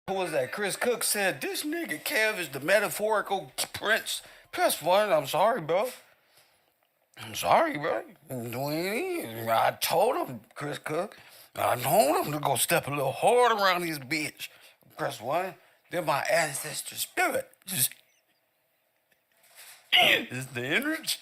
Who was that? Chris Cook said, this nigga Kev is the metaphorical prince. Press one. I'm sorry, bro. I'm sorry, bro. I told him, Chris Cook. I told him to go step a little hard around his bitch. Press one. They're my ancestor spirit. It's the energy.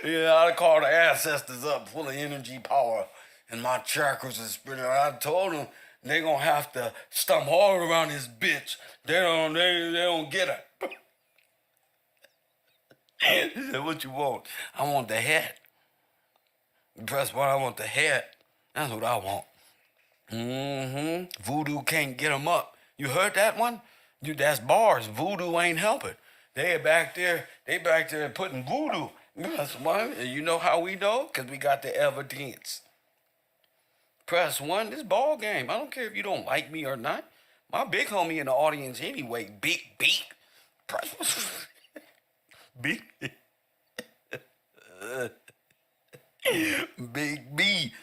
Yeah, I call the ancestors up full of energy power, and my chakras are spinning. I told them they gonna have to stomp hard around this bitch. They don't get her. He said, what you want? I want the hat. Press one, I want the hat. That's what I want. Voodoo can't get them up. You heard that one? That's bars. Voodoo ain't helping. They back there putting voodoo. That's one. And you know how we know? Because we got the evidence. Press one, this ball game. I don't care if you don't like me or not. My big homie in the audience anyway, Big B. Press one. Big Big B.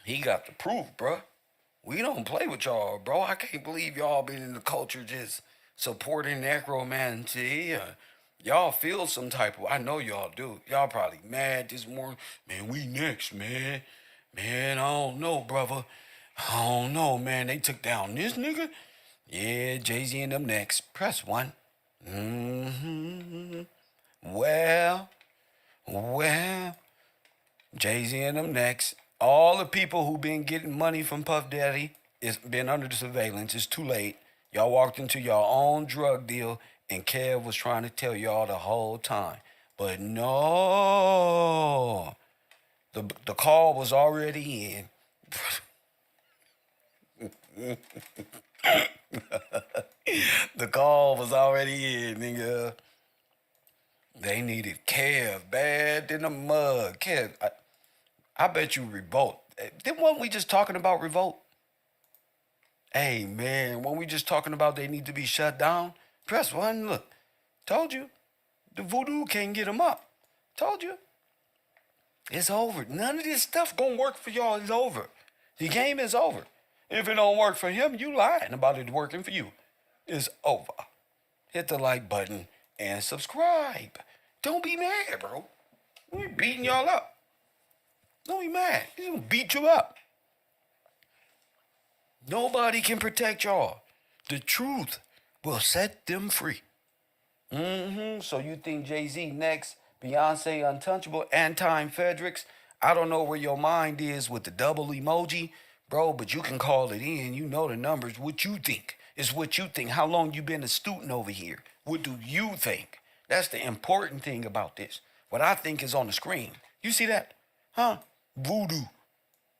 He got the proof, bruh. We don't play with y'all, bro. I can't believe y'all been in the culture just supporting necromancy. Y'all feel some type of, I know y'all do. Y'all probably mad this morning. Man, we next, man. Man, I don't know, brother. I don't know, man. They took down this nigga. Yeah, Jay-Z and them next. Press one. Well, Jay-Z and them next. All the people who been getting money from Puff Daddy, it's been under the surveillance. It's too late. Y'all walked into your own drug deal, and Kev was trying to tell y'all the whole time. But no, the call was already in. The call was already in, nigga. They needed Kev bad in the mud. Kev, I bet you revolt. Weren't we just talking about revolt? Hey, man, when we just talking about they need to be shut down? Press one, look. Told you. The voodoo can't get them up. Told you. It's over. None of this stuff gonna work for y'all. It's over. The game is over. If it don't work for him, you lying about it working for you. It's over. Hit the like button and subscribe. Don't be mad, bro. We beating y'all up. Don't be mad. He's gonna beat you up. Nobody can protect y'all. The truth will set them free. So you think Jay-Z next, Beyonce untouchable, Anton Fredericks? I don't know where your mind is with the double emoji, bro, but you can call it in. You know the numbers. What you think is what you think. How long you been a student over here? What do you think? That's the important thing about this. What I think is on the screen. You see that? Huh? Voodoo.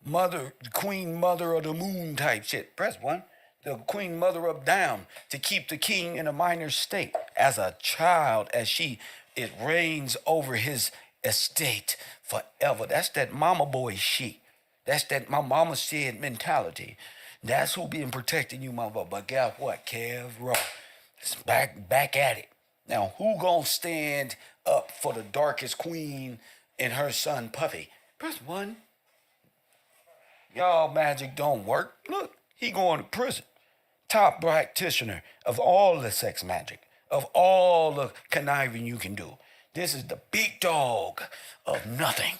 Mother, queen mother of the moon type shit. Press one. The queen mother of down to keep the king in a minor state. As a child, it reigns over his estate forever. That's that mama boy shit. That's that my mama said mentality. That's who been protecting you, mother. But guess what, KevRow? It's back at it. Now, who gonna stand up for the darkest queen and her son Puffy? Press one. Y'all magic don't work. Look, he going to prison. Top practitioner of all the sex magic, of all the conniving you can do. This is the big dog of nothing.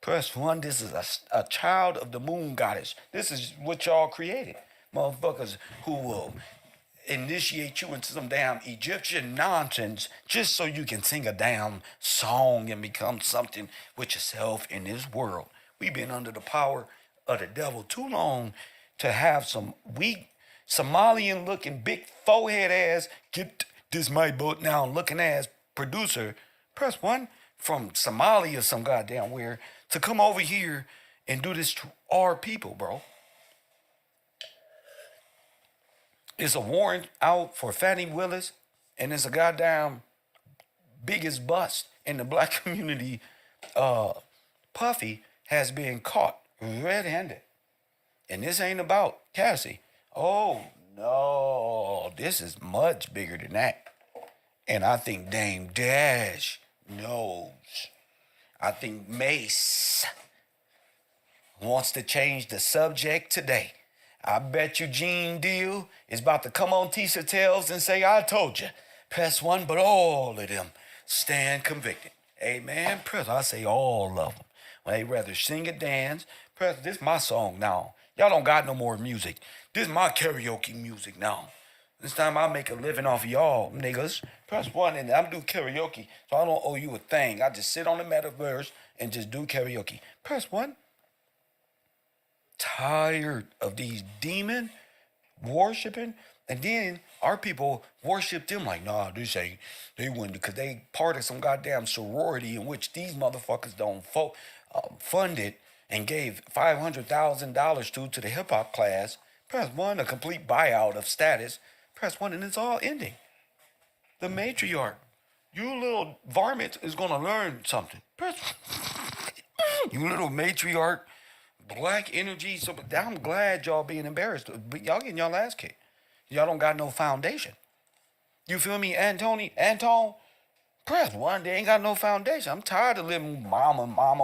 Press one, this is a child of the moon goddess. This is what y'all created. Motherfuckers who will initiate you into some damn Egyptian nonsense just so you can sing a damn song and become something with yourself in this world. We've been under the power of the devil too long to have some weak Somalian looking big forehead ass, get this my boat now looking ass producer, press one, from Somalia, some goddamn where, to come over here and do this to our people, bro. It's a warrant out for Fannie Willis, and it's a goddamn biggest bust in the black community. Puffy has been caught red-handed. And this ain't about Cassie. Oh, no, this is much bigger than that. And I think Dame Dash knows. I think Mace, wants to change the subject today. I bet you Gene Deal is about to come on TISA Tales and say, I told you. Press one, but all of them stand convicted. Amen. Press, I say all of them. When they rather sing or dance, press, this is my song now. Y'all don't got no more music. This is my karaoke music now. This time I make a living off of y'all, niggas. Press one and I'm doing karaoke, so I don't owe you a thing. I just sit on the metaverse and just do karaoke. Press one. Tired of these demon worshiping, and then our people worship them like, nah, this ain't, they wouldn't, because they part of some goddamn sorority in which these motherfuckers don't funded and gave $500,000 to the hip-hop class. Press one, a complete buyout of status. Press one, and it's all ending. The matriarch, you little varmint, is going to learn something. Press you little matriarch, black energy. So I'm glad y'all being embarrassed. But y'all getting y'all ass kicked. Y'all don't got no foundation. You feel me, Anton? Press one, they ain't got no foundation. I'm tired of living mama. I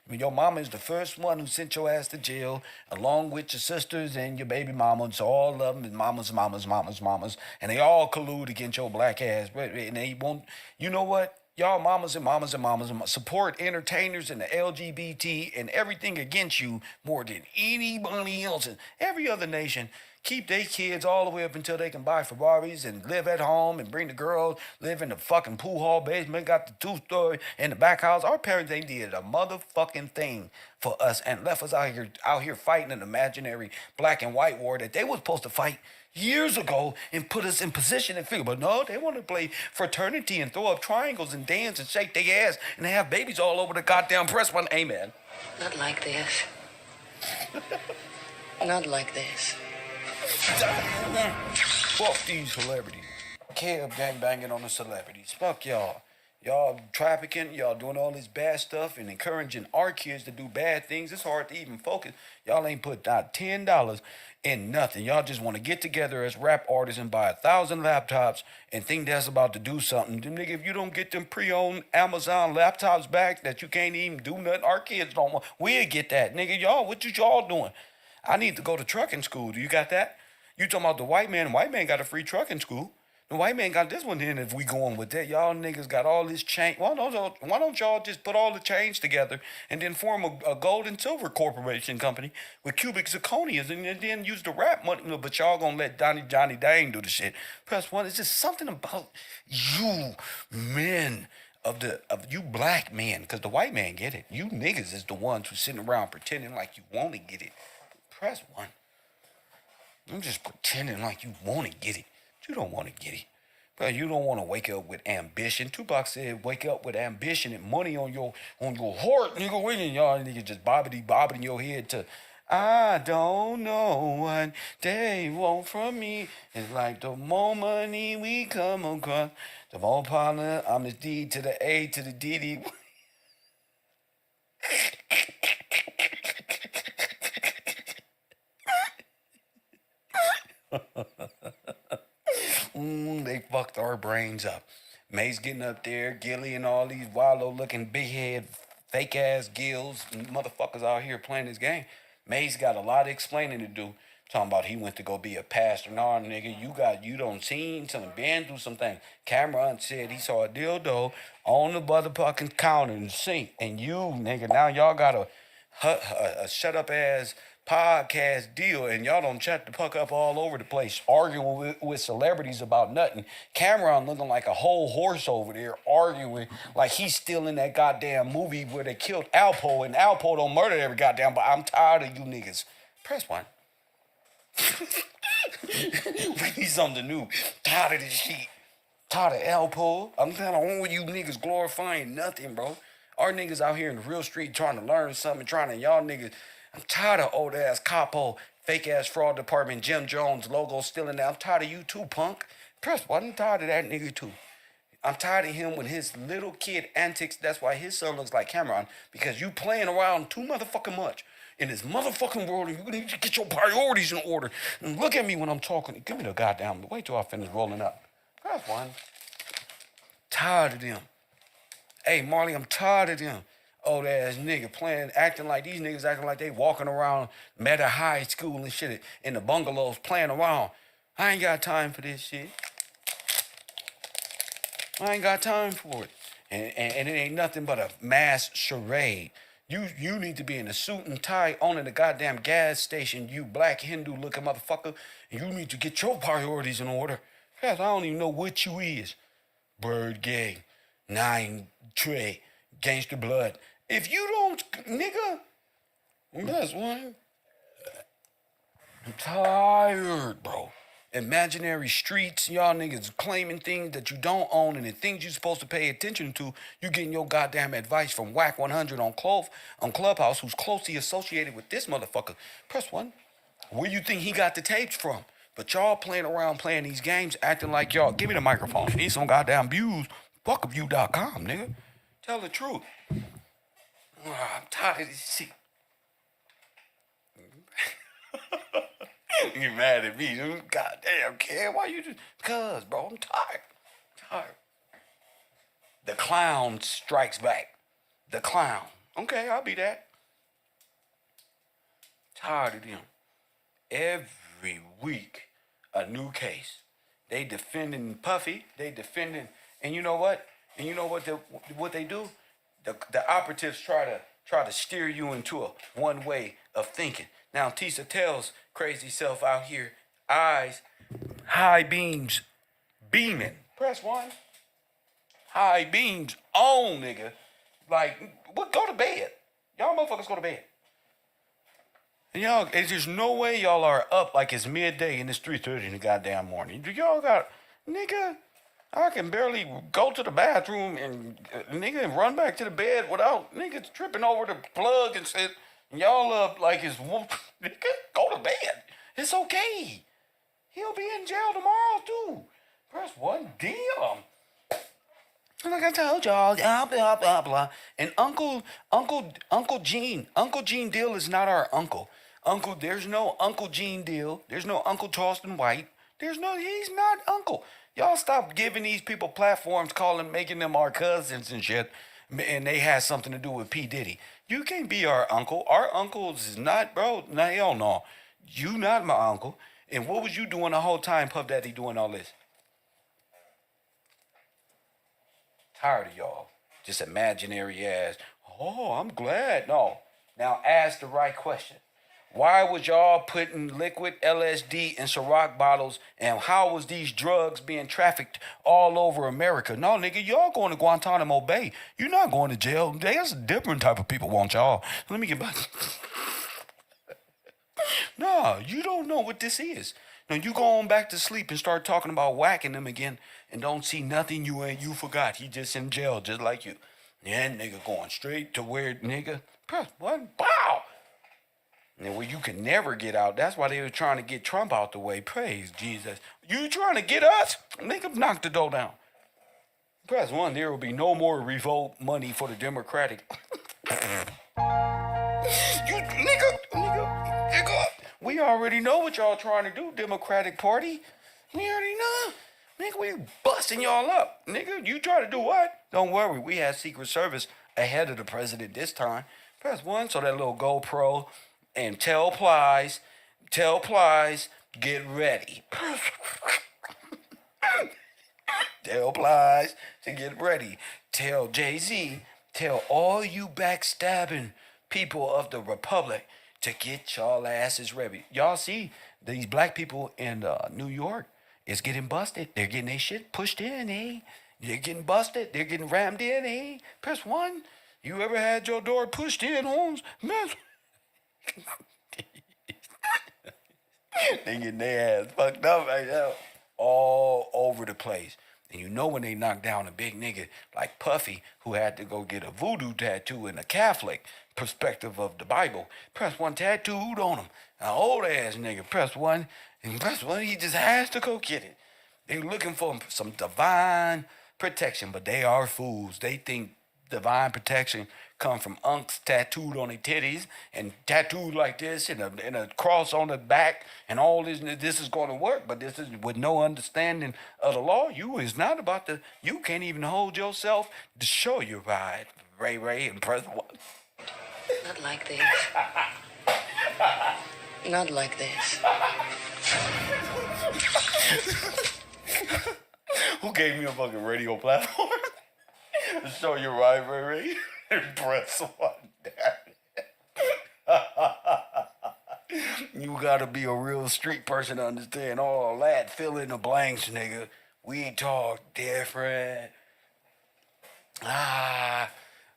mean, your mama is the first one who sent your ass to jail, along with your sisters and your baby mamas. So all of them is mamas. And they all collude against your black ass. And they won't, you know what? Y'all mamas and mamas support entertainers and the LGBT and everything against you more than anybody else. And every other nation keep their kids all the way up until they can buy Ferraris and live at home and bring the girls, live in the fucking pool hall basement, got the two-story in the back house. Our parents, they did a motherfucking thing for us and left us out here fighting an imaginary black and white war that they were supposed to fight years ago and put us in position and figure. But no, they want to play fraternity and throw up triangles and dance and shake their ass and have babies all over the goddamn press one. Amen. Not like this. Not like this. Fuck these celebrities. Kev gangbanging on the celebrities. Fuck y'all. Y'all trafficking, y'all doing all this bad stuff and encouraging our kids to do bad things. It's hard to even focus. Y'all ain't put out $10 in nothing. Y'all just want to get together as rap artists and buy 1,000 laptops and think that's about to do something. Them nigga, if you don't get them pre-owned Amazon laptops back that you can't even do nothing, our kids don't want. We'll get that. Nigga, y'all, what y'all doing? I need to go to trucking school. Do you got that? You talking about the white man? The white man got a free trucking school. The white man got this one then if we going with that. Y'all niggas got all this change. Why don't y'all just put all the change together and then form a gold and silver corporation company with cubic zirconias and then use the rap money? But y'all gonna let Johnny Dang do the shit. Press one. It's just something about you men of you black men, because the white man get it. You niggas is the ones who sitting around pretending like you want to get it. Press one. I'm just pretending like you want to get it. You don't want to get it. But you don't want to wake up with ambition. Tupac said, wake up with ambition and money on your heart, nigga. When y'all niggas just bobbing your head to, I don't know what they want from me. It's like the more money we come across, the more partner. I'm the D to the A to the D. They fucked our brains up. May's getting up there, Gilly and all these wallow-looking big-head, fake-ass gills and motherfuckers out here playing this game. May's got a lot of explaining to do. Talking about he went to go be a pastor. Nah, nigga, you don't seen something, been through some things. Cameron said he saw a dildo on the motherfucking counter in the sink. And you, nigga, now y'all got a shut-up-ass podcast deal, and y'all don't shut the fuck up all over the place, arguing with celebrities about nothing. Cameron looking like a whole horse over there, arguing like he's still in that goddamn movie where they killed Alpo, and Alpo don't murder every goddamn, but I'm tired of you niggas. Press one. We need something new. Tired of this shit. Tired of Alpo. I'm tired of all you niggas glorifying nothing, bro. Our niggas out here in the real street trying to learn something, y'all niggas. I'm tired of old ass capo, fake ass fraud department, Jim Jones logo still in there. I'm tired of you too, punk. Press one. I'm tired of that nigga too. I'm tired of him with his little kid antics. That's why his son looks like Cameron, because you playing around too motherfucking much in this motherfucking world, and you need to get your priorities in order. And look at me when I'm talking. Give me the goddamn. Wait till I finish rolling up. Press one. Tired of them. Hey, Marley, I'm tired of them. Old ass nigga acting like these niggas acting like they walking around Meta High School and shit in the bungalows playing around. I ain't got time for this shit. I ain't got time for it. And it ain't nothing but a mass charade. You need to be in a suit and tie owning the goddamn gas station, you black Hindu looking motherfucker. And you need to get your priorities in order. Hell, I don't even know what you is. Bird gang, 9 Trey, gangster blood. If you don't, nigga, that's one. I'm tired, bro. Imaginary streets, y'all niggas claiming things that you don't own and the things you're supposed to pay attention to. You getting your goddamn advice from Whack 100 on Clubhouse, who's closely associated with this motherfucker. Press 1. Where you think he got the tapes from? But y'all playing around playing these games, acting like y'all. Give me the microphone. I need some goddamn views. Fuckofview.com, nigga. Tell the truth. I'm tired of this shit. You mad at me? Goddamn, kid. Why you just... Cuz, bro, I'm tired. The clown strikes back. The clown. Okay, I'll be that. Tired of them. Every week, a new case. They defending Puffy. They defending... And you know what? What they do? The operatives try to steer you into a one way of thinking. Now TISA tells crazy self out here, eyes, high beams, beaming. Press 1. High beams on, nigga. Like, what? Go to bed. Y'all motherfuckers go to bed. And y'all, there's no way y'all are up like it's midday and it's 3:30 in the goddamn morning. Y'all got, nigga, I can barely go to the bathroom and nigga run back to the bed without niggas tripping over the plug and shit. And y'all up like it's nigga, go to bed. It's okay. He'll be in jail tomorrow too. Press 1. Damn. Like I told y'all, blah blah blah blah. And Uncle Gene Deal is not our uncle. There's no Uncle Gene Deal. There's no Uncle Charleston White. He's not uncle. Y'all stop giving these people platforms, making them our cousins and shit, and they had something to do with P.Diddy. You can't be our uncle. Our uncles is not, bro. No, hell no. You not my uncle. And what was you doing the whole time, Puff Daddy, doing all this? Tired of y'all. Just imaginary ass. Oh, I'm glad. No. Now ask the right question. Why was y'all putting liquid LSD in Ciroc bottles, and how was these drugs being trafficked all over America? No, nigga, y'all going to Guantanamo Bay. You're not going to jail. There's a different type of people want y'all. Let me get back. No, you don't know what this is. Now you go on back to sleep and start talking about whacking them again and don't see nothing you forgot. He just in jail just like you. Yeah, nigga going straight to where, nigga, press 1, bow. And where you can never get out. That's why they were trying to get Trump out the way. Praise Jesus. You trying to get us? Nigga, knock the door down. Press 1, there will be no more revolt money for the Democratic. You nigga. We already know what y'all trying to do, Democratic Party. We already know. Nigga, we busting y'all up. Nigga, you try to do what? Don't worry, we had Secret Service ahead of the president this time. Press 1, so that little GoPro and tell Plies, get ready. Tell Plies to get ready. Tell Jay-Z, tell all you backstabbing people of the Republic to get y'all asses ready. Y'all see these black people in New York is getting busted. They're getting their shit pushed in, eh? They're getting busted. They're getting rammed in, eh? Press 1. You ever had your door pushed in, Holmes? They getting their ass fucked up right now. All over the place. And you know when they knock down a big nigga like Puffy, who had to go get a voodoo tattoo in a Catholic perspective of the Bible. Press 1, tattooed on him. An old ass nigga. Press 1. And press 1, he just has to go get it. They looking for some divine protection, but they are fools. They think divine protection come from unks tattooed on their titties and tattooed like this and a cross on the back and all this. This is going to work, but this is with no understanding of the law. You can't even hold yourself to show your right, Ray, and press one. Not like this. Not like this. Who gave me a fucking radio platform to show your right, Ray, and press one? You gotta be a real street person to understand all that. Fill in the blanks, nigga. We talk different.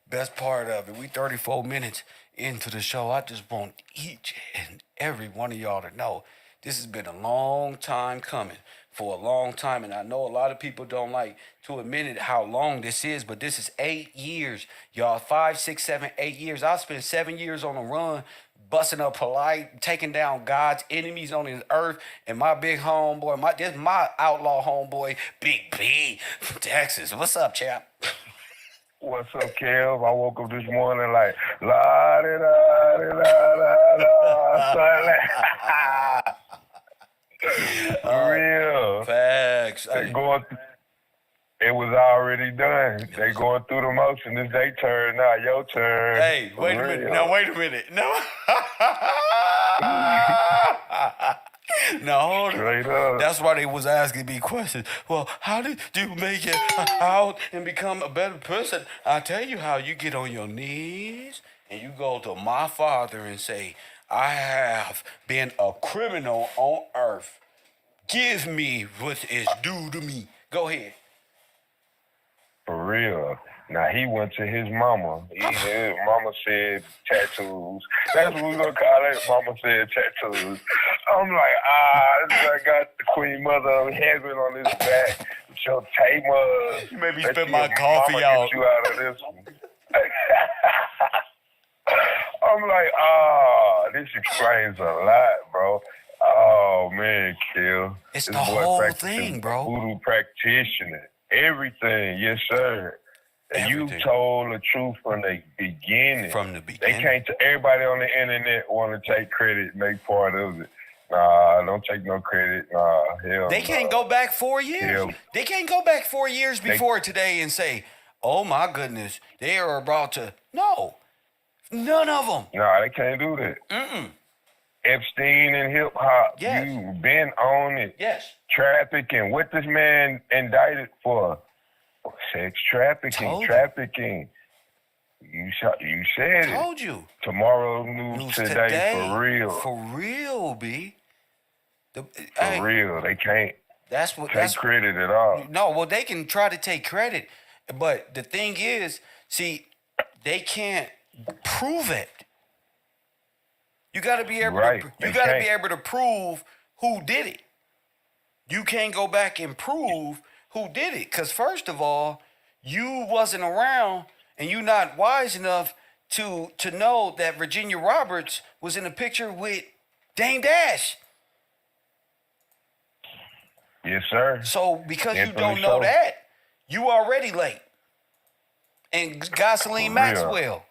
Best part of it. We 34 minutes into the show. I just want each and every one of y'all to know this has been a long time coming. For a long time, and I know a lot of people don't like to admit it how long this is, but this is 8 years, y'all. 5, 6, 7, 8 years. I spent 7 years on the run, busting up polite, taking down God's enemies on his earth, and my big homeboy, this is my outlaw homeboy, Big P from Texas. What's up, chap? What's up, Kev? I woke up this morning like, la-di-da-di-da-da-da. For real. Facts. It was already done. They going through the motion. It's their turn now. Your turn. Hey, wait a minute. No, wait a minute. No. No, hold on. That's why they was asking me questions. Well, how did you make it out and become a better person? I'll tell you how. You get on your knees and you go to my Father and say, I have been a criminal on earth. Give me what is due to me. Go ahead. For real. Now, he went to his mama. His mama said tattoos. That's what we're going to call it. Mama said tattoos. I'm like, this guy got the Queen Mother of Heaven on his back. Your Tamar. You made me spit my coffee out. Get you out of this one. I'm like, this explains a lot, bro. Oh, man, Kill. It's this the whole thing, bro. Voodoo practitioner. Everything. Yes, sir. And you told the truth from the beginning. From the beginning. They can't. Everybody on the internet want to take credit and make part of it. Nah, don't take no credit. Nah, hell. They can't go back 4 years. Hell. They can't go back 4 years before today and say, oh, my goodness, they are about to. No. None of them. Nah, they can't do that. Mm-mm. Epstein and hip hop. Yes. You've been on it. Yes. Trafficking. What this man indicted for? Sex trafficking. Trafficking. You said it. Told you. Tomorrow news today. For real. For real, B. For real. They can't take credit at all. No, well, they can try to take credit. But the thing is, see, they can't prove it. You got to be able be able to prove who did it. You can't go back and prove who did it, because first of all, you wasn't around and you not wise enough to know that Virginia Roberts was in a picture with Dame Dash. Yes, sir. So because you don't know that, you already late. And Jocelyn Maxwell.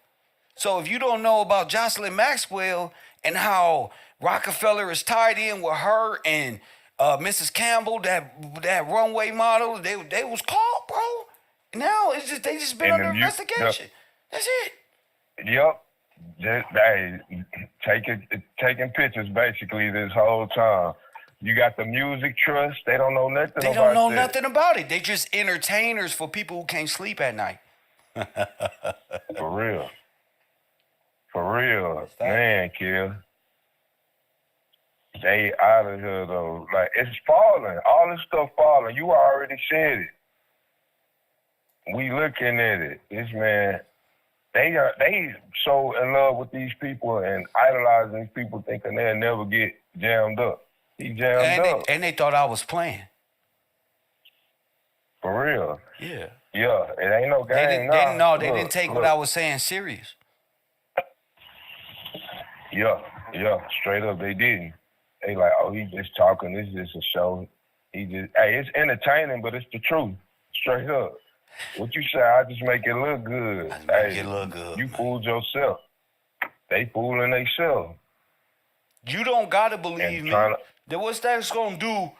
So if you don't know about Jocelyn Maxwell and how Rockefeller is tied in with her and Mrs. Campbell, that runway model, they was caught, bro. Now it's just they just been under investigation. That's it. Yep. They taking pictures basically this whole time. You got the music trust. They don't know nothing about it. They don't know nothing about it. They just entertainers for people who can't sleep at night. For real. For real. Man, Kill. They out of here, though. Like, it's falling. All this stuff falling. You already said it. We looking at it. This man, they so in love with these people and idolizing these people, thinking they'll never get jammed up. He jammed up. And they thought I was playing. For real. Yeah. Yeah. It ain't no game. They didn't take what I was saying serious. Yeah. Straight up, they didn't. They like, oh, he just talking. This is just a show. Hey, it's entertaining, but it's the truth. Straight up. What you say? I just make it look good. I make it look good. You fooled yourself. They fooling themselves. You don't gotta believe me. tryna- Then what's that gonna do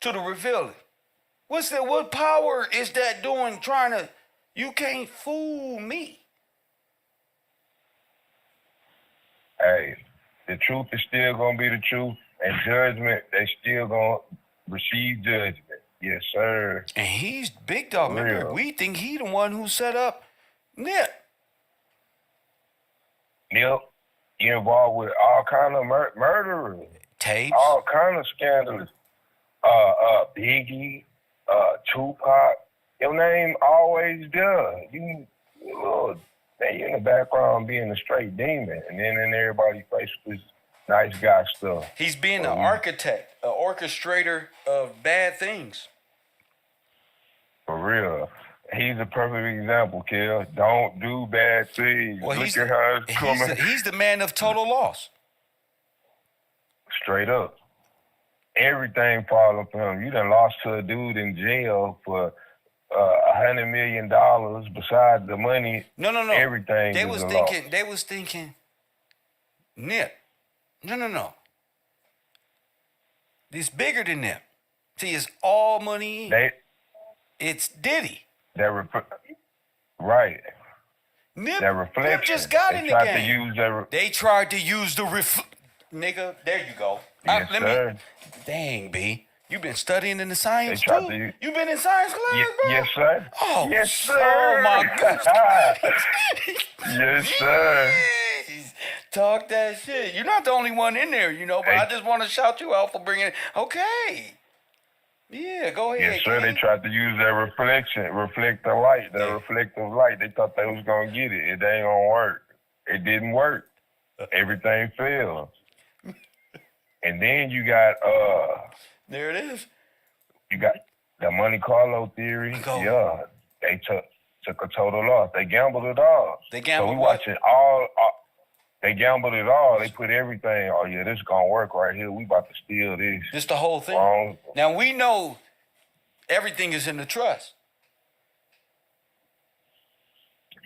to the revealing? What power is that doing trying to, you can't fool me. Hey, the truth is still gonna be the truth, and judgment, they still gonna receive judgment. Yes, sir. And he's big dog. For Remember, real. we think he the one who set up Nip. Nip, you involved with all kind of murderers, Tapes. all kind of scandals. Biggie, Tupac, your name always there. You they in the background being a straight demon, and then in everybody's face with this nice guy stuff. He's being an architect, an orchestrator of bad things. For real. He's a perfect example, Kel. Don't do bad things. Well, Look at how it's coming. he's the man of total loss. Straight up. Everything falling for him. You done lost to a dude in jail for $100 million besides the money. No. Everything They is was a thinking. loss. They was thinking. Nip. No. It's bigger than Nip. See, it's all money. It's Diddy. Right. Nip, That reflection. Nip just got in the tried game. to use that. They tried to use the nigga. There you go. Yes, sir. Dang, B. You been studying in the science tried too? to You been in science class, bro? Yes, sir. Oh, yes, sir. Oh my God. Yes, sir. Jeez. Talk that shit. You're not the only one in there, but Hey. I just want to shout you out for bringing it. Okay. Yeah, go ahead. Yes, sir. King. They tried to use that reflective light. They thought they was gonna get it. It ain't gonna work. It didn't work. Everything failed. And then you got There it is. you got the Monte Carlo theory. Go. Yeah, they took a total loss. They gambled it all. They gambled So we what? watching all. They gambled it all. They put everything. Oh yeah, this is gonna work right here. We about to steal this. Just the whole thing. Wrong. Now we know everything is in the trust.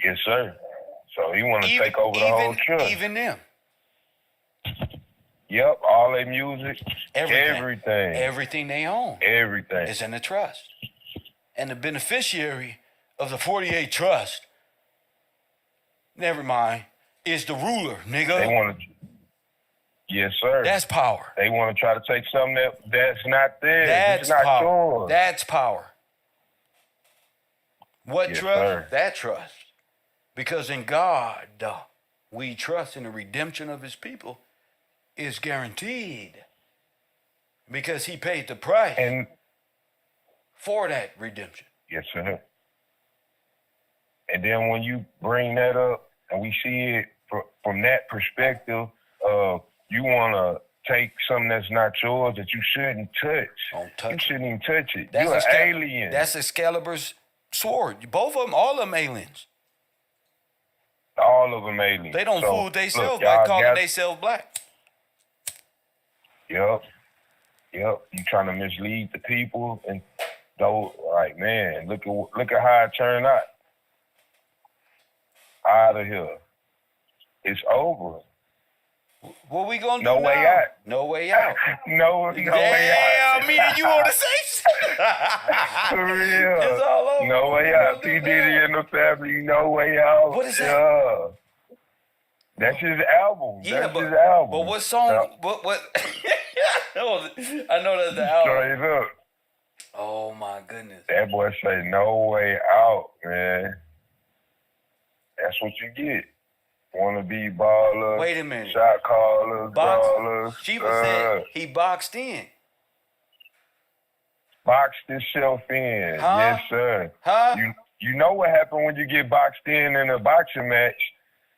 Yes, sir. So he want to take over the whole trust. Even them. Yep, all their music, everything. Everything they own Everything. is in the trust. And the beneficiary of the 48 trust, never mind, is the ruler, nigga. They want to. Yes, sir. That's power. They want to try to take something that's not there. That's it's not power. yours. That's power. What Yes, trust? sir. That trust. Because in God, we trust in the redemption of his people is guaranteed. Because he paid the price And for that redemption. yes, sir. And then when you bring that up and we see it from that perspective of you want to take something that's not yours that you shouldn't touch. Don't touch You it. shouldn't even touch it. That's You're an Excal- alien. That's Excalibur's sword. Both of them, all of them aliens. all of them aliens. They don't So, fool themselves look, by y'all calling got- themselves black. Yep. You trying to mislead the people, and those like, man, look at how it turned out. Out of here, it's over. What we gonna do No now? way out. No way out. no way out. Damn, me and you on the same For real. It's all over. No way We out. gonna P. do that. Diddy and the family. No way out. What is that? Yeah. That's his album. Yeah, That's but, his album. but what song? Yeah. What? I know that's the album. Straight up. Oh my goodness. That boy say no way out, man. That's what you get. Wanna be baller. Wait a minute. Shot callers, ballers. Sheba said he boxed in. Boxed himself in. Huh? Yes, sir. Huh? You know what happened when you get boxed in a boxing match?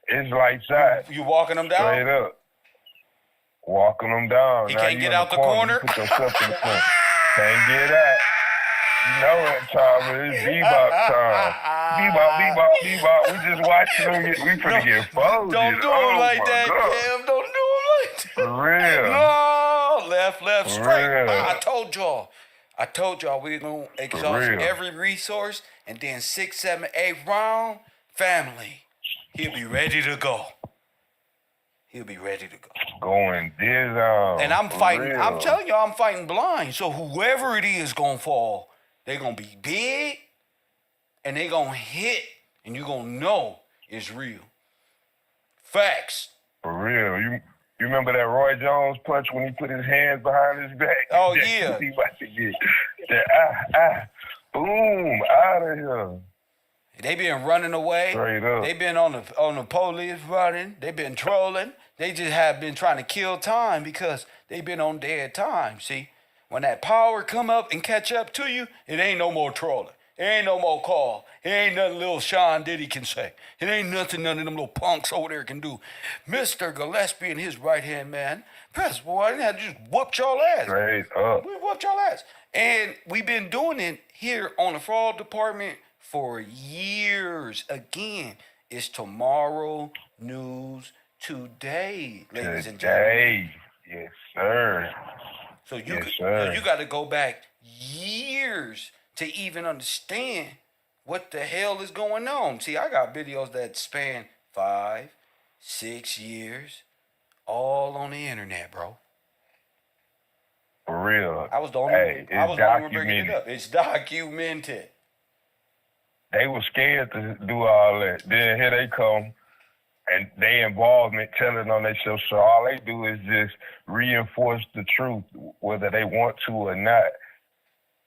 It's lights out. You walking him Straight down? up. Walking them down. He Now can't you get in out the corner? You put yourself in the corner. Can't get out. You know what time it is. Bebop time. Bebop. We just watching them. We finna get folded. Don't do him like that, Kev. Don't do him like that. For real. No, left, For straight. real. I told y'all. I told y'all we're gonna exhaust real. every resource, and then 6, 7, 8 round, family. He'll be ready to go. He'll be ready to go. Going this on. And I'm for fighting. real. I'm telling y'all, I'm fighting blind. So whoever it is gonna fall, they gonna be big, and they gonna hit, and you gonna know it's real. Facts. For real. You remember that Roy Jones punch when he put his hands behind his back? Oh, That's yeah. what he about to get. Boom, out of here. They been running away. Straight up. They been on the police running. They been trolling. They just have been trying to kill time because they been on dead time. See, when that power come up and catch up to you, it ain't no more trolling. It ain't no more call. It ain't nothing little Sean Diddy can say. It ain't nothing none of them little punks over there can do. Mr. Gillespie and his right-hand man, press boy, they had just whooped y'all ass. Straight up. We whooped y'all ass. And we've been doing it here on the fraud department for years. Again, it's tomorrow news today, ladies and gentlemen. Today. Yes, sir. So Yes, sir. you got to go back years to even understand what the hell is going on. See, I got videos that span 5, 6 years, all on the internet, bro. For real. I was the only one bringing it up. It's documented. They were scared to do all that. Then here they come, and they involvement telling on themselves. So all they do is just reinforce the truth, whether they want to or not.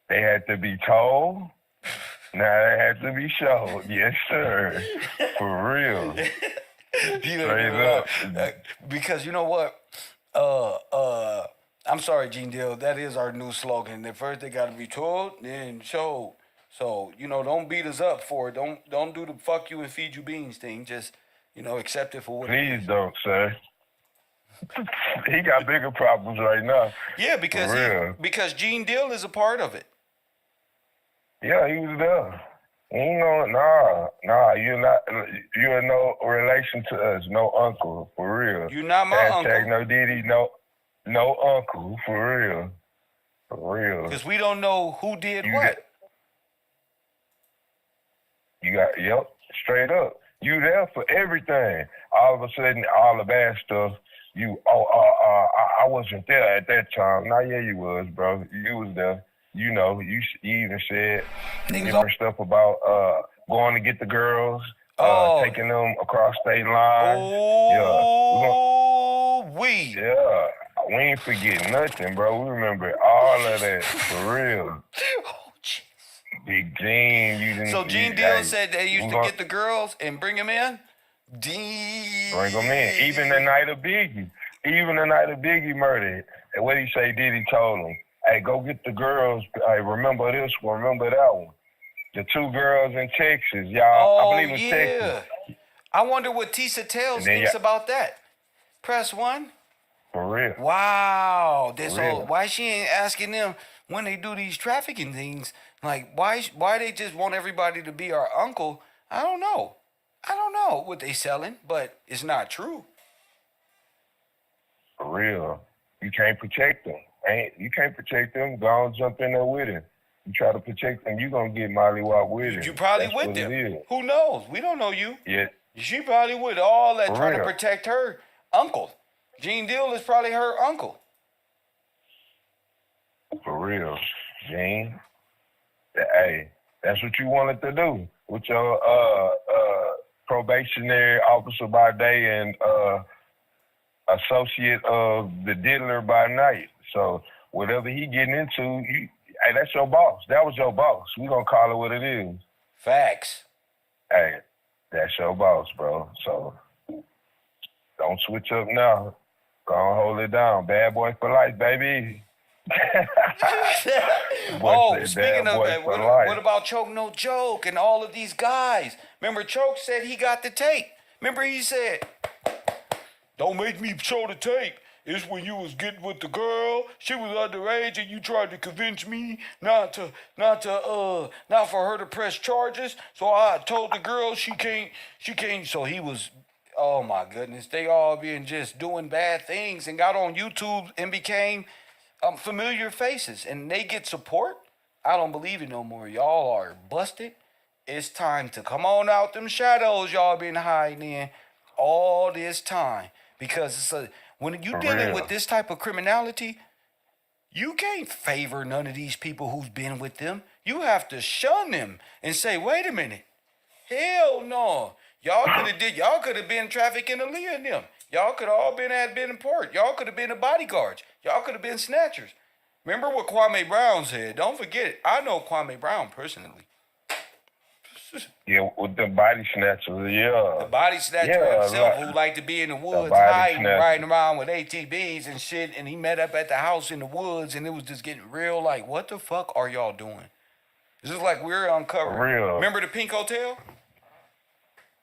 They had to be told. Now they had to be showed. Yes, sir. For real. Straight up. Because you know what? I'm sorry, Gene Deal. That is our new slogan. At first they got to be told, then showed. So, don't beat us up for it. Don't do the fuck you and feed you beans thing. Just, accept it for what it is. Please don't, sir. He got bigger problems right now. Yeah, because Gene Deal is a part of it. Yeah, he was there. You're no relation to us, no uncle, for real. You're not my Hashtag uncle. no Diddy, no uncle, for real. For real. Because we don't know who did what. Yep, straight up. You there for everything. All of a sudden, all the bad stuff, I wasn't there at that time. Nah, yeah, you was, bro. You was there. You even said different stuff about going to get the girls, taking them across state lines. Yeah, we ain't forget nothing, bro. We remember all of that, for real. Oh, jeez. Big Gene, you didn't. So Gene Deal said they used to get the girls and bring them in? Bring them in. Even the night of Biggie murdered. And what he say, Diddy told him, hey, go get the girls. Hey, remember this one, remember that one. The 2 girls in Texas, y'all. I believe it's Texas. I wonder what TISA Tales thinks about that. Press 1. For real. Wow. Real. Why she ain't asking them when they do these trafficking things? Like, why they just want everybody to be our uncle? I don't know. I don't know what they selling, but it's not true. For real. You can't protect them. You can't protect them. Go on, jump in there with him. You try to protect them, you going to get mollywop with him. You probably That's with them. Who knows? We don't know you. Yeah. She probably with all that For trying real. to protect her uncle. Gene Deal is probably her uncle. For real. Gene. Hey, that's what you wanted to do with your probationary officer by day and associate of the diddler by night. So whatever he getting into, hey, that's your boss. That was your boss. We gonna call it what it is. Facts. Hey, that's your boss, bro. So don't switch up now. Go on, hold it down. Bad boy for life, baby. Speaking of that, what about Choke No Joke and all of these guys? Remember, Choke said he got the tape. Remember, he said, "Don't make me show the tape. It's when you was getting with the girl. She was underage, and you tried to convince me not for her to press charges. So I told the girl she can't. So he was." Oh my goodness, they all been just doing bad things and got on YouTube and became familiar faces, and they get support. I don't believe it no more. Y'all are busted. It's time to come on out them shadows y'all been hiding in all this time. Because when you For dealing real. with this type of criminality, you can't favor none of these people who's been with them. You have to shun them and say, wait a minute. Hell no. Y'all could have been trafficking Aaliyah and them. Y'all could have all been in port. Y'all could have been the bodyguards. Y'all could have been snatchers. Remember what Kwame Brown said. Don't forget it. I know Kwame Brown personally. Yeah, with the body snatchers, yeah. The body snatcher Yeah, himself like- who liked to be in the woods body hiding, snatcher. riding around with ATVs and shit, and he met up at the house in the woods, and it was just getting real like, what the fuck are y'all doing? It's just like we're uncovering. For real. Remember the Pink Hotel?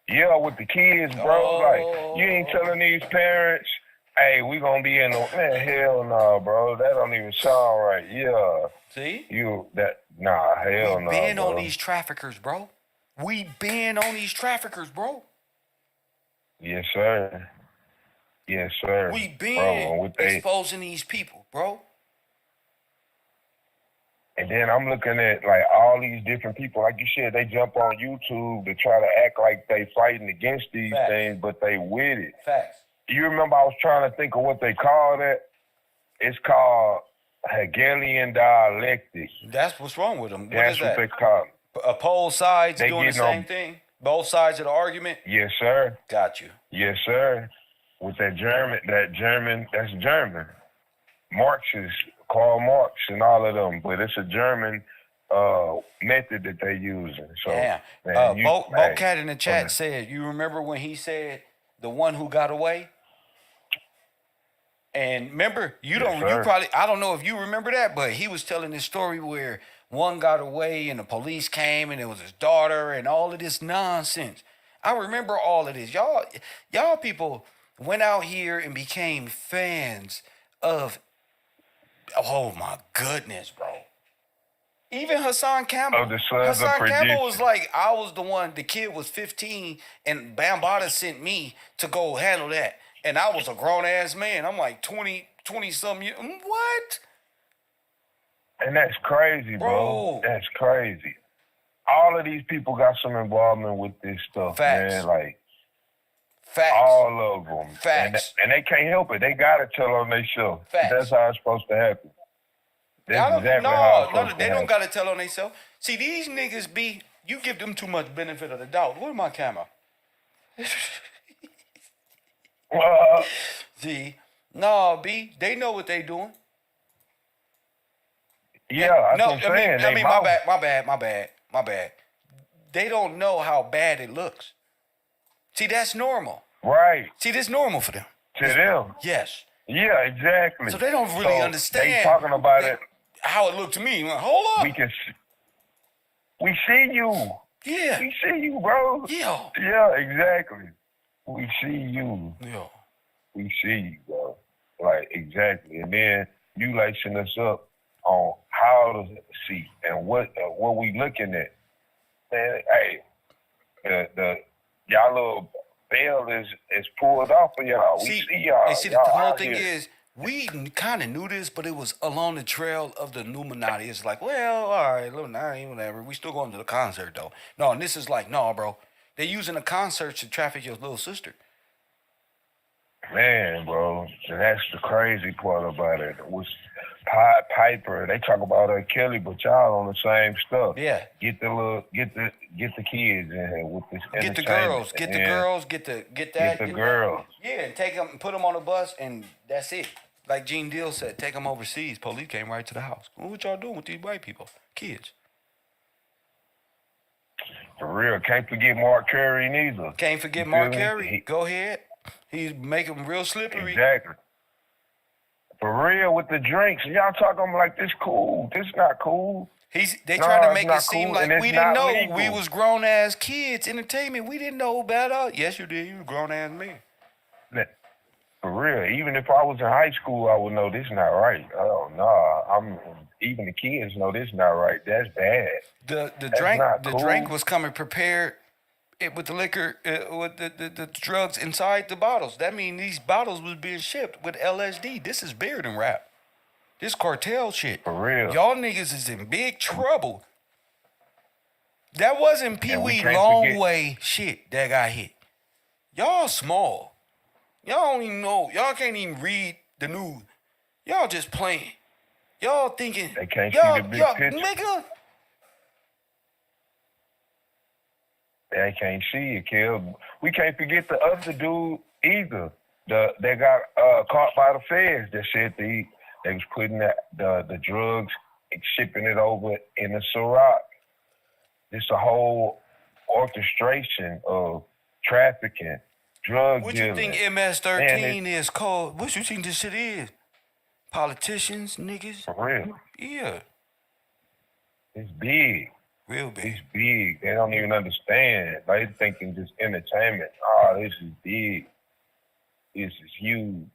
Yeah, with the kids, bro. Like, you ain't telling these parents, hey, we gonna be in the, man, hell no, bro. That don't even sound right. Yeah. See? Hell no, We been bro. on these traffickers, bro. We been on these traffickers, bro. Yes, sir. Yes, sir. We Bro, been with they, exposing these people, bro. and then I'm looking at, like, all these different people. Like you said, they jump on YouTube to try to act like they fighting against these Facts. things, but they with it. Facts. You remember I was trying to think of what they call that? It's called Hegelian dialectic. That's what's wrong with them. What That's is what that? they call it. Both sides They doing the getting same on- thing? Both sides of the argument? Yes, sir. Got you. Yes, sir. With that's German. Marx is Karl Marx and all of them, but it's a German method that they using. So, Yeah. man, Cat in the chat said, you remember when he said the one who got away? And remember, I don't know if you remember that, but he was telling this story where one got away and the police came and it was his daughter and all of this nonsense. I remember all of this. Y'all people went out here and became fans of, oh my goodness, bro. Even Hassan Campbell. Of the Sons of Hassan Campbell Perdition. was like, I was the one, the kid was 15 and Bambaataa sent me to go handle that. And I was a grown-ass man. I'm like 20-something years. What? And that's crazy, bro. That's crazy. All of these people got some involvement with this stuff, Facts. man. Like, Facts. all of them. Facts. And they can't help it. They got to tell on their show. Facts. That's how it's supposed to happen. That's They to don't got to tell on themselves. See, these niggas you give them too much benefit of the doubt. Where's my camera? See, they know what they doing. Yeah, that's what I'm saying. I mean, my bad. They don't know how bad it looks. See, that's normal. Right. See, this normal for them. To them. Yes. Yeah, exactly. So they don't really understand. They talking about it. How it looked to me. Hold up. We see you. Yeah. We see you, bro. Yeah. Yeah, exactly. We see you. Yeah. We see you, bro. Like, exactly. And then you lacing us up on how to see and what we looking at. Man, hey, the y'all little veil is pulled off of y'all. We see y'all. And see, the whole thing is, we kind of knew this, but it was along the trail of the Illuminati. It's like, well, all right, Illuminati, whatever. We still going to the concert, though. No, and this is like, no, bro. They're using the concert to traffic your little sister. Man, bro, and that's the crazy part about it. It was Piper. They talk about Kelly, but y'all on the same stuff. Yeah. Get the kids in here with this. Get the girls. Get the girls. Get that. Get the girls. Yeah, and take them, put them on a bus, and that's it. Like Gene Deal said, take them overseas. Police came right to the house. What y'all doing with these white people? Kids. For real. Can't forget Mark Curry neither. Can't forget Mark Curry. Go ahead. He's making them real slippery. Exactly. For real with the drinks. Y'all talking like this cool. This not cool. They trying to make it seem cool, like we didn't know legal. we was grown ass kids. Entertainment. We didn't know better. Yes, you did. You a grown ass man. For real. Even if I was in high school, I would know this not right. Oh no. Even the kids know this not right. That's bad. The drink was coming prepared with the liquor, with the drugs inside the bottles. That means these bottles was being shipped with LSD. This is bigger than rap. This cartel shit. For real. Y'all niggas is in big trouble. That wasn't Pee And we Wee can't Longway shit that got hit. Y'all small. Y'all don't even know. Y'all can't even read the news. Y'all just playing. Y'all thinking. They can't see y'all, the big y'all, picture. nigga. They can't see it, Kev. We can't forget the other dude either. They got caught by the feds that said they was putting the drugs and shipping it over in the Ciroc. It's a whole orchestration of trafficking, drug What dealing. you think MS-13 Man, is called? What you think this shit is? Politicians, niggas? for real. Yeah. It's big. Real big. It's big. They don't even understand. They thinking just entertainment. Oh, this is big. This is huge.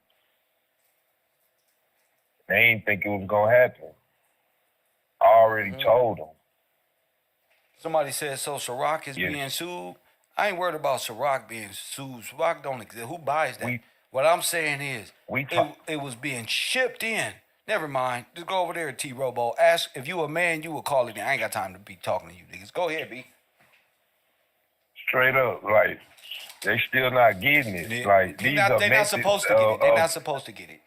They ain't think it was gonna happen. I already told them. Somebody said, so Ciroc is Yes. being sued? I ain't worried about Ciroc being sued. Ciroc don't exist. Who buys that? We- What I'm saying is, We talk- it was being shipped in. Never mind. Just go over there, T-Robo. Ask if you a man, you would call it in. I ain't got time to be talking to you niggas. Go ahead, B. Straight up, like, they still not getting it. Like, They these not, are they not methods supposed to get it. They of- not supposed to get it.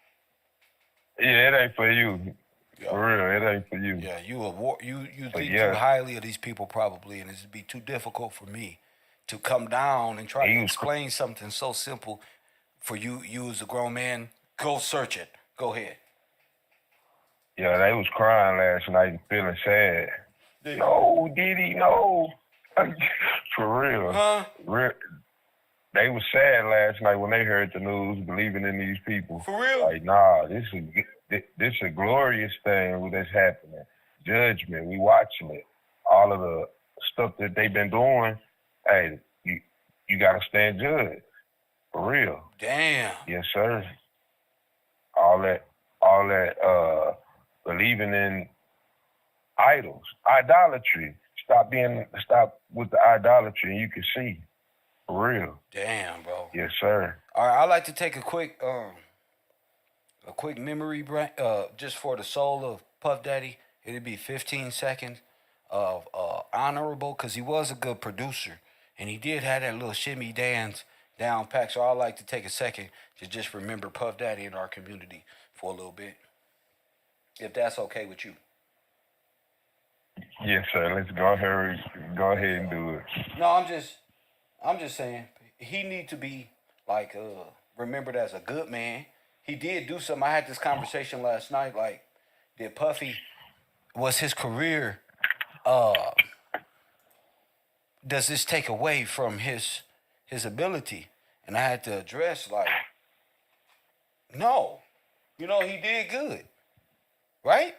Yeah, it ain't for you. Yeah. For real, it ain't for you. Yeah, you think yeah. too highly of these people probably, and it'd be too difficult for me to come down and try to explain something so simple for you as a grown man. Go search it. Go ahead. Yeah, they was crying last night and feeling sad. Yeah. No, Diddy, no. For real. Huh? They was sad last night when they heard the news, believing in these people. For real? Like, nah, this is a glorious thing that's happening. Judgment, we watching it. All of the stuff that they've been doing, hey, you gotta stand judged. For real. Damn. Yes, sir. All that believing in idols, idolatry. Stop with the idolatry, and you can see. For real. Damn, bro. Yes, sir. All right, I'd like to take a quick memory break, just for the soul of Puff Daddy. It'd be 15 seconds of honorable, because he was a good producer, and he did have that little shimmy dance down pack. So I'd like to take a second to just remember Puff Daddy in our community for a little bit, if that's okay with you. Yes, sir. Let's go ahead and do it. No, I'm just saying he need to be like remembered as a good man. He did do something. I had this conversation last night. Like, did Puffy, was his career? Does this take away from his ability? And I had to address, like, no, he did good, right?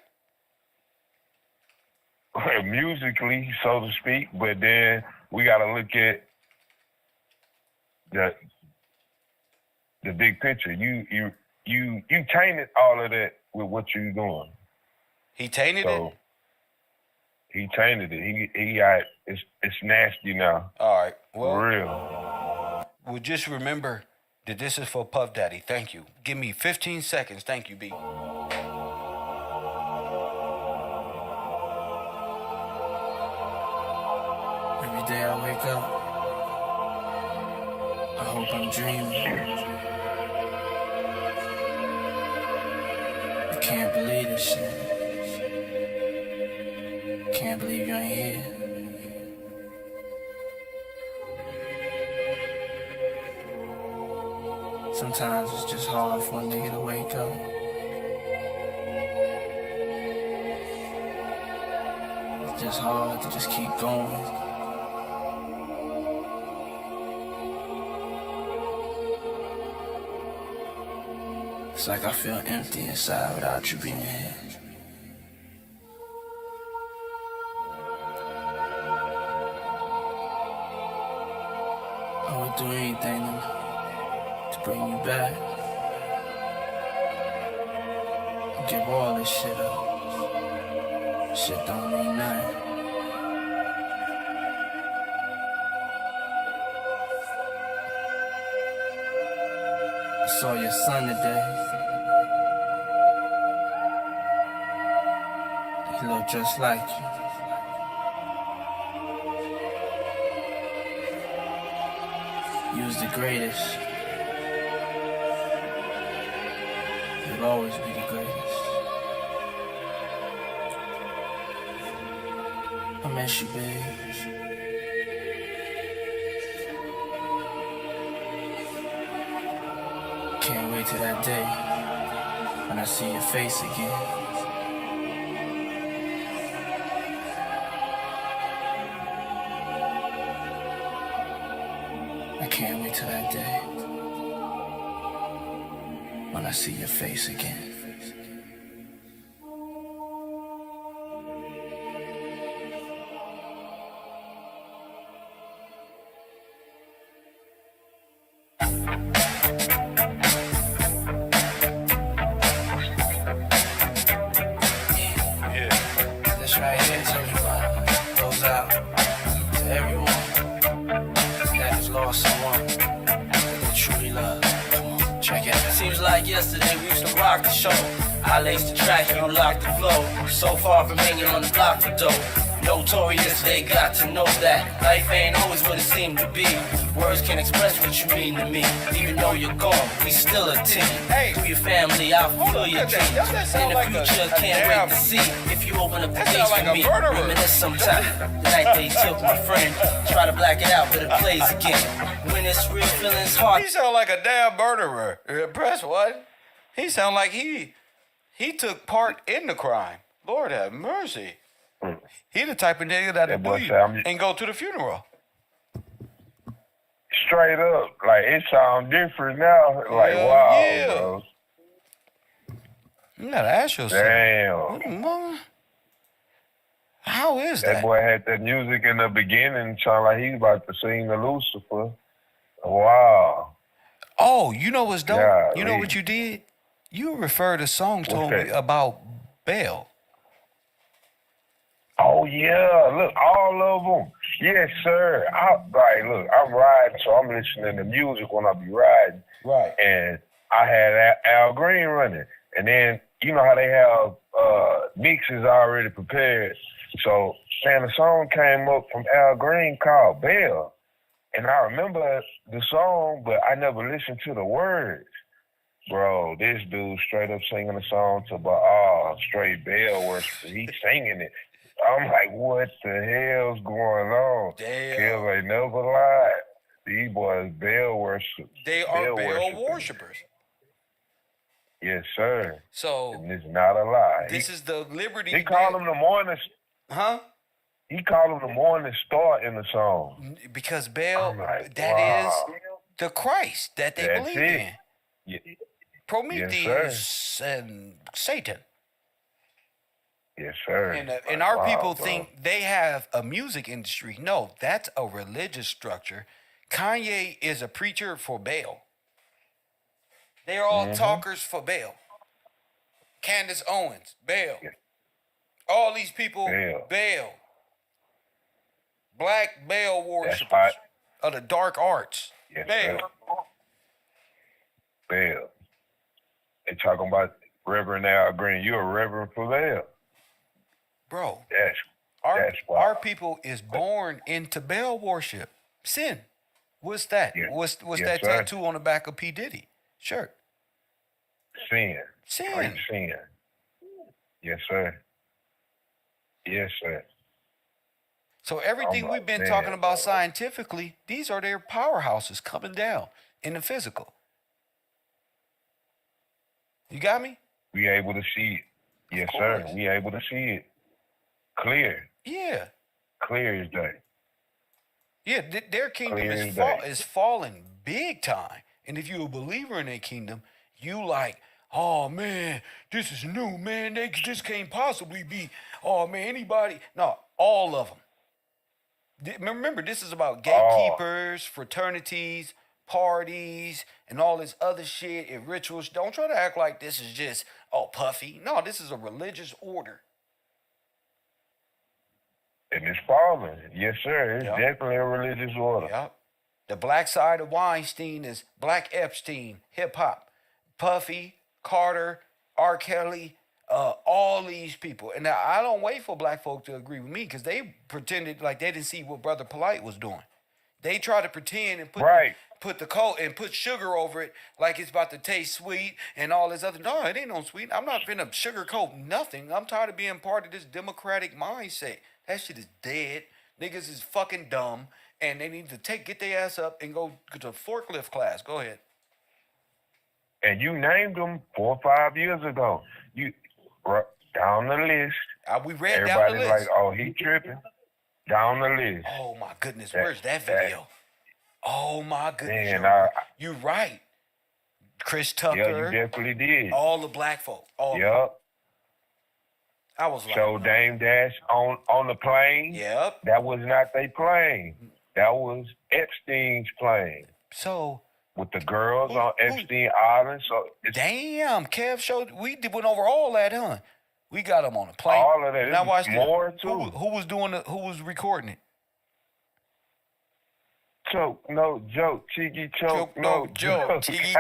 Musically, so to speak, but then we got to look at the big picture. You tainted all of that with what you doing. He tainted So it. he tainted it. He got it's nasty now. All right. Well, For real. Well, just remember that this is for Puff Daddy. Thank you. Give me 15 seconds. Thank you, B. Every day I wake up, I hope I'm dreaming. I can't believe this shit. Can't believe you ain't here. Sometimes it's just hard for a nigga to wake up. It's just hard to just keep going. It's like I feel empty inside without you being here. I would do anything to bring you back. Give all this shit up. Shit don't mean nothing. I saw your son today. look just like you. You was the greatest. You'll always be the greatest. I miss you, babe. Can't wait till that day when I see your face again. I can't wait till that day when I see your face again. This right here to me goes out to everyone that has lost someone that they truly love. Come on, check it out. Seems like yesterday we used to rock the show. I laced the track, you locked the flow. So far from hanging on the block for dough. Notorious, they got to know that life ain't always what it seemed to be. Words can't express what you mean to me. Even though you're gone, we still a team. Hey. Through your family, I'll fulfill your dreams. In the future, can't wait to see if you open up the gates for me. Reminisce sometime. The night they took my friend. Try to black it out, but it plays again. When it's real, feelings hard. He sound like a damn murderer. Press what? He sound like he took part in the crime. Lord have mercy. He the type of nigga that'll boy do you say, and go to the funeral. Straight up, like it sounds different now. Like Hell wow, yeah. bro. You gotta ask yourself. Damn. Mama, how is That that? boy had that music in the beginning, sound like he was about to sing the Lucifer. Wow. Oh, you know what's dope? Yeah, You know really. what you did? You referred a song to What's me that? about Bell. Oh yeah, look, all of them. Yes, sir. Look, I'm riding, so I'm listening to music when I be riding. Right. And I had Al Green running, and then you know how they have mixes already prepared. So, man, the song came up from Al Green called Bell, and I remember the song, but I never listened to the words. Bro, this dude straight up singing the song to straight Bell worship. He singing it. I'm like, what the hell's going on? Damn. Kev ain't never lied. These boys Bell worship. They are Bell worshiping. worshipers. Yes, sir. So And it's not a lie. this is the Liberty. He called him the morning. Huh? He called him the morning star in the song. Because Bell, I'm like, that is wow. the Christ that they That's believe it. in. Yeah. Prometheus and Satan. Yes, sir. And our Wow, people bro. think they have a music industry. No, that's a religious structure. Kanye is a preacher for Baal. They are all talkers for Baal. Candace Owens, Baal. Yeah. All these people, Baal. Baal. Black Baal worshippers right. of the dark arts. Yes, Baal. sir. Bell. They talking about Reverend Al Green. You a reverend for Bell. Bro, That's wild. our people is born into Baal worship. Sin. What's that? Yeah. What's Yes, that sir. tattoo on the back of P.Diddy shirt? Sin. Sin. Great sin. Yes, sir. Yes, sir. So everything I'm we've like, been man. talking about scientifically, these are their powerhouses coming down in the physical. You got me? We able to see it. Yes, sir. course. We able to see it. Clear. Yeah. Clear as day. Yeah, their kingdom Clear is as day. is falling big time. And if you're a believer in their kingdom, you like, oh man, this is new, man. This can't possibly be, oh man, anybody. No, all of them. Remember, this is about gatekeepers, fraternities, parties, and all this other shit and rituals. Don't try to act like this is just, oh, puffy. No, this is a religious order. And it's falling. Yes, sir. It's Yeah. definitely a religious order. Yep. The black side of Weinstein is Black Epstein, hip hop. Puffy, Carter, R. Kelly, all these people. And now I don't wait for black folk to agree with me because they pretended like they didn't see what Brother Polite was doing. They try to pretend and put the coat and put sugar over it like it's about to taste sweet and all this other. No, it ain't no sweet. I'm not finna sugarcoat nothing. I'm tired of being part of this democratic mindset. That shit is dead. Niggas is fucking dumb, and they need to get their ass up and go to forklift class. Go ahead. And you named them 4 or 5 years ago. You down the list. We read down the list. Everybody's like, oh, he tripping. Down the list. Oh my goodness, where's that video? Oh my goodness, Man, you're right. Chris Tucker. Yeah, you definitely did. All the black folk. Yep. I was like, So Dame Dash on the plane. Yep. That was not their plane. That was Epstein's plane. So with the girls on Epstein Island. So damn, Kev showed went over all that, huh? We got them on the plane. All of that. Now watch more this. too. Who was recording it? Choke, no joke. Cheeky choke, no joke. Cheeky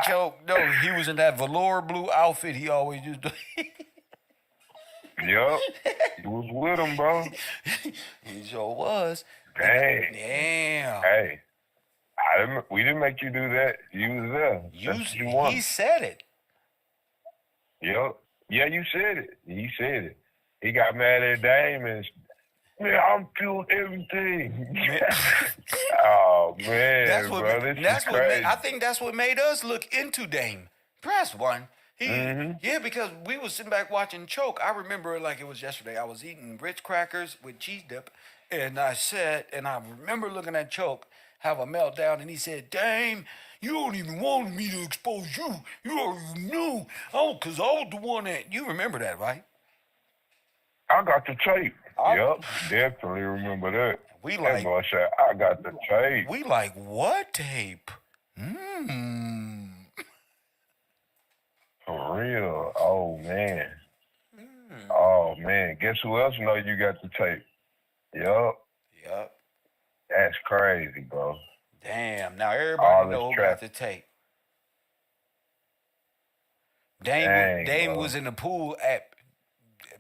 choke. No, he was in that velour blue outfit he always used to. Yup. He was with him, bro. He sure was. Dang. Damn. Hey. We didn't make you do that. You was there. He said it. Yup. Yeah, you said it. He said it. He got mad at Dame and, man, I'm feeling everything. Oh, man, I think that's what made us look into Dame. Press one. Yeah, because we was sitting back watching Choke. I remember it like it was yesterday. I was eating Ritz crackers with cheese dip, and I remember looking at Choke have a meltdown, and he said, Dame, you don't even want me to expose you. You already knew. Oh, because I was the one that... You remember that, right? I got the tape. Yep, definitely remember that. That boy said, I got the tape. We like, what tape? For real. Oh, man. Oh, man. Guess who else know you got the tape? Yup. That's crazy, bro. Damn. Now everybody know who got the tape. Dame was in the pool at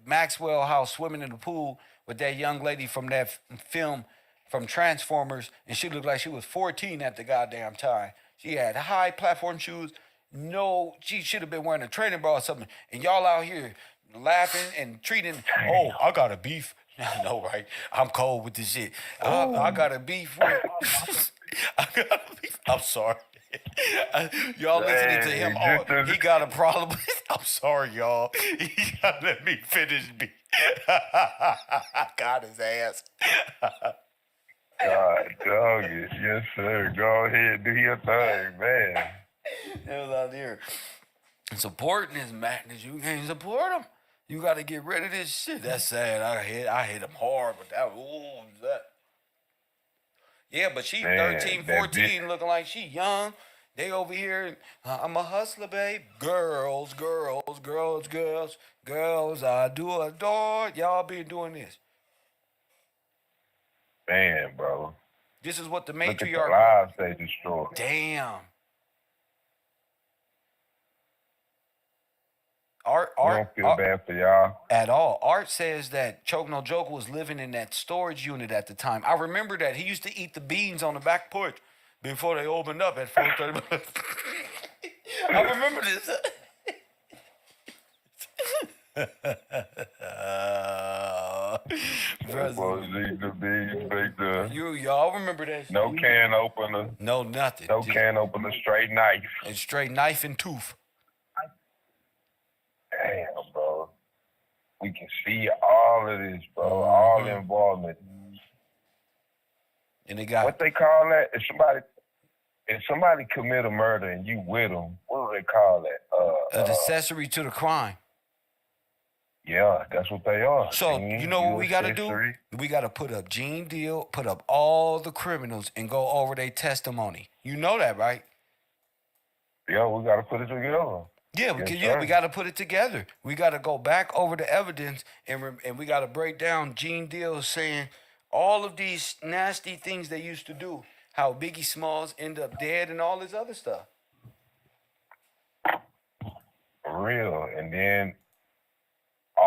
Maxwell House swimming in the pool with that young lady from that film from Transformers, and she looked like she was 14 at the goddamn time. She had high platform shoes. No, she should have been wearing a training bra or something. And y'all out here laughing and treating, I got a beef. I know, right? I'm cold with this shit. I got a beef with... I got a beef. I'm sorry. Y'all listening to him. He got a problem. I'm sorry, y'all. He got to let me finish me. I got his ass. God, dog it. Yes, sir. Go ahead. Do your thing, man. It was out there. Supporting his madness. You can't support him. You got to get rid of this shit. That's sad. I hit him hard, but that. Yeah, but she 13, 14, looking like she young. They over here, I'm a hustler, babe. Girls, I do adore. Y'all been doing this. Man, bro. This is what the matriarch... Look at the lives they destroyed. Damn. I don't feel bad for y'all. At all. Art says that Choke No Joke was living in that storage unit at the time. I remember that. He used to eat the beans on the back porch before they opened up at 4:30. I remember this. Y'all remember that? No can opener. No nothing. No can opener. Straight knife. And straight knife and tooth. Damn, bro. We can see all of this, bro. All the involvement. And they got what they call that? If somebody commit a murder and you with them, what do they call that? An accessory to the crime. Yeah, that's what they are. So you know what we got to do? We got to put up Gene Deal, put up all the criminals, and go over their testimony. You know that, right? Yeah, we got to put it together. Yeah, we got to put it together. We got to go back over the evidence, and we got to break down Gene Deal saying all of these nasty things they used to do, how Biggie Smalls end up dead and all this other stuff. For real. And then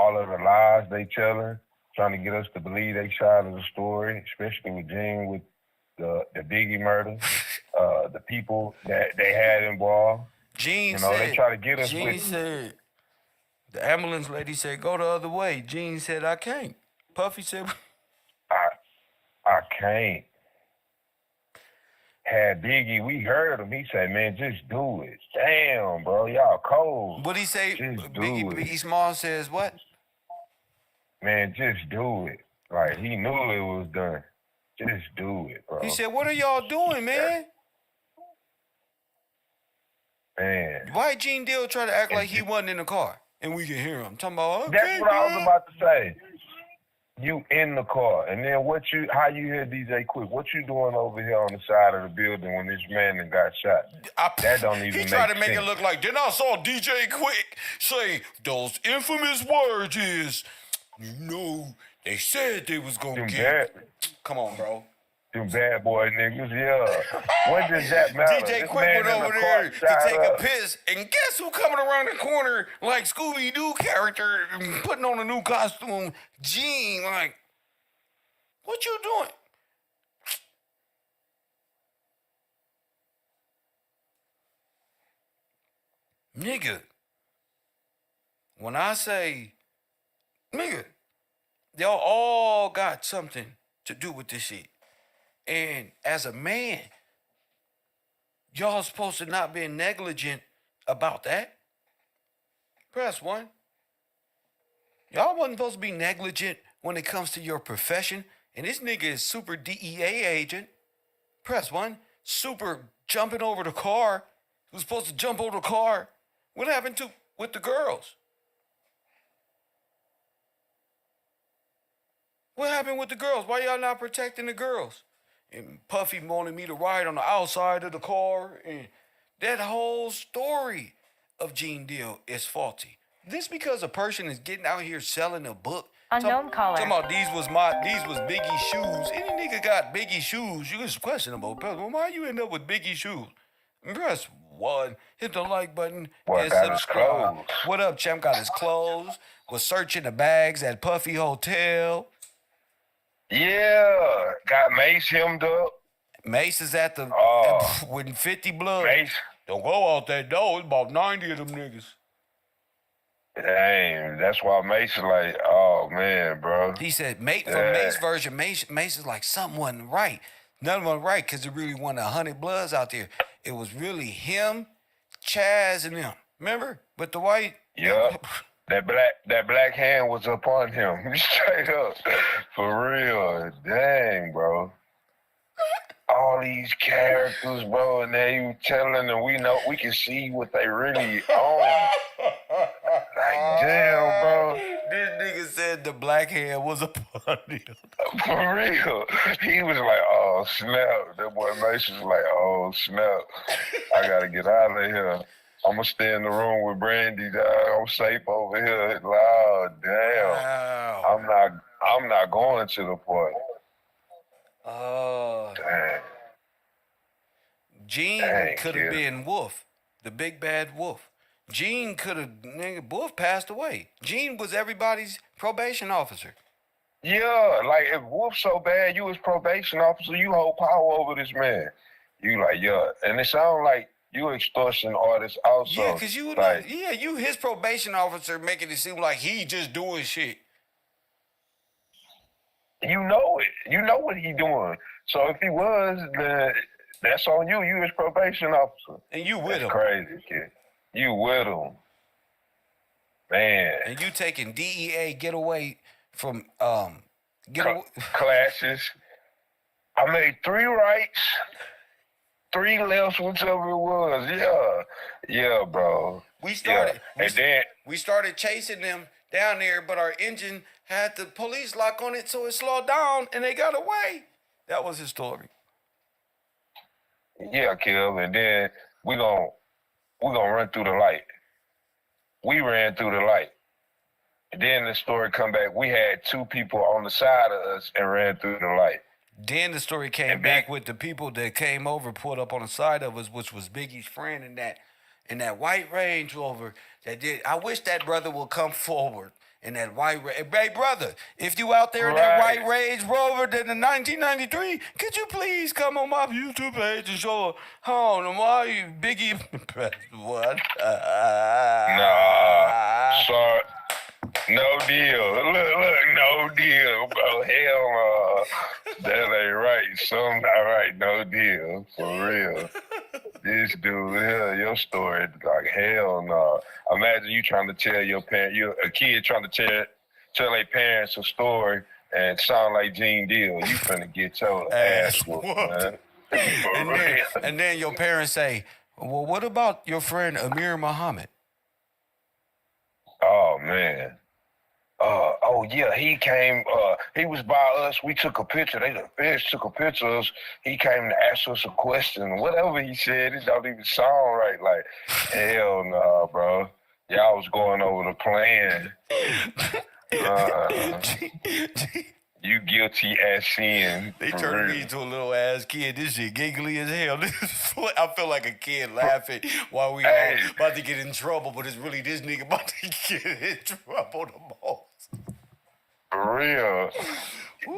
all of the lies they telling, trying to get us to believe they side of the story, especially with Gene with the Biggie murder, the people that they had involved. Gene They try to get us Gene with. said, the ambulance lady said, go the other way. Gene said, I can't. Puffy said, I can't. Had Biggie, we heard him. He said, man, just do it. Damn, bro, y'all cold. what'd he say? Just do Biggie it. Small says what? Man, just do it. Like, he knew it was done. Just do it, bro. He said, what are y'all doing, man? Man. Why Gene Deal try to act like he wasn't in the car? And we can hear him. Talking about, okay, That's what I was man. about to say. You in the car, and then how you hear DJ Quick? What you doing over here on the side of the building when this man that got shot? That don't even He tried to make sense. it look like, then I saw DJ Quick say those infamous words is, they said they was going to get. Come on, bro. Them bad boy niggas, yeah. What does that matter? DJ This Quick man went in the over car there to shot take up. a piss, and guess who coming around the corner like Scooby-Doo character, putting on a new costume? Gene, like, what you doing? Nigga, when I say, nigga, y'all all got something to do with this shit. And as a man, y'all supposed to not be negligent about that. Press 1. Y'all wasn't supposed to be negligent when it comes to your profession. And this nigga is super DEA agent. Press 1. Super jumping over the car. He was supposed to jump over the car. What happened with the girls? What happened with the girls? Why y'all not protecting the girls? And Puffy wanted me to ride on the outside of the car. And that whole story of Gene Deal is faulty. This because a person is getting out here selling a book. Unknown caller. Talking about these was Biggie's shoes. Any nigga got Biggie shoes, you is questionable. Well, why you end up with Biggie shoes? Press 1, hit the like button, and got his subscribe. clothes. What up, champ? Got his clothes. Was searching the bags at Puffy Hotel. Yeah, got Mace hemmed up. Mace is at the with 50 blood. Mace. Don't go out that door. It's about 90 of them niggas. Dang, that's why Mace is like, oh man, bro. He said, from Mace's version, Mace is like, something wasn't right. Nothing wasn't right because it really wasn't 100 bloods out there. It was really him, Chaz, and them. Remember? But the white. Yeah. That black hand was upon him. Straight up. For real. Dang, bro. All these characters, bro, and they you telling them we can see what they really own. Like, damn, bro. This nigga said the black hand was upon him. For real. He was like, oh, snap. That boy Mason was like, oh, snap. I gotta get out of here. I'm gonna stay in the room with Brandy, dog. I'm safe over here. Oh, damn. Wow. I'm not going to the party. Oh. Damn. Gene could have been Wolf, the big bad Wolf. Gene could have, Wolf passed away. Gene was everybody's probation officer. Yeah, like if Wolf's so bad, you as probation officer, you hold power over this man. You like, yeah. And it sounds like you extortion artist also. Yeah, because you like, you his probation officer, making it seem like he just doing shit. You know it. You know what he doing. So if he was, then that's on you. You his probation officer. And you with him. Crazy, kid. You with him. Man. And you taking DEA getaway from classes. I made 3 rights, 3 lefts, whichever it was. Yeah. Yeah, bro. We started chasing them down there, but our engine had the police lock on it, so it slowed down and they got away. That was his story. Yeah, Kev, and then we're gonna run through the light. We ran through the light. And then the story come back. We had 2 people on the side of us and ran through the light. Then the story came back with the people that came over, pulled up on the side of us, which was Biggie's friend in that white Range Rover that did. I wish that brother would come forward in that white hey brother, if you out there in that Right. white Range Rover than the 1993, could you please come on my YouTube page and show how why you Biggie press what? Nah, sorry. No deal. Look, no deal, bro. Hell no. That ain't right. Something not right. No deal. For real. This dude here, your story, like hell no. Imagine you trying to tell your parent, you a kid trying to tell their parents a story and sound like Gene Deal. You finna get your ass whooped, man. And then your parents say, well, what about your friend Amir Muhammad? Oh man. Oh yeah, he came. He was by us. We took a picture. The feds took a picture of us. He came to ask us a question. Whatever he said, it don't even sound right. Like, hell no, bro. Y'all was going over the plan. You guilty as sin. They for turned real. me into a little ass kid. This shit giggly as hell. I feel like a kid laughing while we Hey. about to get in trouble, but it's really this nigga about to get in trouble the most. For real.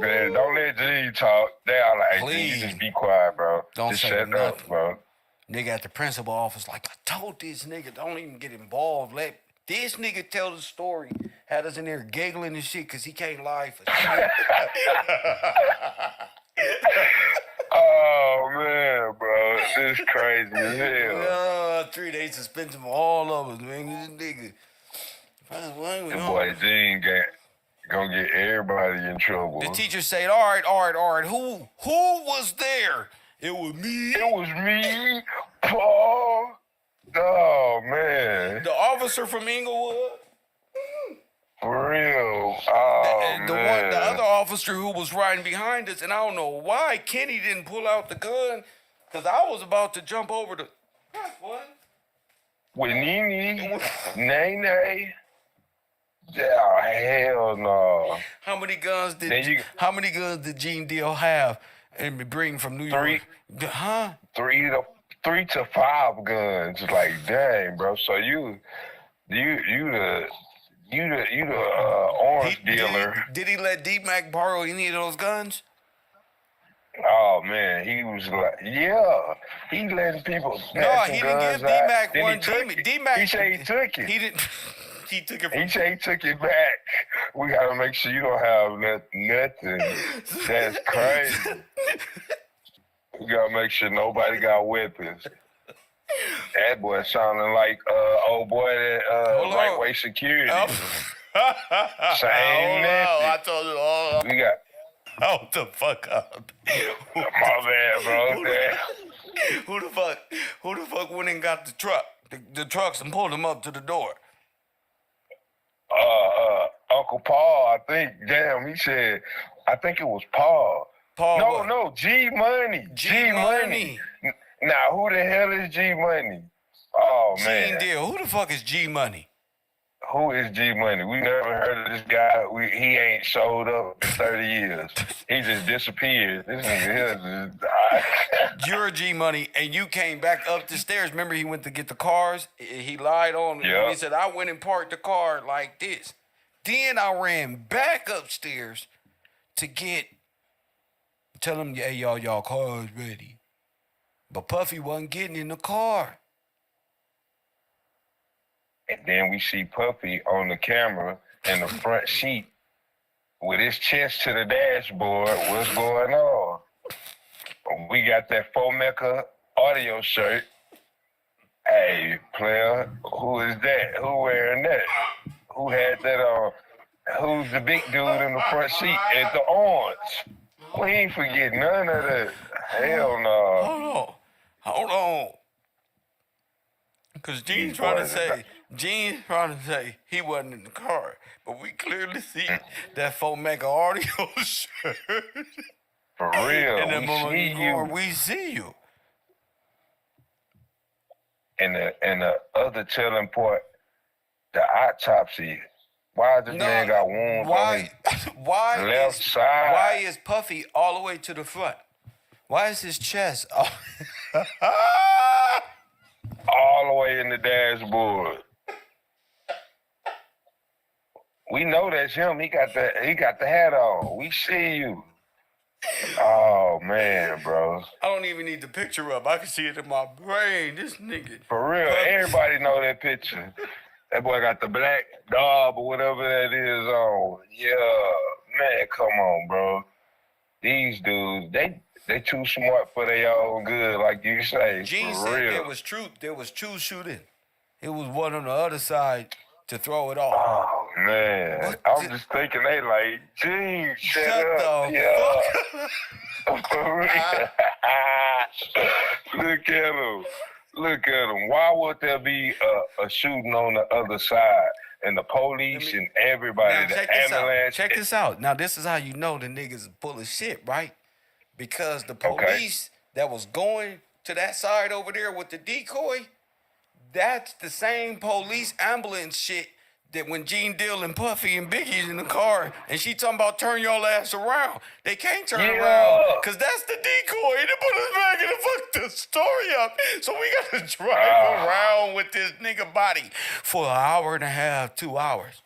Man, don't let G talk. They all like, hey, G, Please. you just be quiet, bro. Don't just say shut nothing. up, bro. Nigga at the principal office like, I told this nigga, don't even get involved. Let this nigga tell the story. Had us in there giggling and shit because he can't lie for shit. Oh, man, bro. This crazy as hell. 3 days suspension for all of us, man. This nigga. That boy Gene gonna get everybody in trouble. The teacher said, all right. Who was there? It was me. It was me, Paul. Oh, man. The officer from Inglewood. For real. Oh, The man. the other officer who was riding behind us, and I don't know why Kenny didn't pull out the gun, because I was about to jump over the. What? With Nene, Nene. Yeah, hell no. How many guns Then you- did Gene Deal have and bring from New 3. York? Huh? 3 to 5 guns. Like, dang, bro. So you the orange dealer. Did he let D-Mac borrow any of those guns? Oh man, he was like, yeah, he letting people. No, he didn't give D-Mac Then one. he took it. D-Mac. He said he took it. He didn't. He took it from. He said he took it back. We gotta make sure you don't have nothing. That's crazy. We gotta make sure nobody got weapons. That boy sounding like old boy that right way security. Oh. Same method. I told you all. We got Hold the fuck up. my bad, bro. Who the fuck went and got the truck? The trucks and pulled them up to the door. Uncle Paul, I think. Damn, he said. I think it was Paul. Paul No, what? no, G Money. G Money. Now, who the hell is G Money? Oh man, Gene Deal. Who the fuck is G Money? who is G Money? We never heard of this guy. He ain't showed up in 30 years. He just disappeared. This nigga here just died. You're G Money, and you came back up the stairs. Remember, he went to get the cars. He lied on me. Yeah. He said, I went and parked the car like this. Then I ran back upstairs to tell him, hey, y'all car is ready. But Puffy wasn't getting in the car. And then we see Puffy on the camera in the front seat with his chest to the dashboard. What's going on? We got that Fomeca audio shirt. Hey, player, who is that? Who wearing that? Who had that on? Who's the big dude in the front seat at the orange? We ain't forget none of that. Hell no. Hold on. Because Gene's trying to say he wasn't in the car. But we clearly see that Fomeca audio shirt. For real, And then we Mama see you. we see you. And the other telling part, the autopsy. Why this man got wounds on his left side? Why is Puffy all the way to the front? Why is his chest all all the way in the dashboard? We know that's him. He got the hat on. We see you. Oh man, bro. I don't even need the picture up. I can see it in my brain. This nigga. For real, everybody know that picture. That boy got the black dog or whatever that is on. Yeah, man, come on, bro. These dudes, they too smart for their own good, like you say. Gene for said real. there was true shooting. It was one on the other side to throw it off. Oh man, What I'm just thinking they like, Gene, shut up. the Yeah. fuck For real. Look at him. Look at him. Why would there be a shooting on the other side? And the police and everybody, Now, the ambulance. Check this out. Now, this is how you know the niggas is full of shit, right? Because the police that was going to that side over there with the decoy, that's the same police ambulance shit that when Gene Deal and Puffy and Biggie's in the car and she talking about turn your ass around. They can't turn around because that's the decoy. They put us back and fuck the story up. So we got to drive around with this nigga body for an hour and a half, 2 hours.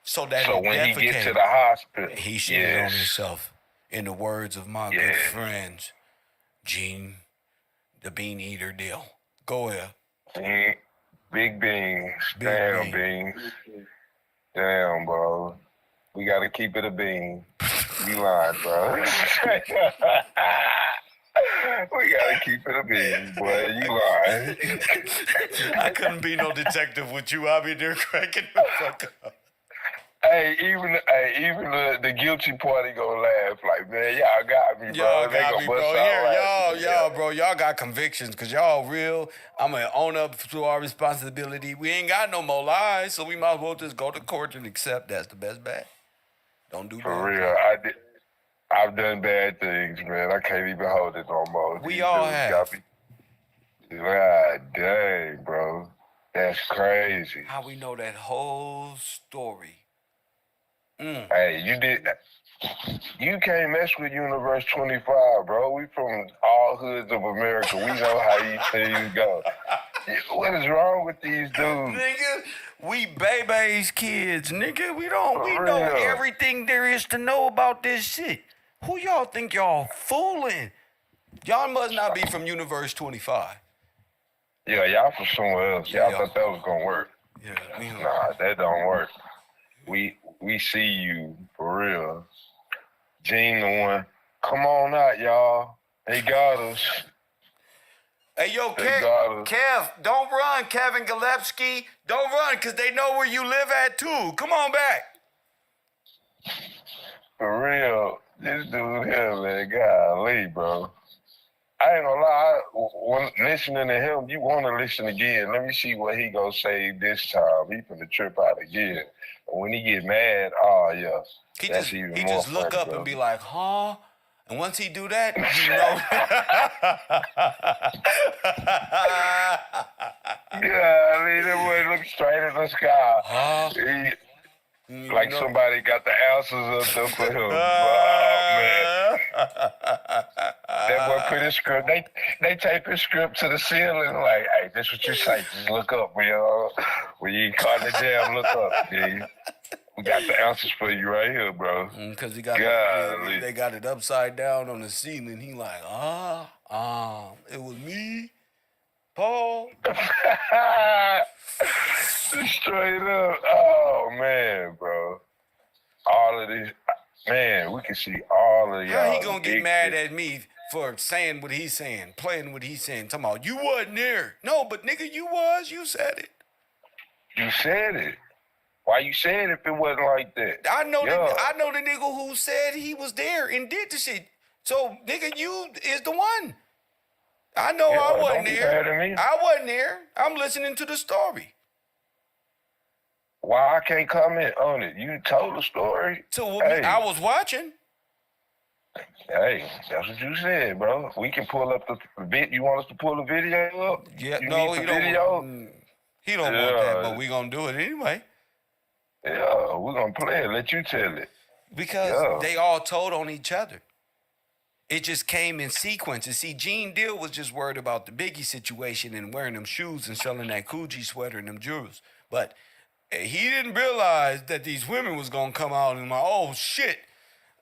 So that when he gets to the hospital, he shit on himself. In the words of my good friends, Gene, the Bean Eater Deal. Go ahead. Big beans. Damn, beans. Damn, bro. We got to keep it a bean. You lying, bro. We got to keep it a bean, boy. You lying. I couldn't be no detective with you. I'll be there cracking the fuck up. Hey, even the guilty party gonna laugh like, man, y'all got me, bro. Y'all got me, bro. Here, bro, y'all got convictions because y'all real. I'm going to own up to our responsibility. We ain't got no more lies, so we might as well just go to court and accept that's the best bet. Don't do For real, I've done bad things, man. I can't even hold it no more. We all have. God dang, bro. That's crazy. How we know that whole story. Hey, you can't mess with Universe 25, bro. We from all hoods of America. We know how these things go. What is wrong with these dudes? Nigga, we baby's kids, nigga. We know everything there is to know about this shit. Who y'all think y'all fooling? Y'all must not be from Universe 25. Yeah, y'all from somewhere else. Y'all thought that was gonna work. Yeah, Nah, that don't work. We see you for real. Gene the one. Come on out, y'all. They got us. Hey, yo, Kev, don't run, Kevin Gillespie. Don't run, because they know where you live at, too. Come on back. For real. This dude here, man, golly, bro. I ain't gonna lie, when listening to him, you want to listen again. Let me see what he gonna say this time. He finna trip out again. When he get mad, He that's just, even he more just look funny, up bro. and be like, huh? And once he do that, you know. Yeah, I mean, that boy look straight in the sky. Like somebody got the answers up there for him. Oh, man. That boy put his script. They tape his script to the ceiling like, hey, this what you say. Just look up, man. When you caught the jam, look up, dude. We got the answers for you right here, bro. Because they got it upside down on the ceiling. He like, it was me, Paul. Straight up. Oh, man, bro. All of this. Man, we can see all of y'all. How he gonna get mad at me for saying what he's saying, playing what he's saying, talking about, you wasn't there. No, but nigga, you was. You said it. You said it. Why you saying if it wasn't like that? I know the nigga who said he was there and did the shit. So, nigga, you is the one. I know I wasn't there. I wasn't there. I'm listening to the story. Why I can't comment on it? You told the story. So I was watching. Hey, that's what you said, bro. We can pull up the bit. You want us to pull the video up? Yeah, he don't. He don't want that, but we gonna do it anyway. Yeah, we're gonna play it. Let you tell it. Because they all told on each other. It just came in sequence. And see, Gene Deal was just worried about the Biggie situation and wearing them shoes and selling that Coogee sweater and them jewels. But he didn't realize that these women was gonna come out and like, oh shit,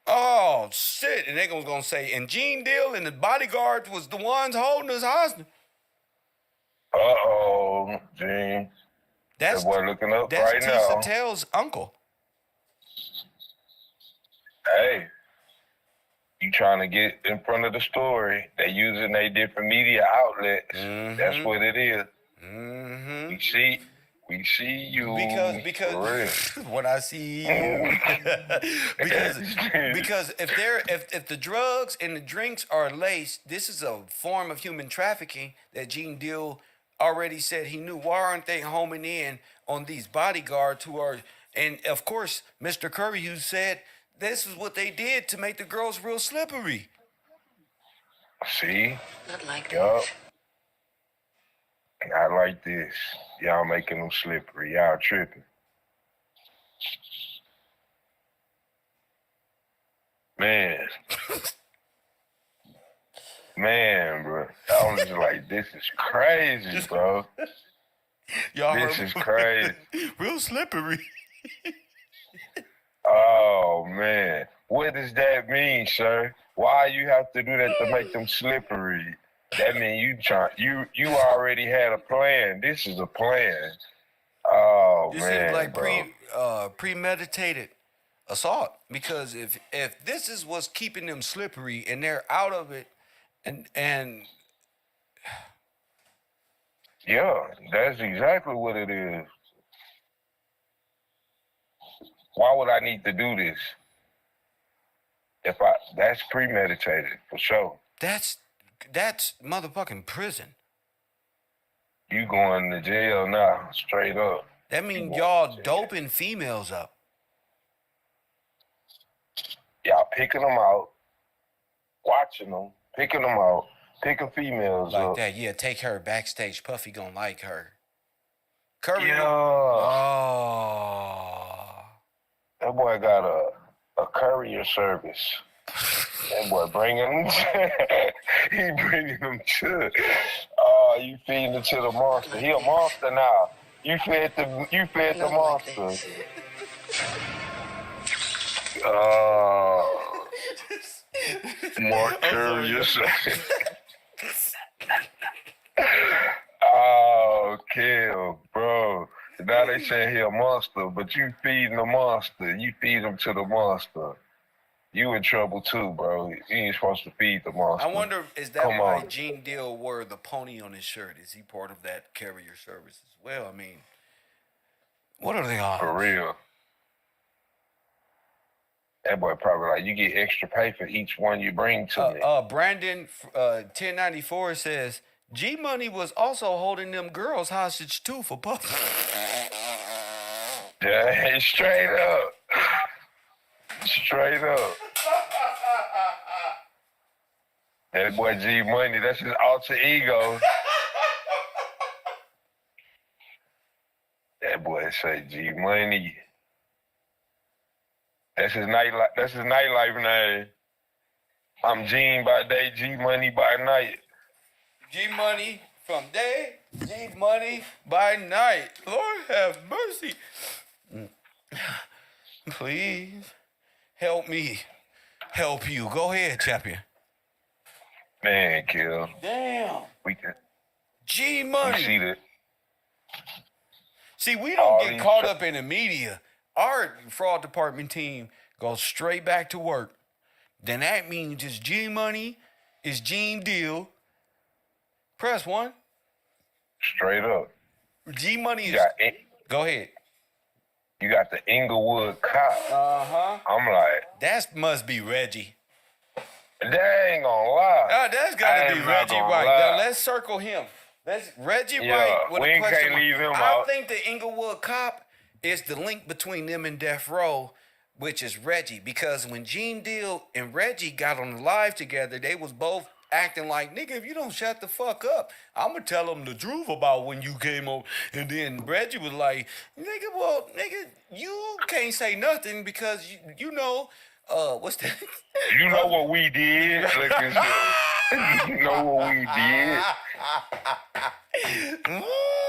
and they was gonna say, and Gene Deal and the bodyguards was the ones holding us hostage. Uh-oh, Gene. That's That boy looking up that's right TISA now. Tell's uncle. Hey, you trying to get in front of the story. They using their different media outlets. That's what it is. We see you. Because when I see you, because if the drugs and the drinks are laced, this is a form of human trafficking that Gene Deal already said he knew. Why aren't they homing in on these bodyguards who are, and of course, Mr. Curry, who said this is what they did to make the girls real slippery. See? Not like Yup. this. Not like this. Y'all making them slippery. Y'all tripping. Man. Man, bro. I was just like, this is crazy, bro. Y'all This heard is me? crazy. Real slippery. Oh, man. What does that mean, sir? Why you have to do that to make them slippery? That means you already had a plan. This is a plan. Oh, This man, seems like bro. premeditated assault, because if this is what's keeping them slippery and they're out of it, and Yeah, that's exactly what it is. Why would I need to do this? That's premeditated for sure. that's motherfucking prison. You going to jail now, straight up. That means You y'all going to jail. doping females up. Y'all picking them out, watching them, picking them out, picking females Like up. that, yeah, take her backstage. Puffy gonna like her. Curry. Yeah. Oh. That boy got a courier service. That boy bringing them. He bringing them to. You feeding it to the monster. He a monster now. You fed the Not like monster. this. More courier service. Oh, kill, bro. Now they saying he a monster, but you feeding the monster. You feed him to the monster. You in trouble too, bro. You ain't supposed to feed the monster. I wonder, is that Come why on. Gene Deal wore the pony on his shirt? Is he part of that carrier service as well? I mean, what are they on? For real. That boy probably like, you get extra pay for each one you bring to me. Brandon 1094 says G Money was also holding them girls hostage too for Puff. Yeah, straight up. Straight up. That boy G Money, that's his alter ego. That boy say G Money. That's his nightlife name. I'm Gene by day, G Money by night. G Money from day, G Money by night. Lord have mercy. Please help me. Help you. Go ahead, champion. Man, kill. Damn. We can G we Money. see that. See, we All don't get these caught up in the media. Our fraud department team goes straight back to work. Then that means it's G Money, it's Gene Deal. Press one. Straight up. G Money You is. got, Go ahead. you got the Inglewood cop. Uh-huh. I'm like, That must be Reggie. that ain't gonna lie. That's I gotta be am not Reggie gonna Wright. lie. Now let's circle him. That's Reggie Yeah, Wright with we a ain't question can't mark. leave him I out. think the Inglewood cop is the link between them and Death Row, which is Reggie. Because when Gene Deal and Reggie got on the live together, they was both acting like, nigga, if you don't shut the fuck up, I'm gonna tell them the truth about when you came over. And then Reggie was like, nigga, you can't say nothing because you know, what's that? You know what we did? Look at you. You know what we did?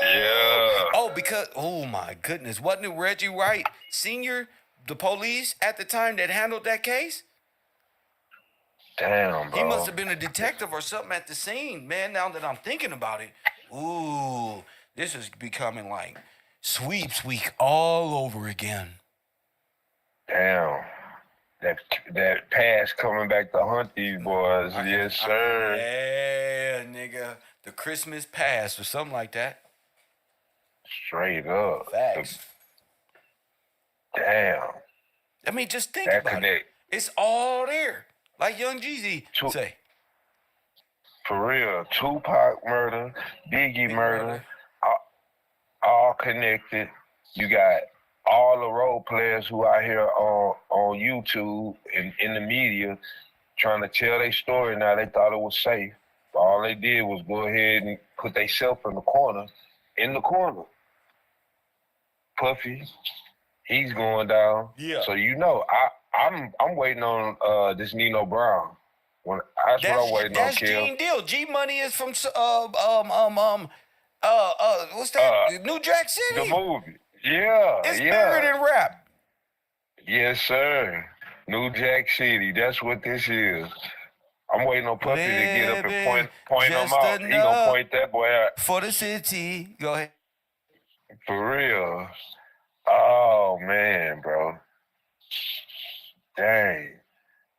Yeah. Oh, because, oh my goodness, wasn't it Reggie Wright Sr., the police at the time that handled that case? Damn, bro. He must have been a detective or something at the scene, man, now that I'm thinking about it. Ooh, this is becoming like sweeps week all over again. Damn. That pass coming back to hunt these boys. Yes, sir. Yeah, nigga. The Christmas pass or something like that. Straight up. Facts. Damn. I mean, just think That about connect. it. It's all there. Like Young Jeezy say. For real. Tupac murder, Biggie murder, murder. all connected. You got all the role players who out here on YouTube and in the media trying to tell their story now. They thought it was safe. But all they did was go ahead and put themselves in the corner. Puffy, he's going down. Yeah. So you know, I'm waiting on this Nino Brown. That's what I'm waiting on, That's Kill. Gene Deal. G Money is from what's that? New Jack City. The movie. Yeah. It's bigger than rap. Yes, sir. New Jack City. That's what this is. I'm waiting on Puffy to get up and point him out. He gonna point that boy out. For the city. Go ahead. For real. Oh, man, bro. Dang.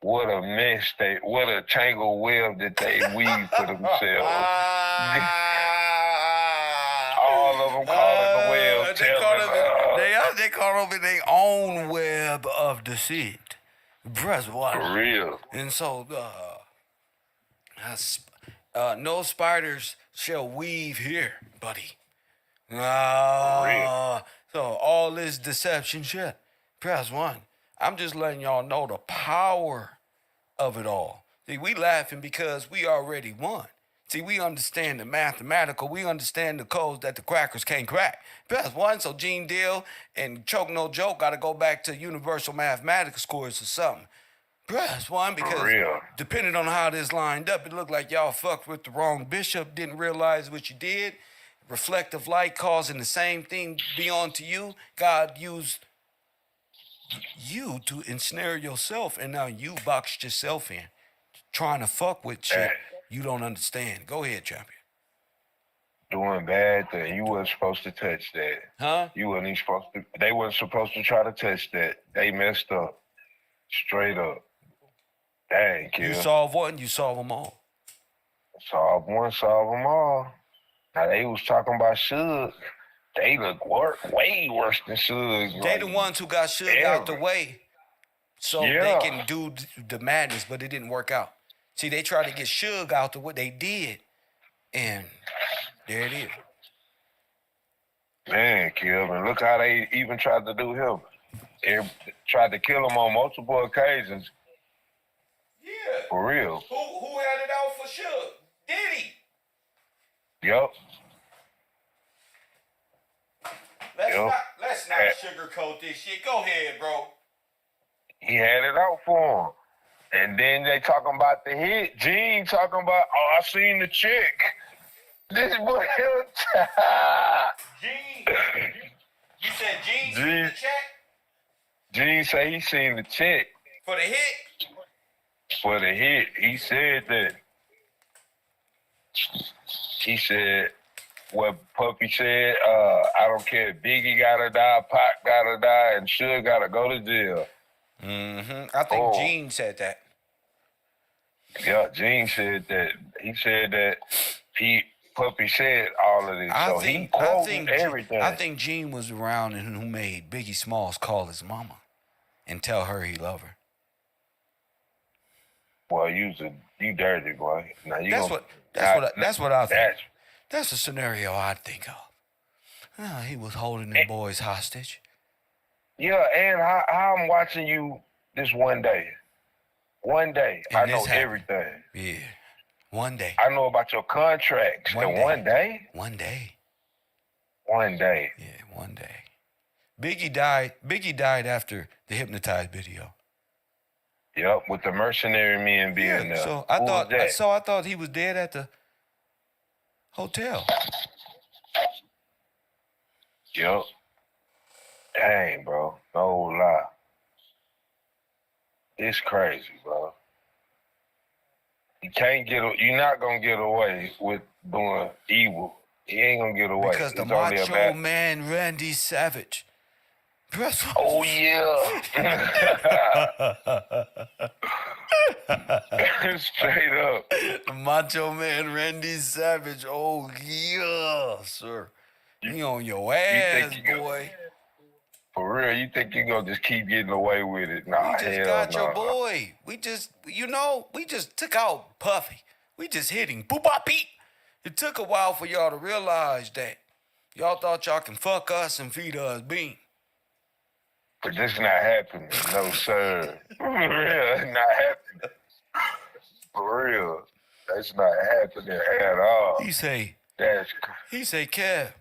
What a mess what a tangled web that they weave for themselves. All of them call it the web. They call it their own web of deceit. Bruh, what? For real. And so, no spiders shall weave here, buddy. So all this deception shit. Press one. I'm just letting y'all know the power of it all. See, we laughing because we already won. See, we understand the mathematical. We understand the codes that the crackers can't crack. Press one. So Gene Deal and Choke No Joke got to go back to universal mathematics scores or something. Press one because depending on how this lined up, it looked like y'all fucked with the wrong bishop, didn't realize what you did. Reflective light causing the same thing be onto you. God used you to ensnare yourself, and now you boxed yourself in, trying to fuck with shit you don't understand. Go ahead, champion. Doing bad thing. You wasn't supposed to touch that. Huh? You wasn't even supposed to. They wasn't supposed to try to touch that. They messed up. Straight up. Dang, kid. You solve one, you solve them all. Solve one, solve them all. Now, they was talking about Suge. They look way worse than Suge. They the ones who got Suge out the way so they can do the madness, but it didn't work out. See, they tried to get Suge out the way. They did, and there it is. Man, Kevin, look how they even tried to do him. They tried to kill him on multiple occasions. Yeah. For real. Who had it out for Suge? Diddy. Yup. Let's not sugarcoat this shit. Go ahead, bro. He had it out for him. And then they talking about the hit. Gene talking about, I seen the chick. This boy. Gene. You said Gene seen the check? Gene say he seen the chick. For the hit? For the hit. He said that. He said what Puppy said, I don't care if Biggie gotta die, Pac gotta die, and Suge gotta go to jail. Mm-hmm. I think Gene said that. Yeah, Gene said that. He said that Puppy said all of this. He quoted everything. I think Gene was around and who made Biggie Smalls call his mama and tell her he love her. Well, you dirty boy. Now That's what I think. That's a scenario I'd think of. He was holding them boys hostage. Yeah, and how I'm watching you this one day. One day, I know everything. Yeah, one day. I know about your contracts. One day? One day. One day. Yeah, one day. Biggie died after the Hypnotized video. Yep, with the mercenary men being there. So I thought he was dead at the hotel. Yup. Dang, bro. No lie. It's crazy, bro. You're not gonna get away with doing evil. You ain't gonna get away. Because the It's only a macho bad. man Randy Savage. Oh yeah. Straight up. The macho man Randy Savage. Oh yeah, sir. He on your ass, think you boy. For real, you think you gonna just keep getting away with it? Nah, We just hell got no. your boy. We just, we just took out Puffy. We just hit him. Boop, bop, beep. It took a while for y'all to realize that. Y'all thought y'all can fuck us and feed us bean. But this not happening. No, sir. For real, it's not happening. For real. That's not happening at all. He say, That's Kev,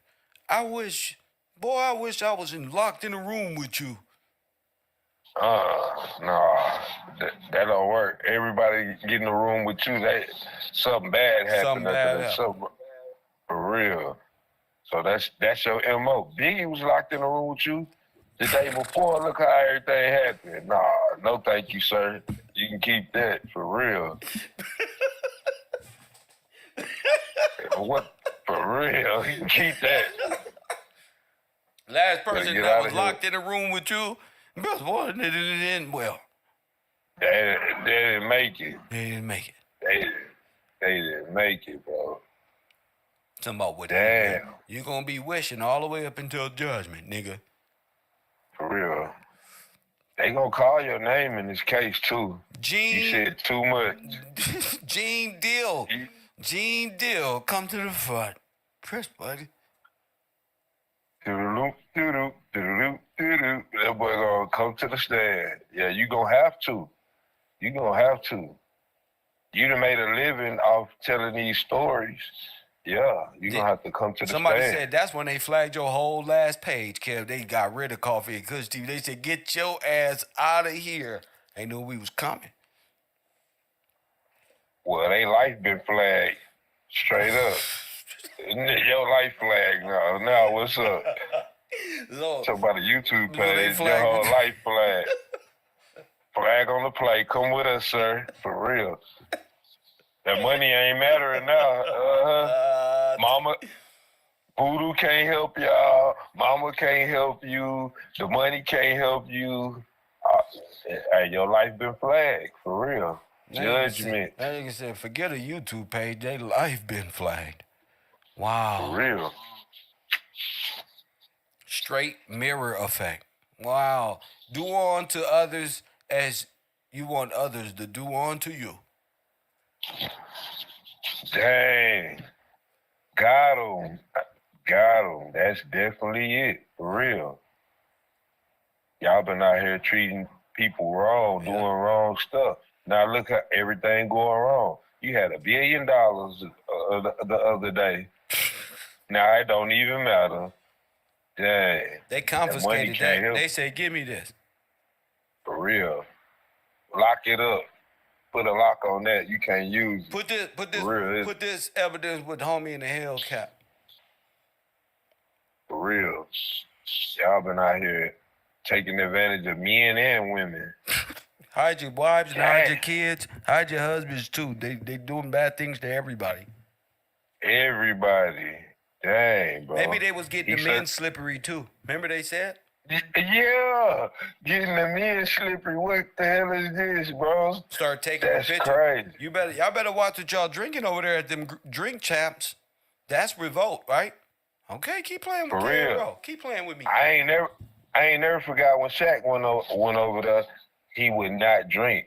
I wish I was locked in a room with you. nah. That don't work. Everybody get in the room with you, something bad happened. Something bad happened. Something, for real. So that's your MO. Biggie was locked in the room with you the day before. Look how everything happened. Nah, no thank you, sir. You can keep that, for real. What? For real, you can keep that. Last person Get that outta was here. locked in a room with you, well, they didn't They didn't make it. They didn't make it. They didn't make it, bro. Something about what Damn. you gonna be wishing all the way up until judgment, nigga. For real. They gonna call your name in this case, too. You said too much. Gene Deal. Gene Deal, come to the front. Press, buddy. Doo-doo-doo, doo-doo, doo-doo, doo-doo. That boy gonna come to the stand. Yeah, you gonna have to. You gonna have to. You done made a living off telling these stories. Yeah, you gonna have to come to the Somebody stand. said that's when they flagged your whole last page, Kev. They got rid of Coffee and Kush TV. They said, get your ass out of here. They knew we was coming. Well, they life been flagged. Straight up. Your life flagged now. Now, what's up? So, Talk about a YouTube So they page. Your flagged whole it. life flagged. Flag on the play. Come with us, sir. For real. That money ain't mattering now. Mama, Voodoo can't help y'all. Mama can't help you. The money can't help you. Hey, your life been flagged. For real. Judgment. That nigga said, forget a YouTube page. They life been flagged. Wow. For real. Straight mirror effect. Wow. Do unto others as you want others to do unto you. Dang. Got him. That's definitely it. For real. Y'all been out here treating people wrong, doing wrong stuff. Now look at everything going wrong. You had $1 billion the other day. Now it don't even matter. Dang. They confiscated can't that. help. They said, give me this. For real. Lock it up. Put a lock on that. You can't use it. Put this evidence with homie in the Hellcat. For real. Y'all been out here taking advantage of men and women. Hide your wives and hide your Dang. kids. Hide your husbands too. They doing bad things to everybody. Everybody. Dang, bro. Maybe they was getting He the men said- slippery too. Remember they said? Yeah. Getting the men slippery. What the hell is this, bro? Start taking That's a picture. crazy. Y'all better watch what y'all drinking over there at them drink champs. That's revolt, right? Okay, keep playing with For KevRow. real. Keep playing with me. I ain't never forgot when Shaq went over there. He would not drink.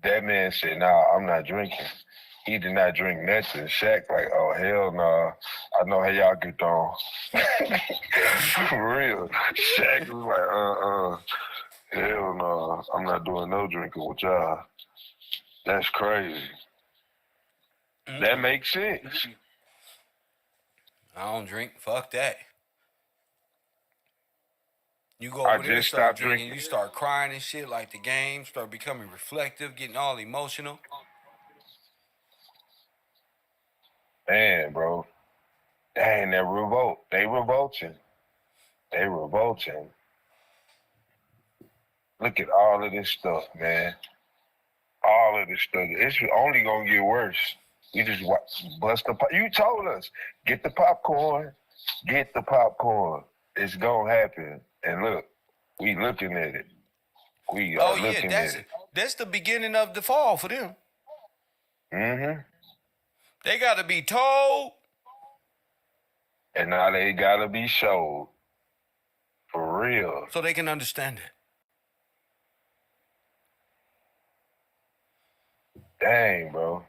That man said, "Nah, I'm not drinking." He did not drink nothing. Shaq like, "Oh hell nah, I know how y'all get down." For real. Shaq was like, hell no, I'm not doing no drinking with y'all. That's crazy. That makes sense. I don't drink. Fuck that. You go I over there, just start stopped drinking, drinking. you start crying and shit like the game, start becoming reflective, getting all emotional. Man, bro. Dang, that revolt. They revolting. They revolting. Look at all of this stuff, man. All of this stuff. It's only gonna get worse. We just bust the pop. You told us, get the popcorn. Get the popcorn. It's gonna happen. And look, we looking at it. We are looking at it. That's the beginning of the fall for them. Mm-hmm. They gotta be told. And now they gotta be showed. For real. So they can understand it. Dang, bro.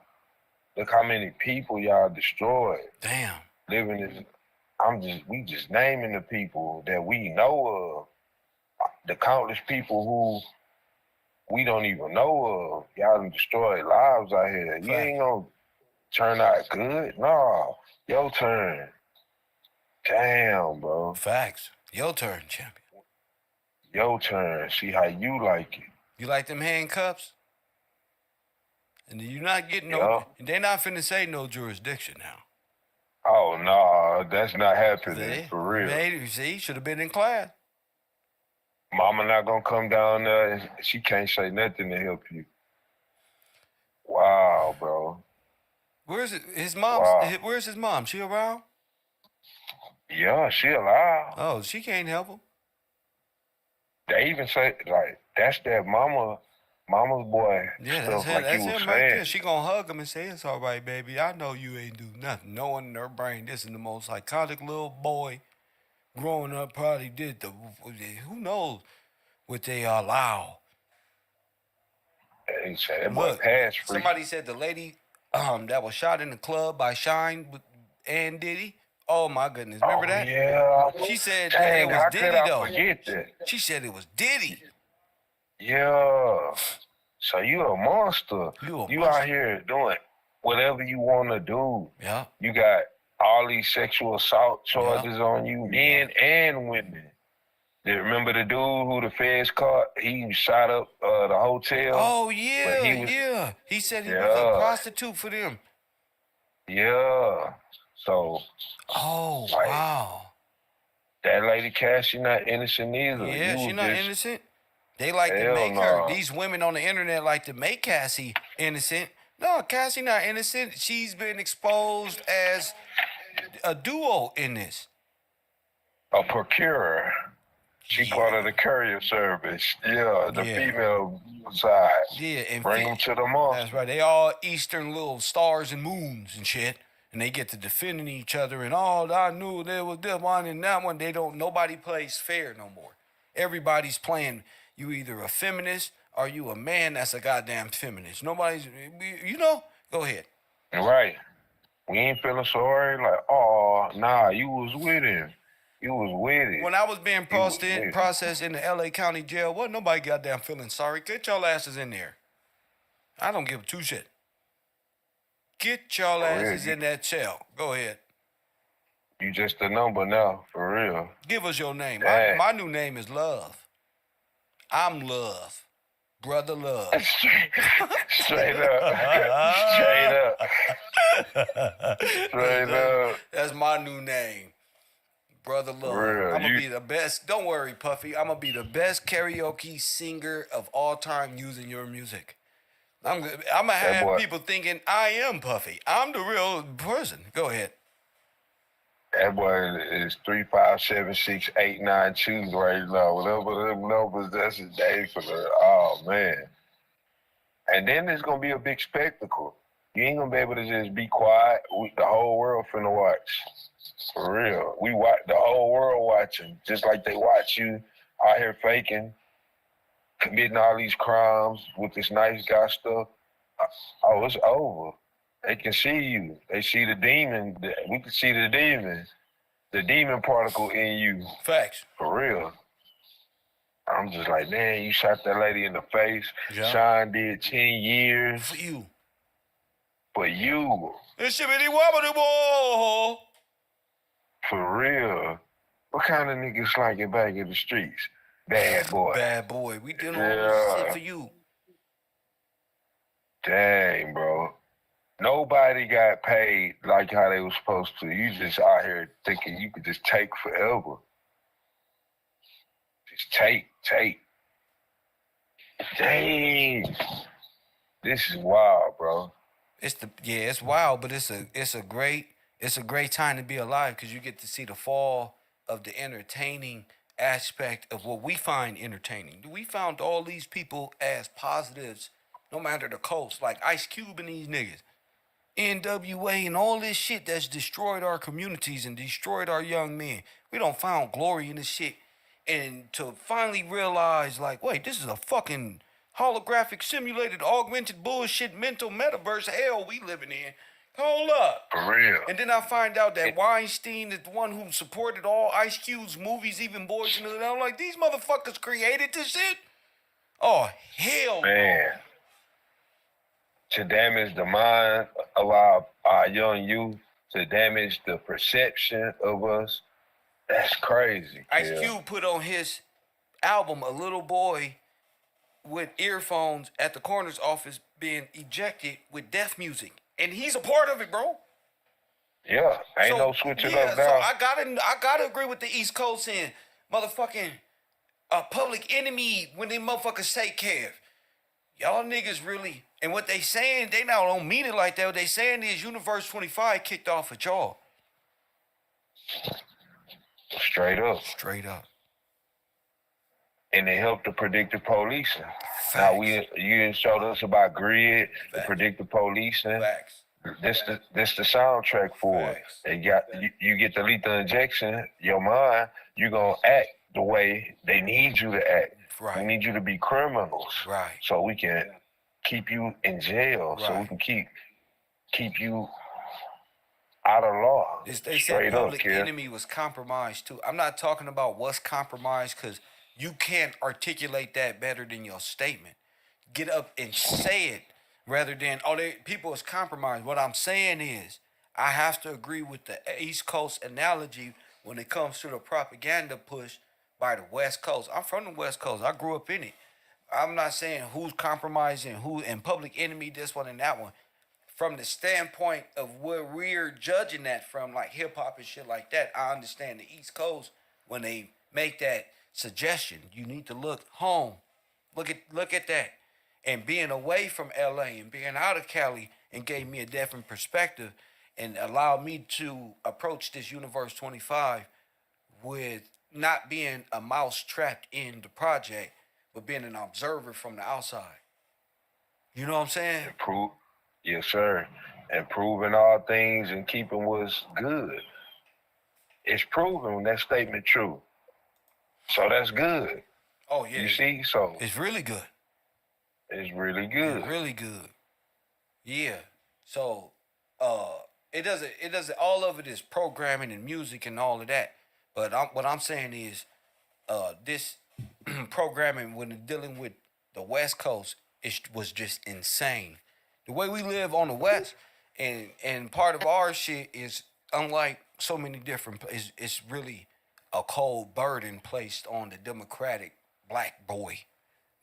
Look how many people y'all destroyed. Damn. Living this, we just naming the people that we know of. The countless people who we don't even know of. Y'all done destroyed lives out here. You ain't gonna turn out good. No, your turn. Damn, bro. Facts. Your turn, champion. Your turn. See how you like it. You like them handcuffs? And you're not getting no, they're not finna say no jurisdiction now. Oh, no, that's not happening, for real. Hey, see, should have been in class. Mama not gonna come down there, and she can't say nothing to help you. Wow, bro. Where's his mom? Wow. Where's his mom? She around? Yeah, she alive. Oh, she can't help him. They even say, like, that's that mama's boy. Yeah, stuff that's like him you was right there. saying. She gonna hug him and say, it's all right, baby. I know you ain't do nothing. No one in her brain, this is the most psychotic little boy growing up probably did who knows what they allow. They say that boy pass free. Somebody said the lady that was shot in the club by Shine and Diddy. Oh my goodness, remember that? Yeah. She said Dang, it was how Diddy could I though. forget that? She said it was Diddy. Yeah. So you a monster. You out here doing whatever you want to do. Yeah. You got all these sexual assault charges on you, men and women. Remember the dude who the feds caught? He shot up the hotel. Oh yeah, He said he was a prostitute for them. Yeah. So. Oh wow. That lady Cassie not innocent either. Yeah, she not innocent. They like to make her. These women on the internet like to make Cassie innocent. No, Cassie not innocent. She's been exposed as a duo in this. A procurer. She part of the courier service. Yeah, the female side. Yeah, and bring them to the monster. That's right. They all Eastern little stars and moons and shit. And they get to defending each other and I knew there was this one and that one. Nobody plays fair no more. Everybody's playing. You either a feminist or you a man that's a goddamn feminist. Nobody's, go ahead. Right. We ain't feeling sorry. Like, oh, nah, you was with him. You was with it. When I was being processed in the LA County jail, wasn't nobody goddamn feeling sorry. Get y'all asses in there. I don't give two shit. Get y'all asses in that cell. Go ahead. You just a number now, for real. Give us your name. My new name is Love. I'm Love. Brother Love. Straight up. Straight up. Straight up. That's my new name. Brother Love. I'm going to be the best. Don't worry, Puffy. I'm going to be the best karaoke singer of all time using your music. I'm going to have people thinking I am Puffy. I'm the real person. Go ahead. That boy is 3, 5, 7, 6, 8, 9, 2 right now. Whatever them numbers, that's his day for the. Oh man! And then it's gonna be a big spectacle. You ain't gonna be able to just be quiet. The whole world finna watch. For real, we watch the whole world watching, just like they watch you out here faking, committing all these crimes with this nice guy stuff. Oh, it's over. They can see you. They see the demon. We can see the demon particle in you. Facts. For real. I'm just like, man, you shot that lady in the face. Yeah. Sean did 10 years. For you. For you. It's shibbity wobbity whoa. For real. What kind of niggas like it back in the streets? Bad boy. Bad boy. We doing all this shit for you. Dang, bro. Nobody got paid like how they was supposed to. You just out here thinking you could just take forever. Take. Dang. This is wild, bro. It's wild, but it's a great time to be alive because you get to see the fall of the entertaining aspect of what we find entertaining. We found all these people as positives, no matter the coast, like Ice Cube and these niggas, NWA and all this shit that's destroyed our communities and destroyed our young men. We don't found glory in this shit, and to finally realize, like, wait, this is a fucking holographic, simulated, augmented bullshit mental metaverse hell we living in. Hold up. For real. And then I find out that Weinstein is the one who supported all Ice Cube's movies, even Boys in the Hood. I'm like, these motherfuckers created this shit? Oh, hell no. Man. To damage the mind of our young youth, to damage the perception of us, that's crazy. Ice Cube put on his album a little boy with earphones at the coroner's office being ejected with death music. And he's a part of it, bro. Yeah, ain't no switching up now. So I gotta agree with the East Coast saying, motherfucking Public Enemy when they motherfuckers say Kev. Y'all niggas really, and what they saying, they now don't mean it like that. What they saying is Universe 25 kicked off at y'all. Straight up. Straight up. And it helped the predictive policing. Facts. Now you showed us about grid, the Facts. predictive policing. Facts. This the soundtrack for it. Facts. And you get the lethal injection, your mind, you gonna act the way they need you to act. Right. We need you to be criminals. Right. So we can keep you in jail. Right. So we can keep you out of law. They said Straight Public up, kid. Enemy was compromised too. I'm not talking about what's compromised because you can't articulate that better than your statement. Get up and say it rather than, people is compromised. What I'm saying is, I have to agree with the East Coast analogy when it comes to the propaganda push by the West Coast. I'm from the West Coast. I grew up in it. I'm not saying who's compromising who and Public Enemy, this one and that one. From the standpoint of where we're judging that from, like hip hop and shit like that, I understand the East Coast when they make that suggestion. You need to look home. Look at that. And being away from LA and being out of Cali and gave me a different perspective and allowed me to approach this Universe 25 with not being a mouse trapped in the project, but being an observer from the outside. You know what I'm saying? Yes, sir. And proving all things and keeping what's good. It's proven that statement true. So that's good. Oh, yeah. You see? So it's really good. It's really good. It's really good. Yeah. So it doesn't all of it is programming and music and all of that. But what I'm saying is this programming when dealing with the West Coast was just insane. The way we live on the West and part of our shit is unlike so many different it's really a cold burden placed on the Democratic black boy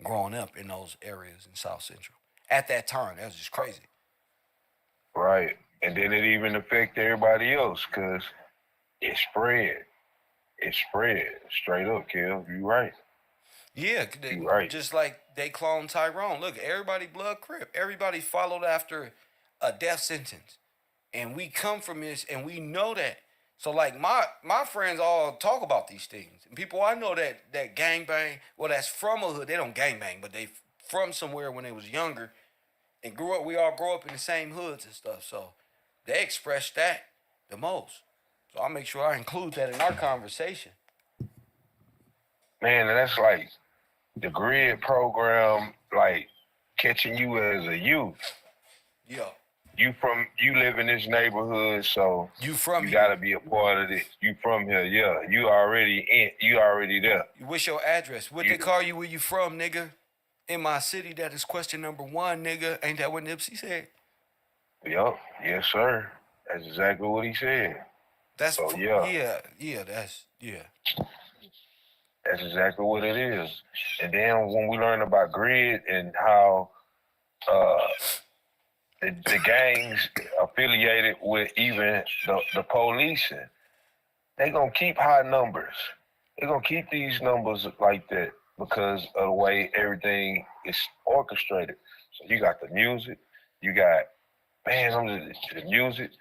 growing up in those areas in South Central. At that time, that was just crazy. Right. And then it even affect everybody else because it spread. It spread. Straight up, Kev. You right. Yeah, You right. Just like they cloned Tyrone. Look, everybody blood crip. Everybody followed after a death sentence. And we come from this and we know that. So like my friends all talk about these things. And people I know that gangbang, well that's from a hood. They don't gangbang, but they from somewhere when they was younger and grew up. We all grow up in the same hoods and stuff. So they express that the most. So I'll make sure I include that in our conversation. Man, and that's like the grid program, like catching you as a youth. Yeah. You live in this neighborhood, so You from you here. gotta be a part of this. You from here, yeah. You already there. What's your address? What they call you where you from, nigga? In my city, that is question number one, nigga. Ain't that what Nipsey said? Yup, yes, sir. That's exactly what he said. That's So, yeah. Yeah. That's exactly what it is. And then when we learn about grid and how the gangs affiliated with even the policing, they gonna keep high numbers. they're gonna keep these numbers like that because of the way everything is orchestrated. So you got the music, you got the music,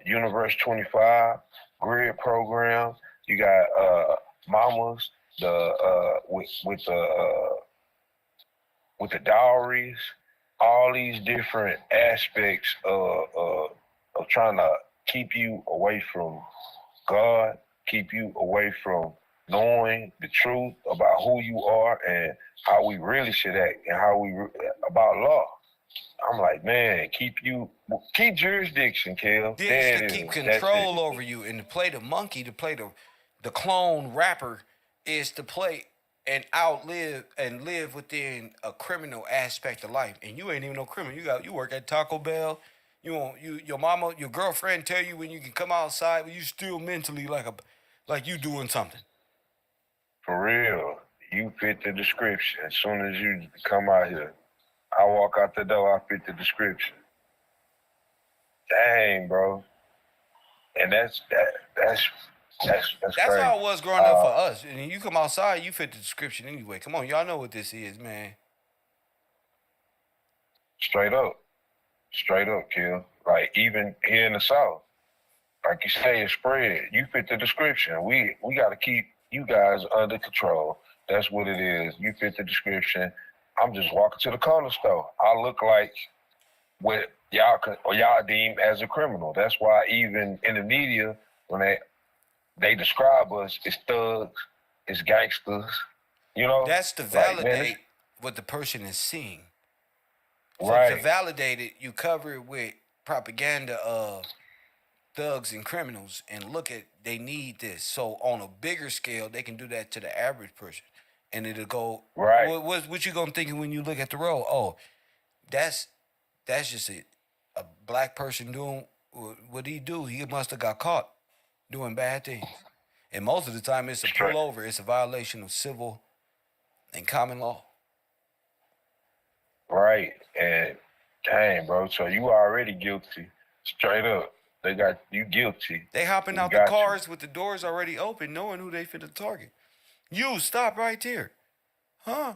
Universe 25, grid program, you got mamas, with the dowries, all these different aspects of trying to keep you away from God, keep you away from knowing the truth about who you are and how we really should act and how about law. I'm like, man, keep jurisdiction, Kev. This to keep control over you, and to play the monkey, to play the clone rapper, is to play and outlive and live within a criminal aspect of life. And you ain't even no criminal. You work at Taco Bell. Your mama, your girlfriend tell you when you can come outside, but you still mentally like you doing something. For real, you fit the description. As soon as you come out here, I walk out the door, I fit the description. Dang, bro. And that's crazy. How it was growing up for us. And you come outside, you fit the description anyway. Come on, y'all know what this is, man. Straight up, Kill. Like even here in the South, like you say, it's spread. You fit the description. We got to keep you guys under control. That's what it is. You fit the description. I'm just walking to the corner store. I look like what y'all deem as a criminal. That's why even in the media, when they describe us as thugs, as gangsters, That's to validate what the person is seeing. So right. To validate it, you cover it with propaganda of thugs and criminals and look at they need this. So on a bigger scale, they can do that to the average person. And it'll go, right. What you gonna think when you look at the road? Oh, that's just it. A black person doing what he do, he must have got caught doing bad things. And most of the time it's a pullover, it's a violation of civil and common law. Right. And dang, bro, so you already guilty. Straight up. They got you guilty. They hopping out the cars with the doors already open, knowing who they finna target. You stop right there. Huh?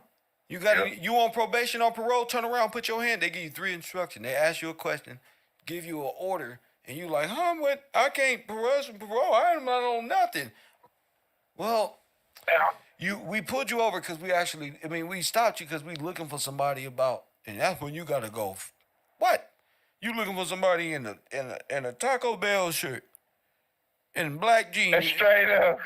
You on probation or parole, turn around, put your hand. They give you 3 instructions. They ask you a question, give you an order, and you like, what? I can't parole. I'm not on nothing. Well, we pulled you over because we stopped you because we looking for somebody and that's when you gotta go. What? You looking for somebody in a Taco Bell shirt and black jeans. That's straight up.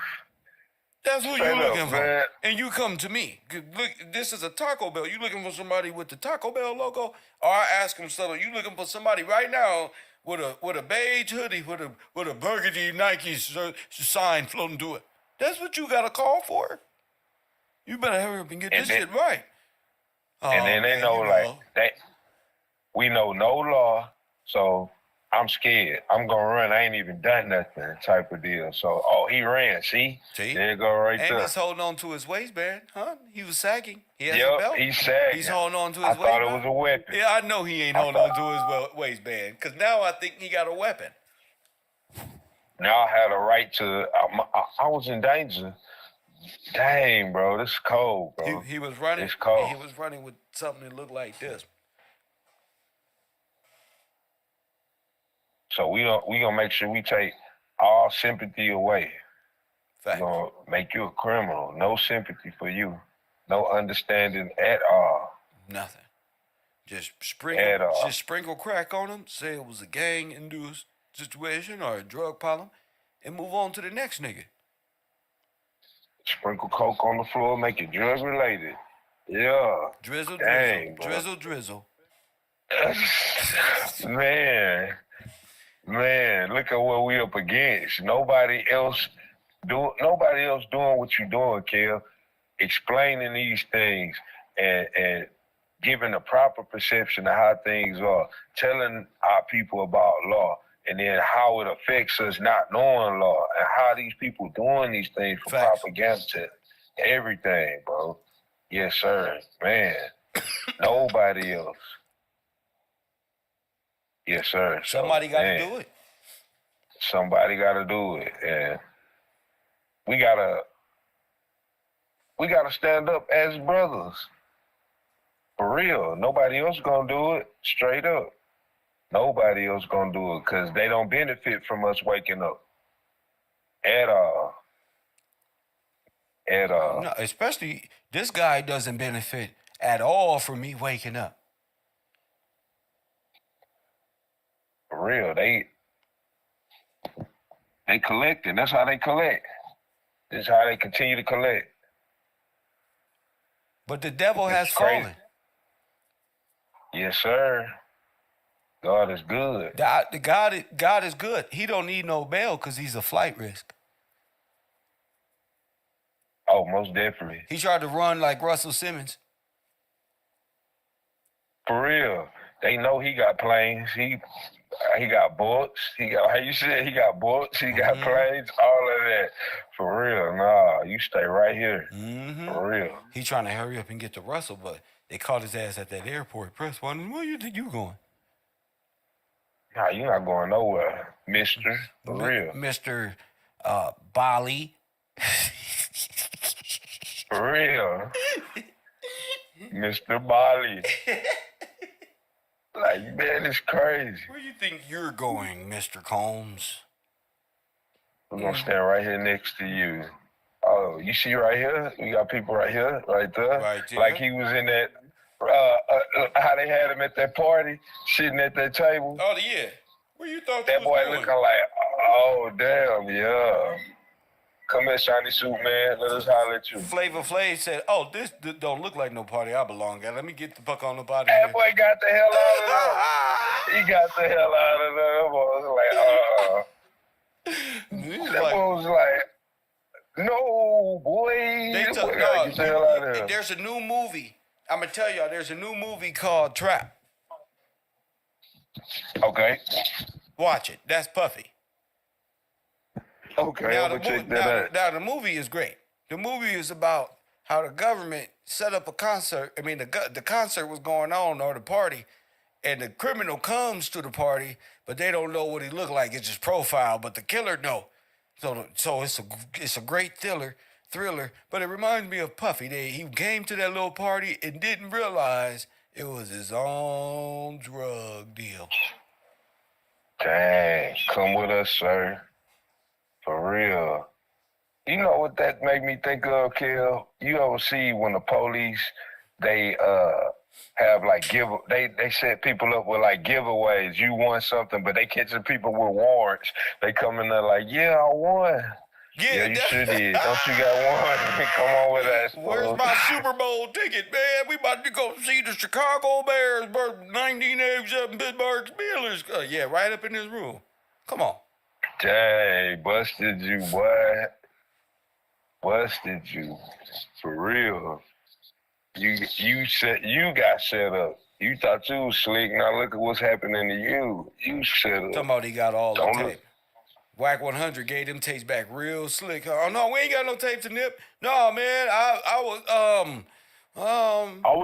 That's who you looking for. Man. And you come to me. Look, this is a Taco Bell. You looking for somebody with the Taco Bell logo? Or I ask them subtle, you looking for somebody right now with a beige hoodie with a burgundy Nike sign floating to it? That's what you got a call for? You better hurry up and get this shit right. And then they know we know no law, so I'm scared. I'm gonna run. I ain't even done nothing type of deal. So, he ran. See? There you go right there. And he's holding on to his waistband, huh? He was sagging. He has a belt. He's sagging. He's holding on to his waistband. I thought it was a weapon. Yeah, I know he ain't holding on to his waistband because now I think he got a weapon. Now I had a right to. I was in danger. Dang, bro, this is cold, bro. He was running. It's cold. He was running with something that looked like this. So we gonna make sure we take all sympathy away. Fact. We're gonna make you a criminal. No sympathy for you. No understanding at all. Nothing. Just sprinkle crack on them. Say it was a gang-induced situation or a drug problem, and move on to the next nigga. Sprinkle coke on the floor, make it drug related. Yeah. Drizzle, dang, drizzle. Man, look at what we up against. Nobody else doing what you're doing, Kev. Explaining these things and giving the proper perception of how things are. Telling our people about law and then how it affects us not knowing law and how these people doing these things for propaganda. Everything, bro. Yes, sir. Man. Nobody else. Yes, sir. Somebody got to do it. Somebody got to do it. And we got to We gotta stand up as brothers. For real. Nobody else gonna do it. Straight up. Nobody else gonna do it because they don't benefit from us waking up. At all. At all. No, especially this guy doesn't benefit at all from me waking up. For real. They collecting. That's how they collect. This is how they continue to collect. But the devil has It's crazy. fallen. Yes, sir. God is good. God is good. He don't need no bail because he's a flight risk. Oh, most definitely. He tried to run like Russell Simmons. For real. They know he got planes. He got boats. He got, how you said, he got boats. He got planes. All of that. For real. Nah, you stay right here. For real. He trying to hurry up and get to Russell, but they caught his ass at that airport. Press one. Where you think you going? Nah, you not going nowhere, mister. For real. Mr. Bali. For real. Mr. Bali. Like, man, it's crazy. Where you think you're going, Mr. Combs? We're going to stand right here next to you. Oh, you see right here? We got people right here, right there. Right there. Like he was in that, how they had him at that party, sitting at that table. Oh, yeah. Where you thought That boy looking like, oh, damn, yeah. Come here, shiny suit, man. Let us holler at you. Flavor Flav said, oh, this don't look like no party I belong at. Let me get the fuck on the body That here. boy got the hell out of there. He got the hell out of there. That boy was like, That boy was like, no, boy. They That took, boy gotta get the hell out of here. there's a new movie. I'm going to tell y'all, there's a new movie called Trap. Okay. Watch it. That's Puffy. Okay, Now, I'm the, gonna check movie, that now, out. now, the movie is great. The movie is about how the government set up a concert. I mean, the concert was going on, or the party, and the criminal comes to the party, but they don't know what he looked like. It's his profile, but the killer know. So it's a great thriller, but it reminds me of Puffy. He came to that little party and didn't realize it was his own drug deal. Dang, come with us, sir. For real. You know what that made me think of, Kel? You ever see when the police, they have like they set people up with like giveaways. You won something, but they catching people with warrants. They come in there like, yeah, I won. Yeah, you sure did. Don't you got one? Come on with us. Where's my Super Bowl ticket, man? We about to go see the Chicago Bears, 1987 Pittsburgh Steelers. Yeah, right up in this room. Come on. Dang, busted you, boy. Busted you. For real. You got set up. You thought you was slick. Now look at what's happening to you. You set up. Talking about he got all the Don't tape. look. Whack 100 gave them tapes back real slick. Oh no, we ain't got no tape to Nip. No, man, I was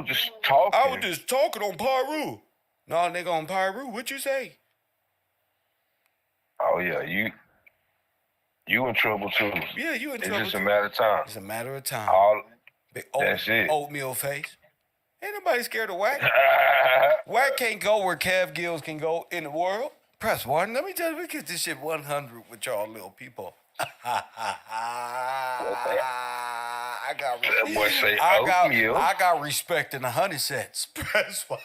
just talking. I was just talking on Pyru. No, nigga, on Pyru, what you say? Oh yeah, you in trouble too. Yeah, you in It's trouble just a too. matter of time. It's a matter of time. Big That's it. Oatmeal face. Ain't nobody scared of Whack. Whack can't go where Kev Gills can go in the world. Press one. Let me tell you, we get this shit 100 with y'all little people. I got That boy say oatmeal. I got respect in the honey sets. Press one.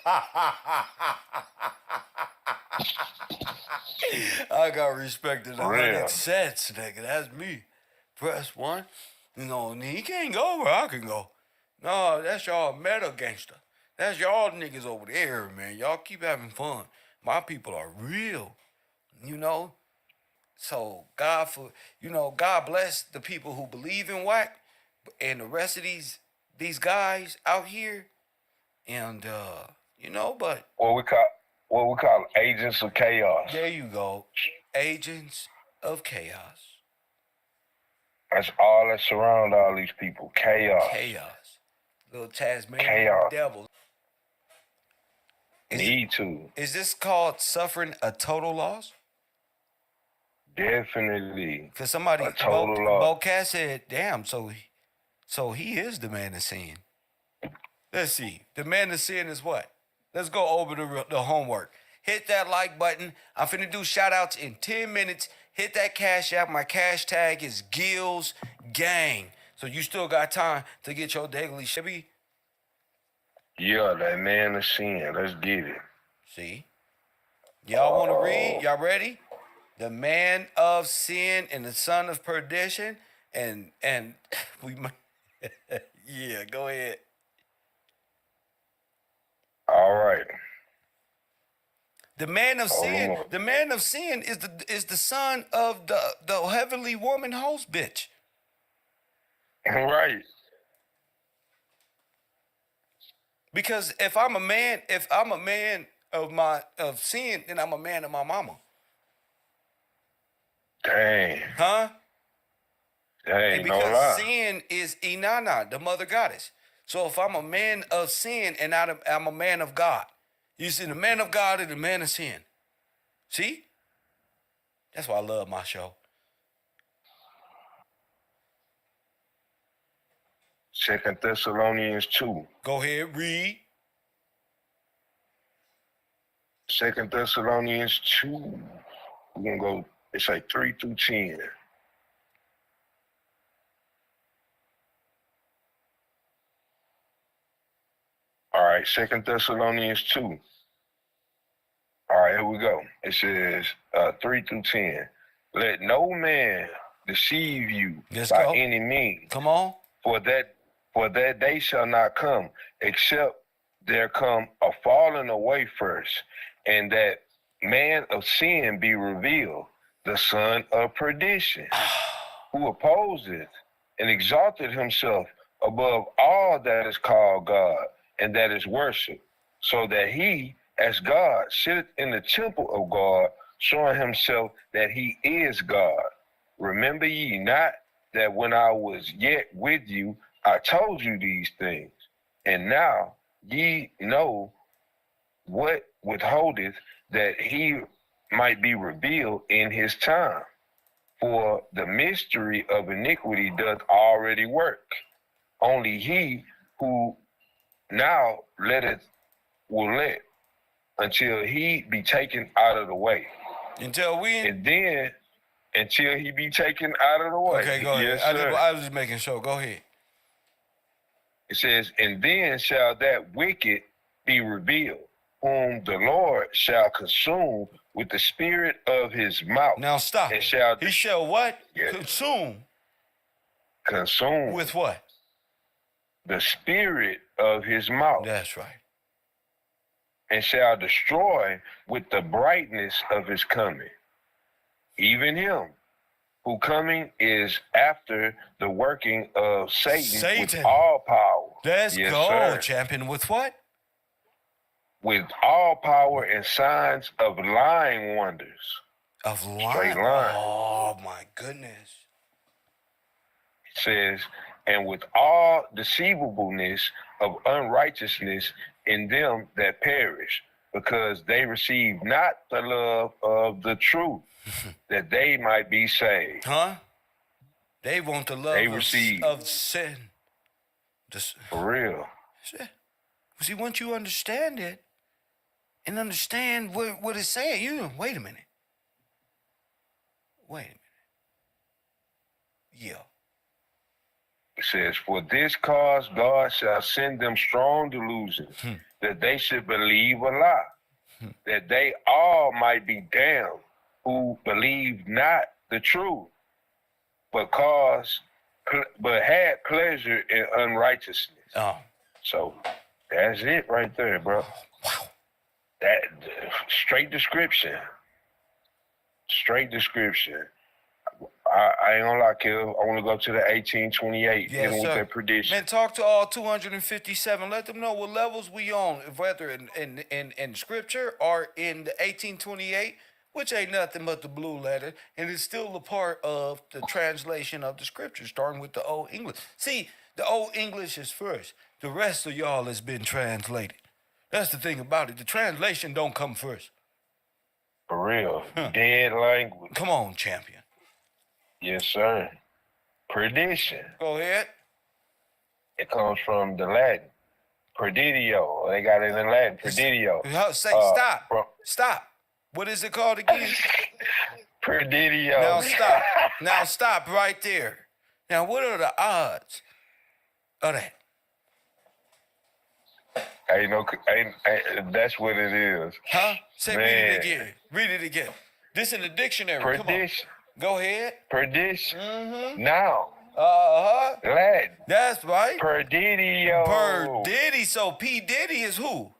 I got respect in the honey sets, nigga. That's me. Press one. You know, he can't go where I can go. No, that's y'all meta gangster. That's y'all niggas over there, man. Y'all keep having fun. My people are real, you know. So God bless the people who believe in Whack, and the rest of these guys out here, and but what we call agents of chaos. there you go, agents of chaos. That's all that surround all these people. Chaos. Little Tasmanian Chaos. devils. Need to. Is this called suffering a total loss? Definitely. Because somebody, A total loss. Bo Cass said, damn, so So he is the man of sin. Let's see. The man of sin is what? Let's go over the homework. Hit that like button. I'm finna do shout outs in 10 minutes. Hit that cash app. My cash tag is Gills Gang. So you still got time to get your daily Chevy. Yeah, that man of sin. Let's get it. See? Y'all want to read? Y'all ready? The man of sin and the son of perdition. And we might. Yeah, go ahead. All right. The man of sin. The man of sin is the son of the heavenly woman host bitch. Right. Because if I'm a man of sin, then I'm a man of my mama. Dang. Huh? Dang, And no because lie. sin is Inanna, the mother goddess. So if I'm a man of sin and I'm a man of God, you see the man of God and the man of sin. See? That's why I love my show. 2 Thessalonians 2. Go ahead, read. 2 Thessalonians 2. We're going to go, it's like 3 through 10. All right, 2 Thessalonians 2. All right, here we go. It says 3 through 10. Let no man deceive you Let's by go. any means. Come on. For that day shall not come, except there come a falling away first, and that man of sin be revealed, the son of perdition, who opposeth and exalted himself above all that is called God and that is worshipped, so that he, as God, sitteth in the temple of God, showing himself that he is God. Remember ye not that when I was yet with you, I told you these things, and now ye know what withholdeth, that he might be revealed in his time. For the mystery of iniquity doth already work. Only he who now will let until he be taken out of the way. Until we. And then until he be taken out of the way. Okay, go ahead. Yes, sir. I was just making sure. Go ahead. It says, and then shall that wicked be revealed, whom the Lord shall consume with the spirit of his mouth. Now stop. And He shall what? Yeah. Consume With what? the spirit of his mouth. That's right. And shall destroy with the brightness of his coming. Even him, who coming is after the working of Satan. With all power. Let's Yes, go, sir. champion. With what? With all power and signs of lying wonders. Of lying. Straight line. Oh my goodness. It says, and with all deceivableness of unrighteousness in them that perish, because they receive not the love of the truth, that they might be saved. Huh? They want the love They of, receive. of sin. For real. See, once you understand it and understand what it's saying, you know, wait a minute. Yeah. It says, for this cause God shall send them strong delusions, that they should believe a lie, that they all might be damned who believe not the truth, but had pleasure in unrighteousness. Oh. So that's it right there, bro. Wow. That straight description. Straight description. I ain't gonna lie, Kev. I want to go to the 1828, Yes, dealing with sir. that prediction. Man, talk to all 257. Let them know what levels we on, whether in scripture or in the 1828, which ain't nothing but the blue letter, and it's still a part of the translation of the scripture, starting with the Old English. See, the Old English is first. The rest of y'all has been translated. That's the thing about it. The translation don't come first. For real. Dead language. Come on, champion. Yes, sir. Prediction. Go ahead. It comes from the Latin. Perdidio. They got it in Latin. Perdidio. Say stop. Stop. What is it called again? Perdidio. Now stop. Now stop right there. Now what are the odds of that? That's what it is. Huh? Say read Man. it again. Read it again. This in the dictionary. Perdition. Come on. Go ahead. Perdition. Mm-hmm. Now. Uh-huh. Latin. That's right. Perdidio. P.Diddy. So P.Diddy is who?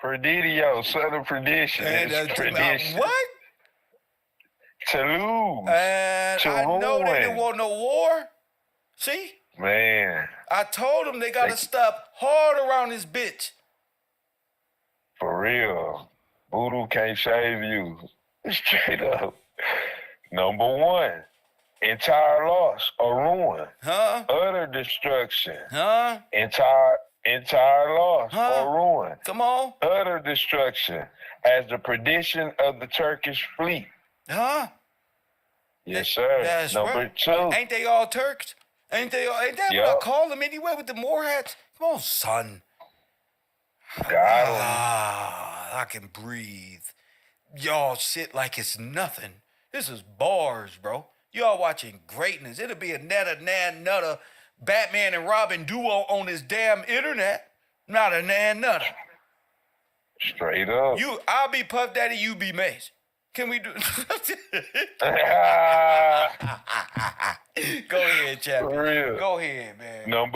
Perdidio, son of perdition. It's perdition. What? To lose. And to I know ruin. they didn't want no war. See? Man. I told them they gotta stop hard around this bitch. For real. Voodoo can't save you. Straight up. Number one. Entire loss or ruin. Huh? Utter destruction. Huh? Entire loss or ruin. Come on. Utter destruction as the perdition of the Turkish fleet. Huh? Yes, sir. That's Number right. two. Ain't they all Turks? Ain't that what I call them anyway with the Moor hats? Come on, son. Got 'em. I can breathe. Y'all shit like it's nothing. This is bars, bro. Y'all watching greatness. It'll be a nutter Batman and Robin duo on this damn internet. Not a nutter. Straight up. I'll be Puff Daddy, you be Mace. Can we do? Go ahead, champion. For real. Go ahead, man.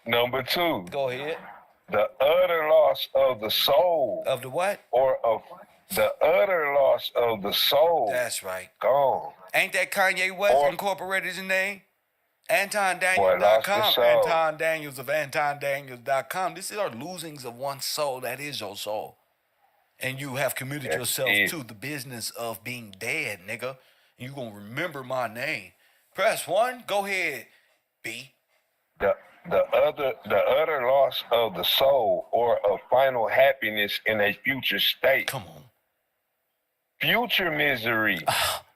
Number two. Go ahead. The utter loss of the soul. Of the what? Or of the utter loss of the soul. That's right. Gone. Ain't that Kanye West Incorporated his name? AntonDaniels.com. soul. Anton Daniels of AntonDaniels.com. This is our losings of one's soul. That is your soul. And you have committed yourself to the business of being dead, nigga. You gonna remember my name. Press 1. Go ahead, B. The utter loss of the soul or of final happiness in a future state. Come on. Future misery.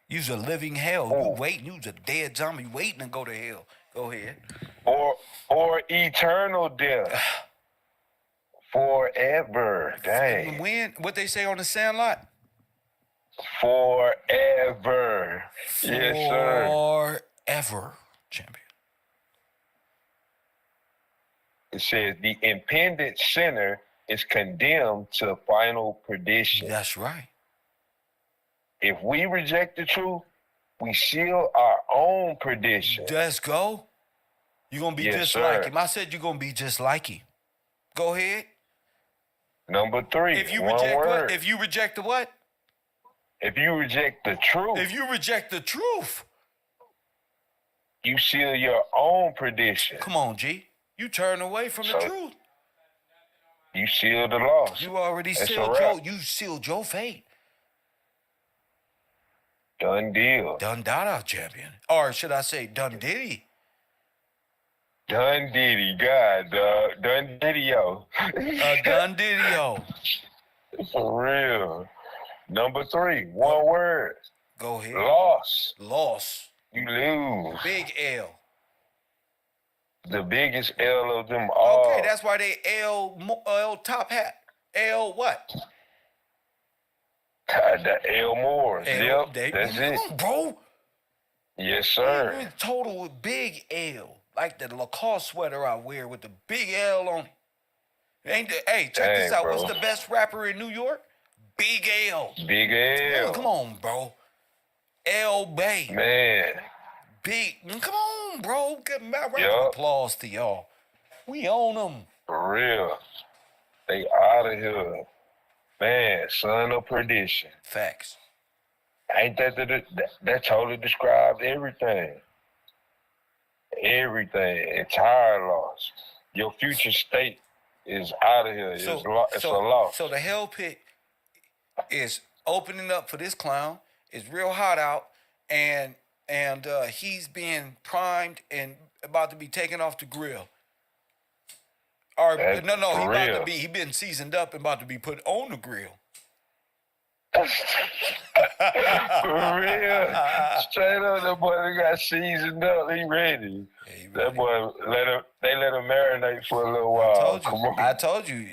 You's a living hell. You waiting. You's a dead zombie waiting to go to hell. Go ahead. Or eternal death. Forever. Dang. When? What they say on the Sandlot? Forever. Yes, sir. Forever, champion. It says the impendent sinner is condemned to final perdition. That's right. If we reject the truth, we seal our own perdition. Let's go. You're going to be just like him. I said you're going to be just like him. Go ahead. Number three, if you one reject word. What? If you reject the what? If you reject the truth. If you reject the truth. You seal your own perdition. Come on, G. You turn away from the truth. You seal the loss. You already sealed your fate. Done deal. Done dada, champion. Or should I say done diddy? Done diddy, God, dog. Done diddy-o. Done diddy-o. For real. Number three, one word. Go ahead. Loss. You lose. Big L. The biggest L of them all. Okay, that's why they L top hat. L what? The L Moores. L, Yep, that's it. Come on, bro. Yes, sir. You're in total with big L. Like the Lacoste sweater I wear with the big L on it. Hey, check this out. Bro. What's the best rapper in New York? Big L. Big L. Come on, bro. L Bay. Man. Big. Come on, bro. Give me my round Yup. of applause to y'all. We own them. For real. They out of here. Man, son of perdition. Facts. Ain't that totally describes everything. Everything. Entire loss. Your future state is out of here. It's a loss. So the hell pit is opening up for this clown. It's real hot out, and he's being primed and about to be taken off the grill. Or he been seasoned up and about to be put on the grill. For real. Straight up, that boy got seasoned up. He ready. Hey, That boy, they let him marinate for a little while. I told you,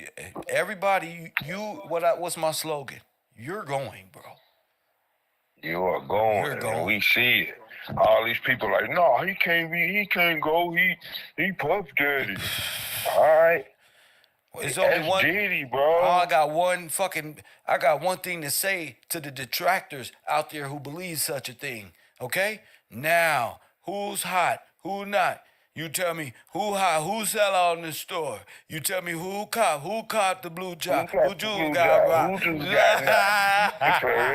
everybody, what's my slogan? You're going, bro. You are going. You're going. We see it. All these people like, no, he can't go. He Puff Daddy. All right. It's only That's one. Diddy, bro. I got one thing to say to the detractors out there who believe such a thing. Okay? Now, who's hot? Who not? You tell me who hot, who sell out in the store. You tell me who cop the blue job, who Jews got rock. Who Jews got now? For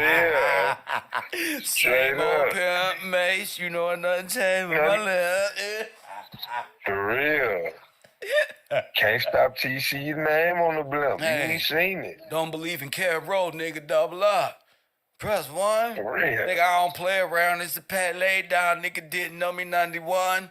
real. Same old pimp mace, you know nothing changed with my lip. For real. Can't stop till you see your name on the blimp. Hey. You ain't seen it. Don't believe in KevRow, nigga, double up. Press 1. For real. Nigga, I don't play around. It's a pat laid down. Nigga didn't know me 91.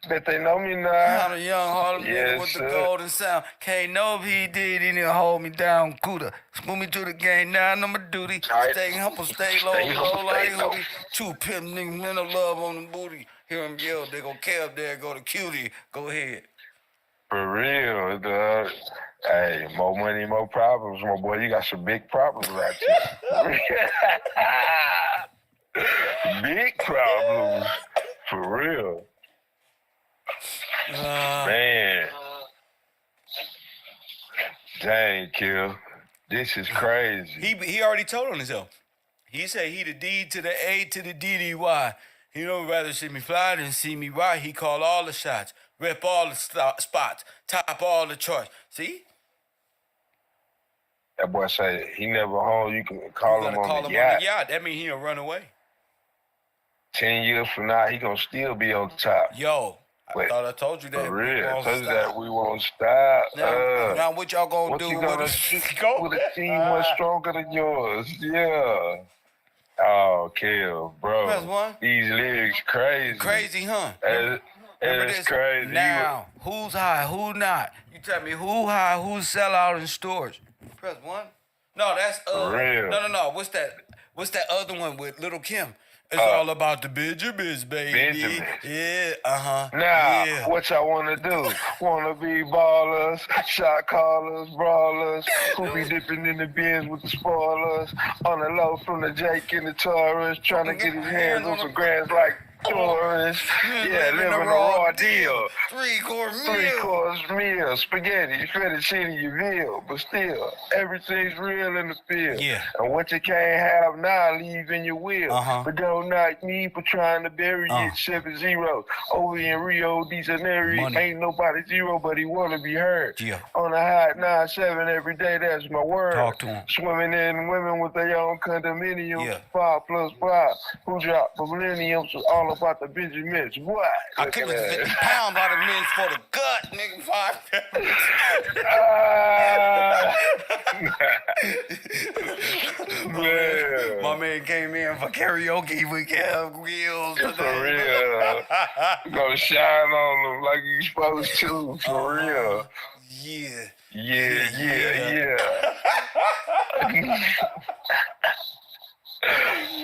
Bet they know me now. I'm a young Harlem nigga with the golden sound. Can't no P.Diddy didn't hold me down. Cooler. Smooth me to the game now. I know my duty. Right. Stay humble, stay low, low like hoodie. 2 pimp niggas, men of love on the booty. Hear them yell, they go Kev there, go to Cutie. Go ahead. For real, dog. Hey, more money, more problems, my boy. You got some big problems right here. Big problems. For real. Man. Dang, Kill. This is crazy. He already told on himself. He said he the D to the A to the DDY. He don't rather see me fly than see me ride. He call all the shots, rip all the spots, top all the charts. See? That boy say he never home. You can call You him gotta on call the him yacht. on the yacht. That mean he'll run away. 10 years from now, he gonna still be on top. Yo, I Wait, thought I told you that. For real. won't Told you stop. that we won't stop. Now what y'all gonna What do you with gonna us? do with a team much stronger than yours? Yeah. Oh, Kill, bro. Press 1. These lyrics crazy. Crazy, huh? It Remember is this? crazy. Now, who's high, who not? You tell me who high, who sell out in stores. Press 1. No, that's real. No. What's that other one with Little Kim? It's all about the Benjamins, baby. Benjamin. Yeah, Now, yeah. what y'all wanna do? Wanna be ballers, shot callers, brawlers, who be dipping in the bins with the spoilers, on the low from the Jake and the Taurus, trying to get his hands on some grands like Taurus. Yeah, living a raw deal. 3-course meal, spaghetti, fettuccine, you veal, but still, everything's real in the field. Yeah. And what you can't have now, leave in your will. But don't knock me for trying to bury it. 7-0. Over in Rio de Janeiro, Money. ain't nobody zero, but he wanna be heard. Yeah. On a hot 9-7 every day, that's my word. Talk to him. Swimming in women with their own condominium. Yeah. 5+5. Who dropped millenniums? All about the Benjamins. What? I Look could at have that. 50 pounds out of men for the gut, nigga. 5 Man. My man came in for karaoke with Kev Wheels. For real. Gonna shine on them like you supposed to. For real. Yeah. Yeah.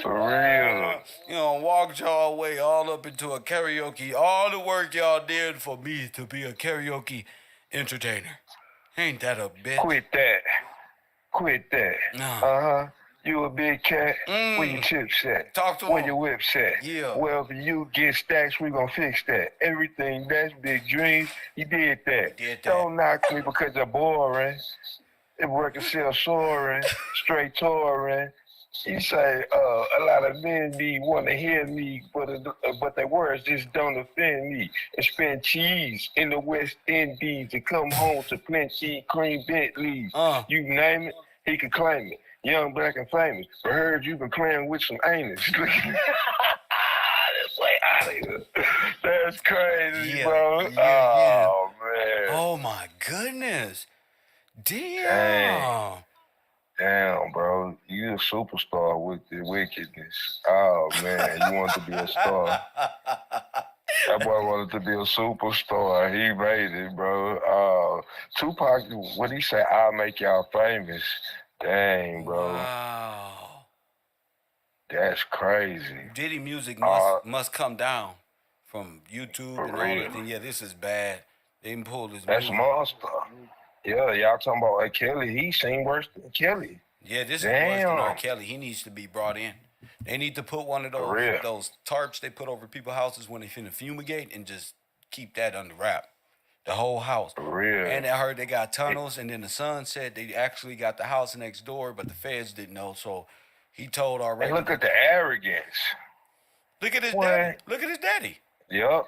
For real. You know, walked y'all way all up into a karaoke. All the work y'all did for me to be a karaoke entertainer. Ain't that a bitch? Quit that. No. You a big cat. Where your chips at? Talk to Where him. your whips at? Yeah. Well, if you get stacks, we gonna fix that. Everything that's big dreams, you did that. Don't knock me because you're boring. If working still soaring, straight touring. You say a lot of men want to hear me, but their words just don't offend me. And spend cheese in the West Indies and come home to plenty cream Bentleys. You name it, he could claim it. Young, black, and famous. But heard you been playing with some anus. This way out of here. That's crazy, bro. Oh, man. Oh, my goodness. Damn. Damn, bro. You a superstar with the wickedness. Oh, man. You want to be a star. That boy wanted to be a superstar. He made it, bro. Tupac, what he said, I'll make y'all famous. Dang, bro. Wow. That's crazy. Diddy music Uh, must come down from YouTube For and all real. that thing. Yeah, this is bad. They didn't pull his That's music. monster. Yeah, y'all talking about R. Kelly. He seen worse than Kelly. Yeah, this is worse than R. Damn. Kelly. He needs to be brought in. They need to put one of For real. those tarps they put over people's houses when they finna fumigate and just keep that under wrap. The whole house. For real. And I heard they got tunnels, and then the son said they actually got the house next door, but the feds didn't know, so he told already. And look at the arrogance. Look at his What? daddy. Look at his daddy. Yup.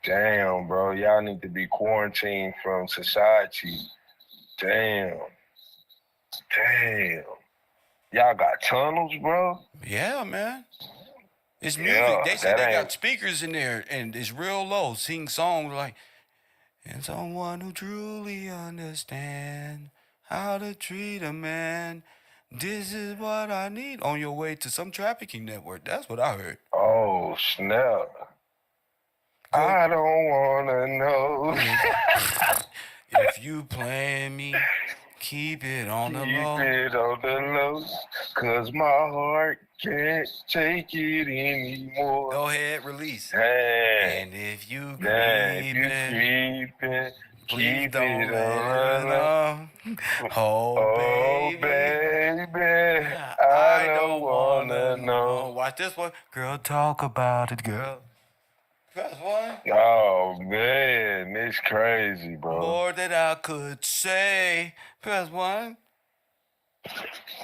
Damn, bro. Y'all need to be quarantined from society. Damn. Y'all got tunnels, bro? Yeah, man. It's music. Yeah, They said that they got ain't- speakers in there, and it's real low. Sing songs like, and someone who truly understands how to treat a man. This is what I need. On your way to some trafficking network. That's what I heard. Oh, snap. I don't want to know. If you playing me, keep it on the low. Keep it on the low, 'cause my heart can't take it anymore. Go ahead, release. Hey, And if you if you creeping, creeping, please keep don't it let on it the low. up. Oh, baby, I don't wanna know. Watch this one. Girl, talk about it, girl. Press one. Oh man, it's crazy, bro. More than I could say. Press one.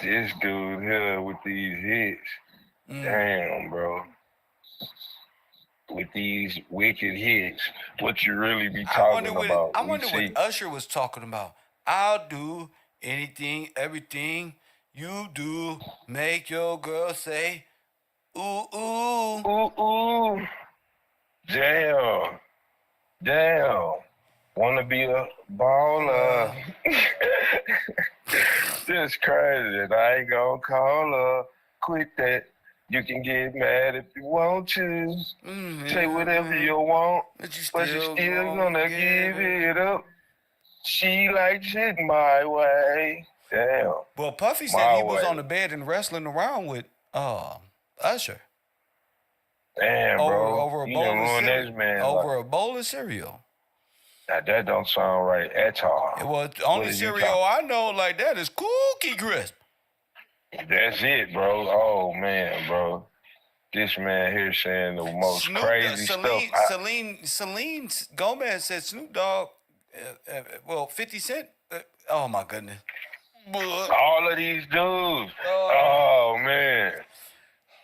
This dude here with these hits, damn, bro. With these wicked hits, what you really be talking about? I We wonder see- what Usher was talking about. I'll do anything, everything you do. Make your girl say, ooh, ooh. Ooh, ooh. Damn. Wanna be a baller. This crazy. And I ain't gonna call her. Quit that. You can get mad if you want to. Say whatever you want. But you But you still still gonna give it up. She likes it my way. Damn. Well, Puffy said My he was way. on the bed and wrestling around with Usher. Damn, bro. Over a You bowl done of ruined cereal. this man. Over a bowl of cereal. Now, that don't sound right at all. Well, the only is you cereal I know like that is Cookie Crisp. That's it, bro. Oh, man, bro. This man here saying the most crazy stuff. Celine Gomez said Snoop Dogg, 50 Cent. Oh, my goodness. All of these dudes. Oh, man.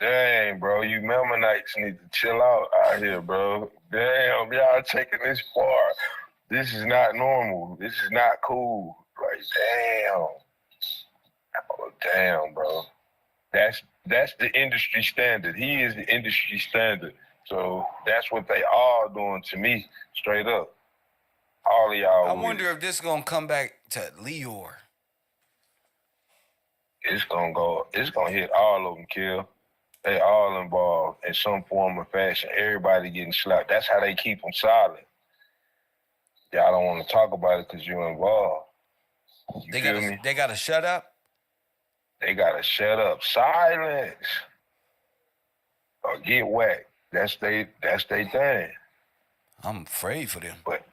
Dang, bro. You Melmanites need to chill out here, bro. Damn, y'all taking this far. This is not normal. This is not cool. Like, damn. Oh, damn, bro. That's the industry standard. He is the industry standard. So that's what they all doing to me, straight up. All of y'all. I wonder if this is going to come back to Leor. It's gonna hit all of them, Kill. They all involved in some form or fashion. Everybody getting slapped. That's how they keep them silent. Y'all don't want to talk about it because you're involved. You feel me? They got to shut up. They gotta shut up. Silence. Or get whacked. That's they thing. I'm afraid for them. But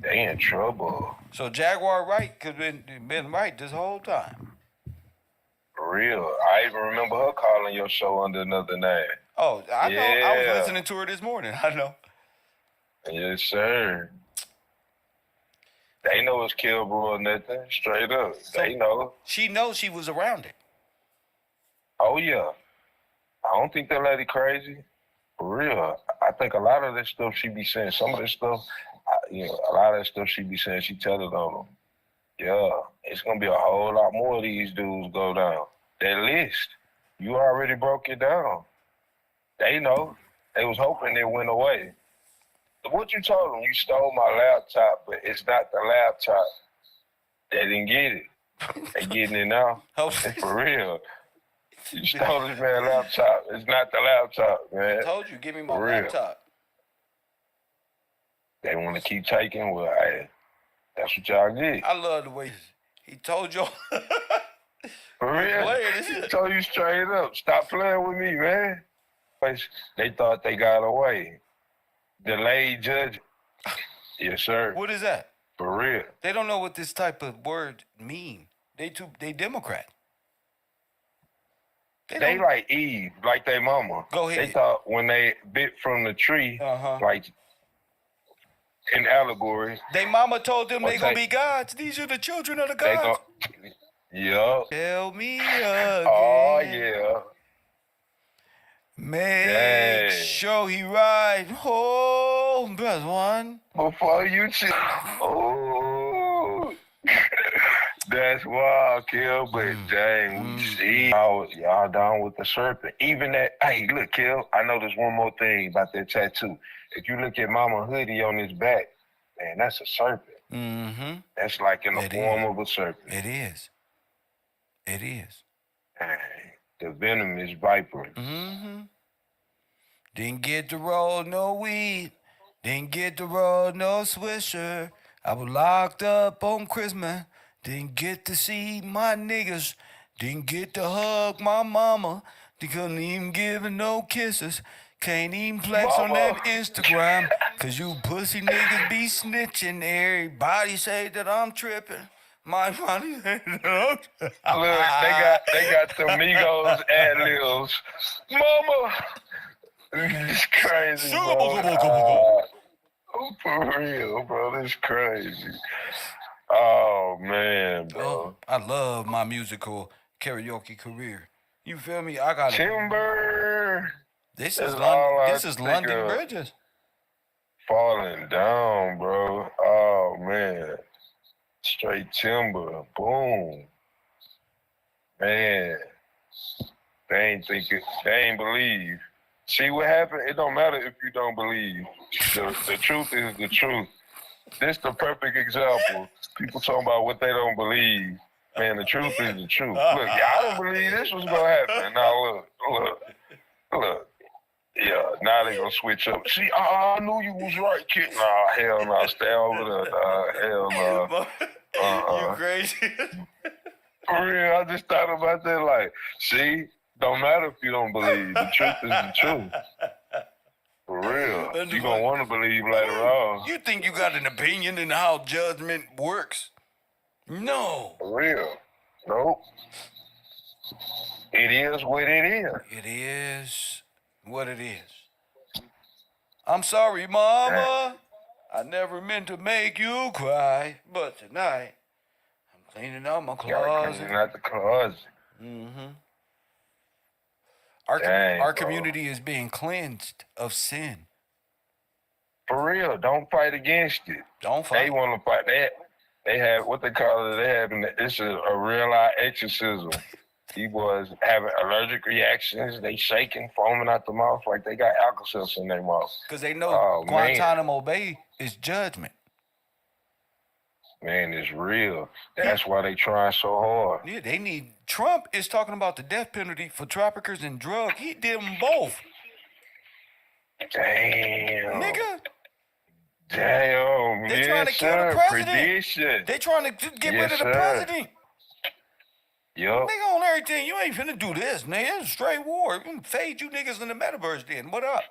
they in trouble. So Jaguar Wright could have been right this whole time. For real. I even remember her calling your show under another name. Oh, I know. I Yeah. was listening to her this morning. I know. Yes, sir. They know it's KevRow or nothing. Straight up. They know. She knows she was around it. Oh, yeah. I don't think that lady crazy. For real. I think a lot of this stuff she be saying, some of this stuff, a lot of that stuff she be saying, she tell it on them. Yeah. It's going to be a whole lot more of these dudes go down. That list, you already broke it down. They know. They was hoping it went away. What you told them, you stole my laptop, but it's not the laptop. They didn't get it. They getting it now. For real. You stole this man's laptop. It's not the laptop, man. I told you, give me my For real. laptop. They want to keep taking, well, hey, That's what y'all get. I love the way he told y'all. For real. Playing this He shit. told you straight up, stop playing with me, man. They thought they got away. Delayed judging. Yes, sir. What is that? For real. They don't know what this type of word mean. They Democrat. They don't- like Eve, like their mama. Go ahead. They thought when they bit from the tree, Uh-huh. like in allegory, They mama told them they Okay. gonna be gods. These are the children of the they gods. go, yup. Tell me again. Oh, yeah. Make Dang. sure he right. Oh, best one. Before you oh. That's wild, Kill, but dang, we see y'all down with the serpent. Even that, hey, look, Kill, I know there's one more thing about that tattoo. If you look at Mama hoodie on his back, man, that's a serpent. Mm-hmm. That's like in the It form is. of a serpent. It is. It is. Dang, the venomous viper. Mm-hmm. Didn't get to roll no weed. Didn't get to roll no swisher. I was locked up on Christmas. Didn't get to see my niggas. Didn't get to hug my mama. They couldn't even give her no kisses. Can't even flex on that Instagram. Cause you pussy niggas be snitching. Everybody say that I'm tripping. My money say that I'm tripping. Look, they got the Migos ad-libs. Mama! It's crazy, bro. For real, bro. This crazy. Oh, man, bro. Oh, I love my musical karaoke career. You feel me? I got Timber This That's is all I This is think London of. Bridges. falling down, bro. Oh, man. Straight timber. Boom. Man. They ain't believe. See what happened? It don't matter if you don't believe. The truth is the truth. This the perfect example. People talking about what they don't believe. Man, the truth is the truth. Look, y'all don't believe this was gonna happen. Now look. Yeah, now they gonna switch up. See, I knew you was right, kid. Nah, hell no. Stay over there, hell no. You crazy? For real, I just thought about that. Like, see, don't matter if you don't believe. The truth is the truth. For real. You gonna want to believe later on. You think you got an opinion in how judgment works? No. For real. Nope. It is what it is. It is what it is. I'm sorry, Mama. I never meant to make you cry, but tonight I'm cleaning out my Y'all closet. cleaning out the closet. Mm-hmm. Dang, Our bro. community is being cleansed of sin. For real, don't fight against it. Don't fight. They want to fight that. They have what they call it. They have it's a real life exorcism. These boys having allergic reactions. They shaking, foaming out the mouth like they got alka in their mouth. Because they know Oh, man. Guantanamo Bay is judgment. Man, it's real. That's why they trying so hard. Yeah, they need. Trump is talking about the death penalty for traffickers and drugs. He did them both. Damn. Nigga, Damn. They Yes, trying to kill the sir. president. Prediction. they trying to get rid Yes, of the sir. president. Yup. Nigga, on everything, you ain't finna do this, nigga. It's a straight war. We can fade you niggas in the metaverse then. What up?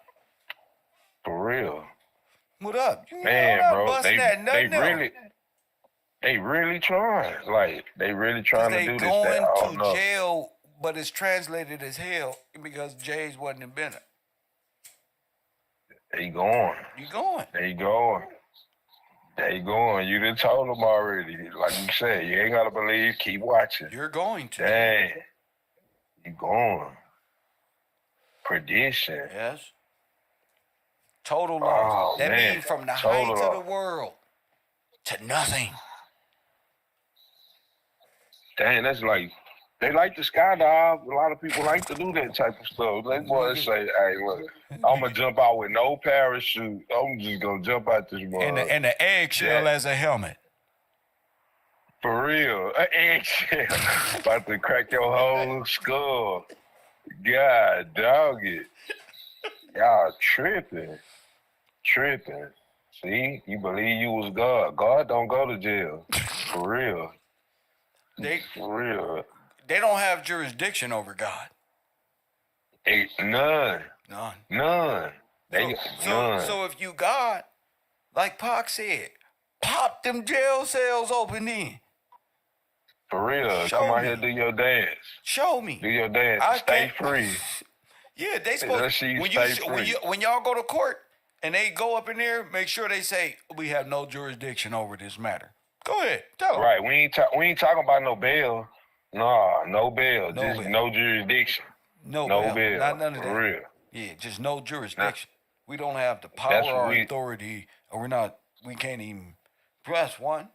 For real. What up? You Man, not bro. busting that nothing They really trying. Like, they really trying to They do this. going That, I don't to know. jail, but it's translated as hell because Jay's wasn't invented. They going. You going? They going. They going. You done told them already. Like you said, you ain't got to believe. Keep watching. You're going to. Dang. You going. Perdition. Yes. Total loss. Oh, That man. means from the Total heights of loss. the world to nothing. Dang, that's like, they like to skydive. A lot of people like to do that type of stuff. They boys say, hey, look, I'm going to jump out with no parachute. I'm just going to jump out this mug. And the eggshell Yeah. as a helmet. For real. An eggshell. About to crack your whole skull. God, dog it. Y'all tripping. See, you believe you was God. God don't go to jail. For real. They For real. they don't have jurisdiction over God. None. None. They So none. so if you God, like Pac said, pop them jail cells open then. For real. Show Come out me. here, do your dance. Show me. Do your dance. I Stay can't- free. Yeah, they Let's supposed see you when stay you free. when y'all go to court and they go up in there, make sure they say we have no jurisdiction over this matter. Go ahead, tell them. Right. We ain't talking about no bail. Nah, no bail. No Just bail. no jurisdiction. No No bail. bail. Not none of that. For real. Yeah, just no jurisdiction. We don't have the That's power what or we- authority, or we can't even press one.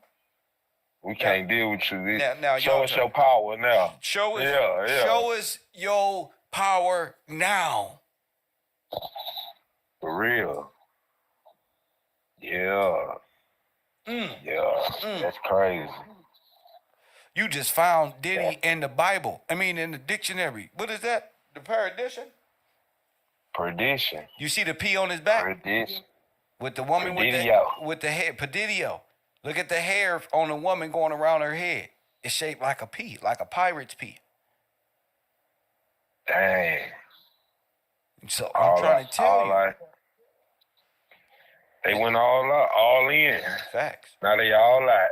We can't deal with you. Now, Show y'all us tell your me. power now. Show us, Yeah. show us your power now. For real. Yeah. Yeah. That's crazy. You just found Diddy in the Bible. I mean, in the dictionary. What is that? The perdition? Perdition. You see the P on his back Perdition. with the woman Perdidio. with the hair. Pedidio. Look at the hair on the woman going around her head. It's shaped like a P, like a pirate's P. Dang. So I'm trying to tell you. They went all out, all in. Facts. Now they all out.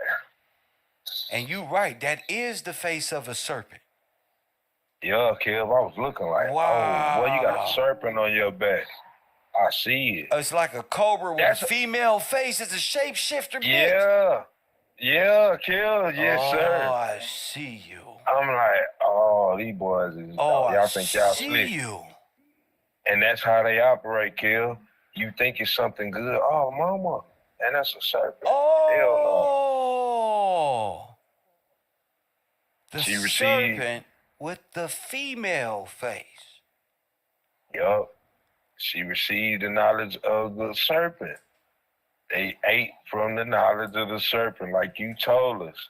And you right, that is the face of a serpent. Yeah, Kev, I was looking like, Wow. oh, boy, you got a serpent on your back. I see it. It's like a cobra with That's a female face. It's a shapeshifter, bitch. Yeah. Yeah, Kev, yes, Oh, sir. I see you. I'm like, oh, these boys is, Oh, y'all I think y'all see slick. you. And that's how they operate, Kev. You think it's something good. Oh, mama. And that's a serpent. Oh. The She received- serpent with the female face. Yup. She received the knowledge of the serpent. They ate from the knowledge of the serpent, like you told us.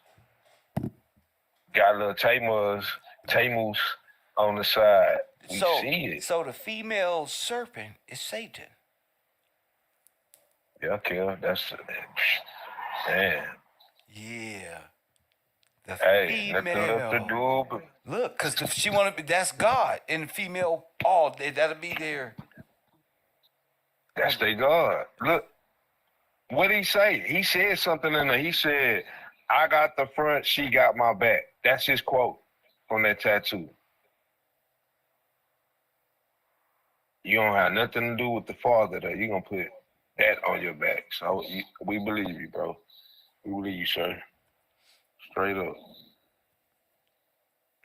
Got a little Tamus on the side. We see it. So the female serpent is Satan. Yeah, Kev, that's man. Yeah. The Hey, let the female. do. Look, because she want to be, that's God. And the female, oh, that'll be there. That's their God. Look, what he say? He said something in there. He said, I got the front, she got my back. That's his quote from that tattoo. You don't have nothing to do with the father though. You're going to put that on your back. So we believe you, bro. We believe you, sir. Straight up.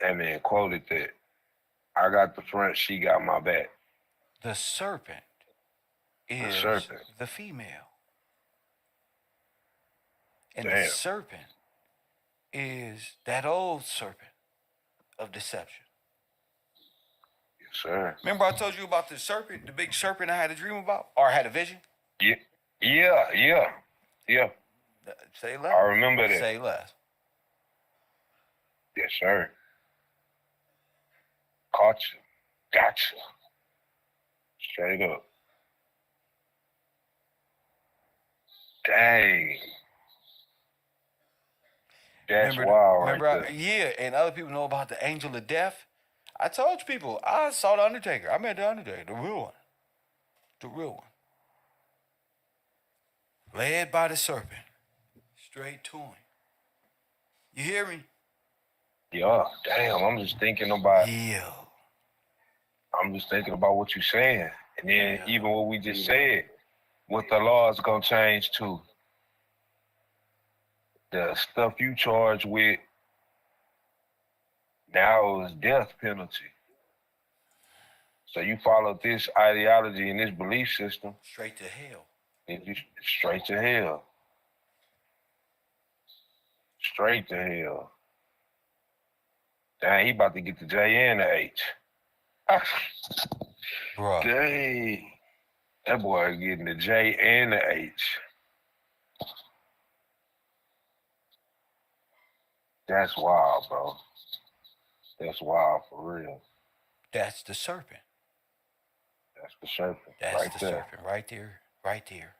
That man quoted that. I got the front, she got my back. The serpent is serpent. the female. And Damn. the serpent is that old serpent of deception. Yes, sir. Remember I told you about the serpent, the big serpent I had a dream about? Or I had a vision? Yeah. Say less. I remember that. Say less. Yes, sir. Caught you. Gotcha. Straight up. Dang. That's wild right there. Yeah, and other people know about the angel of death. I told people, I saw the Undertaker. I met the Undertaker, the real one. The real one. Led by the serpent. Straight to him. You hear me? Yeah, damn, I'm just thinking about Yeah. what you're saying. And then even what we just said, what the law is gonna change too. The stuff you charged with now is death penalty. So you follow this ideology and this belief system, Straight to hell. it's just straight to hell. Straight to hell. Dang, he about to get the J and the H. Bro. Dang. That boy getting the J and the H. That's wild, bro. That's wild for real. That's the serpent. That's the serpent. That's right the there. serpent. Right there. Right there.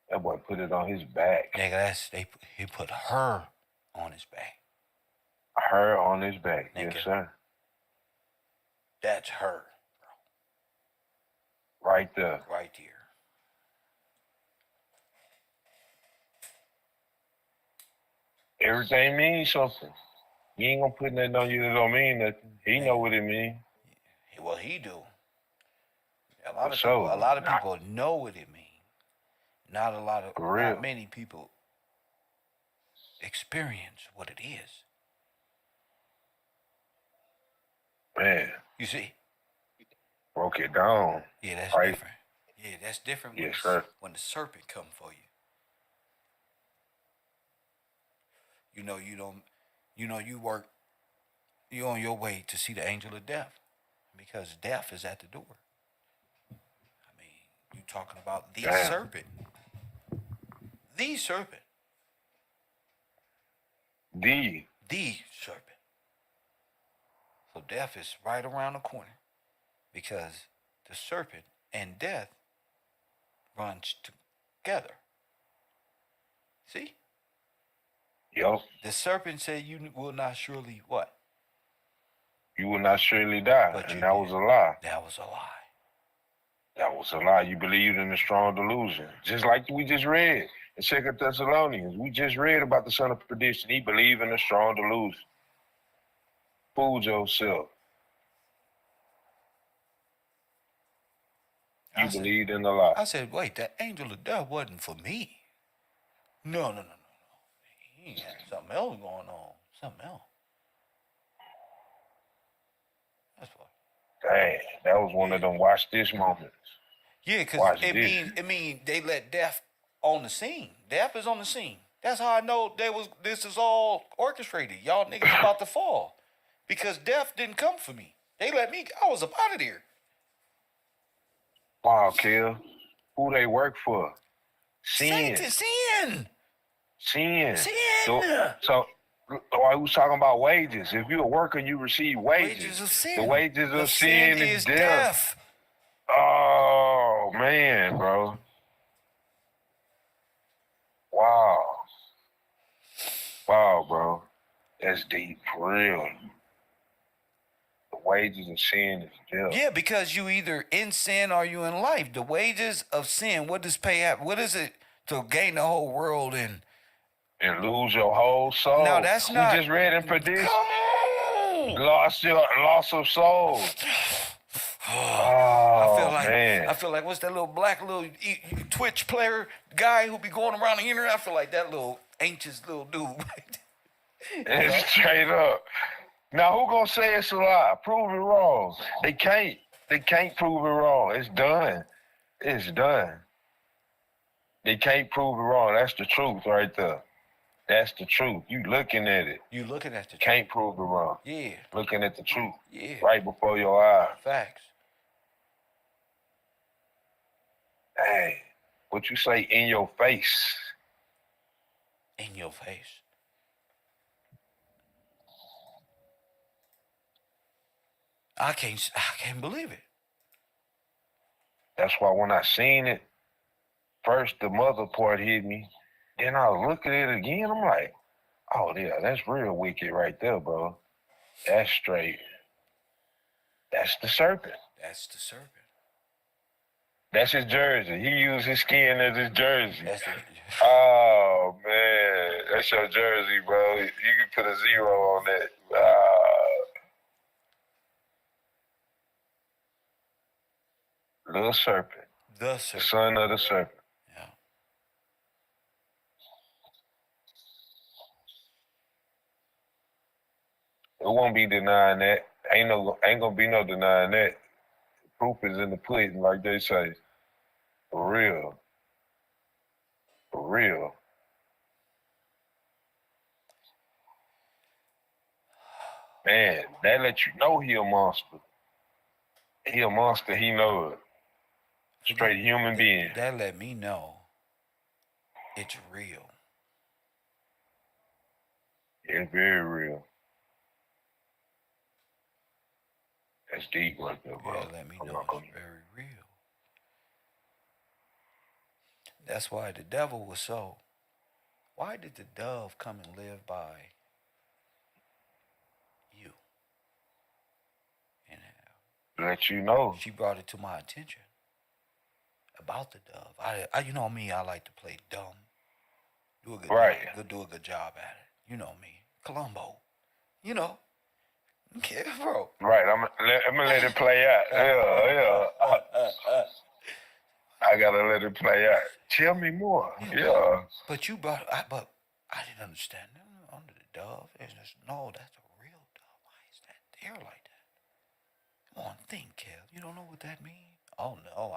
That boy put it on his back. Nigga, he put her on his back. Her on his back. Nigga. Yes, sir. That's her, Right there. right there. Everything means something. You ain't gonna put nothing on you that don't mean nothing. He know what it mean. Well, he do. A For lot of sure. people know what it means. Not For real. many people experience what it is. Man, You see? broke it down. Yeah, that's Right. different. Yeah, that's different Yes, sir. when the serpent come for you. You know, you're on your way to see the angel of death because death is at the door. I mean, you talking about the Damn. serpent. The serpent. The serpent. So death is right around the corner because the serpent and death runs together. See? Yo, The serpent said you will not surely what? you will not surely die. But you And that did. was a lie. That was a lie. That was a lie. You believed in a strong delusion. Just like we just read in 2 Thessalonians. We just read about the son of perdition. He believed in a strong delusion. Fool yourself. You believed in the lie. I said, wait, that angel of death wasn't for me. No. He had something else going on. Something else. That's what. Dang, that was one of them watch this moments. Yeah, because Watch it this. mean they let death on the scene. Death is on the scene. That's how I know this is all orchestrated. Y'all niggas about to fall. Because death didn't come for me. They let me, I was up out of there. Wow, Kel. Who they work for? Sin. Sin. Sin. Sin. So I was talking about wages. If you're a worker, you receive wages. Wages of sin. The wages The of sin is death. death. Oh, man, bro. Wow. Wow, bro. That's deep, for real. The wages of sin is death. Yeah, because you either in sin or you in life. The wages of sin, what does pay have? What is it to gain the whole world and lose your whole soul. No, that's not. We just read in perdition. Come on! Loss of soul. Oh, man. I feel like what's that little black Twitch player guy who be going around the internet? I feel like that little anxious little dude. It's straight up. Now, who gonna say it's a lie? Prove it wrong. They can't. They can't prove it wrong. It's done. It's done. They can't prove it wrong. That's the truth right there. That's the truth. You looking at it. You looking at the truth. Can't prove it wrong. Yeah. Looking at the truth. Yeah. Right before your eyes. Facts. Hey, what you say in your face? In your face. I can't believe it. That's why when I seen it, first the mother part hit me. Then I look at it again, I'm like, oh yeah, that's real wicked right there, bro. That's straight. That's the serpent. That's the serpent. That's his jersey. He used his skin as his jersey. That's the Oh man, that's your jersey, bro. You can put a 0 on that. Little serpent. The The serpent. son of the serpent. Yeah. It won't be denying that. Ain't gonna be no denying that. Proof is in the pudding, like they say. For real. For real. Man, that let you know he a monster. He a monster, he know it. Straight human being. That let me know it's real. It's very real. That's deep right there, bro. Yeah, let me I'm know not it's gonna- very real. That's why the devil was so. Why did the dove come and live by you? And Let you know. she brought it to my attention about the dove. You know me, I like to play dumb. Do a good job, do a good job at it. You know me, Columbo. You know, KevRow. Right, I'm gonna let it play out. I gotta let it play out. Tell me more. Yeah. But you brought, but I didn't understand. Under the dove, it's just, no, that's a real dove. Why is that there like that? Come on, think, Kev. You don't know what that means? Oh no,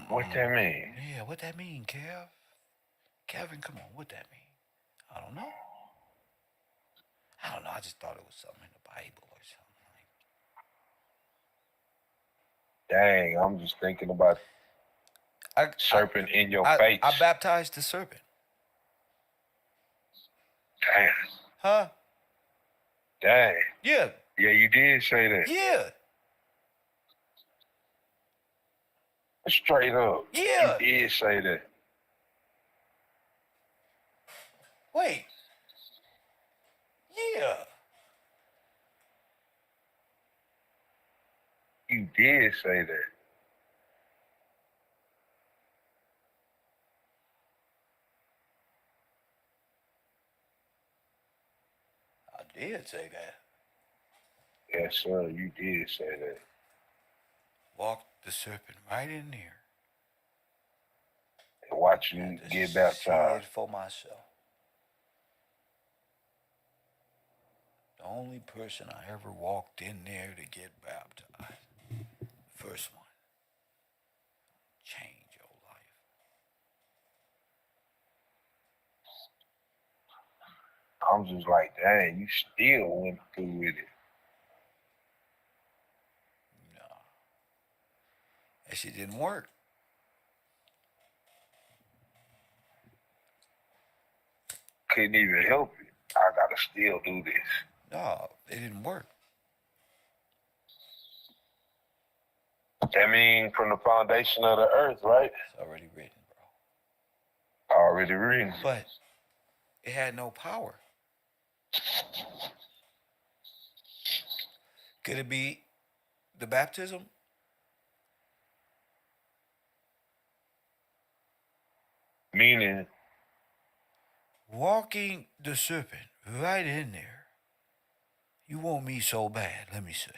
What that mean? Yeah, what that mean, Kev? Kevin, come on, what that mean? I don't know. I just thought it was something in the Bible or something. Dang, I'm just thinking about serpent in your face. I baptized the serpent. Damn. Huh? Dang. Yeah. Yeah, you did say that. Yeah. Straight up. Yeah. You did say that. Wait. Yeah. You did say that. I did say that. Yes, sir. You did say that. Walked the serpent right in there. And watch you get baptized. See it for myself. The only person I ever walked in there to get baptized. First one. Change your life. I'm just like, dang, you still went through with it. No. That shit didn't work. Couldn't even help it. I gotta still do this. No, it didn't work. That mean from the foundation of the earth, right? It's already written, bro. Already written. But it had no power. Could it be the baptism? Meaning? Walking the serpent right in there. You want me so bad, let me say.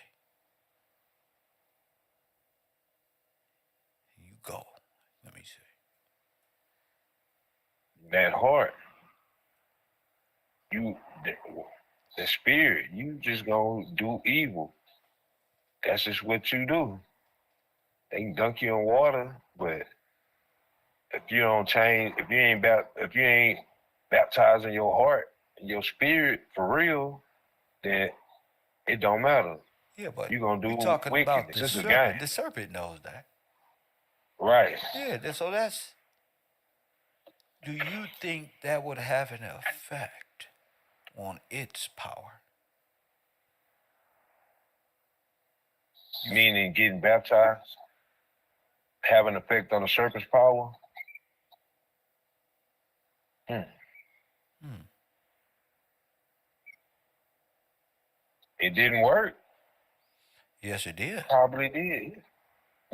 You go, let me say. That heart. The spirit, you just gonna do evil. That's just what you do. They can dunk you in water, but if you don't change, if you ain't baptizing your heart and your spirit for real, then it don't matter. Yeah, but you're gonna do we're talking about wickedness. the It's a serpent. game. The serpent knows that. Right. Yeah, so that's. Do you think that would have an effect on its power? Meaning getting baptized have an effect on the serpent's power? It didn't work. Yes, it did. Probably did.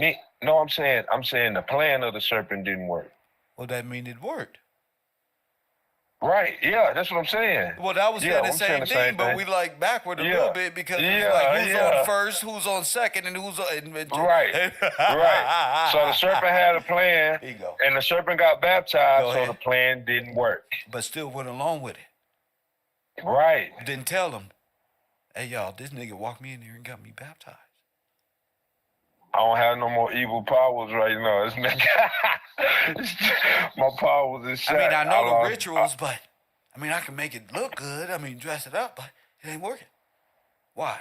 I'm saying the plan of the serpent didn't work. Well, that means it worked. Right, yeah, that's what I'm saying. Well, that was Yeah, the I'm saying same the same thing, but thing. we like backward a Yeah. little bit because it's Yeah, like who's yeah. on first, who's on second, and who's on. Right, right. So the serpent had a plan, Here you go. and the serpent got baptized, Go so ahead. the plan didn't work. But still went along with it. Right. Didn't tell them, hey, y'all, this nigga walked me in here and got me baptized. I don't have no more evil powers right now. It's my powers is shot. I mean, I know the rituals, but I mean, I can make it look good. I mean, dress it up, but it ain't working. Why?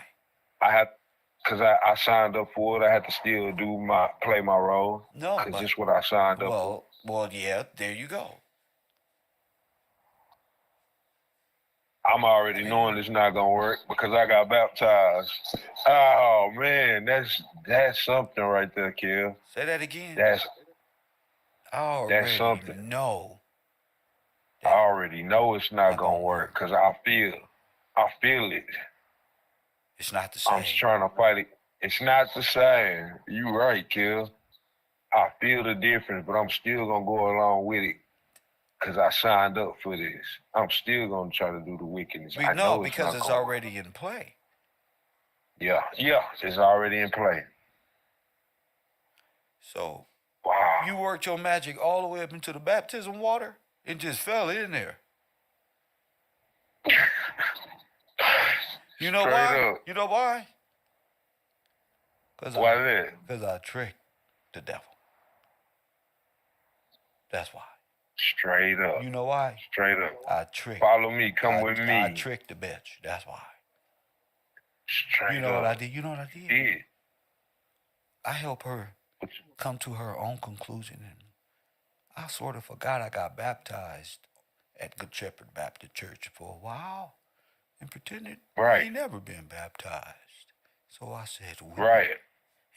Because I signed up for it. I had to still play my role. No, because but it's what I signed up for. Well, yeah, there you go. I'm already knowing it's not gonna work because I got baptized. Oh man, that's something right there, Kev. Say that again. I That's already something. know I already know it's not gonna work because I feel it. it's not the I'm same. trying to fight it. It's not the same. You right, Kill. I feel the difference, but I'm still gonna go along with it because I signed up for this. I'm still gonna try to do the wickedness. I know it's Because not it's gonna work. already in play. Yeah, it's already in play. So Wow. you worked your magic all the way up into the baptism water and just fell in there. You know Straight why? up. You know why? Why that? Because I tricked the devil. That's why. Straight up. You know why? Straight up. I tricked. Follow me. Come with me. I tricked the bitch. That's why. Straight You know up. what I did? You know what I did? Yeah. I helped her come to her own conclusion, and I sort of forgot I got baptized at Good Shepherd Baptist Church for a while and pretended I ain't never been baptized. So I said, we. Right.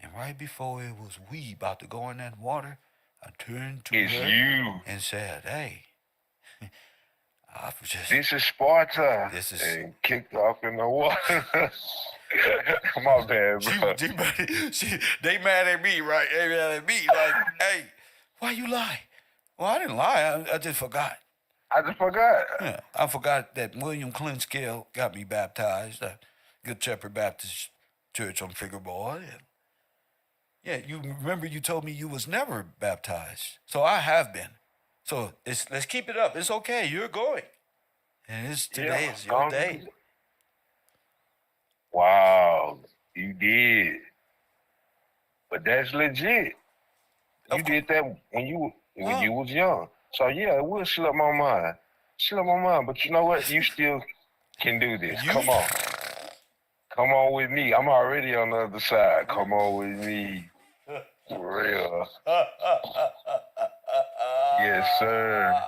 And right before it was we about to go in that water, I turned to It's her you. and said, hey, I just... This is Sparta. This is... And kicked off in the water. My bad, bro. They mad at me, right? They mad at me, like, hey, why you lie? Well, I didn't lie. I just forgot. I just forgot. Yeah, I forgot that William Clinskill got me baptized at Good Shepherd Baptist Church on Figueroa. Yeah, you remember you told me you was never baptized. So I have been. So let's keep it up. It's okay. You're going. And today is your day. Wow, you did. But that's legit. You did that when you was young. So yeah, it will slip my mind. Slip my mind. But you know what? You still can do this. Come on. Come on with me. I'm already on the other side. Come on with me. For real. Yes, sir.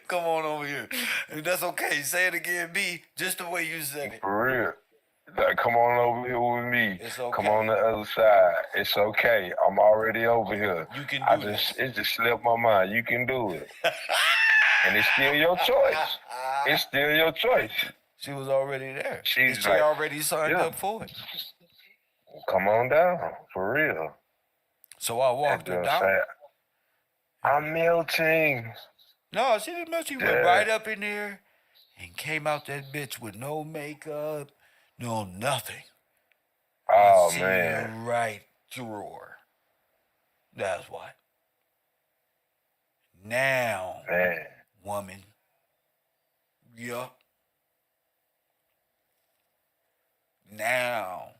Come on over here. That's okay. Say it again, B, just the way you said it. For real. Like, come on over here with me. It's okay. Come on the other side. It's okay. I'm already over here. You can do this. It just slipped my mind. You can do it. And it's still your choice. It's still your choice. She was already there. She already signed up for it. Come on down, for real. So I walked her down. I'm melting. No, she didn't melt. She went right up in there and came out that bitch with no makeup, no nothing. Oh, I man. see right through her. That's why. Now, woman. Yup. Now,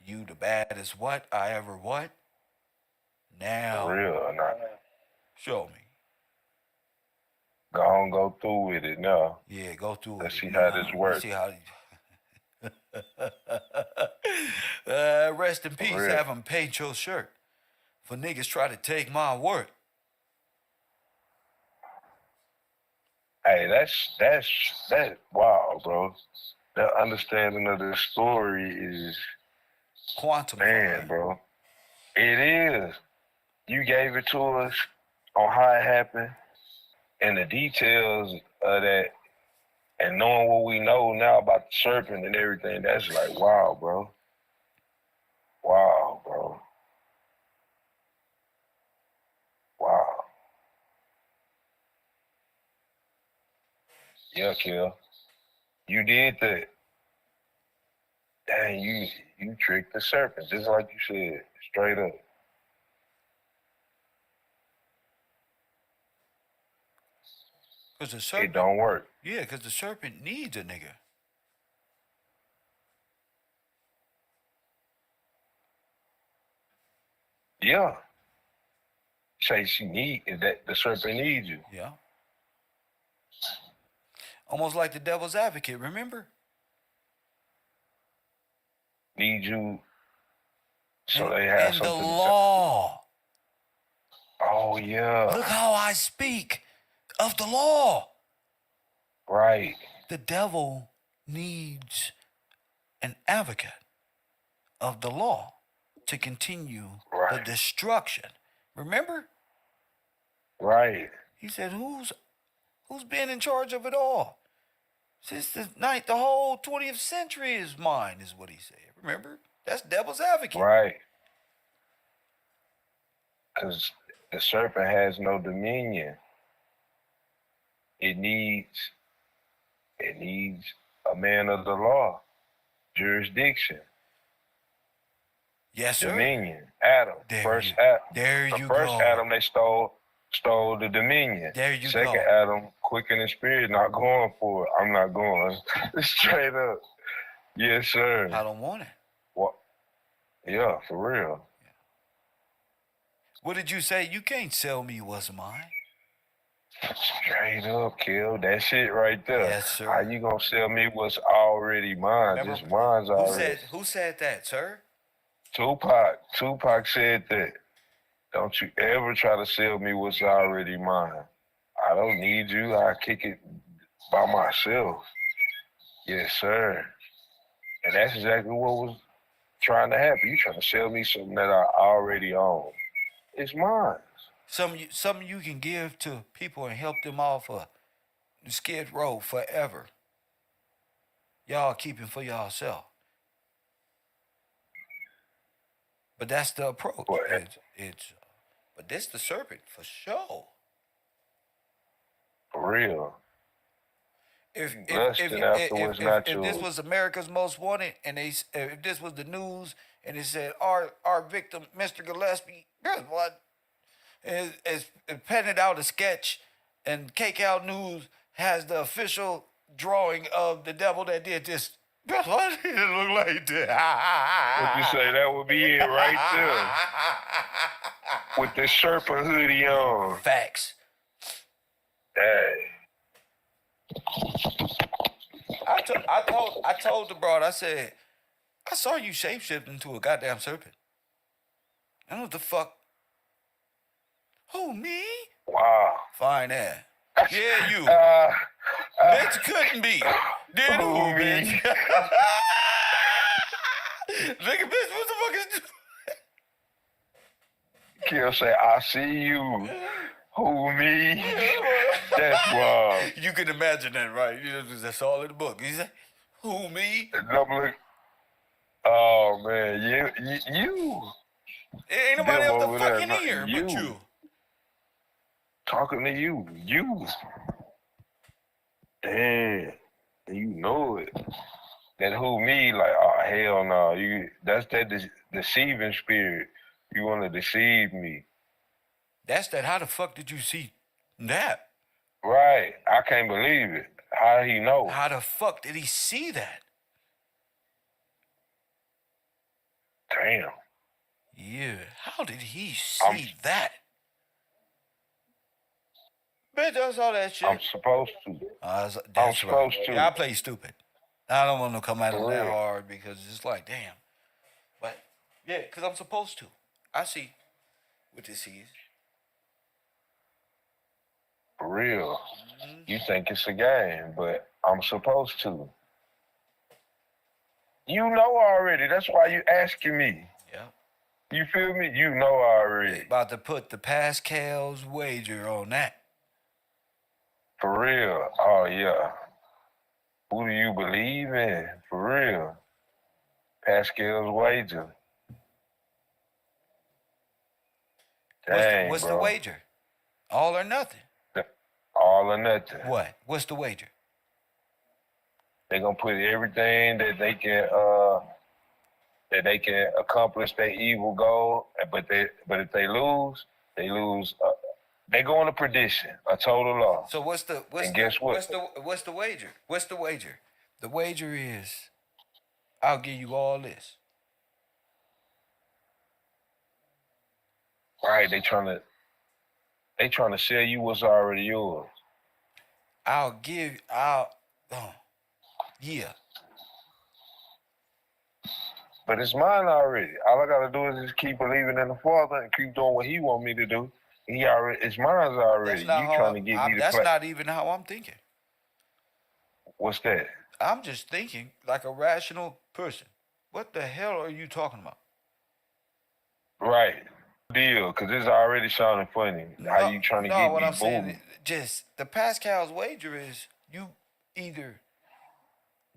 you the baddest what I ever what? Now. For real or not? Show me. Go through with it now. Yeah, go through it. Let's see how this works. Let's see how... rest in peace, haven't paid your shirt. For niggas try to take my work. Hey, that's wow, bro. The understanding of the story is quantum. Man, bro. It is. You gave it to us on how it happened and the details of that and knowing what we know now about the serpent and everything, that's like, wow, bro. Wow, bro. Wow. Yeah, Kill. You did that. Dang, you tricked the serpent, just like you said, straight up. Cause the serpent, it don't work. Yeah, because the serpent needs a nigga. Yeah. Say that the serpent needs you. Yeah. Almost like the devil's advocate, remember? Need you so they have something the law. Oh, yeah. Look how I speak of the law. Right. The devil needs an advocate of the law to continue the Right. destruction. Remember? Right. He said, who's been in charge of it all? Since the whole 20th century is mine, is what he said. Remember? That's devil's advocate. Right. Because the serpent has no dominion. It needs a man of the law, jurisdiction, Yes, sir. dominion. Adam. There First you- Adam. there the you first go. Adam they stole the dominion. There you Second go. Adam, quick in the spirit, not going for it. I'm not going. Straight up. Yes, sir. I don't want it. What? Yeah, for real. What did you say? You can't sell me what's mine. Straight up, kill that shit right there. Yes, sir. How you gonna sell me what's already mine? Remember, Just mine's already. Who said that, sir? Tupac said that. Don't you ever try to sell me what's already mine. I don't need you. I kick it by myself. Yes, sir. And that's exactly what was trying to happen. You trying to sell me something that I already own. It's mine. Something you can give to people and help them off of Skid Row forever. Y'all keep it for y'allself. But that's the approach. What? But this the serpent for sure. For real. If Lust and afterwards not this yours. was America's Most Wanted, and if this was the news, and it said our victim, Mr. Gillespie, guess what? Is penning out a sketch, and KCAL News has the official drawing of the devil that did this. Guess what? It look like that. What you say? That would be it right there. With the serpent hoodie on. Facts. Hey. I told the broad, I said, I saw you shapeshift into a goddamn serpent. I don't know what the fuck. Who, me? Wow. Fine ass. Yeah, you. Bitch couldn't be. Did who, Who, me? bitch? Nigga, bitch, what the fuck is this? Kill say, I see you. Who, me? That's wild. You can imagine that, right? You know, that's all in the book. He said, who, me? Double. Oh, man. You. Ain't nobody Them else over to there, fucking not hear but you. you. Talking to you. You. Damn. You know it. That who me, like, oh, hell no. That's that deceiving spirit. You want to deceive me. That's that. How the fuck did you see that? Right. I can't believe it. How he know? How the fuck did he see that? Damn. Yeah. How did he see that? Bitch, I saw that shit. I'm supposed to. That's I'm supposed to. Yeah, I play stupid. I don't want to come at him For that real. hard because it's like, damn. But, yeah, because I'm supposed to. I see what this is. For real. You think it's a game, but I'm supposed to. You know already. That's why you asking me. Yeah. You feel me? You know already. About to put the Pascal's wager on that. For real. Oh, yeah. Who do you believe in? For real. Pascal's wager. Dang, What's the bro. wager? All or nothing. All or nothing. What? What's the wager? They're gonna put everything that they can accomplish their evil goal. But if they lose, they lose. They go on a perdition, a total loss. So And guess what? What's the wager? What's the wager? The wager is, I'll give you all this. Right? They trying to sell you what's already yours. Yeah. But it's mine already. All I gotta do is just keep believing in the Father and keep doing what He want me to do. It's mine already. You trying to get me to That's play. not even how I'm thinking. What's that? I'm just thinking like a rational person. What the hell are you talking about? Right. Deal, because it's already sounding funny. How you trying to get what me I'm saying, booed? just the Pascal's wager is you either.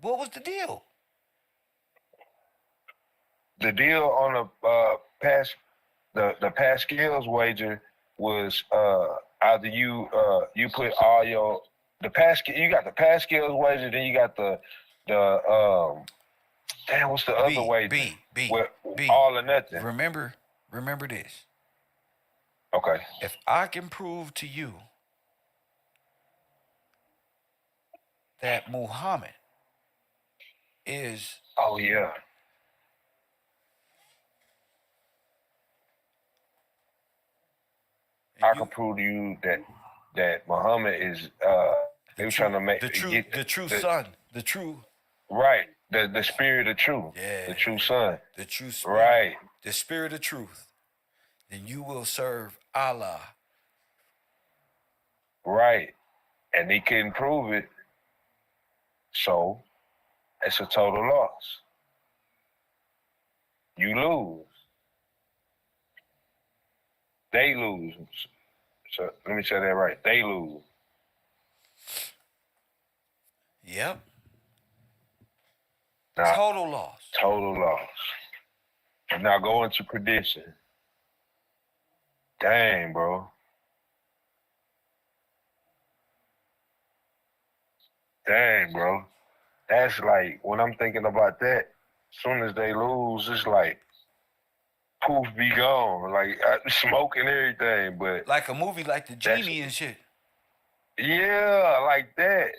What was the deal? The deal on the Pascal's wager was either you put all your you got the Pascal's wager, then you got the damn, what's the other wager? With all or nothing. Remember this. Okay. If I can prove to you that Muhammad is Oh yeah. I can prove to you that Muhammad is they were trying to make the true son, the true right, the spirit of truth, the true son, the true spirit, right, the spirit of truth, then you will serve Allah. Right, and he couldn't prove it, so it's a total loss. You lose. They lose. So let me say that right. They lose. Yep. Now, Total loss. Total loss. Now go into prediction. Dang, bro. Dang, bro. That's like, when I'm thinking about that, as soon as they lose, it's like, poof, be gone. Like, smoke and everything, but... Like a movie like The Genie and shit. Yeah, like that.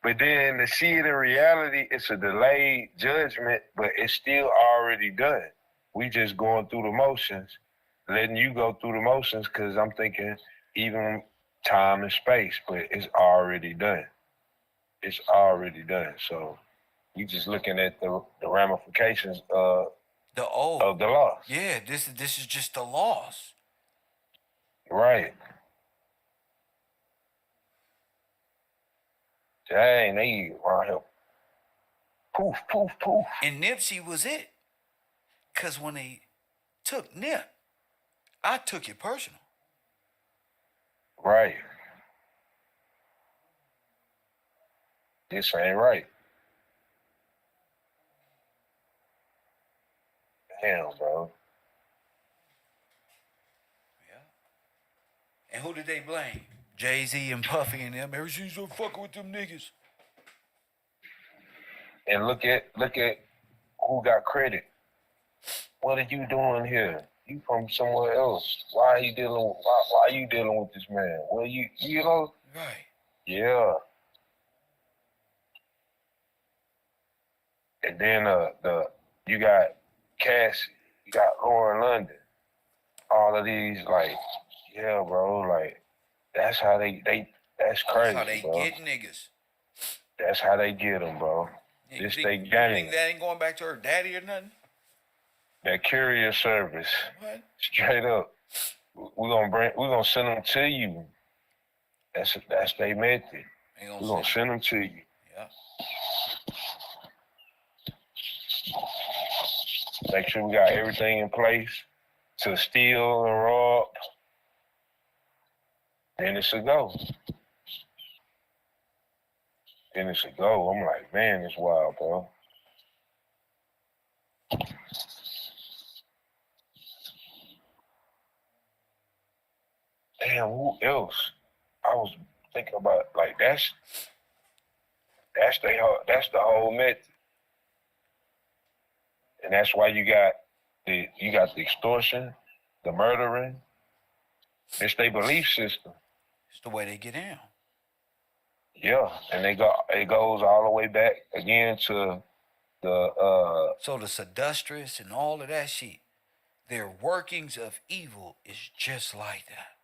But then to see it in reality, it's a delayed judgment, but it's still already done. We just going through the motions, letting you go through the motions, because I'm thinking even time and space, but it's already done. It's already done. So you just looking at the ramifications of the loss. Yeah, this is just the loss. Right. Dang, they around here. Poof, poof, poof. And Nipsey was it. Because when they took Nip, I took it personal. Right. This ain't right. Damn, bro. Yeah. And who did they blame? Jay-Z and Puffy and them. Ever since you fucking with them niggas. And look at who got credit. What are you doing here? You from somewhere else. Why are you dealing with this man? Well, you know? Right. Yeah. And then you got Cassie, you got Lauren London. All of these, like, yeah, bro, like, that's how they that's crazy, That's how they bro. get niggas. That's how they get them, bro. This they You game. think that ain't going back to her daddy or nothing? That courier service. What? Straight up. We're gonna send them to you. That's their method. We're gonna send them to you. Yeah. Make sure we got everything in place to steal and rob. Then it's a go. Then it's a go. I'm like, man, it's wild, bro. Damn, who else? I was thinking about, like, that's the whole method. And that's why you got the extortion, the murdering. It's their belief system. It's the way they get in. Yeah, and it goes all the way back again to the So the seductress and all of that shit, their workings of evil is just like that.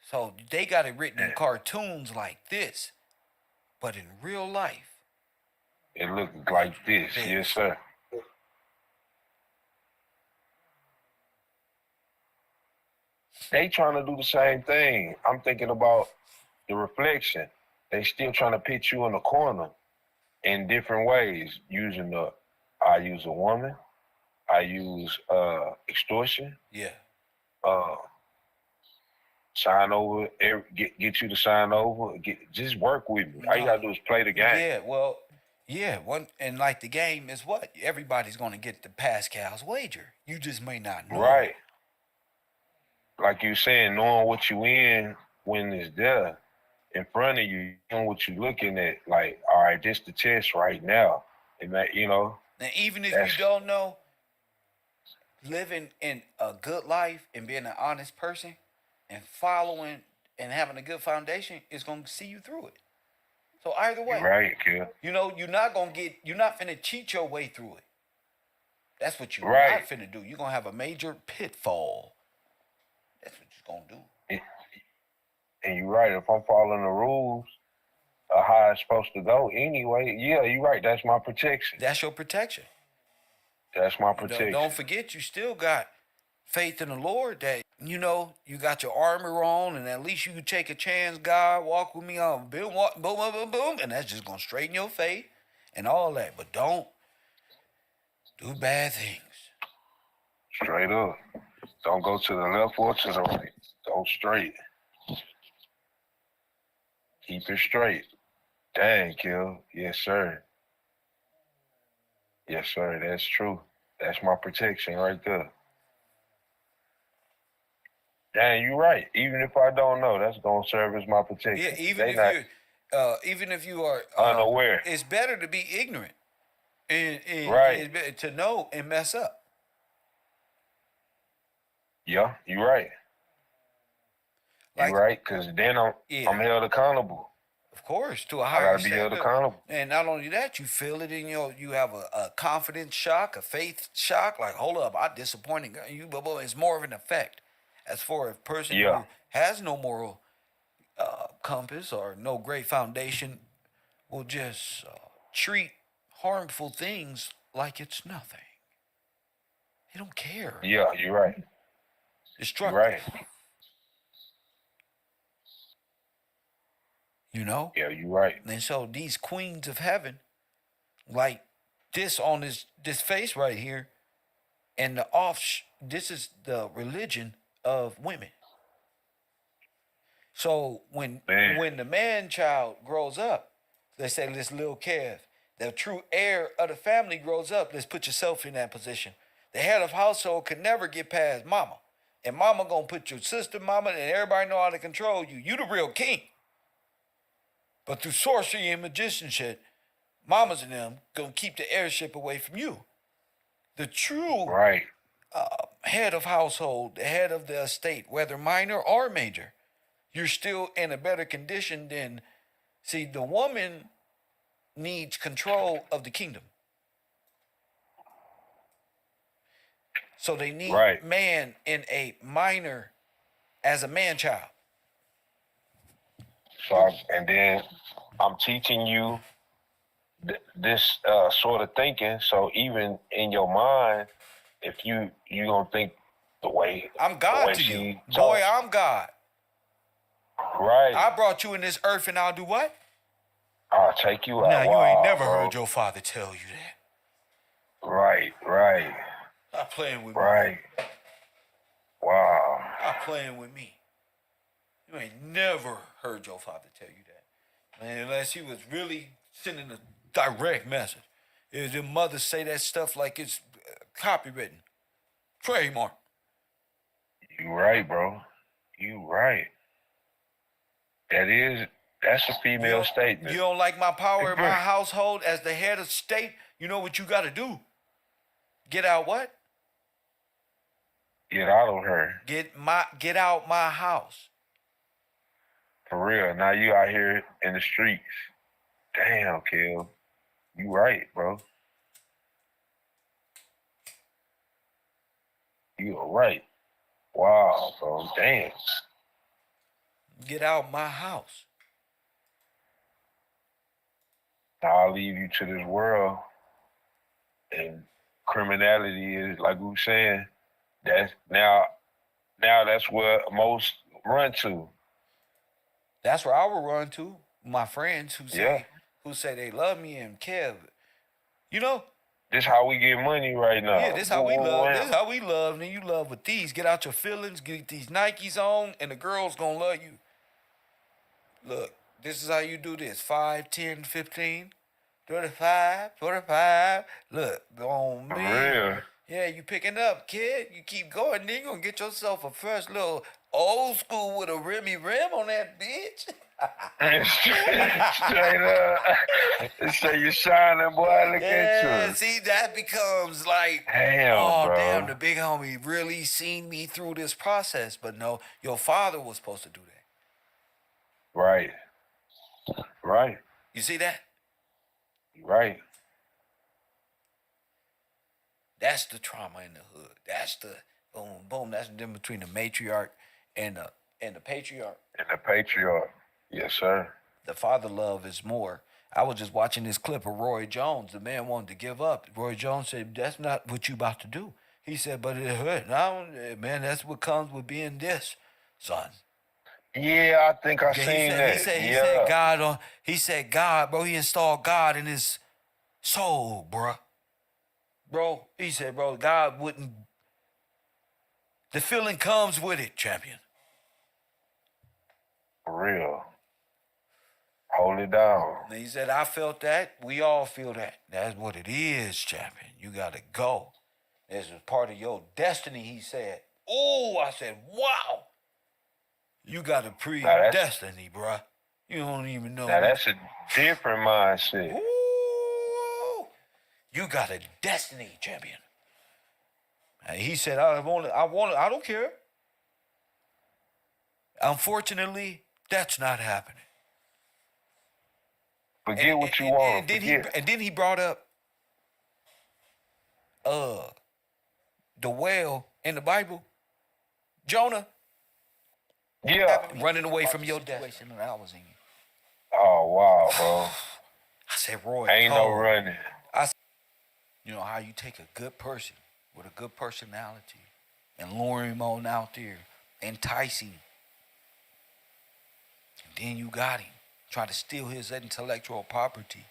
So they got it written in cartoons like this, but in real life, it looked like this. Yes, sir. They trying to do the same thing. I'm thinking about the reflection. They still trying to put you in a corner in different ways. I use a woman, I use extortion. Yeah. Uh, sign over. Get you to sign over. Just work with me. All you gotta do is play the game. Yeah, well, yeah, and like the game is what? Everybody's gonna get the Pascal's wager. You just may not know. Right. Like you saying, knowing what you in when it's there in front of you, knowing what you looking at. Like, all right, this the test right now, and that And even if you don't know, living in a good life and being an honest person and following and having a good foundation is gonna see you through it. So either way, right, kid. you're not finna cheat your way through it. That's what you're Right. not finna do. You're gonna have a major pitfall. That's what you're gonna do. And you're right. If I'm following the rules of how it's supposed to go anyway, yeah, you're right. That's my protection. That's your protection. That's my protection. Don't forget, you still got faith in the Lord that, you got your armor on, and at least you can take a chance. God, walk with me on boom, boom, boom, boom, boom, and that's just going to straighten your faith and all that. But don't do bad things. Straight up. Don't go to the left or to the right. Go straight. Keep it straight. Dang, Kill. Yes, sir. Yes, sir. That's true. That's my protection right there. Dang, you right. Even if I don't know, that's gonna serve as my protection. Yeah, even if you are unaware, it's better to be ignorant and right. To know and mess up. Yeah, you're right. You're right, because then I'm held accountable. Of course, to a higher I gotta be held accountable. And not only that, you feel it in you have a confidence shock, a faith shock. Like, hold up, I disappointed you. But it's more of an effect. As for a person who has no moral compass or no great foundation, will just treat harmful things like it's nothing. They don't care. Yeah, you're right. Destructive. You're right. Yeah, you're right. And so these queens of heaven, like this on this face right here, and this is the religion of women. So when the man child grows up, let's say this little Kev, the true heir of the family grows up. Let's put yourself in that position. The head of household can never get past mama, and mama gonna put your sister, mama, and everybody know how to control you. You the real king. But through sorcery and magicianship, mamas and them gonna keep the heirship away from you. The true head of household, the head of the estate, whether minor or major, you're still in a better condition than, see, the woman needs control of the kingdom. So they need man in a minor as a man-child. So, and then I'm teaching you this sort of thinking. So even in your mind, if you gonna think the way I'm God to you, boy, I'm God. Right. I brought you in this earth, and I'll do what? I'll take you out. Now you ain't never heard your father tell you that. Right. Stop playing with me. Right. Wow. Stop playing with me. You ain't never heard your father tell you that. Man, unless he was really sending a direct message. If your mother say that stuff like it's copywritten. Trademark. You right, bro. You right. That's a female statement. You don't like my power in my household as the head of state? You know what you got to do? Get out what? Get out of her. Get out my house. For real. Now you out here in the streets. Damn, Kel. You right, bro. You are right. Wow, bro. Damn. Get out my house. I'll leave you to this world. And criminality is, like we were saying, that's now that's where most run to. That's where I will run to. My friends who say they love me and Kev. This how we get money right now. Yeah, this how we love. Wham. This how we love. And then you love with these. Get out your feelings. Get these Nikes on, and the girls gonna love you. Look, this is how you do this. 5, 10, 15, 35, 45. Look, on me. For real. Yeah, you picking up, kid. You keep going, then you gonna get yourself a fresh little old school with a rimmy rim on that bitch. Straight up. Say you shining, boy. Look at Yeah, you. see, that becomes like, Damn, oh, bro. damn, the big homie really seen me through this process. But no, your father was supposed to do that. Right. Right. You see that? Right. That's the trauma in the hood. That's the boom, boom. That's the difference between the matriarch and the patriarch. And the patriarch. Yes, sir. The father love is more. I was just watching this clip of Roy Jones. The man wanted to give up. Roy Jones said, "That's not what you about to do." He said, "But it hurt. Now, man, that's what comes with being this, son." Yeah, I think I Yeah, seen that. he said Yeah. God on. He said God, bro. He installed God in his soul, bro. Bro, he said, bro, God wouldn't. The feeling comes with it, champion. For real. Hold it down. And he said, I felt that. We all feel that. That's what it is, champion. You gotta go. This is part of your destiny, he said. Oh, I said, wow. You got a predestiny, bruh. You don't even know. Now that's a different mindset. Ooh, you got a destiny, champion. And he said, I don't care. Unfortunately, that's not happening. Forget what you want. And then he brought up the whale in the Bible. Jonah. Yeah. Running away from your situation that I was in. Oh, wow, bro. I said, Roy. Ain't no running. You know how you take a good person with a good personality and lure him on out there, entice him. And then you got him. Try to steal his intellectual property.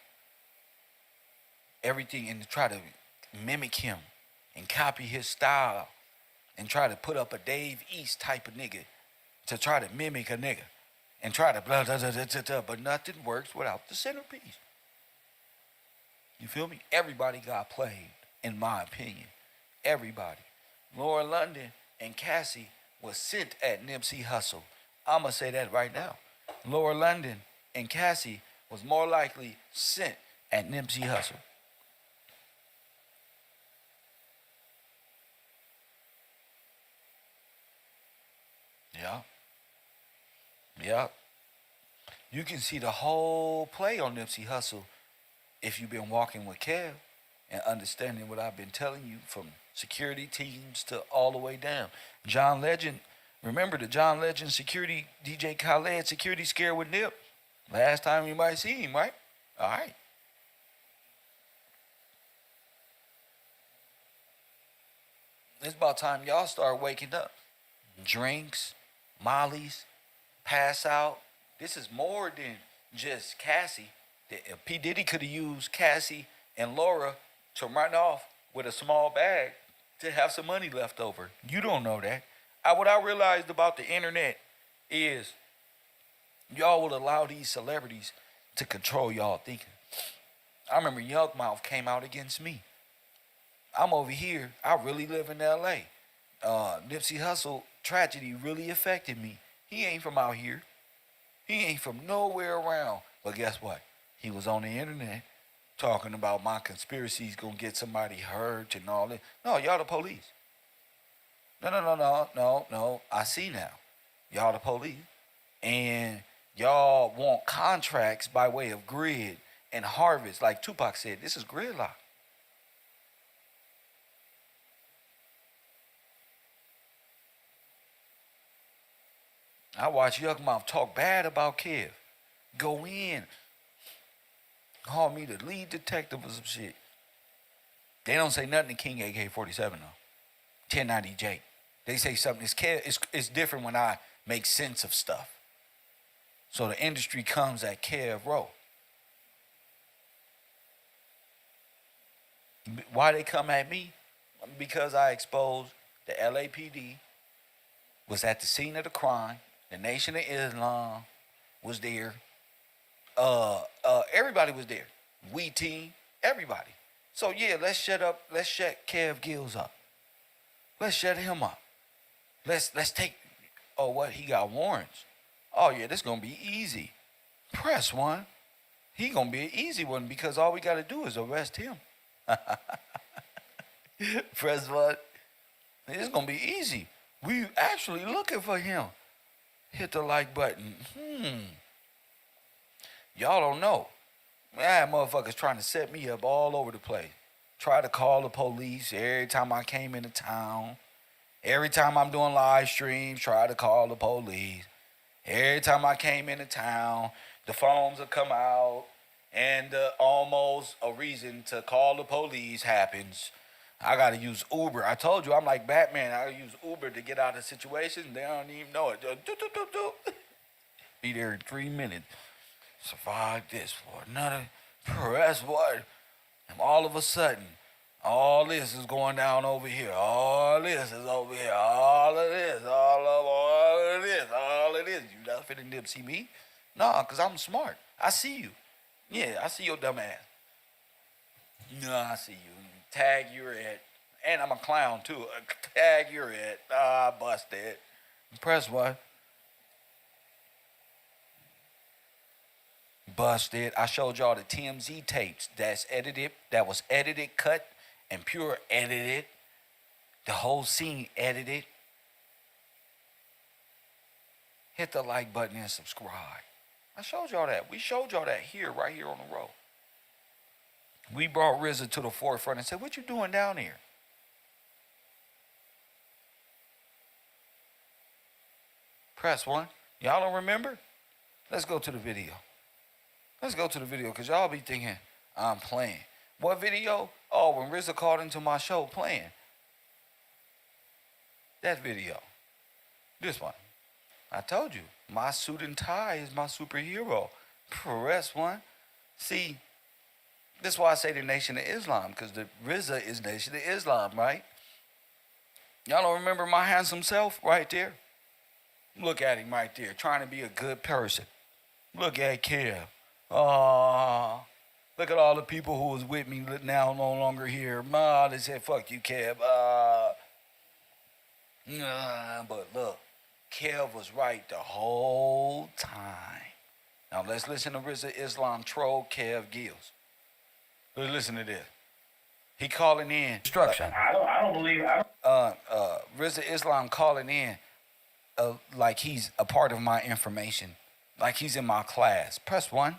Everything, and try to mimic him and copy his style and try to put up a Dave East type of nigga to try to mimic a nigga and try to blah, blah, blah, blah, blah, blah, but nothing works without the centerpiece. You feel me? Everybody got played, in my opinion. Everybody. Laura London and Cassie was sent at Nipsey Hussle. I'm going to say that right now. Laura London and Cassie was more likely sent at Nipsey Hussle. Yeah. Yeah. You can see the whole play on Nipsey Hussle if you've been walking with Kev and understanding what I've been telling you, from security teams to all the way down. John Legend, remember the John Legend security, DJ Khaled security scare with Nip? Last time you might see him, right? All right. It's about time y'all start waking up. Drinks, mollies, pass out. This is more than just Cassie. P.Diddy could have used Cassie and Laura to run off with a small bag to have some money left over. You don't know that. What I realized about the internet is y'all will allow these celebrities to control y'all thinking. I remember Young Mouth came out against me. I'm over here. I really live in L.A. Nipsey Hussle tragedy really affected me. He ain't from out here. He ain't from nowhere around. But guess what? He was on the internet talking about my conspiracies gonna get somebody hurt and all that. No, y'all the police. No. I see now. Y'all the police. And y'all want contracts by way of grid and harvest. Like Tupac said, this is gridlock. I watch Young Mouth talk bad about Kev. Go in. Call me the lead detective or some shit. They don't say nothing to King AK-47 though. 1090J. They say something. It's different when I make sense of stuff. So the industry comes at KevRow. Why they come at me? Because I exposed the LAPD was at the scene of the crime. The Nation of Islam was there. Everybody was there. We team, everybody. So yeah, let's shut up. Let's shut Kev Gills up. Let's shut him up. Let's take. Oh, what? He got warrants. Oh yeah, this gonna be easy. Press one. He gonna be an easy one because all we gotta do is arrest him. Press one. It's gonna be easy. We actually looking for him. Hit the like button. Y'all don't know. I had motherfuckers trying to set me up all over the place. Try to call the police every time I came into town. Every time I'm doing live streams, try to call the police. Every time I came into town, the phones will come out and almost a reason to call the police happens. I got to use Uber. I told you, I'm like Batman. I use Uber to get out of situations. They don't even know it. Be there in 3 minutes. Survive this for another. Press what? And all of a sudden, all this is going down over here. All this is over here. All of this. All of this. You not finna Nipsey me? Nah, because I'm smart. I see you. Yeah, I see your dumb ass. Nah, I see you. Tag you're at. And I'm a clown too. Tag you're at. Busted. Press what? Busted. I showed y'all the TMZ tapes that was edited, cut, and pure edited. The whole scene edited. Hit the like button and subscribe. I showed y'all that. We showed y'all that here, right here on the road. We brought RZA to the forefront and said, what you doing down here? Press one. Y'all don't remember? Let's go to the video. Let's go to the video because y'all be thinking I'm playing. What video? Oh, when RZA called into my show playing. That video. This one. I told you, my suit and tie is my superhero. Press one. See, this is why I say the Nation of Islam, because the RZA is Nation of Islam, right? Y'all don't remember my handsome self right there? Look at him right there, trying to be a good person. Look at Kev. Look at all the people who was with me now no longer here. They said, fuck you, Kev. But look, Kev was right the whole time. Now let's listen to RZA Islam troll Kev Gills. Let's listen to this. He calling in instruction. I don't believe. RZA Islam calling in like he's a part of my information, like he's in my class. Press one.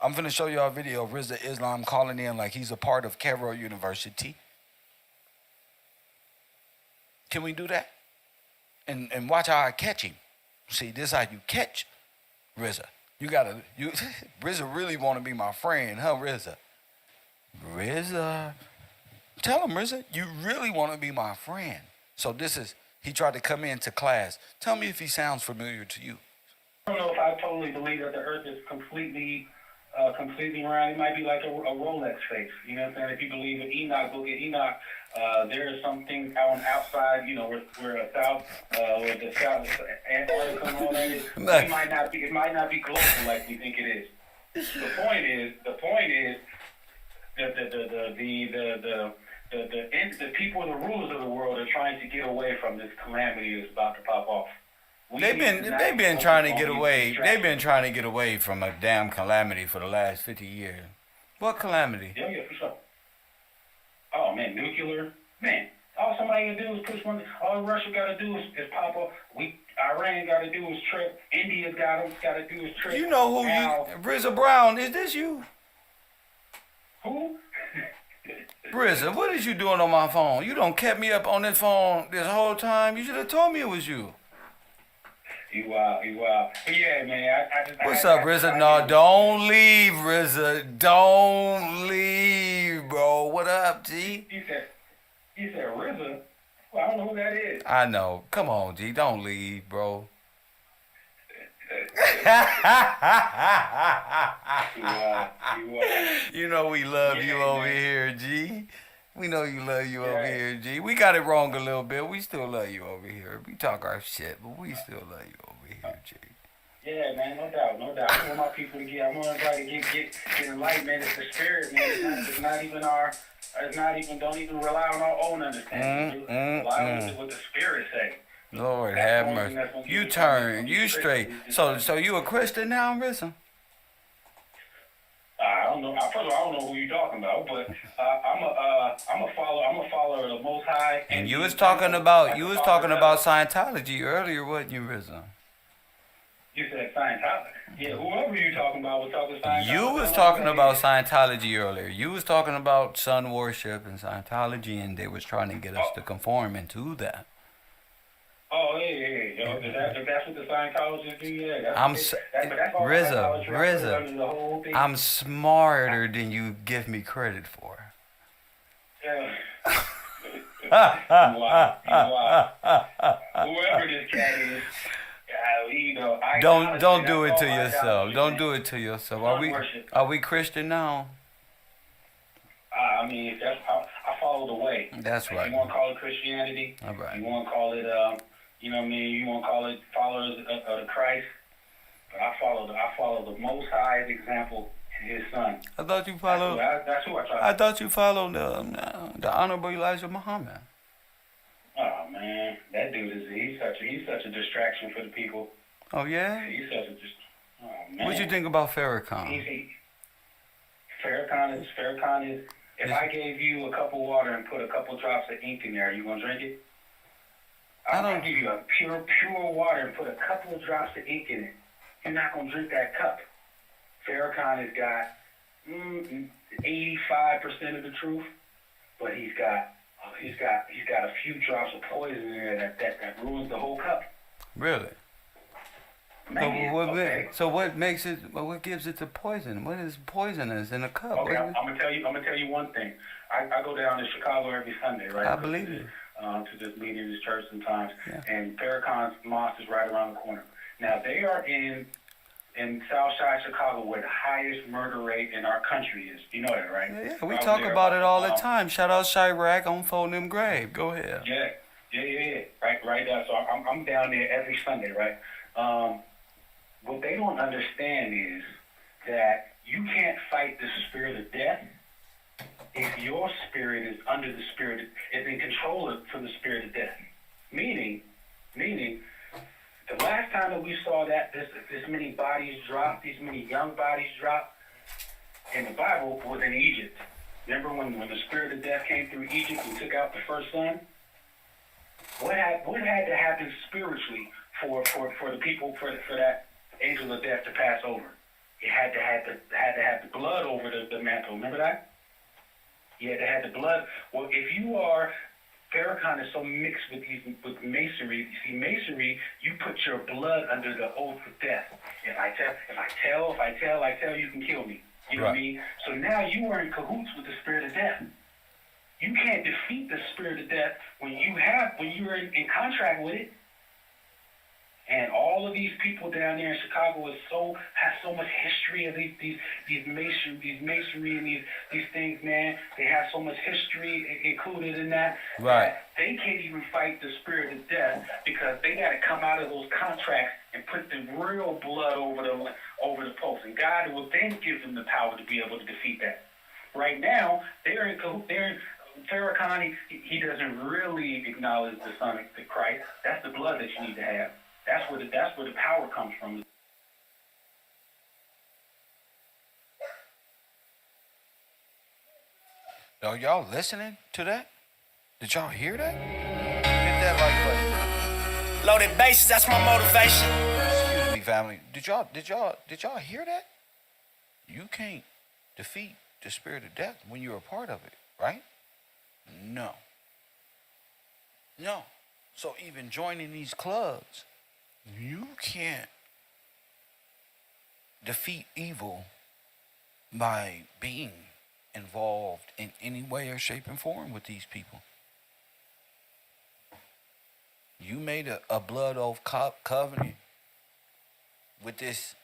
I'm finna show y'all a video of RZA Islam calling in like he's a part of KevRow University. Can we do that? And watch how I catch him. See, this is how you catch RZA. RZA really want to be my friend, huh, RZA? RZA. Tell him, RZA, you really want to be my friend. So he tried to come into class. Tell me if he sounds familiar to you. I don't know if I totally believe that the Earth is completely round. It might be like a Rolex face. You know what I'm saying? If you believe in Enoch, book of Enoch, there are some things out outside. You know, where the South Antarctica and all that is. It might not be global like we think it is. The point is the people, the rulers of the world, are trying to get away from this calamity that's about to pop off. They've been trying to get away. They've been trying to get away from a damn calamity for the last 50 years. What calamity? Yeah, for sure. Oh man, nuclear. Man, all somebody can do is push one. All Russia got to do is pop up. Iran got to do is trip. India's got to do is trip. You know who RZA Brown? Is this you? Who? RZA, what is you doing on my phone? You don't kept me up on this phone this whole time. You should have told me it was you. You wild. Yeah, man. What's up, RZA? No, don't leave, RZA. Don't leave, bro. What up, G? He said RZA? Well, I don't know who that is. I know. Come on, G. Don't leave, bro. You know we love you over here, G. We know you love you over here, G. We got it wrong a little bit. We still love you over here. We talk our shit, but we still love you over here, G. Yeah, man, no doubt, no doubt. I want my people to get. I want everybody to get enlightenment. It's the spirit, man. It's not even our. It's not even. Don't even rely on our own understanding. Rely on what the spirit say. Lord have mercy. You turn, you straight. So you a Christian now, Rissa? I don't know. First of all, I don't know who you're talking about, but I'm a follower of the Most High. And you was talking about Scientology earlier, wasn't you, Rissa? You said Scientology. Yeah, whoever you talking about was talking Scientology. You was talking about Scientology earlier. You was talking about sun worship and Scientology, and they was trying to get us to conform into that. Oh, yeah. If that's what the Scientologists do, yeah. Rizza, I'm smarter than you give me credit for. Yeah. You are. Whoever this cat is, don't do it to yourself. Don't do it to yourself. Are we Christian now? I mean, I follow the way. That's right. You want to call it Christianity? All right. You want to call it, you know what I mean? You want to call it followers of the Christ? But I follow the Most High's example and His Son. I thought you followed. That's who I try. I thought you followed the Honorable Elijah Muhammad. Oh man, that dude he's such a distraction for the people. Oh yeah. He's such a oh man. What you think about Farrakhan? Farrakhan is. If I gave you a cup of water and put a couple drops of ink in there, you gonna drink it? I'll give you a pure water and put a couple of drops of ink in it. You're not gonna drink that cup. Farrakhan has got 85% of the truth, but he's got a few drops of poison in there that ruins the whole cup. Really? So what makes it? What gives it the poison? What is poisonous in a cup? Okay, I'm gonna tell you one thing. I go down to Chicago every Sunday, right? I believe it. To this meeting, this church sometimes, yeah. And Farrakhan's mosque is right around the corner. Now they are in Southside Chicago where the highest murder rate in our country is. You know that, right? Yeah, we talk about it all the time. Shout out Chirac on Folding Them Grave. Go ahead. Yeah. Right there. So I'm down there every Sunday, right? What they don't understand is that you can't fight the spirit of death if your spirit is under the spirit, is in control for the spirit of death. Meaning, the last time that we saw that this many bodies drop, these many young bodies drop in the Bible was in Egypt. Remember when the spirit of death came through Egypt and took out the first son? What had to happen spiritually for the people for that angel of death to pass over? It had to have the blood over the mantle. Remember that? You had to have the blood. Well, if you are, Farrakhan is so mixed with masonry. You see, masonry, you put your blood under the oath of death. If I tell, you can kill me. You know what I mean? So now you are in cahoots with the spirit of death. You can't defeat the spirit of death when you're in contract with it. And all of these people down there in Chicago have so much history of these masonry and these things, man. They have so much history included in that. Right. That they can't even fight the spirit of death because they got to come out of those contracts and put the real blood over the post. And God will then give them the power to be able to defeat that. Right now, Farrakhan, he doesn't really acknowledge the Son of the Christ. That's the blood that you need to have. That's where the power comes from. Are y'all listening to that? Did y'all hear that? Hit that like button. Loaded bases, that's my motivation. Excuse me, family. Did y'all hear that? You can't defeat the spirit of death when you're a part of it, right? No. So even joining these clubs, you can't defeat evil by being involved in any way or shape and form with these people. You made a blood oath covenant with this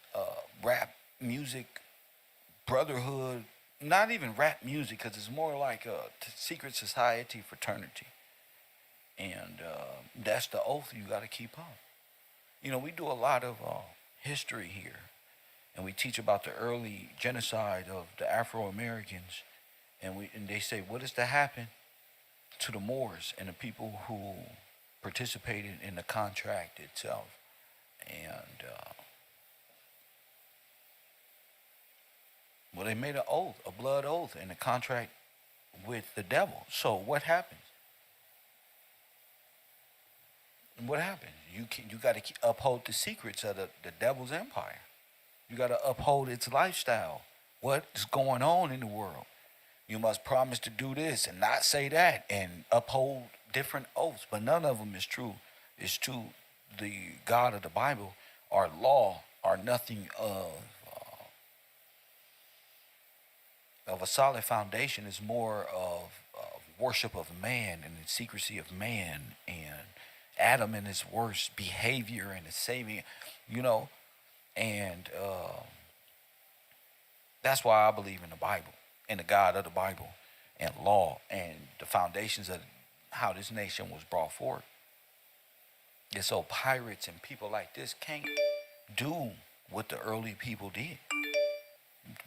rap music brotherhood, not even rap music, because it's more like a secret society fraternity. And that's the oath you got to keep up. You know, we do a lot of history here, and we teach about the early genocide of the Afro Americans, and they say what is to happen to the Moors and the people who participated in the contract itself, and well, they made an oath, a blood oath, in the contract with the devil. So what happens? What happens? You got to uphold the secrets of the devil's empire. You got to uphold its lifestyle. What is going on in the world? You must promise to do this and not say that, and uphold different oaths, but none of them is true. It's to the God of the Bible. Our law are nothing of a solid foundation. Is more of worship of man and the secrecy of man, and Adam and his worst behavior and his saving, you know, and that's why I believe in the Bible, in the God of the Bible, and law, and the foundations of how this nation was brought forth. And so pirates and people like this can't do what the early people did.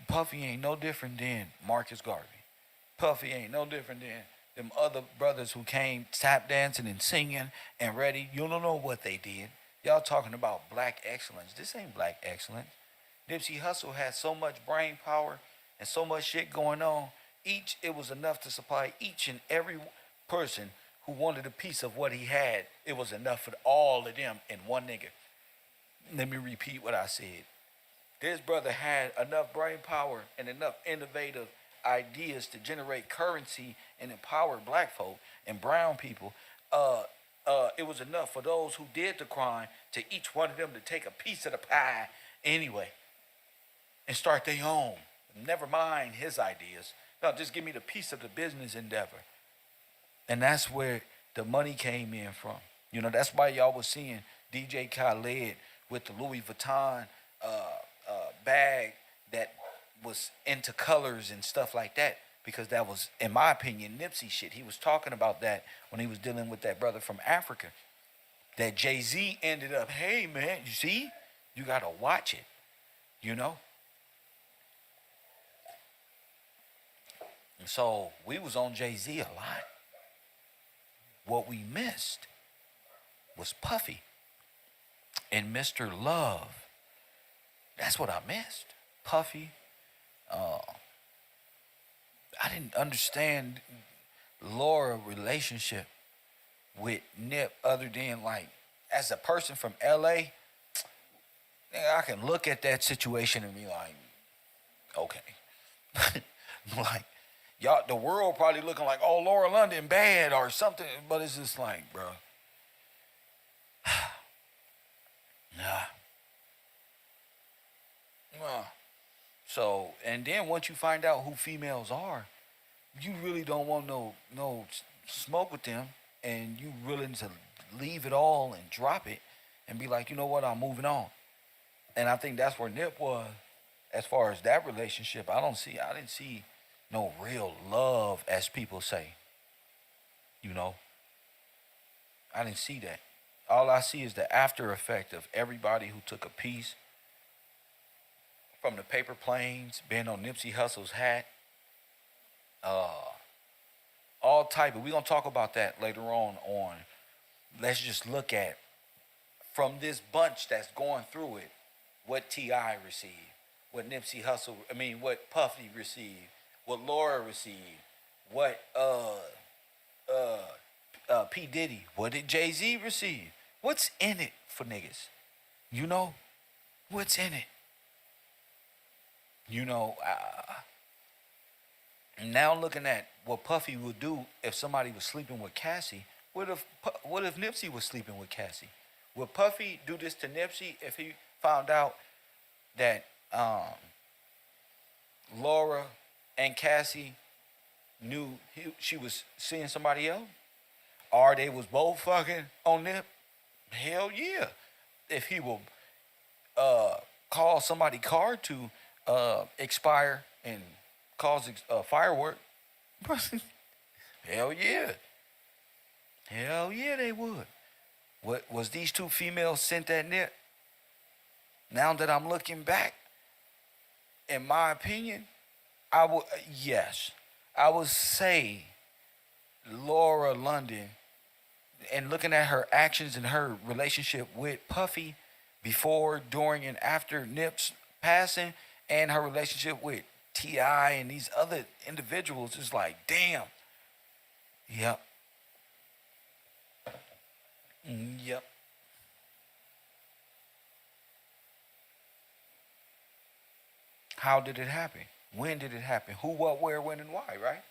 Puffy ain't no different than Marcus Garvey. Puffy ain't no different than them other brothers who came tap dancing and singing and ready. You don't know what they did. Y'all talking about black excellence. This ain't black excellence. Nipsey Hussle had so much brain power and so much shit going on. It was enough to supply each and every person who wanted a piece of what he had. It was enough for all of them in one nigga. Let me repeat what I said. This brother had enough brain power and enough innovative ideas to generate currency and empower black folk and brown people. It was enough for those who did the crime to each one of them to take a piece of the pie anyway and start their own. Never mind his ideas. No, just give me the piece of the business endeavor. And that's where the money came in from. You know, that's why y'all was seeing DJ Khaled with the Louis Vuitton bag that was into colors and stuff like that, because that was, in my opinion, Nipsey shit. He was talking about that when he was dealing with that brother from Africa. That Jay-Z ended up, hey man, you see, you gotta watch it, you know? And so we was on Jay-Z a lot. What we missed was Puffy and Mr. Love. That's what I missed. Puffy. I didn't understand Laura's relationship with Nip other than, like, as a person from LA, I can look at that situation and be like, okay. Like, y'all, the world probably looking like, oh, Laura London bad or something, but it's just like, bro. Nah. So, and then once you find out who females are, you really don't want no smoke with them, and you willing to leave it all and drop it and be like, you know what, I'm moving on. And I think that's where Nip was as far as that relationship. I didn't see no real love, as people say. You know, I didn't see that. All I see is the after effect of everybody who took a piece from the paper planes, being on Nipsey Hussle's hat, all type of, we're going to talk about that later on. Let's just look at, from this bunch that's going through it, what T.I. received, what Nipsey Hussle, what Puffy received, what Laura received, what P.Diddy, what did Jay-Z receive? What's in it for niggas? You know? What's in it? You know, now looking at what Puffy would do if somebody was sleeping with Cassie, what if Nipsey was sleeping with Cassie? Would Puffy do this to Nipsey if he found out that Laura and Cassie knew she was seeing somebody else? Or they was both fucking on Nip? Hell yeah. If he will cause somebody's car to expire and cause firework. Hell yeah. Hell yeah, they would. What was these two females sent that nip? Now that I'm looking back, in my opinion, I would yes, I would say Laura London, and looking at her actions and her relationship with Puffy before, during, and after Nip's passing, and her relationship with T.I. and these other individuals, is like, damn. Yep. Yep. How did it happen? When did it happen? Who, what, where, when, and why, right?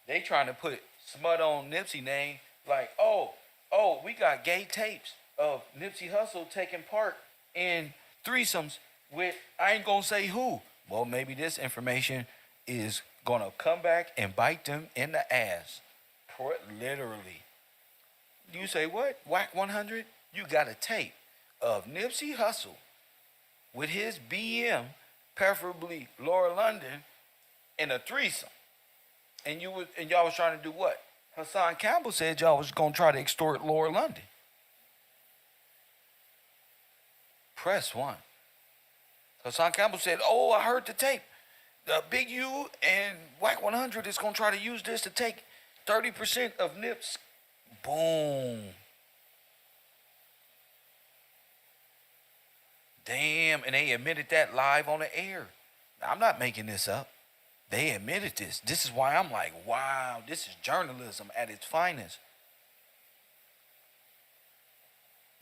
They trying to put smut on Nipsey name like, oh, we got gay tapes of Nipsey Hussle taking part in threesomes with, I ain't gonna say who. Well, maybe this information is gonna come back and bite them in the ass. Literally. You say what? Whack 100? You got a tape of Nipsey Hussle with his BM, preferably Laura London, in a threesome. And y'all was trying to do what? Hassan Campbell said y'all was gonna try to extort Laura London. Press 1. Hassan Campbell said, oh, I heard the tape. Big U and Whack 100 is gonna try to use this to take 30% of Nips. Boom. Damn, and they admitted that live on the air. Now, I'm not making this up. They admitted this. This is why I'm like, wow, this is journalism at its finest.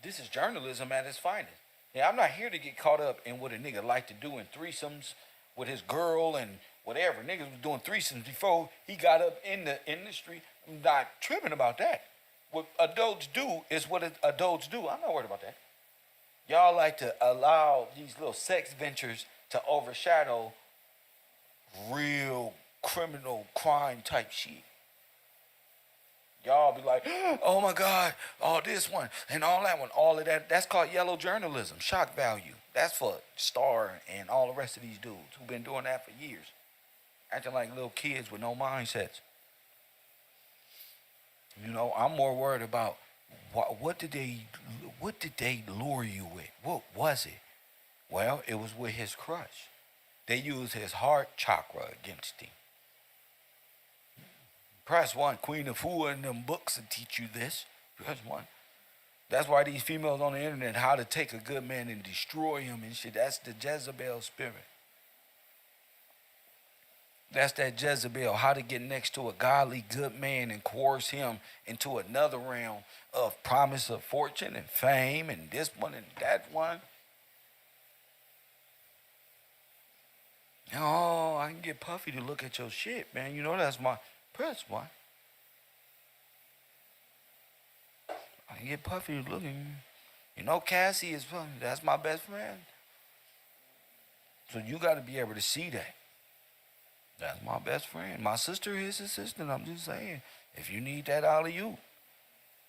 This is journalism at its finest. Yeah, I'm not here to get caught up in what a nigga like to do in threesomes with his girl and whatever. Niggas was doing threesomes before he got up in the industry. I'm not tripping about that. What adults do is what adults do. I'm not worried about that. Y'all like to allow these little sex ventures to overshadow real criminal crime type shit. Y'all be like, oh my God, all this one and all that one, all of that. That's called yellow journalism, shock value. That's for Star and all the rest of these dudes who've been doing that for years. Acting like little kids with no mindsets. You know, I'm more worried about what did they lure you with? What was it? Well, it was with his crush. They used his heart chakra against him. Press 1, Queen of Fool in them books will teach you this. Press 1. That's why these females on the internet, how to take a good man and destroy him and shit. That's the Jezebel spirit. That's that Jezebel, how to get next to a godly good man and coerce him into another realm of promise of fortune and fame and this one and that one. Oh, I can get Puffy to look at your shit, man. You know that's my press 1. I can get Puffy to look at me. You know Cassie is fun. That's my best friend. So you got to be able to see that. That's my best friend. My sister is his assistant. I'm just saying. If you need that out of you,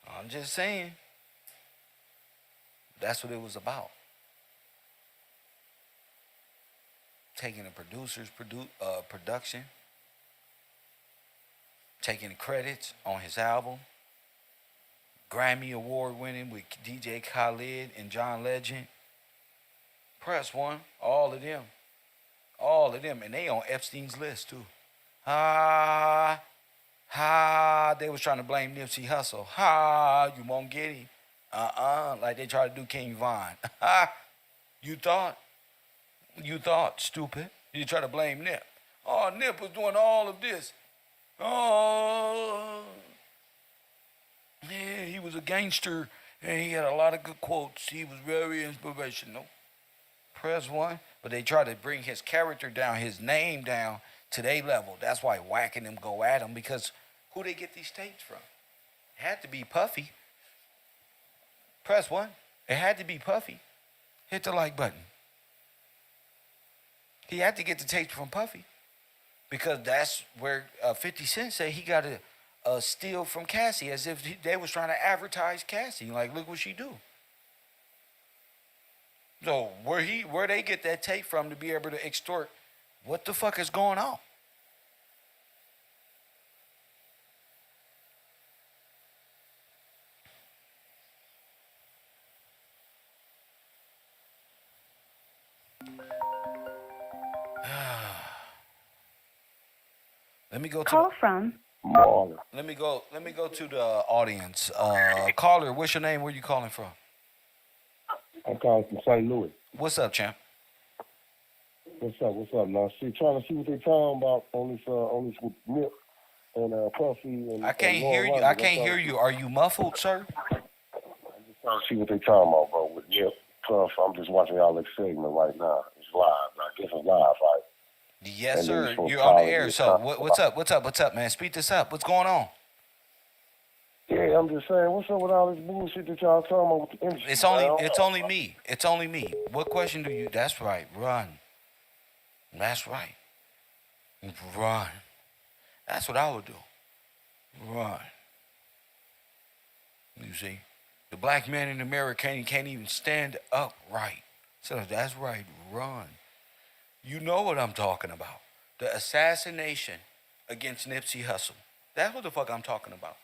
I'm just saying. That's what it was about. Taking a producer's production, taking the credits on his album, Grammy Award winning with DJ Khaled and John Legend. Press 1, all of them. All of them, and they on Epstein's list too. They was trying to blame Nipsey Hussle. You won't get him. Like they tried to do King Von. You thought, stupid. You try to blame Nip. Oh, Nip was doing all of this. Oh, yeah, he was a gangster, and he had a lot of good quotes. He was very inspirational. Press 1. But they try to bring his character down, his name down to their level. That's why whacking them go at him, because who they get these tapes from? It had to be Puffy. Press 1. It had to be Puffy. Hit the like button. He had to get the tapes from Puffy, because that's where 50 Cent said he got steal from Cassie as if they was trying to advertise Cassie. Like, look what she do. So where they get that tape from to be able to extort? What the fuck is going on? Let me go to Call from Marlon. let me go to the audience. Caller, what's your name? Where you calling from? I'm calling from St. Louis. What's up, champ? What's up? Now, trying to see what they talking about on this with Nip and Puffy and. I can't hear you. I can't hear you. Are you muffled, sir? I'm just trying to see what they talking about, bro. With Nip, Puff. I'm just watching y'all this segment right now. It's live. I guess it's live, right? Yes, And sir. then for You're on the college, air. it's So not- what's up, man? Speak this up. What's going on? Yeah, I'm just saying, what's up with all this bullshit that y'all talking about with the industry? It's only me. It's only me. What question do you? That's right. Run. That's right. Run. That's what I would do. Run. You see, the black man in America can't even stand upright. So that's right. Run. You know what I'm talking about. The assassination against Nipsey Hussle. That's what the fuck I'm talking about.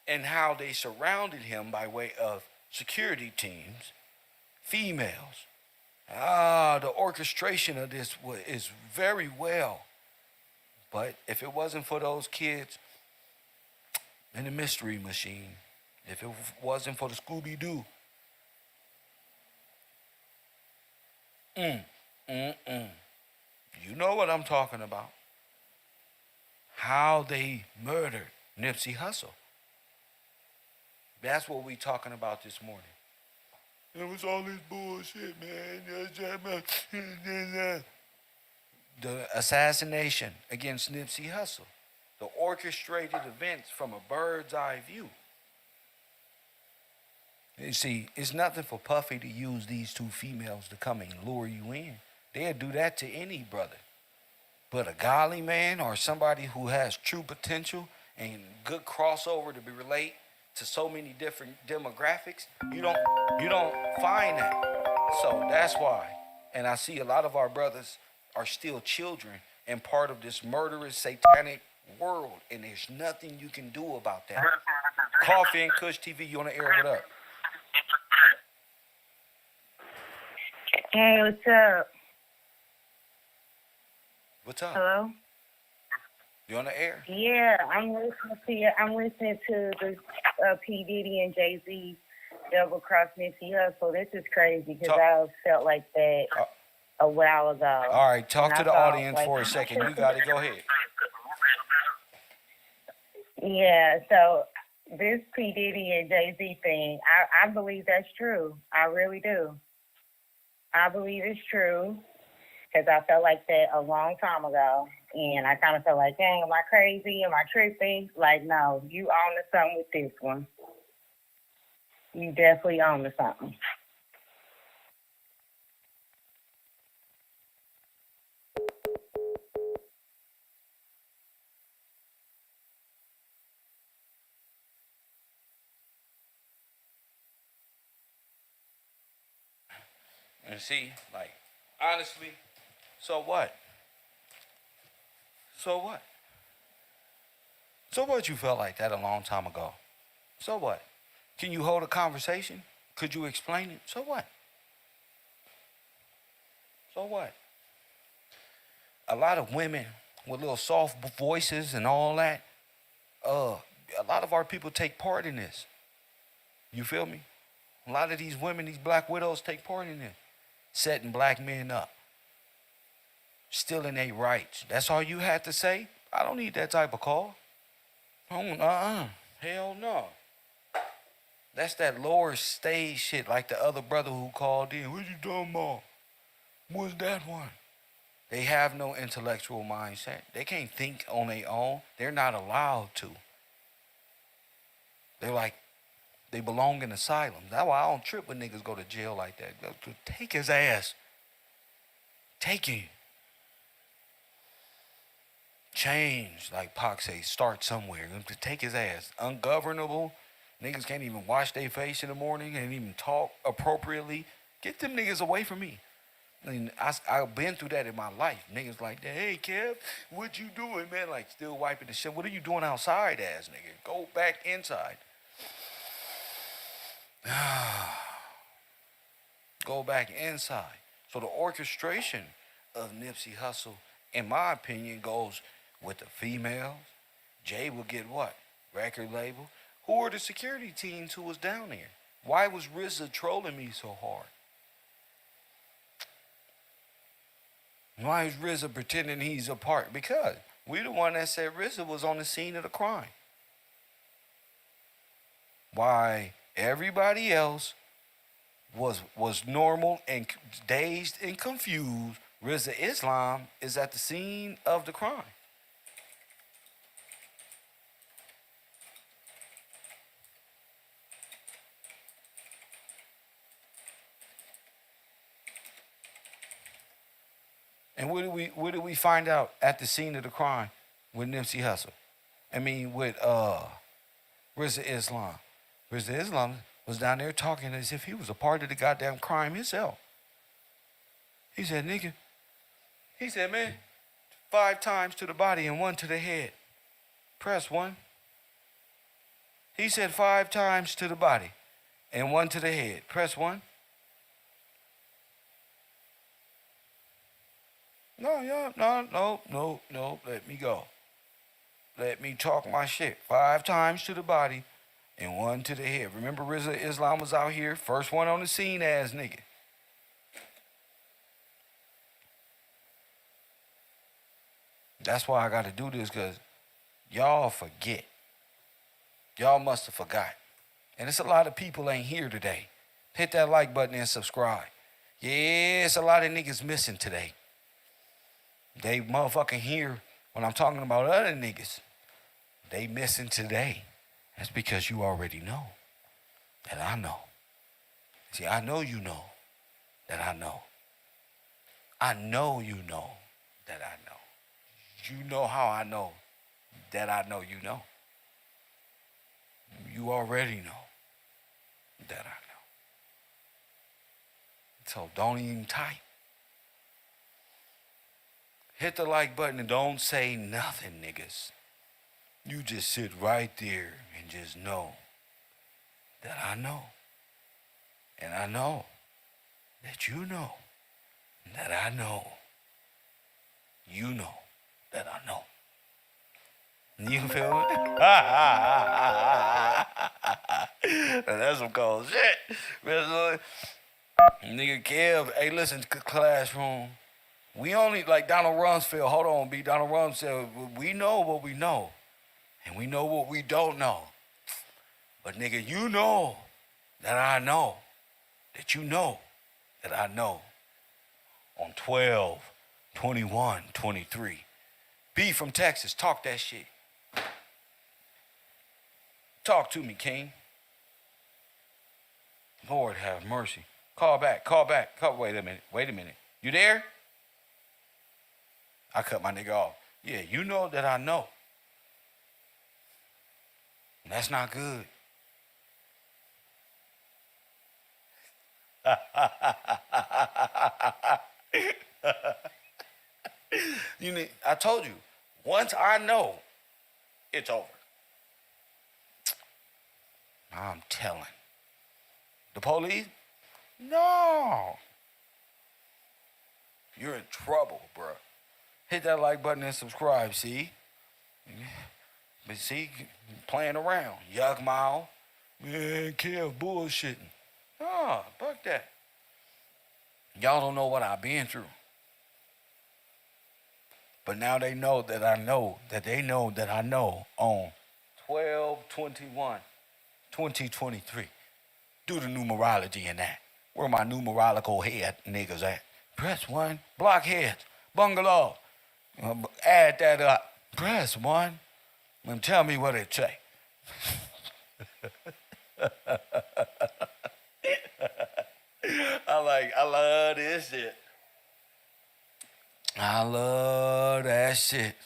And how they surrounded him by way of security teams, females. The orchestration of this is very well. But if it wasn't for those kids in the mystery machine, if it wasn't for the Scooby-Doo, you know what I'm talking about. How they murdered Nipsey Hussle. That's what we talking about this morning. It was all this bullshit, man. The assassination against Nipsey Hussle. The orchestrated events from a bird's eye view. You see, it's nothing for Puffy to use these two females to come and lure you in. They'll do that to any brother. But a godly man or somebody who has true potential and good crossover to be relate to so many different demographics, you don't find that. So that's why. And I see a lot of our brothers are still children and part of this murderous, satanic world, and there's nothing you can do about that. Coffee and Kush TV, you on the air? What up? Hey, what's up? What's up? Hello? You on the air? Yeah, I'm listening to you. I'm listening to the P.Diddy and Jay-Z double cross Nipsey Hussle. This is crazy because I felt like that a while ago. All right, talk And to I the thought, audience like, for a second. You got it. Go ahead. Yeah, so this P.Diddy and Jay-Z thing, I believe that's true. I really do. I believe it's true because I felt like that a long time ago. And I kind of felt like, dang, am I crazy? Am I tripping? Like, no, you own to something with this one. You definitely own to something. And see, like, honestly, so what? So what? So what you felt like that a long time ago? So what? Can you hold a conversation? Could you explain it? So what? So what? A lot of women with little soft voices and all that, a lot of our people take part in this. You feel me? A lot of these women, these black widows take part in this. Setting black men up. Stealing their rights. That's all you had to say? I don't need that type of call. Hell no. That's that lower stage shit like the other brother who called in. What you talking about? What's that one? They have no intellectual mindset. They can't think on their own. They're not allowed to. They're like, they belong in asylums. That's why I don't trip when niggas go to jail like that. Take his ass. Take him. change, like Pac say, start somewhere. To take his ass. Ungovernable. Niggas can't even wash their face in the morning, can't even talk appropriately. Get them niggas away from me. I mean, I've been through that in my life. Niggas like that. Hey, Kev, what you doing, man? Like, still wiping the shit. What are you doing outside, ass nigga? Go back inside. Go back inside. So the orchestration of Nipsey Hussle, in my opinion, goes with the females. Jay will get what? Record label. Who are the security teams who was down there? Why was RZA trolling me so hard? Why is RZA pretending he's a part? Because we the one that said RZA was on the scene of the crime. Why everybody else was normal and dazed and confused, RZA Islam is at the scene of the crime. And what did we find out at the scene of the crime with Nipsey Hussle? I mean, with RZA Islam. RZA Islam was down there talking as if he was a part of the goddamn crime himself. He said, nigga, he said, man, 5 times to the body and 1 to the head. Press 1. He said 5 times to the body and 1 to the head. Press 1. No, let me go. Let me talk my shit. 5 times to the body and 1 to the head. Remember RZA Islam was out here, first one on the scene ass nigga. That's why I gotta do this, because y'all forget. Y'all must have forgot. And it's a lot of people ain't here today. Hit that like button and subscribe. Yeah, it's a lot of niggas missing today. They motherfucking here when I'm talking about other niggas. They missing today. That's because you already know that I know. See, I know you know that I know. I know you know that I know. You know how I know that I know you know. You already know that I know. So don't even type. Hit the like button and don't say nothing, niggas. You just sit right there and just know that I know. And I know that you know that I know. You know that I know. You feel it? That's some cold shit. Nigga Kev, hey, listen, classroom. We only, like Donald Rumsfeld, hold on, B. Donald Rumsfeld, we know what we know. And we know what we don't know. But nigga, you know that I know. That you know that I know. On 12/21/23. B from Texas, talk that shit. Talk to me, King. Lord have mercy. Call back. Wait a minute. You there? I cut my nigga off. Yeah, you know that I know. And that's not good. I told you, once I know, it's over. I'm telling. The police? No. You're in trouble, bro. Hit that like button and subscribe, see? But see, playing around. Yuck mouth. Man, Kev bullshitting. Nah, fuck that. Y'all don't know what I've been through. But now they know that I know that they know that I know on 12/21/2023. Do the numerology in that. Where my numerological head niggas at? Press 1. Blockheads. Bungalow. Add that up. Press 1. And tell me what it say. I love this shit. I love that shit.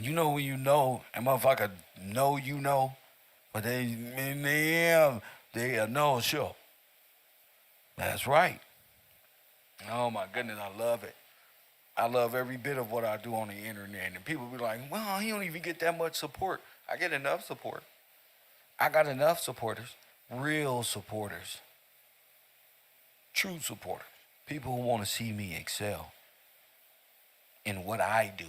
You know when you know, and motherfucker know you know, but they know, sure. That's right. Oh my goodness, I love it. I love every bit of what I do on the internet. And people be like, well, he don't even get that much support. I get enough support. I got enough supporters, real supporters, true supporters, people who want to see me excel in what I do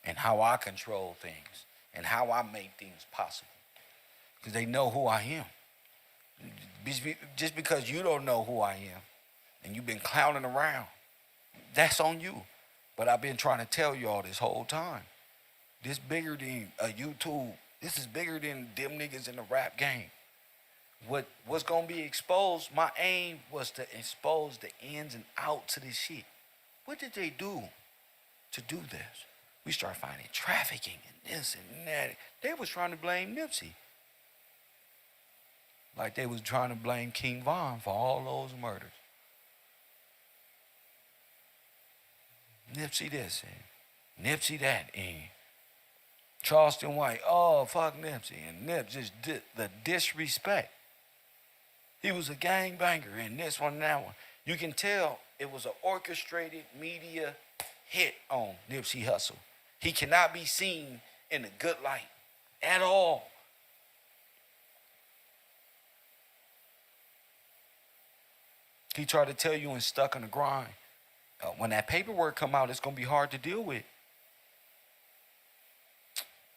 and how I control things and how I make things possible. Because they know who I am. Just because you don't know who I am and you've been clowning around, that's on you. But I've been trying to tell y'all this whole time. This bigger than a YouTube. This is bigger than them niggas in the rap game. What's gonna be exposed? My aim was to expose the ins and outs of this shit. What did they do to do this? We started finding trafficking and this and that. They was trying to blame Nipsey. Like they was trying to blame King Von for all those murders. Nipsey this and Nipsey that and Charleston White, oh fuck Nipsey, and Nip just did the disrespect. He was a gangbanger and this one and that one. You can tell it was an orchestrated media hit on Nipsey Hussle. He cannot be seen in a good light at all. He tried to tell you and stuck in the grind. When that paperwork come out, it's going to be hard to deal with.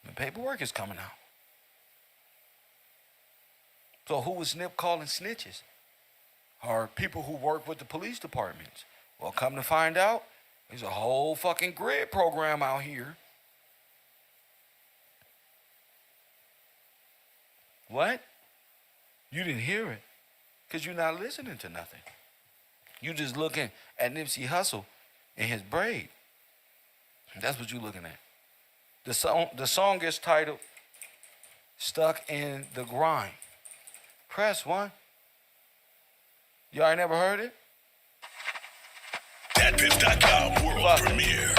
The paperwork is coming out. So who was Nip calling snitches? Or people who work with the police departments? Well, come to find out, there's a whole fucking grid program out here. What? You didn't hear it because you're not listening to nothing. You just looking at Nipsey Hussle and his braid. That's what you're looking at. The song is titled Stuck in the Grind. Press 1. Y'all ain't never heard it? DatPiff.com world premiere.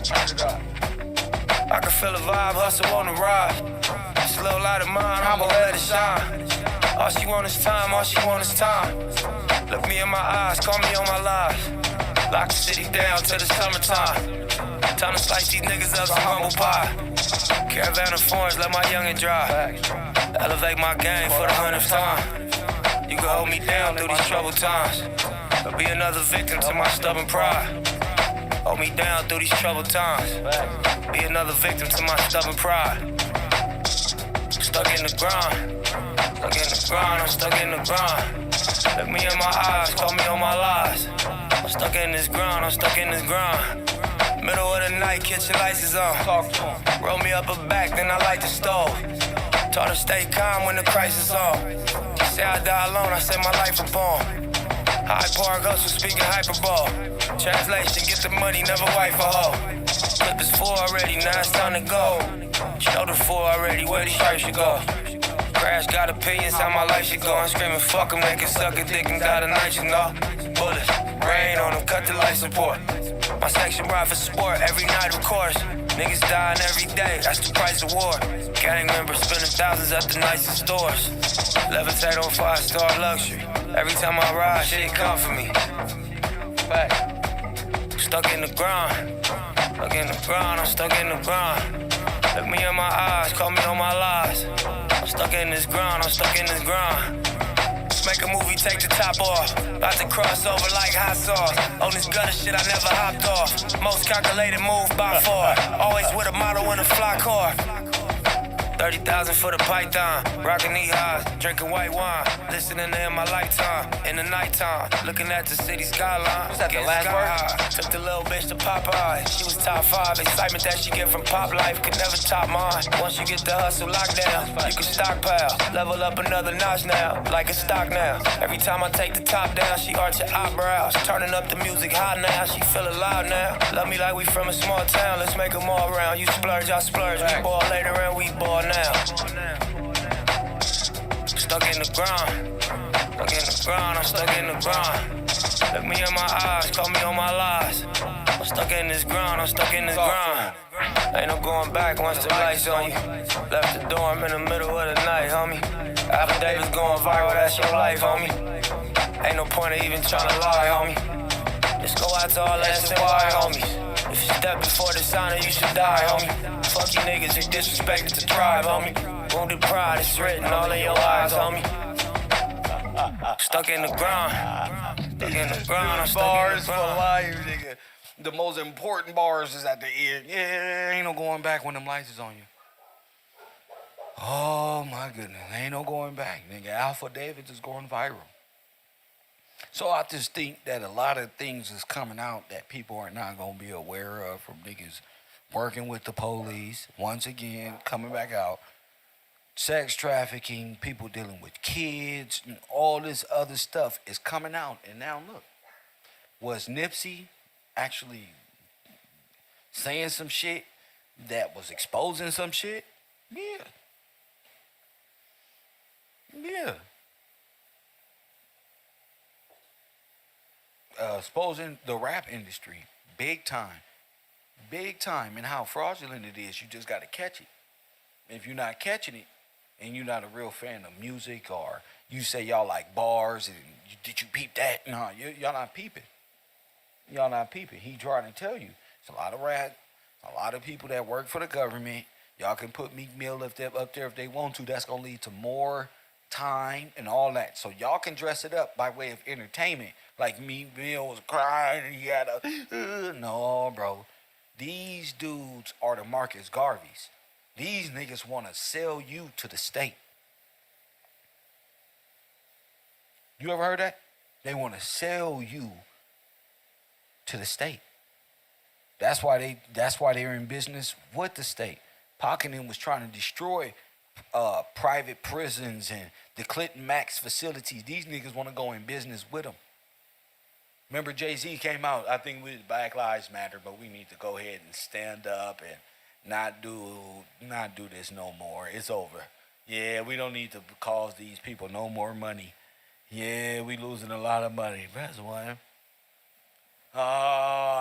Turn it up. I can feel a vibe, hustle on the ride. This little light of mine, I'ma let it shine. All she want is time, all she want is time. Look me in my eyes, call me on my lies. Lock the city down till the summertime. Time to slice these niggas up some humble pie. Caravan of foreigns, let my youngin' drive. Elevate my game for the 100th time. You can hold me down through these troubled times. I'll be another victim to my stubborn pride. Hold me down through these troubled times. Be another victim to my stubborn pride. Stuck in the grind. Stuck in the grind, I'm stuck in the grind. Look me in my eyes, call me on my lies. I'm stuck in this grind, I'm stuck in this grind. Middle of the night, kitchen lights is on. Roll me up a back, then I light the stove. Taught her stay calm when the crisis on. Say I die alone, I set my life upon. High power hustle, speaking hyperbole. Translation, get the money, never wife a hoe. Clip is full already, now it's time to go. Shoulder full already, where the shirt should go. Crash got opinions, how my life should go. I'm screaming, fuck them, they can suck a dick and got a night, you know. Bullets, rain on them, cut the life support. My section ride for sport, every night of course. Niggas dying every day, that's the price of war. Gang members spending thousands at the nicest stores. Levitate on 5-star luxury. Every time I ride, shit come for me. Back. Stuck in the grind. Stuck in the grind, I'm stuck in the grind. Look me in my eyes, call me on my lies. I'm stuck in this grind, I'm stuck in this grind. Let's make a movie, take the top off. About to cross over like hot sauce. On this gutter shit, I never hopped off. Most calculated move by far. Always with a model in a fly car. 30,000 for the python. Rockin' knee highs, drinking white wine. Listening to in my lifetime. In the nighttime, looking at the city skyline. Was that the last word? Took the little bitch to Popeye. She was top 5. Excitement that she get from pop life could never top mine. Once you get the hustle locked down, you can stockpile. Level up another notch now, like a stock now. Every time I take the top down, she arch her eyebrows. Turning up the music high now, she feel alive now. Love me like we from a small town, let's make them all round. You splurge, I splurge. We ball later and we ball now. Stuck in the grind. Stuck Stuck in the ground, I'm stuck in the grind. Look me in my eyes, call me on my lies. I'm stuck in this ground, I'm stuck in this grind. Ain't no going back once the lights on you. Left the dorm in the middle of the night, homie. After Davis going viral, that's your life, homie. Ain't no point of even tryna lie, homie. Just go out to all SNY, homies. If you step before the sign, you should die, homie. Fuck you niggas who disrespected the tribe, homie. Wounded pride is written all in your eyes, homie. Stuck in the ground. Stuck in the ground, I'm stuck in Bars the for ground. life, nigga. The most important bars is at the end. Yeah, ain't no going back when them lights is on you. Oh my goodness, ain't no going back, nigga. Alpha David is going viral. So I just think that a lot of things is coming out that people are not gonna be aware of from niggas working with the police. Once again, coming back out. Sex trafficking, people dealing with kids, and all this other stuff is coming out. And now look, was Nipsey actually saying some shit that was exposing some shit? Yeah. Yeah. Exposing the rap industry big time. Big time. And how fraudulent it is. You just got to catch it. If you're not catching it, and you're not a real fan of music, or you say y'all like bars, and did you peep that? No, y'all not peeping. Y'all not peeping. He trying to tell you. It's a lot of rap, a lot of people that work for the government. Y'all can put Meek Mill up there if they want to. That's going to lead to more time and all that. So y'all can dress it up by way of entertainment. Like Meek Mill was crying and he had a... No, bro. These dudes are the Marcus Garveys. These niggas want to sell you to the state. You ever heard that? They want to sell you to the state. That's why they're in business with the state. Pac and them was trying to destroy private prisons and the Clinton Max facilities. These niggas want to go in business with them. Remember Jay-Z came out, I think with Black Lives Matter, but we need to go ahead and stand up and not do this no more. It's over. Yeah, we don't need to cause these people no more money. Yeah, we losing a lot of money. That's why.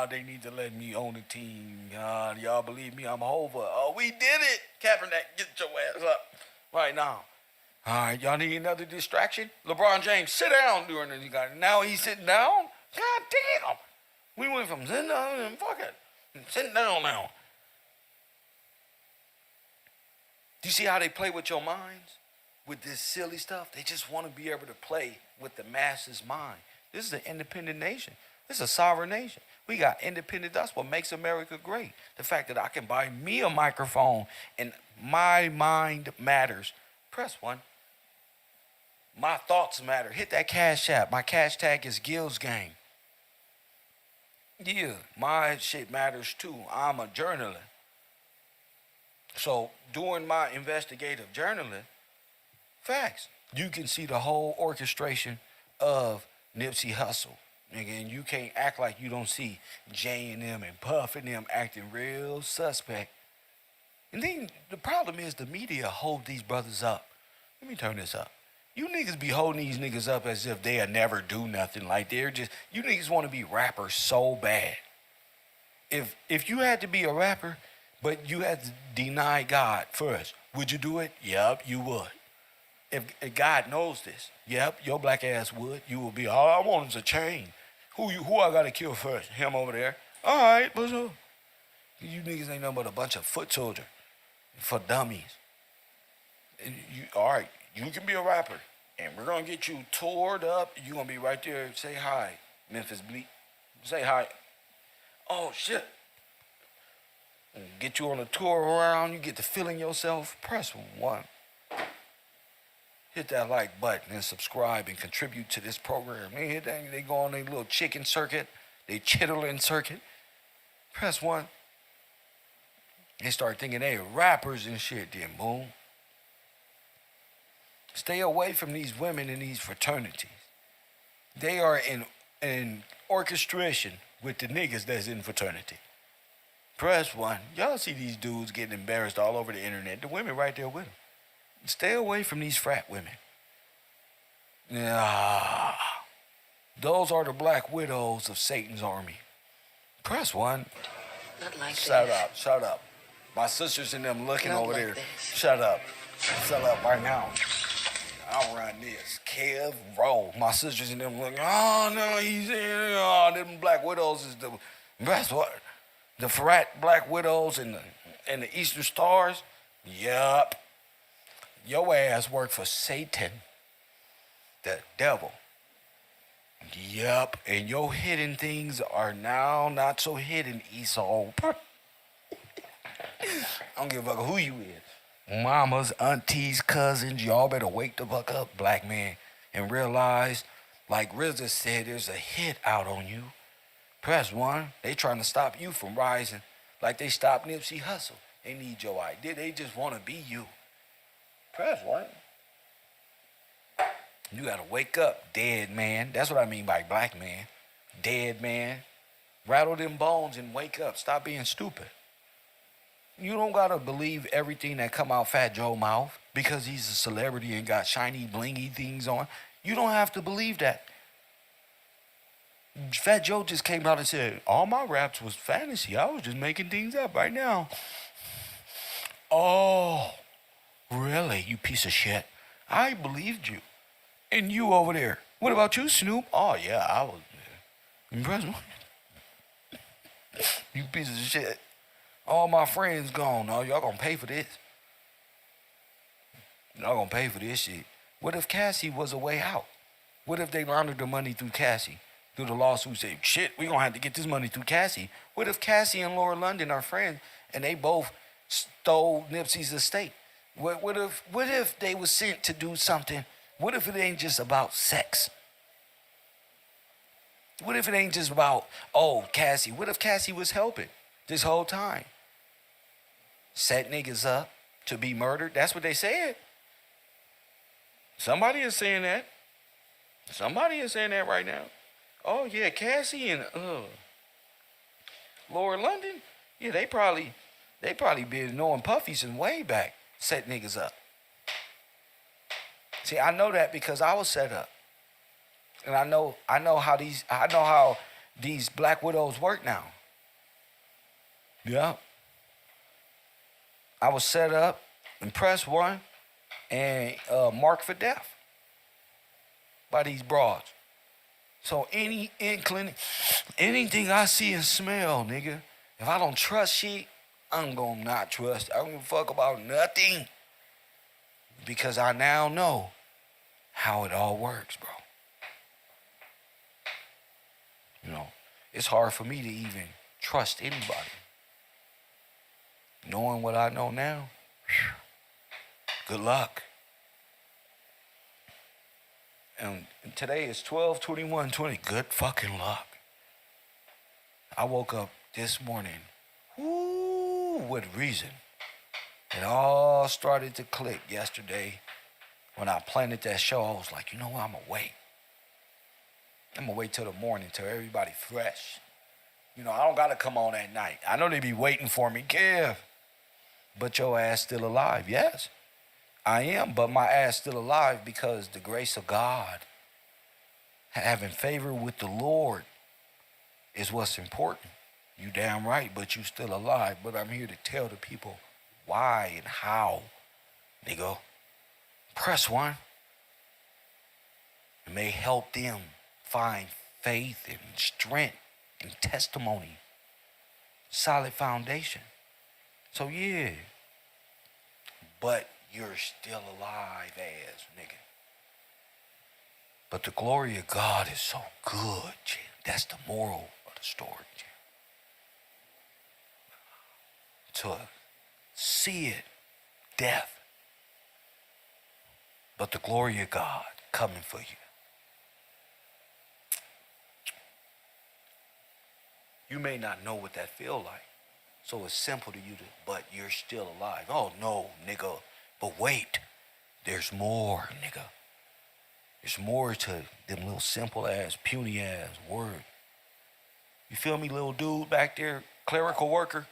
They need to let me own the team. Y'all believe me? I'm over. Oh, we did it. Kaepernick, get your ass up right now. All right, y'all need another distraction? LeBron James, sit down during the guy. Now he's sitting down? God damn. We went from sitting down and fuck it. Sitting down now. Do you see how they play with your minds? With this silly stuff? They just want to be able to play with the masses' mind. This is an independent nation. This is a sovereign nation. We got independent. That's what makes America great. The fact that I can buy me a microphone and my mind matters. Press 1. My thoughts matter. Hit that Cash App. My cash tag is Gills Gang. Yeah, my shit matters too. I'm a journalist. So doing my investigative journaling, facts, you can see the whole orchestration of Nipsey Hussle. Nigga, and you can't act like you don't see J and them and Puff and them acting real suspect. And then the problem is the media hold these brothers up. Let me turn this up. You niggas be holding these niggas up as if they'll never do nothing. Like they're just, you niggas want to be rappers so bad. If you had to be a rapper, but you had to deny God first, would you do it? Yep, you would. If God knows this, yep, your black ass would. You would be, all I want is a chain. Who I gotta kill first? Him over there. All right, what's up? You niggas ain't nothing but a bunch of foot soldiers for dummies. All right, you can be a rapper, and we're gonna get you toured up. You gonna be right there. Say hi, Memphis Bleak. Say hi. Oh shit. Get you on a tour around. You get to feeling yourself. Press 1. Hit that like button and subscribe and contribute to this program. They hit that, they go on their little chicken circuit, they chittering circuit. Press 1. They start thinking they rappers and shit, then boom. Stay away from these women in these fraternities. They are in orchestration with the niggas that's in fraternity. Press 1. Y'all see these dudes getting embarrassed all over the internet. The women right there with them. Stay away from these frat women. Yeah. Those are the black widows of Satan's army. Press 1. Not like Shut this. up, shut up. My sisters and them looking Not over like there. this. Shut up. Shut up right now. I'll run this. KevRow. My sisters and them looking, oh no, he's in. Oh, them black widows is the best what? The frat black widows and the Eastern Stars? Yup. Your ass work for Satan. The devil. Yup. And your hidden things are now not so hidden, Esau. I don't give a fuck who you is. Mamas, aunties, cousins, y'all better wake the fuck up, black man, and realize, like RZA said, there's a hit out on you. Press 1. They trying to stop you from rising like they stopped Nipsey Hussle. They need your idea. They just want to be you. Press 1. You got to wake up, dead man. That's what I mean by black man. Dead man. Rattle them bones and wake up. Stop being stupid. You don't got to believe everything that come out Fat Joe mouth because he's a celebrity and got shiny, blingy things on. You don't have to believe that. Fat Joe just came out and said, all my raps was fantasy. I was just making things up right now. Oh, really, you piece of shit. I believed you. And you over there. What about you, Snoop? Oh, yeah, I was impressed. You piece of shit. All my friends gone. Oh, y'all gonna pay for this. Y'all gonna pay for this shit. What if Cassie was a way out? What if they laundered the money through Cassie? Through the lawsuit, say, shit, we gonna have to get this money through Cassie. What if Cassie and Laura London are friends and they both stole Nipsey's estate? What if they was sent to do something? What if it ain't just about sex? What if it ain't just about, oh, Cassie? What if Cassie was helping this whole time? Set niggas up to be murdered? That's what they said. Somebody is saying that. Somebody is saying that right now. Oh, yeah, Cassie and Laura London? Yeah, they probably been knowing Puffy since way back. Set niggas up. See, I know that because I was set up. And I know how these black widows work now. Yeah. I was set up and press 1 and marked for death by these broads. So any inkling, anything I see and smell, nigga, if I don't trust shit, I'm gonna not trust. I don't give a fuck about nothing. Because I now know how it all works, bro. You know, it's hard for me to even trust anybody. Knowing what I know now, good luck. And today is 12/21/20. Good fucking luck. I woke up this morning, with reason. It all started to click yesterday when I planted that show. I was like, you know what, I'm gonna wait. I'm gonna wait till the morning, till everybody fresh. You know, I don't gotta come on at night. I know they be waiting for me, Kev. But your ass still alive, yes. I am, but my ass still alive because the grace of God, having favor with the Lord, is what's important. You damn right, but you still alive. But I'm here to tell the people why and how, nigga. Press 1. It may help them find faith and strength and testimony. Solid foundation. So yeah. But you're still alive as nigga. But the glory of God is so good, Jim. That's the moral of the story, Jim. To see it, death. But the glory of God coming for you. You may not know what that feel like. So it's simple to you but you're still alive. Oh no, nigga. But wait, there's more, nigga. There's more to them little simple ass, puny ass word. You feel me, little dude back there, clerical worker?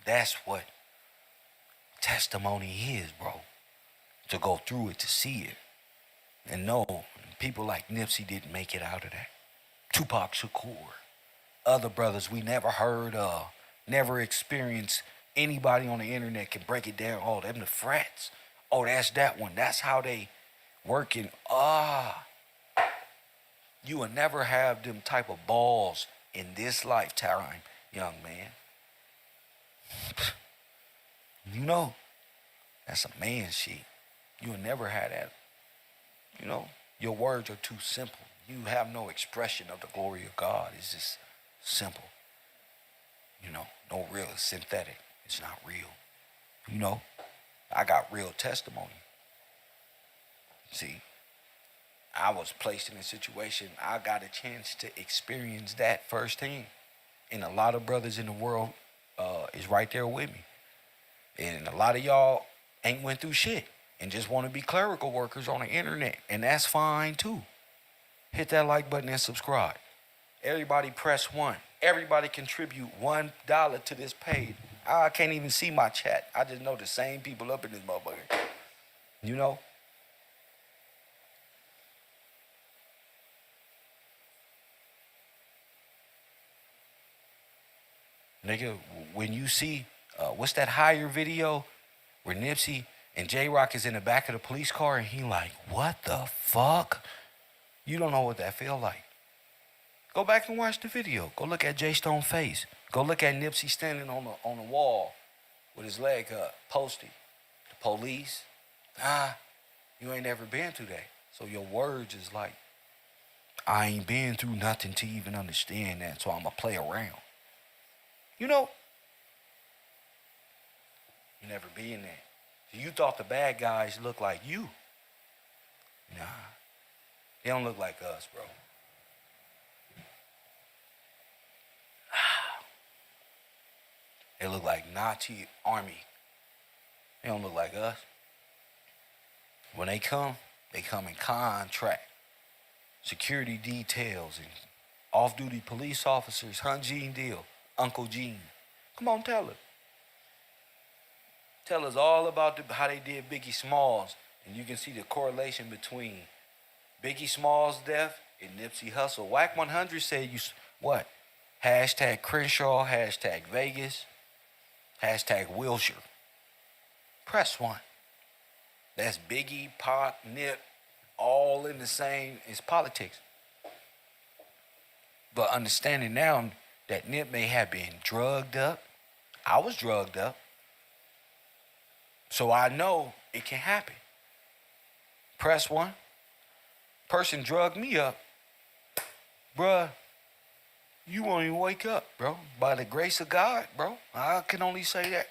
That's what testimony is, bro. to go through it to see it. And no, people like Nipsey didn't make it out of that. Tupac Shakur, other brothers we never heard of, never experienced. Anybody on the internet can break it down. Oh, them the frats. Oh, that's that one. That's how they working. You will never have them type of balls in this lifetime, young man. You know, that's a man shit. You will never have that. You know, your words are too simple. You have no expression of the glory of God. It's just simple. You know, no real. It's synthetic. It's not real. You know, I got real testimony. See, I was placed in a situation, I got a chance to experience that firsthand. And a lot of brothers in the world is right there with me. And a lot of y'all ain't went through shit and just want to be clerical workers on the internet. And that's fine too. Hit that like button and subscribe. Everybody press 1. Everybody contribute $1 to this page. I can't even see my chat. I just know the same people up in this motherfucker. You know? Nigga, when you see, what's that Higher video where Nipsey and J-Rock is in the back of the police car and he like, what the fuck? You don't know what that feel like. Go back and watch the video. Go look at J Stone's face. Go look at Nipsey standing on the wall with his leg up, posted. The police, you ain't never been through that. So your words is like, I ain't been through nothing to even understand that, so I'ma play around. You know, you never be in that. So you thought the bad guys look like you. Nah, they don't look like us, bro. They look like Nazi army. They don't look like us. When they come in contract. Security details and off-duty police officers, Hunt Gene Deal, Uncle Gene. Come on, tell us. Tell us all about how they did Biggie Smalls. And you can see the correlation between Biggie Smalls' death and Nipsey Hussle. Whack 100 said what? Hashtag Crenshaw, hashtag Vegas, hashtag Wilshire. Press 1. That's Biggie, Pac, Nip, all in the same. It's politics. But understanding now that Nip may have been drugged up. I was drugged up. So I know it can happen. Press 1. Person drugged me up. Bruh, you won't even wake up, bro. By the grace of God, bro. I can only say that.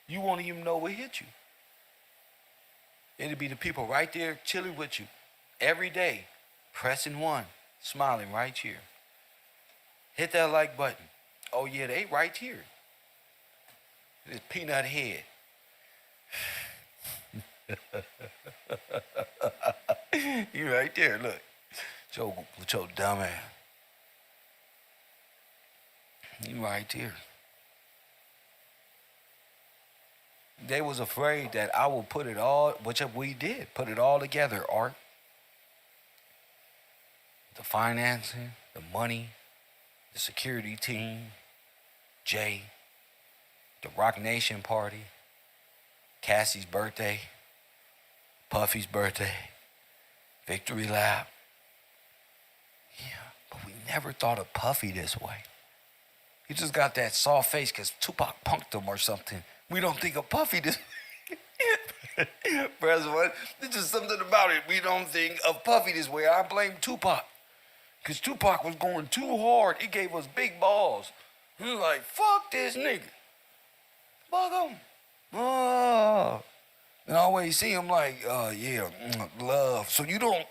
You won't even know what hit you. It'll be the people right there chilling with you every day, pressing 1, smiling right here. Hit that like button. Oh yeah, they right here. This peanut head. You right there, look. With your dumb ass. You right there. They was afraid that I would put it all, which we did, put it all together, Art. The financing, the money, the security team, Jay, the Rock Nation party, Cassie's birthday, Puffy's birthday, Victory Lap. Yeah, but we never thought of Puffy this way. He just got that soft face because Tupac punked him or something. We don't think of Puffy this way. President, there's just something about it. We don't think of Puffy this way. I blame Tupac. Because Tupac was going too hard. He gave us big balls. He was like, fuck this nigga. Fuck him. Oh. And I always see him like, yeah, love. So you don't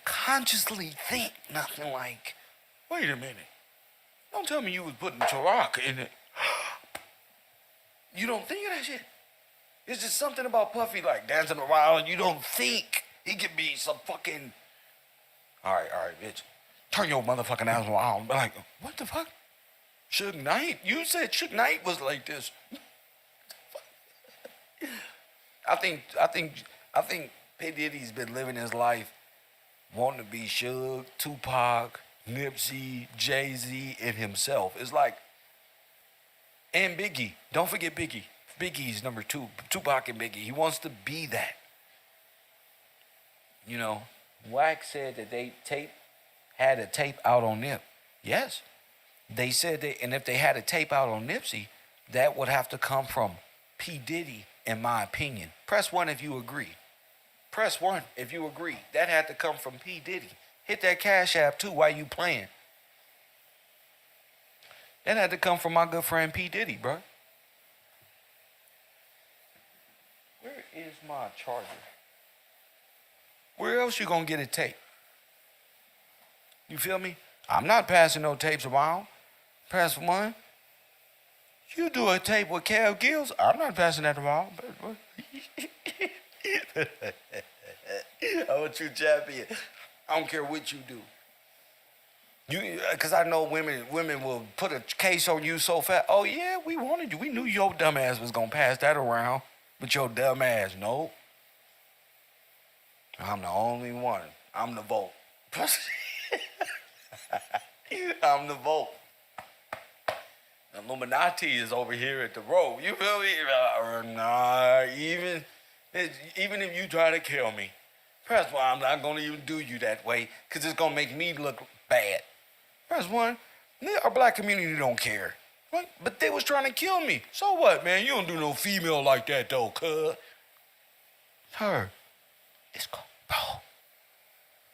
consciously think nothing like, wait a minute. Don't tell me you was putting Tarak in it. You don't think of that shit. It's just something about Puffy like dancing around. You don't think he could be some fucking... All right, bitch. Turn your motherfucking ass around. Be like, what the fuck? Suge Knight? You said Suge Knight was like this. I think I think P. Diddy's been living his life wanting to be Suge, Tupac, Nipsey, Jay-Z, and himself. It's like, and Biggie. Don't forget Biggie. Biggie's number 2. Tupac and Biggie. He wants to be that. You know, Wack said that they had a tape out on Nip. Yes. They said that, and if they had a tape out on Nipsey, that would have to come from P. Diddy, in my opinion. Press 1 if you agree. Press 1 if you agree. That had to come from P. Diddy. Hit that Cash App too while you playing. That had to come from my good friend P. Diddy, bro. Where is my charger? Where else you gonna get a tape? You feel me? I'm not passing no tapes around. Press 1. You do a tape with Kev Gills, I'm not passing that around. I want you champion. I don't care what you do. Because I know women will put a case on you so fast. Oh yeah, we wanted you. We knew your dumb ass was gonna pass that around, but your dumb ass, no. I'm the only one. I'm the vote. I'm the vote. Illuminati is over here at the road. You feel me? Nah, even if you try to kill me, press 1. I'm not gonna even do you that way, cause it's gonna make me look bad. Press 1. Our black community don't care, right? But they was trying to kill me. So what, man? You don't do no female like that though, cuz. Her. It's called, bro.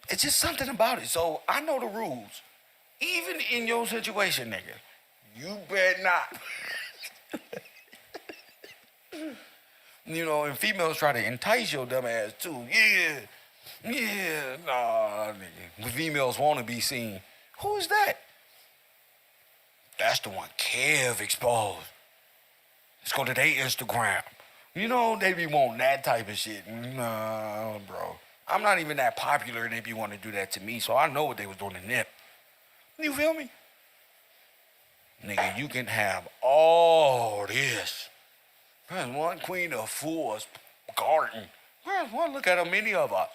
It's just something about it. So I know the rules. Even in your situation, nigga, you better not. You know, and females try to entice your dumb ass too. Yeah, nah, nigga. The females want to be seen. Who is that? That's the one Kev exposed. Let's go to their Instagram. You know, they be wanting that type of shit. Nah, bro. I'm not even that popular and they be wanting to do that to me, so I know what they was doing to Nip. You feel me? Nigga, you can have all this. Press 1, Queen of Fools Garden. Press 1, look at how many of us.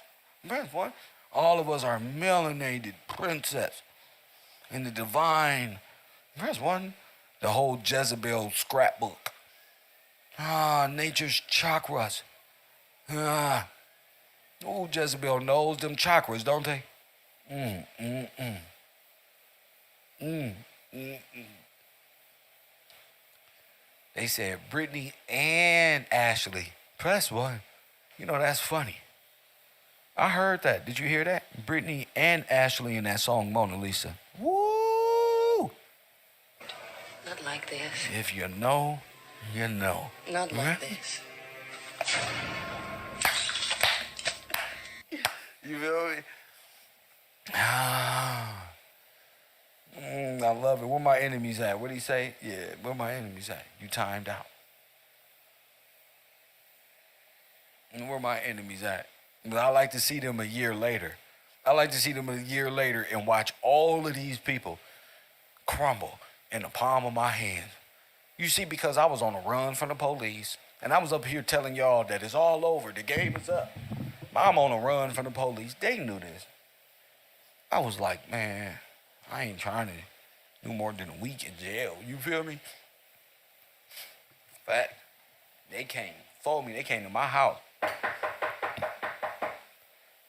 Press 1, all of us are melanated princess in the divine. Press 1, the whole Jezebel scrapbook. Nature's chakras. Oh, Jezebel knows them chakras, don't they? They said Brittany and Ashley. Press 1. You know, that's funny. I heard that. Did you hear that? Brittany and Ashley in that song Mona Lisa. Woo! Not like this. If you know, you know. Not like this. You feel me? I love it. Where my enemies at? What did he say? Yeah, where my enemies at? You timed out. And where my enemies at? But I like to see them a year later. I like to see them a year later and watch all of these people crumble in the palm of my hand. You see, because I was on a run from the police, and I was up here telling y'all that it's all over. The game is up. I'm on a run from the police. They knew this. I was like, man, I ain't trying to do more than a week in jail. You feel me? Fact, they came for me. They came to my house.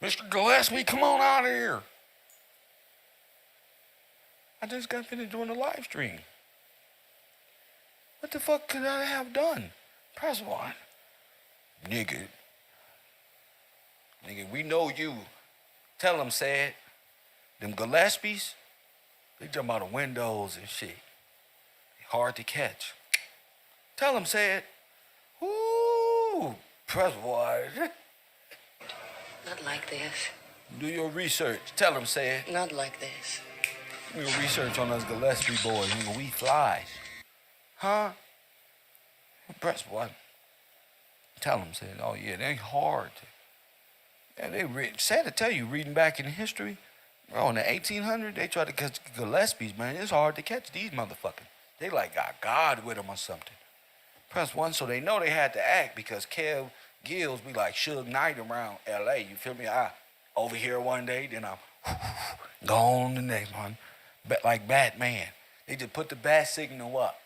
Mr. Gillespie, come on out of here. I just got finished doing the live stream. What the fuck could I have done? Press 1. Nigga, we know you. Tell them, said. Them Gillespies, they jump out of windows and shit. Hard to catch. Tell them, said. Ooh, press 1. Not like this. Do your research. Tell them, said. Not like this. Do your research on us Gillespie boys. Nigga, we flies. Huh? Press 1. Tell them, said. Oh, yeah, they hard. Yeah, sad to tell you, reading back in history, bro, in the 1800s, they tried to catch Gillespies, man. It's hard to catch these motherfuckers. They like got God with them or something. Press 1, so they know they had to act because Kev Gills be like Suge Knight around L.A. You feel me? I over here one day, then I'm gone the next one. Like Batman. They just put the bat signal up.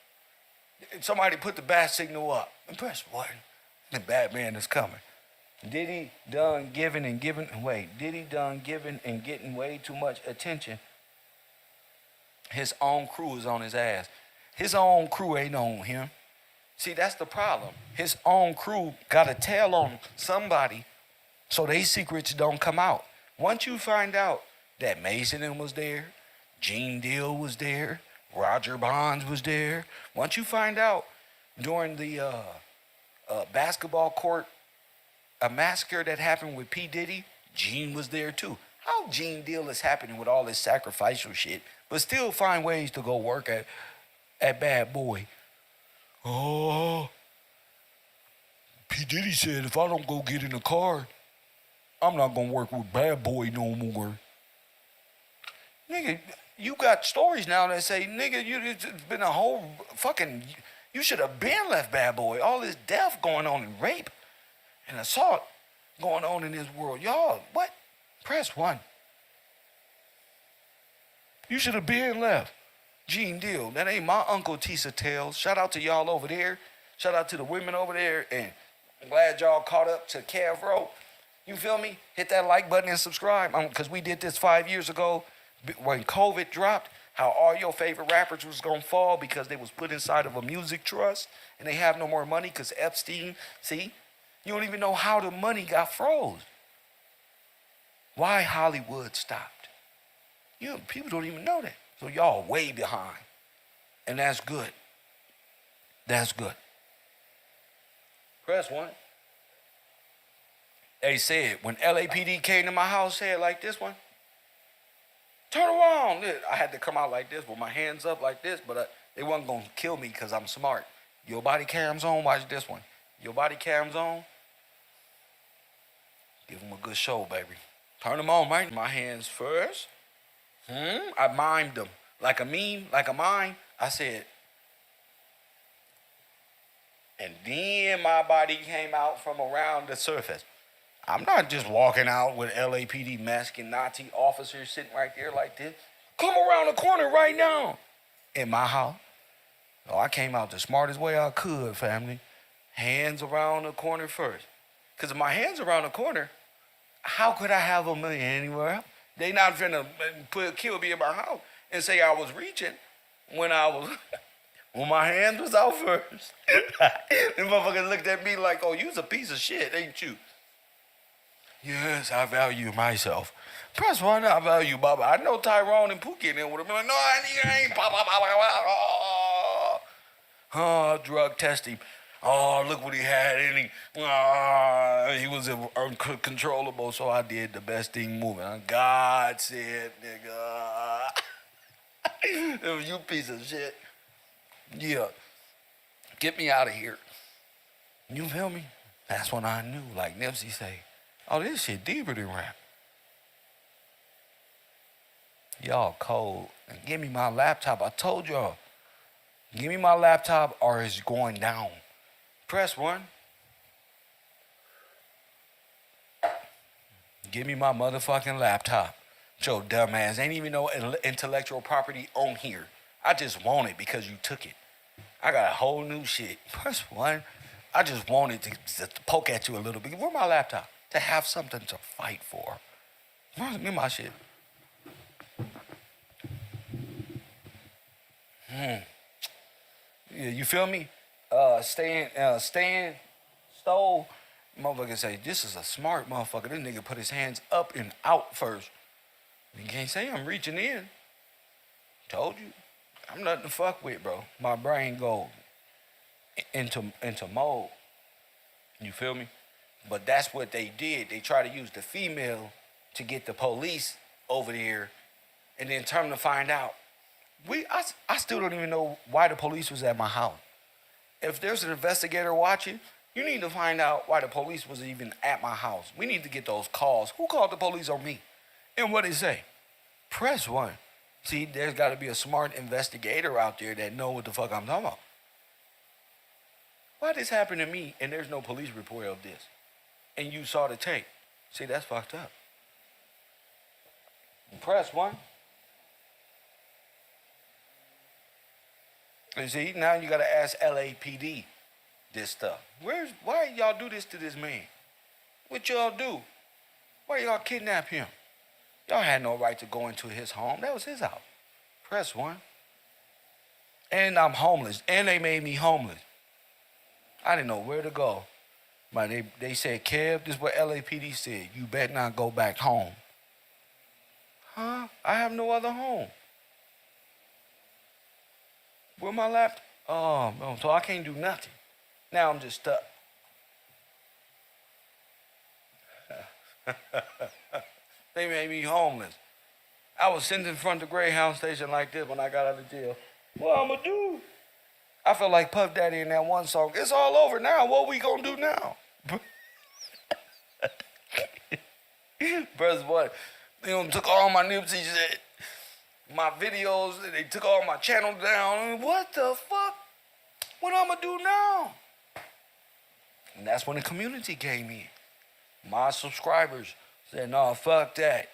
Somebody put the bat signal up and press button. The Batman is coming. Diddy done giving and giving and getting way too much attention. His own crew is on his ass. His own crew ain't on him. See, that's the problem. His own crew got a tail on somebody so they secrets don't come out. Once you find out that Mason was there, Gene Deal was there, Roger Bonds was there. Once you find out during the basketball court, a massacre that happened with P.Diddy, Gene was there too. How Gene Deal is happening with all this sacrificial shit, but still find ways to go work at Bad Boy? Oh, P. Diddy said if I don't go get in the car, I'm not gonna work with Bad Boy no more. Nigga, you got stories now that say, nigga, it's been a whole fucking, you should have been left Bad Boy. All this death going on and rape and assault going on in this world. Y'all, what? Press 1. You should have been left. Gene Deal, that ain't my Uncle TISA tales. Shout out to y'all over there. Shout out to the women over there. And I'm glad y'all caught up to KevRow. You feel me? Hit that like button and subscribe. Because we did this 5 years ago when COVID dropped, how all your favorite rappers was going to fall because they was put inside of a music trust and they have no more money because Epstein, see? You don't even know how the money got froze. Why Hollywood stopped. You know, people don't even know that. So y'all way behind. And that's good. That's good. Press 1. They said, when LAPD came to my house, said like this one, turn around. I had to come out like this with my hands up like this, but they wasn't going to kill me because I'm smart. Your body cam's on, watch this one. Your body cam's on. Give them a good show, baby. Turn them on, right? My hands first. I mimed them. Like a meme, like a mime. I said, and then my body came out from around the surface. I'm not just walking out with LAPD masking Nazi officers sitting right there like this. Come around the corner right now. In my house. Oh, I came out the smartest way I could, family. Hands around the corner first. Because if my hands around the corner, how could I have them anywhere else? They not finna kill me in my house and say I was reaching when when my hands was out first. The motherfuckers looked at me like, oh, you's a piece of shit, ain't you? Yes, I value myself. Press 1, I value Baba. I know Tyrone and Pookie and them would have been like, no, I ain't. Oh, drug testing. Oh, look what he had in him. He was uncontrollable, so I did the best thing moving. God said, nigga. You piece of shit. Yeah. Get me out of here. You feel me? That's when I knew, like Nipsey say, oh, this shit deeper than rap. Y'all cold. And give me my laptop. I told y'all. Give me my laptop or it's going down. Press 1. Give me my motherfucking laptop. Your dumb ass ain't even no intellectual property on here. I just want it because you took it. I got a whole new shit. Press 1. I just wanted to poke at you a little bit. Where's my laptop? To have something to fight for. Give me my shit. Yeah, you feel me? Stan Stole, motherfucker say, this is a smart motherfucker. This nigga put his hands up and out first. You can't say I'm reaching in. Told you. I'm nothing to fuck with, bro. My brain go into mode. You feel me? But that's what they did. They tried to use the female to get the police over there and then turn to find out. I still don't even know why the police was at my house. If there's an investigator watching, you need to find out why the police was even at my house. We need to get those calls. Who called the police on me? And what they say? Press 1. See, there's got to be a smart investigator out there that know what the fuck I'm talking about. Why this happened to me and there's no police report of this? and you saw the tape. See, that's fucked up. Press 1. And see, now you gotta ask LAPD this stuff. Why y'all do this to this man? What y'all do? Why y'all kidnap him? Y'all had no right to go into his home. That was his house. Press 1. And I'm homeless. And they made me homeless. I didn't know where to go. But they said, Kev, this is what LAPD said. You better not go back home. Huh? I have no other home. Where my laptop? Oh, no, so I can't do nothing. Now I'm just stuck. They made me homeless. I was sitting in front of the Greyhound station like this when I got out of jail. What I'm gonna do? I felt like Puff Daddy in that one song. It's all over now. What we gonna do now? Press 1. They took all my Nipsey shit, my videos. They took all my channel down. What the fuck? What I'm gonna do now? And that's when the community came in. My subscribers said, "No, fuck that.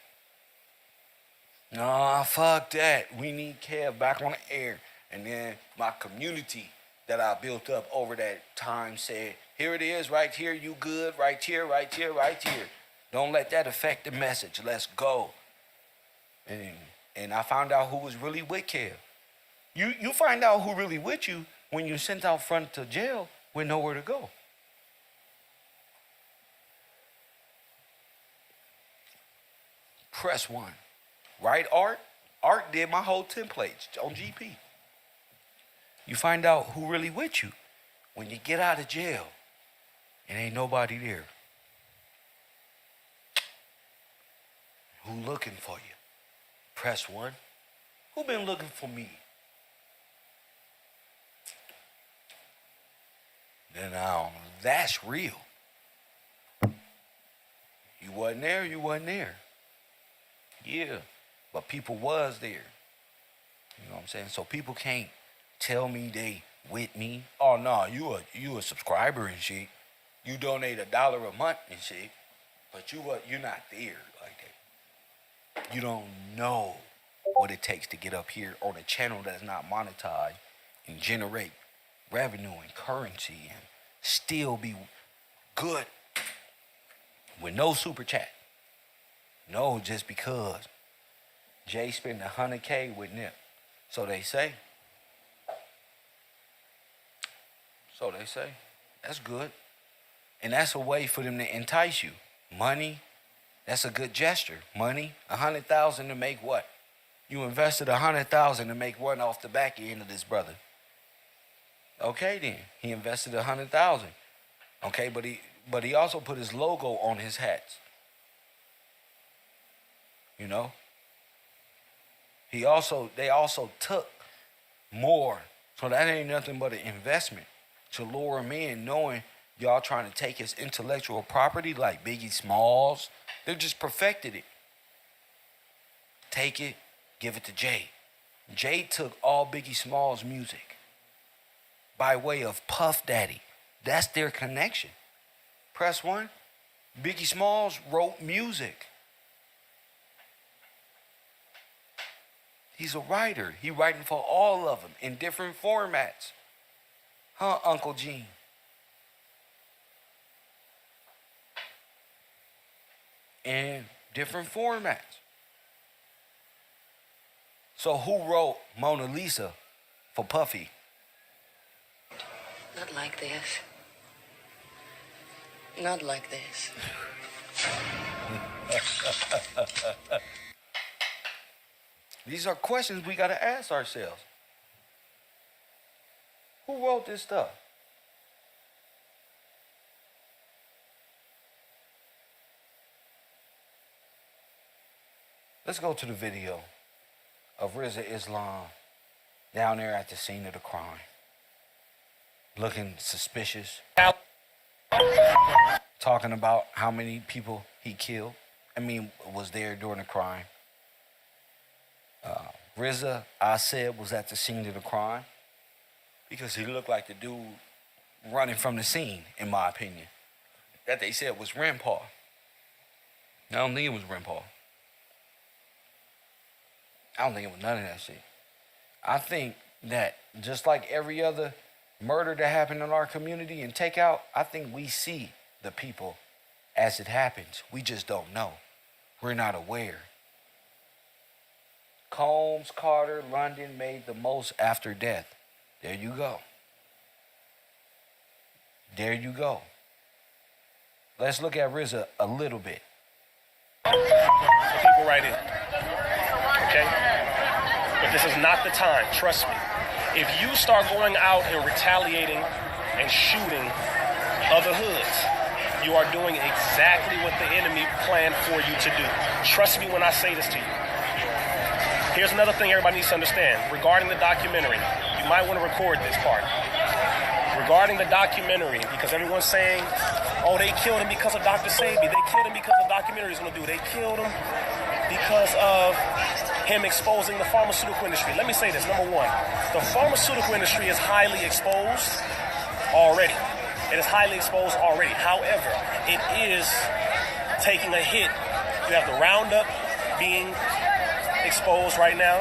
No, fuck that. We need Kev back on the air." And then my community that I built up over that time said, "Here it is, right here. You good? Right here, right here, right here. Don't let that affect the message. Let's go." And I found out who was really with Kev. You find out who really with you when you're sent out front to jail with nowhere to go. Press 1. Right, Art? Art did my whole templates on GP. You find out who really with you when you get out of jail and ain't nobody there. Who looking for you? Press 1. Who been looking for me? Then that's real. You wasn't there, you wasn't there. Yeah, but people was there. You know what I'm saying? So people can't tell me they with me. Oh no, you a subscriber and shit. You donate $1 a month and shit, but you're not there like that. You don't know what it takes to get up here on a channel that's not monetized and generate revenue and currency and still be good with no super chat. No, just because Jay spent $100K with Nip. So they say. So they say. That's good. And that's a way for them to entice you. Money, that's a good gesture. Money, $100,000 to make what? You invested $100,000 to make one off the back end of this brother. Okay then, he invested $100,000. Okay, but he also put his logo on his hats. You know? They also took more. So that ain't nothing but an investment to lure him in, knowing y'all trying to take his intellectual property like Biggie Smalls. They just perfected it. Take it, give it to Jay. Jay took all Biggie Smalls' music by way of Puff Daddy. That's their connection. Press 1. Biggie Smalls wrote music. He's a writer. He writing for all of them in different formats. Huh, Uncle Gene? In different formats. So who wrote Mona Lisa for Puffy? Not like this. Not like this. These are questions we got to ask ourselves. Who wrote this stuff? Let's go to the video of Rizza Islam down there at the scene of the crime. Looking suspicious. Talking about how many people he killed. Was there during the crime. Rizza, I said, was at the scene of the crime because he looked like the dude running from the scene, in my opinion. that they said was Rampart. I don't think it was Rampart. I don't think it was none of that shit. I think that just like every other murder that happened in our community and takeout, I think we see the people as it happens. We just don't know. We're not aware. Combs, Carter, London made the most after death. There you go. There you go. Let's look at RZA a little bit. People right in. Okay? But this is not the time, trust me. If you start going out and retaliating and shooting other hoods, you are doing exactly what the enemy planned for you to do. Trust me when I say this to you. Here's another thing everybody needs to understand. Regarding the documentary, you might want to record this part. Regarding the documentary, because everyone's saying, oh, they killed him because of Dr. Sabi. They killed him because the documentary is going to do. They killed him because of him exposing the pharmaceutical industry. Let me say this. Number one, the pharmaceutical industry is highly exposed already. It is highly exposed already. However, it is taking a hit. You have the Roundup being exposed right now.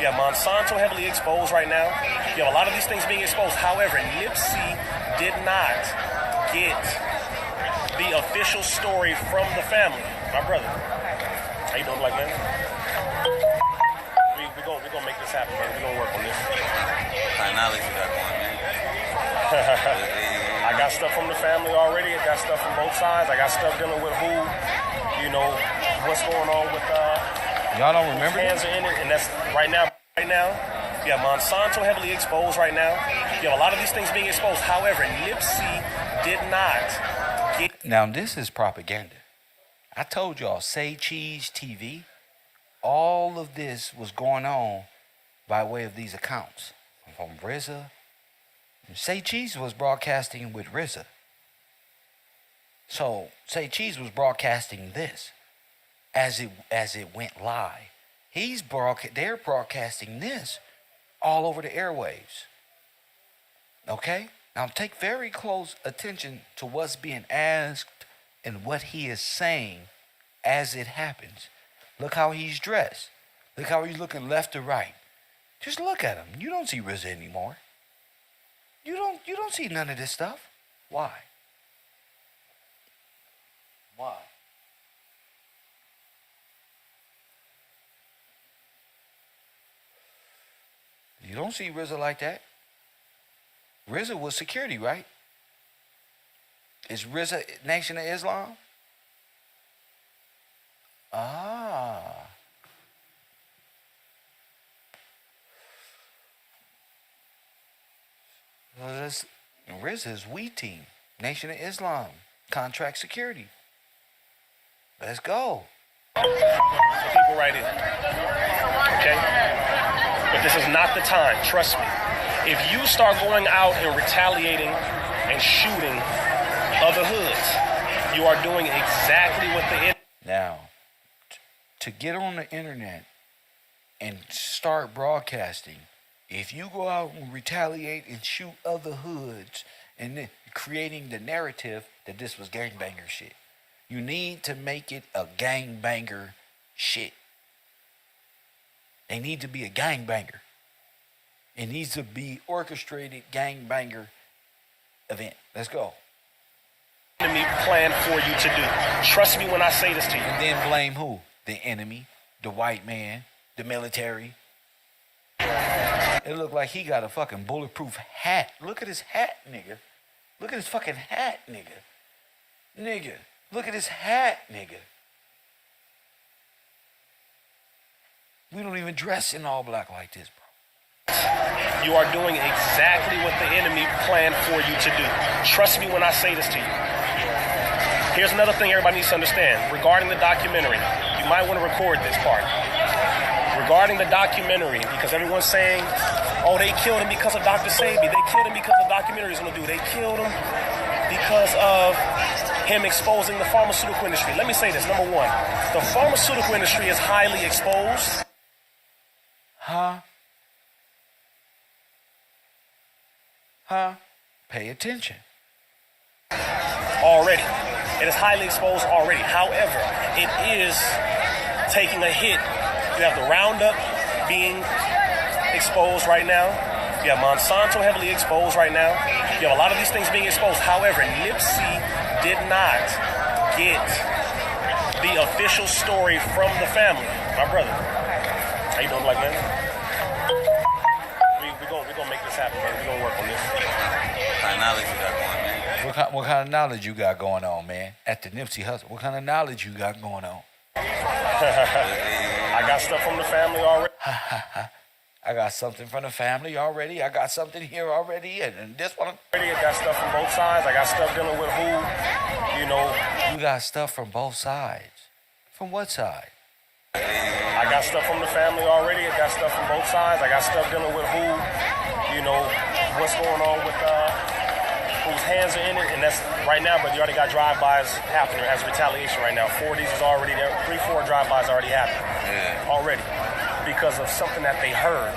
You have Monsanto heavily exposed right now. You have a lot of these things being exposed. However, Nipsey did not get the official story from the family. My brother. How you doing, black man? We're gonna make this happen, man. We're gonna work on this. Knowledge you got going, man. I got stuff from the family already. I got stuff from both sides. I got stuff dealing with who, you know, what's going on with Y'all don't remember hands are in it, and that's right now. You have Monsanto heavily exposed right now. You have a lot of these things being exposed. However, Nipsey did not get. Now, this is propaganda. I told y'all, Say Cheese TV, all of this was going on by way of these accounts. From RZA. Say Cheese was broadcasting with RZA. So, Say Cheese was broadcasting this as it went live. They're broadcasting this all over the airwaves. Okay? Now take very close attention to what's being asked and what he is saying as it happens. Look how he's dressed. Look how he's looking left to right. Just look at him. You don't see RZA anymore. You don't see none of this stuff. Why? Why? You don't see RZA like that. RZA was security, right? Is RZA Nation of Islam? Ah. Well, RZA's We Team, Nation of Islam, contract security. Let's go. People right in. Okay? But this is not the time, trust me. If you start going out and retaliating and shooting other hoods, you are doing exactly what the enemy. Now, to get on the internet and start broadcasting, if you go out and retaliate and shoot other hoods and then creating the narrative that this was gangbanger shit, you need to make it a gangbanger shit. They need to be a gangbanger. It needs to be orchestrated gangbanger event. Let's go. Enemy planned for you to do. Trust me when I say this to you. And then blame who? The enemy, the white man, the military. It looked like he got a fucking bulletproof hat. Look at his hat, nigga. Look at his fucking hat, nigga. Nigga, look at his hat, nigga. We don't even dress in all black like this, bro. You are doing exactly what the enemy planned for you to do. Trust me when I say this to you. Here's another thing everybody needs to understand. Regarding the documentary, you might want to record this part. Regarding the documentary, because everyone's saying, oh, they killed him because of Dr. Sabi. They killed him because the documentary is going to do. They killed him because of him exposing the pharmaceutical industry. Let me say this. Number one, the pharmaceutical industry is highly exposed. Huh? Huh? Pay attention. Already. It is highly exposed already. However, it is taking a hit. You have the Roundup being exposed right now. You have Monsanto heavily exposed right now. You have a lot of these things being exposed. However, Nipsey did not get the official story from the family. My brother. How you doing, black man? We're gonna make this happen, brother. We're gonna work on this. What kind of knowledge you got going, man? What kind of knowledge you got going on, man? At the Nipsey Hussle, what kind of knowledge you got going on? I got stuff from the family already. I got something from the family already. I got something here already, and this one. I got stuff from both sides. I got stuff dealing with who, you know. You got stuff from both sides. From what side? I got stuff from the family already. I got stuff from both sides. I got stuff dealing with who, you know, what's going on with whose hands are in it, and that's right now. But you already got drive-bys happening as retaliation right now. 4 of these is already there. 3-4 drive-bys already happening already because of something that they heard.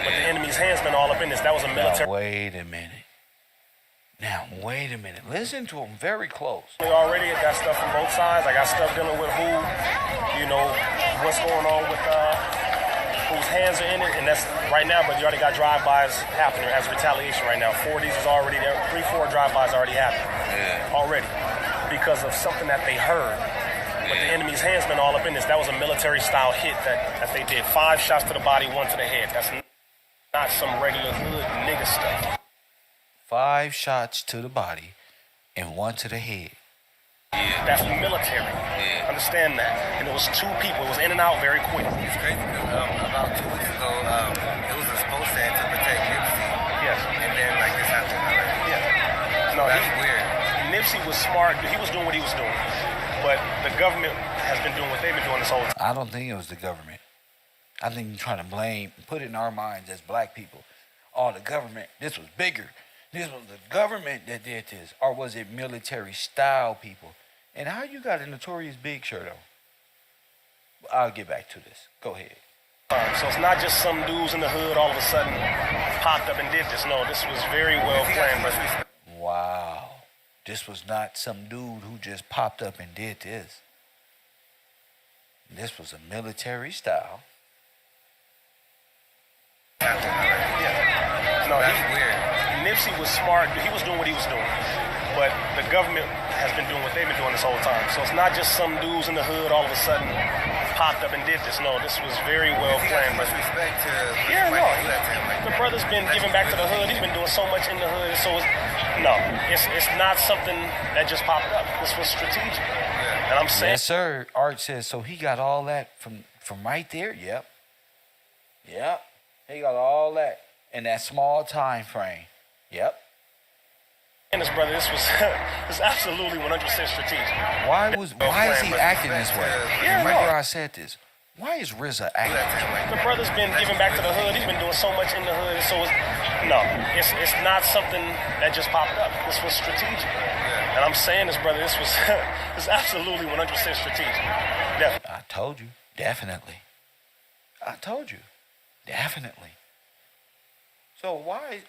But the enemy's hands been all up in this. That was a military. Now, wait a minute. Listen to him very close. Already, I got stuff from both sides. I got stuff dealing with who, you know, what's going on with whose hands are in it, and that's right now. But you already got drive-bys happening as retaliation right now. 4 of these is already there. 3-4 drive-bys already happening already because of something that they heard. But the enemy's hands been all up in this. That was a military-style hit that they did. 5 shots to the body, 1 to the head. That's not some regular hood nigga stuff. 5 shots to the body and 1 to the head. That's the military. Understand that. And it was 2 people. It was in and out very quick. It's crazy because about 2 weeks ago, it was supposed to protect Nipsey. Yes. And then like this happened. Yeah. No, that's weird. Nipsey was smart. He was doing what he was doing. But the government has been doing what they've been doing this whole time. I don't think it was the government. I think you're trying to put it in our minds as black people. Oh, the government, this was bigger. This was the government that did this. Or was it military-style people? And how you got a Notorious Big shirt on? I'll get back to this. Go ahead. So it's not just some dudes in the hood all of a sudden popped up and did this. No, this was very well planned. But wow. This was not some dude who just popped up and did this. This was a military style. No, Nipsey was smart. He was doing what he was doing. But the government has been doing what they've been doing this whole time. So it's not just some dudes in the hood all of a sudden popped up and did this. No, this was very well planned. But Respect to the brother's been giving back to the hood. He's been doing so much in the hood. So it's not something that just popped up. This was strategic. And I'm saying, yes, sir. Art says so. He got all that from right there. Yep. He got all that in that small time frame. Yep. And this brother, this was absolutely 100% strategic. Why is he acting this way? Remember I said this. Why is RZA acting this way? The brother's been giving back to the hood. He's been doing so much in the hood. So it's not something that just popped up. This was strategic. And I'm saying this, brother, this was absolutely 100% strategic. Definitely. I told you. Definitely. I told you. Definitely. So why?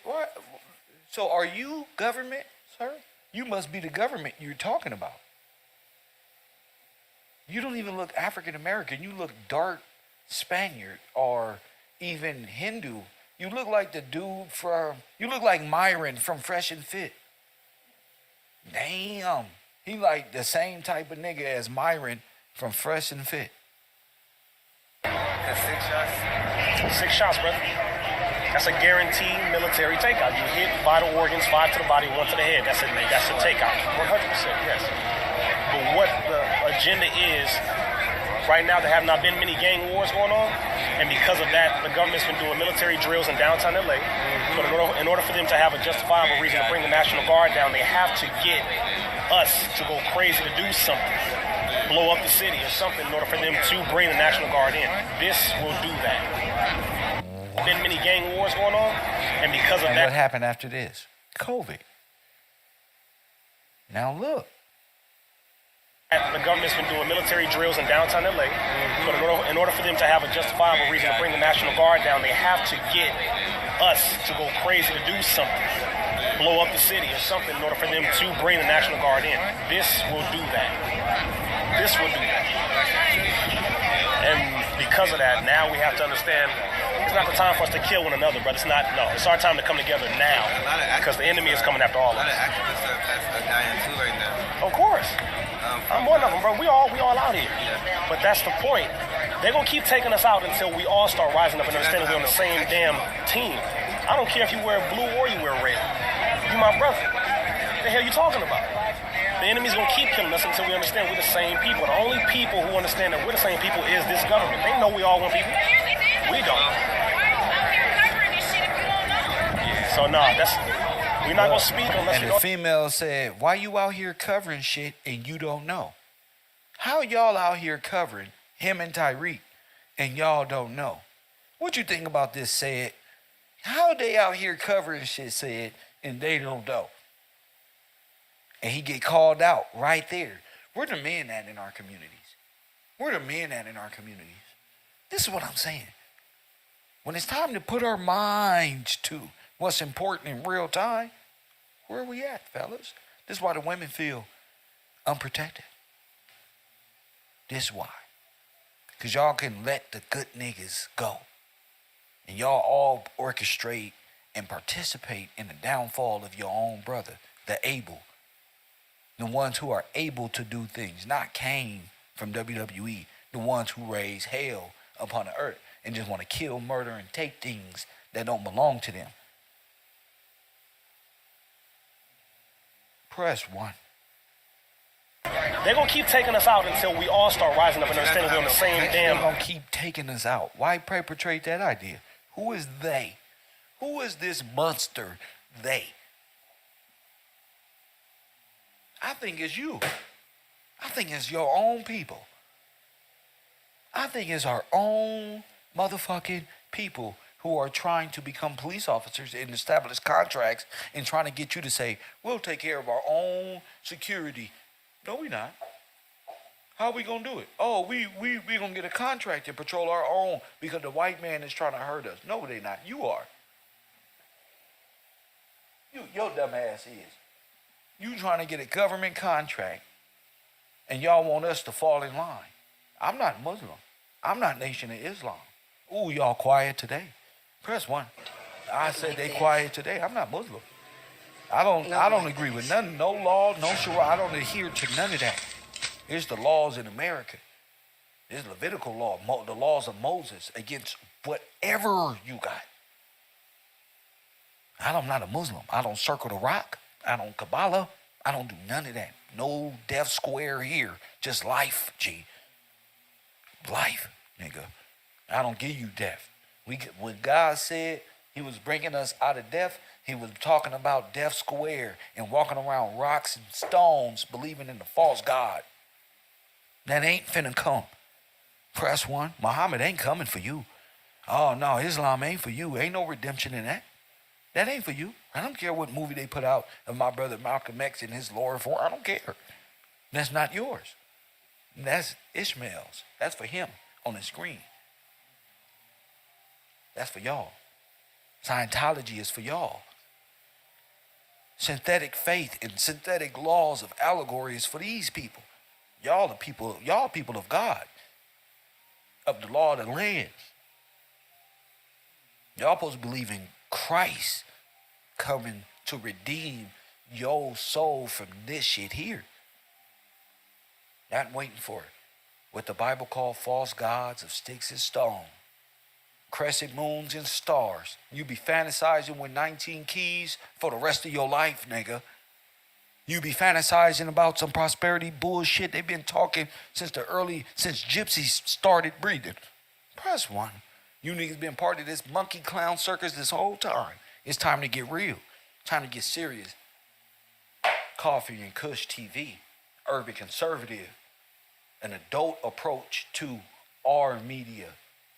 So are you government, sir? You must be the government you're talking about. You don't even look African American. You look dark Spaniard or even Hindu. You look like the dude you look like Myron from Fresh and Fit. Damn. He like the same type of nigga as Myron from Fresh and Fit. That's 6 shots? 6 shots, brother. That's a guaranteed military takeout. You hit vital organs, 5 to the body, 1 to the head. That's a takeout. 100%, yes. But what the agenda is, right now there have not been many gang wars going on, and because of that, the government's been doing military drills in downtown LA. But in order for them to have a justifiable reason to bring the National Guard down, they have to get us to go crazy to do something, blow up the city or something, in order for them to bring the National Guard in. This will do that. Been many gang wars going on, and because of that, what happened after this? COVID. Now look. The government's been doing military drills in downtown LA. But in order for them to have a justifiable reason to bring the National Guard down, they have to get us to go crazy to do something, blow up the city or something in order for them to bring the National Guard in. This will do that. This will do that. And because of that, now we have to understand it's not the time for us to kill one another, brother. It's not, no. It's our time to come together now because the enemy is coming after all of us. A lot of activists are dying too right now. Of course. I'm one of them, bro. We all out here. But that's the point. They're going to keep taking us out until we all start rising up and understanding we're on the same damn team. I don't care if you wear blue or you wear red. You my brother. What the hell you talking about? The enemy's going to keep killing us until we understand we're the same people. The only people who understand that we're the same people is this government. They know we all one people. We don't. So, we're not going to speak unless And the female said, why you out here covering shit and you don't know? How y'all out here covering him and Tyreek and y'all don't know? What you think about this, said? How they out here covering shit, said, and they don't know? And he get called out right there. Where the men at in our communities? Where the men at in our communities? This is what I'm saying. When it's time to put our minds to what's important in real time, where are we at, fellas? This is why the women feel unprotected. This is why. Because y'all can let the good niggas go. And y'all all orchestrate and participate in the downfall of your own brother, the able. The ones who are able to do things, not Kane from WWE, the ones who raise hell upon the earth and just want to kill, murder, and take things that don't belong to them. Press 1. They're going to keep taking us out until we all start rising up and understanding we're on the same damn... They're going to keep taking us out. Why perpetrate that idea? Who is they? Who is this monster they? I think it's you. I think it's your own people. I think it's our own motherfucking people who are trying to become police officers and establish contracts and trying to get you to say, we'll take care of our own security. No, we not. How are we going to do it? Oh, we going to get a contract and patrol our own because the white man is trying to hurt us. No, they not. You are. Your dumb ass is. You trying to get a government contract and y'all want us to fall in line. I'm not Muslim. I'm not Nation of Islam. Ooh, y'all quiet today. Press 1. I said they quiet today. I'm not Muslim. I don't agree with none, no law, no shura. I don't adhere to none of that. It's the laws in America. It's Levitical law, the laws of Moses against whatever you got. I'm not a Muslim. I don't circle the rock. I don't Kabbalah. I don't do none of that. No death square here. Just life, G. Life, nigga. I don't give you death. When God said he was bringing us out of death, he was talking about death square and walking around rocks and stones believing in the false God. That ain't finna come. Press 1. Muhammad ain't coming for you. Oh, no, Islam ain't for you. Ain't no redemption in that. That ain't for you. I don't care what movie they put out of my brother Malcolm X and his Lord for. I don't care. That's not yours. That's Ishmael's. That's for him on the screen. That's for y'all. Scientology is for y'all. Synthetic faith and synthetic laws of allegory is for these people. Y'all people of God, of the law of the land. Y'all supposed to believe in Christ coming to redeem your soul from this shit here. Not waiting for it. What the Bible called false gods of sticks and stone. Crescent moons and stars. You be fantasizing with 19 keys for the rest of your life, nigga. You be fantasizing about some prosperity bullshit they've been talking since gypsies started breathing. Press 1. You niggas been part of this monkey clown circus this whole time. It's time to get real. Time to get serious. Coffee and Kush TV. Urban conservative. An adult approach to our media.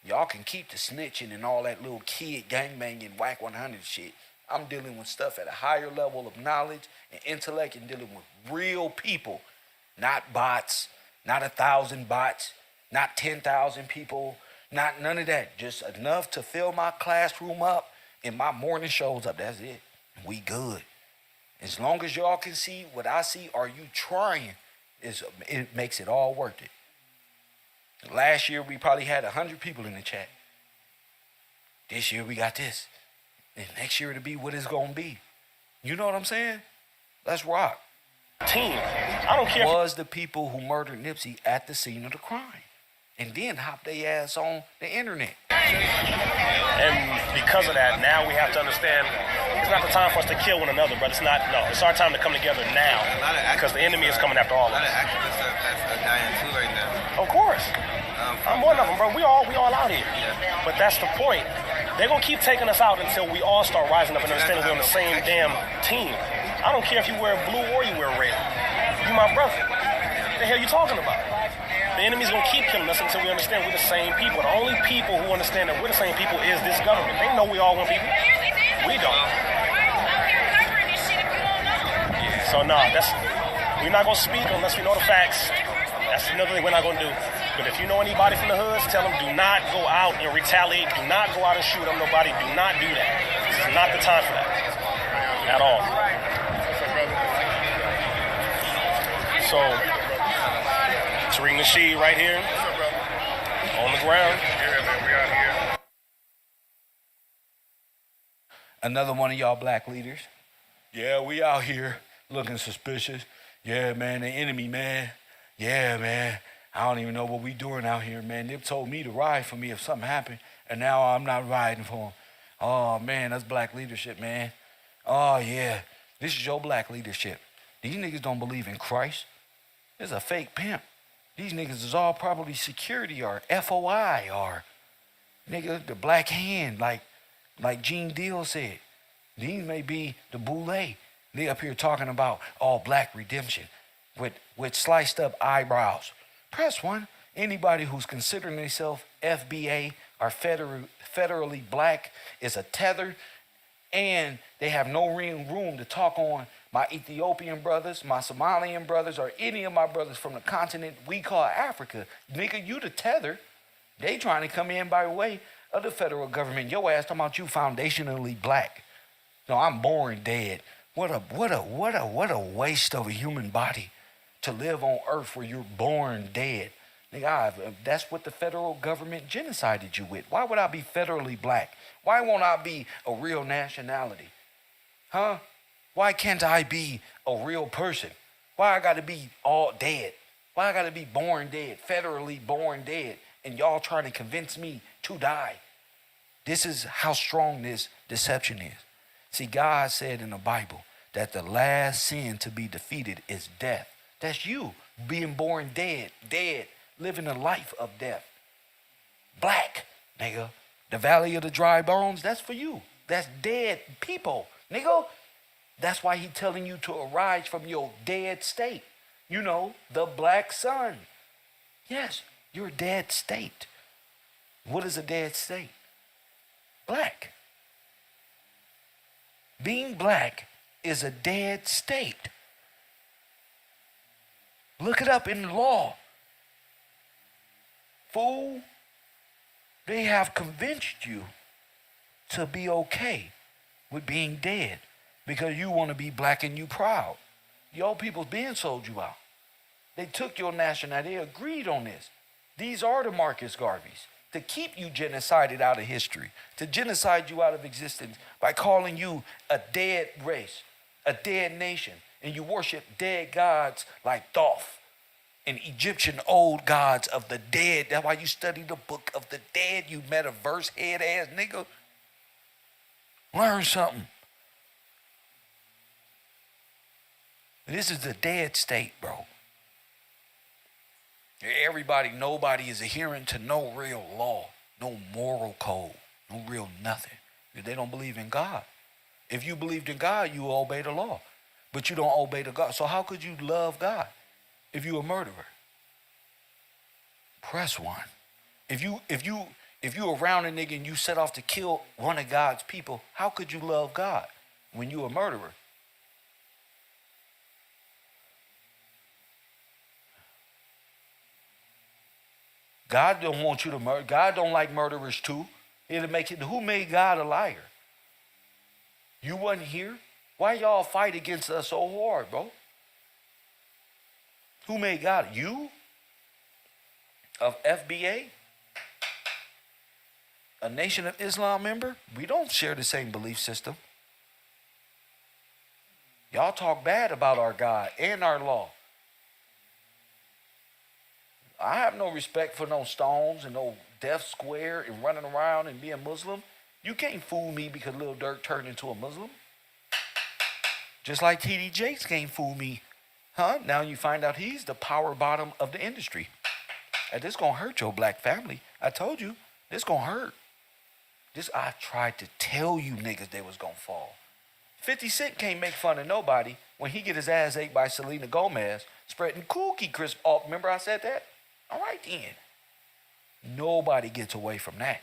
Y'all can keep the snitching and all that little kid gangbanging whack 100 shit. I'm dealing with stuff at a higher level of knowledge and intellect and dealing with real people. Not bots, not 1,000 bots, not 10,000 people, not none of that. Just enough to fill my classroom up and my morning shows up. That's it. We good. As long as y'all can see what I see, are you trying? It makes it all worth it. Last year, we probably had 100 people in the chat. This year, we got this. And next year, it'll be what it's going to be. You know what I'm saying? Let's rock. Team. I don't care. Was the people who murdered Nipsey at the scene of the crime. And then hop their ass on the internet. And because of that, now we have to understand it's not the time for us to kill one another, but it's our time to come together now. Because the enemy is coming after all of us. A lot of activists are dying too right now. Of course. I'm one of them, bro. We all out here. Yeah. But that's the point. They're going to keep taking us out until we all start rising up and understanding we're on the same damn team. I don't care if you wear blue or you wear red. You my brother. What the hell you talking about? The enemy's going to keep killing us until we understand we're the same people. The only people who understand that we're the same people is this government. They know we all one people. We don't. So, we're not going to speak unless we know the facts. That's another thing we're not going to do. But if you know anybody from the hoods, tell them do not go out and retaliate. Do not go out and shoot up nobody. Do not do that. This is not the time for that. At all. So, Tariq Nasheed right here. On the ground. Another one of y'all black leaders. Yeah, we out here looking suspicious. Yeah, man, the enemy, man. Yeah, man. I don't even know what we doing out here, man. Nip told me to ride for me if something happened, and now I'm not riding for him. Oh, man, that's black leadership, man. Oh, yeah. This is your black leadership. These niggas don't believe in Christ. It's a fake pimp. These niggas is all probably security or FOI or, nigga, the black hand, like Gene Deal said. These may be the boule. They up here talking about all black redemption with sliced up eyebrows. Press 1. Anybody who's considering themselves FBA or federally black is a tether, and they have no room to talk on my Ethiopian brothers, my Somalian brothers, or any of my brothers from the continent we call Africa. Nigga, you the tether. They trying to come in by way of the federal government. Your ass talking about you foundationally black. No, I'm born dead. What a waste of a human body to live on earth where you're born dead. Nigga, that's what the federal government genocided you with. Why would I be federally black? Why won't I be a real nationality? Huh? Why can't I be a real person? Why I gotta be all dead? Why I gotta be born dead, federally born dead, and y'all trying to convince me to die? This is how strong this deception is. See, God said in the Bible that the last sin to be defeated is death. That's you being born dead, living a life of death. Black, nigga. The valley of the dry bones, that's for you. That's dead people, nigga. That's why he's telling you to arise from your dead state. You know, the black sun. Yes, your dead state. What is a dead state? Black. Being black is a dead state. Look it up in the law. Fool, they have convinced you to be okay with being dead because you want to be black and you proud. Your people's being sold you out. They took your nationality. They agreed on this. These are the Marcus Garveys to keep you genocided out of history, to genocide you out of existence by calling you a dead race, a dead nation, and you worship dead gods like Thoth and Egyptian old gods of the dead. That's why you study the book of the dead, you metaverse head ass nigga. Learn something. This is the dead state, bro. Nobody is adhering to no real law, no moral code, no real nothing. They don't believe in God. If you believed in God, you obey the law. But you don't obey the God. So how could you love God if you're a murderer? Press 1. If you around a nigga and you set off to kill one of God's people, how could you love God when you're a murderer? God don't want you to murder. God don't like murderers too. It'll make it. Who made God a liar? You wasn't here. Why y'all fight against us so hard, bro? Who made God? You? Of FBA? A Nation of Islam member? We don't share the same belief system. Y'all talk bad about our God and our law. I have no respect for no stones and no death square and running around and being Muslim. You can't fool me because Lil Durk turned into a Muslim. Just like TD Jakes can't fool me. Huh? Now you find out he's the power bottom of the industry. And this gonna hurt your black family. I told you, this gonna hurt. I tried to tell you niggas they was gonna fall. 50 Cent can't make fun of nobody when he get his ass ate by Selena Gomez spreading cookie crisp off. Remember I said that? All right then. Nobody gets away from that.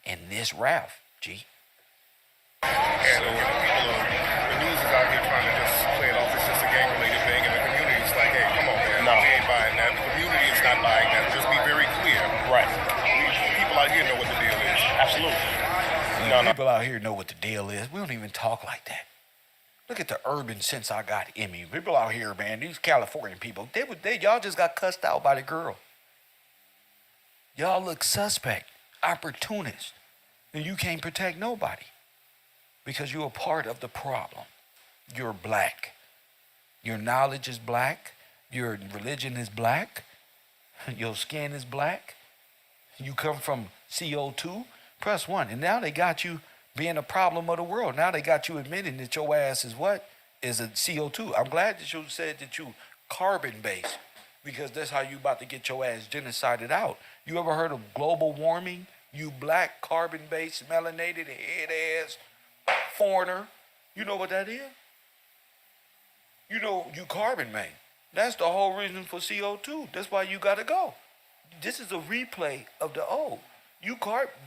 And this Ralph, G. And the news is out here trying to just play it off as just a gang-related thing, and the community's like, hey, come on, man. No. We ain't buying that. The community is not buying that. Just be very clear. Right. People out here know what the deal is. Absolutely. No. People out here know what the deal is. We don't even talk like that. Look at the urban since I got Emmy. People out here, man, these Californian people, y'all just got cussed out by the girl. Y'all look suspect, opportunist, and you can't protect nobody because you're a part of the problem. You're black. Your knowledge is black. Your religion is black. Your skin is black. You come from CO2. Press 1. And now they got you being a problem of the world. Now they got you admitting that your ass is what? Is a CO2. I'm glad that you said that you carbon-based because that's how you about to get your ass genocided out. You ever heard of global warming? You black, carbon-based, melanated, head-ass foreigner. You know what that is? You know you carbon, man. That's the whole reason for CO2. That's why you got to go. This is a replay of the old.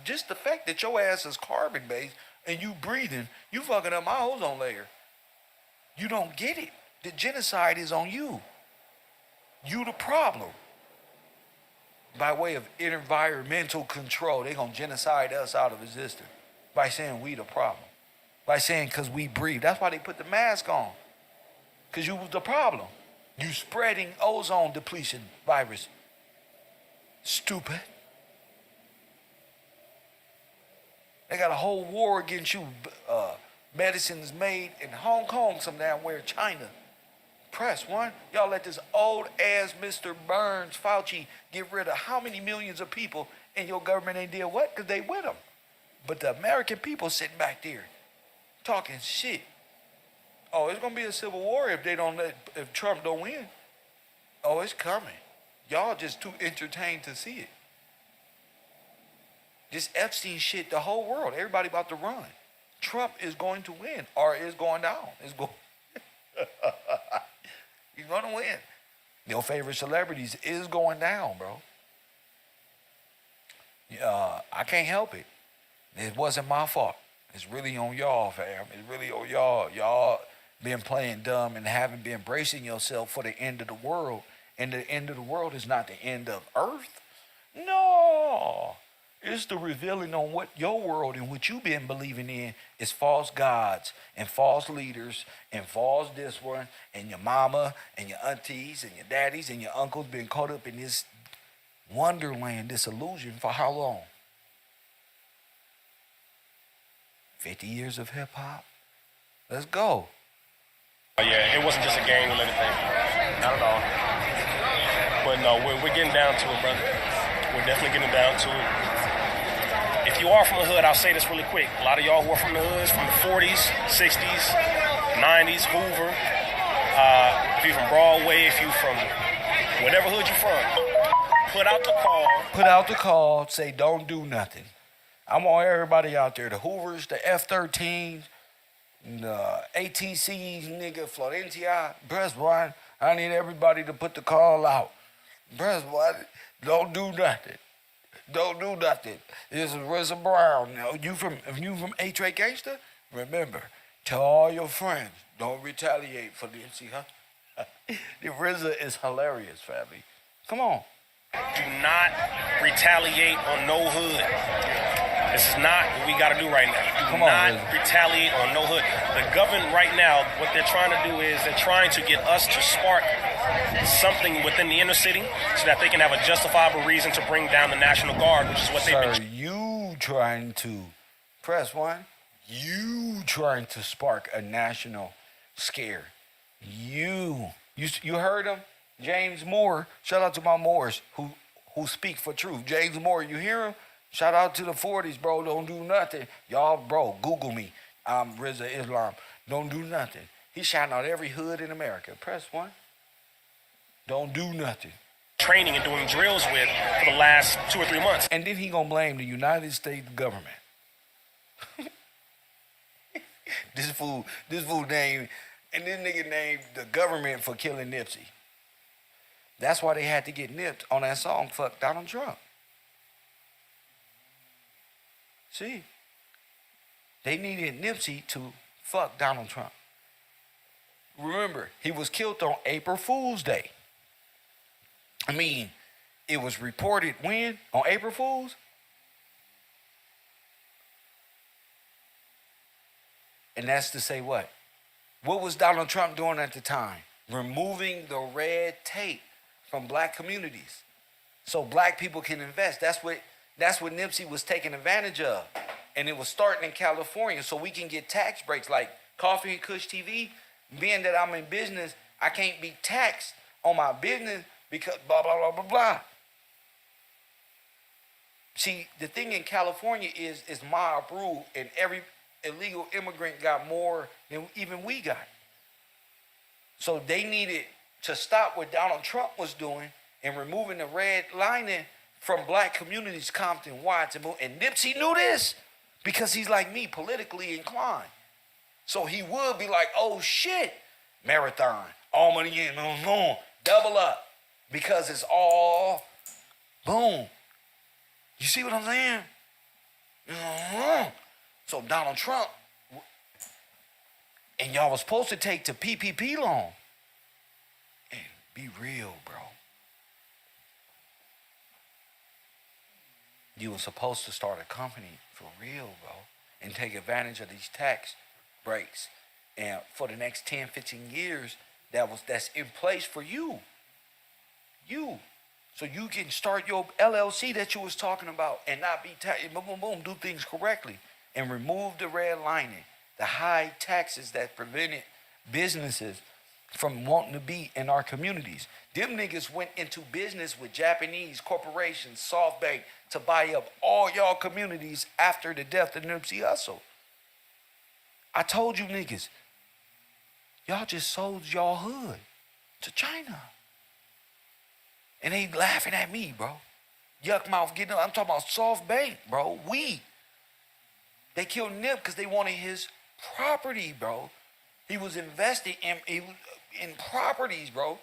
Just the fact that your ass is carbon based and you breathing, you fucking up my ozone layer. You don't get it. The genocide is on you. You the problem. By way of environmental control, they gonna genocide us out of existence by saying we the problem. By saying because we breathe. That's why they put the mask on. Because you was the problem. You spreading ozone depletion virus. Stupid. They got a whole war against you. Medicines made in Hong Kong, some damn where, China. Press 1. Y'all let this old ass Mr. Burns, Fauci, get rid of how many millions of people, and your government ain't did what? Because they with them. But the American people sitting back there talking shit. Oh, it's gonna be a civil war if Trump don't win. Oh, it's coming. Y'all just too entertained to see it. This Epstein shit, the whole world, everybody about to run. Trump is going to win, or is going down. He's going to win. Your favorite celebrities is going down, bro. I can't help it. It wasn't my fault. It's really on y'all, fam. It's really on y'all. Y'all been playing dumb and haven't been bracing yourself for the end of the world. And the end of the world is not the end of Earth. No. It's the revealing on what your world and what you've been believing in is false gods and false leaders and false this one, and your mama and your aunties and your daddies and your uncles been caught up in this wonderland, this illusion for how long? 50 years of hip hop? Let's go. Yeah, it wasn't just a gang-related thing. Not at all. But no, we're getting down to it, brother. We're definitely getting down to it. If you are from the hood, I'll say this really quick. A lot of y'all who are from the hoods, from the 40s, 60s, 90s, Hoover, if you're from Broadway, if you're from whatever hood you're from, put out the call. Put out the call, say don't do nothing. I want everybody out there, the Hoovers, the F-13s, the ATCs, nigga, Florentia, press 1. I need everybody to put the call out. Press 1, don't do nothing. Don't do nothing. This is RZA Brown. If you from A-Tray Gangster, remember, tell all your friends, don't retaliate for Nipsey, huh? The RZA is hilarious, family. Come on. Do not retaliate on no hood. This is not what we got to do right now. Do Come on, not Rizzo. retaliate on no hood. The government right now, what they're trying to do is they're trying to get us to spark something within the inner city so that they can have a justifiable reason to bring down the National Guard, which is what they've Sir, been. you trying to press one? You trying to spark a national scare? You heard him, James Moore. Shout out to my Moors who speak for truth. James Moore, you hear him? Shout out to the 40s, bro. Don't do nothing, y'all, bro. Google me. I'm Rizza Islam. Don't do nothing. He's shouting out every hood in America. Press one. Don't do nothing. Training and doing drills with for the last 2 or 3 months. And then he gonna blame the United States government. This fool named, and this nigga named the government for killing Nipsey. That's why they had to get nipped on that song, Fuck Donald Trump. See? They needed Nipsey to fuck Donald Trump. Remember, he was killed on April Fool's Day. I mean, it was reported when? On April Fool's? And that's to say what? What was Donald Trump doing at the time? Removing the red tape from black communities so black people can invest. That's what Nipsey was taking advantage of. And it was starting in California so we can get tax breaks like Coffee and Kush TV. Being that I'm in business, I can't be taxed on my business because blah, blah, blah, blah, blah. See, the thing in California is mob rule, and every illegal immigrant got more than even we got. So they needed to stop what Donald Trump was doing and removing the red lining from black communities, Compton, Watts, and Nipsey knew this because he's like me, politically inclined. So he would be like, oh shit, marathon, all money in, boom, double up, because it's all boom. You see what I'm saying? So Donald Trump, and y'all was supposed to take the PPP loan. And be real, bro. You were supposed to start a company for real, bro, and take advantage of these tax breaks. And for the next 10, 15 years, that's in place for you. So you can start your LLC that you was talking about and not be boom, boom, boom, do things correctly and remove the red lining, the high taxes that prevented businesses from wanting to be in our communities. Them niggas went into business with Japanese corporations, SoftBank, to buy up all y'all communities after the death of Nipsey Hussle. I told you niggas, y'all just sold y'all hood to China. And they laughing at me, bro. Yuck mouth getting up. I'm talking about SoftBank, bro. They killed Nip because they wanted his property, bro. He was investing in properties, bro.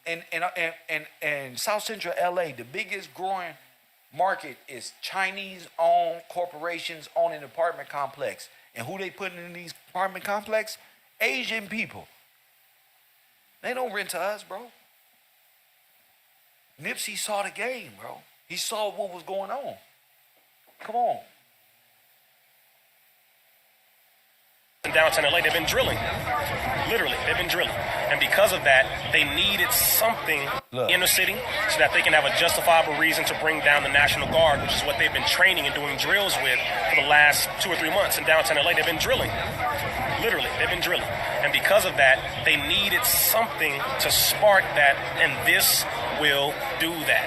And South Central LA, the biggest growing market is Chinese-owned corporations owning apartment complex. And who they putting in these apartment complex? Asian people. They don't rent to us, bro. Nipsey saw the game, bro. He saw what was going on. Come on. In downtown LA, they've been drilling. Literally, they've been drilling. And because of that, they needed something in the city so that they can have a justifiable reason to bring down the National Guard, which is what they've been training and doing drills with for the last 2 or 3 months. In downtown LA, they've been drilling. Literally, they've been drilling. And because of that, they needed something to spark that, and this will do that.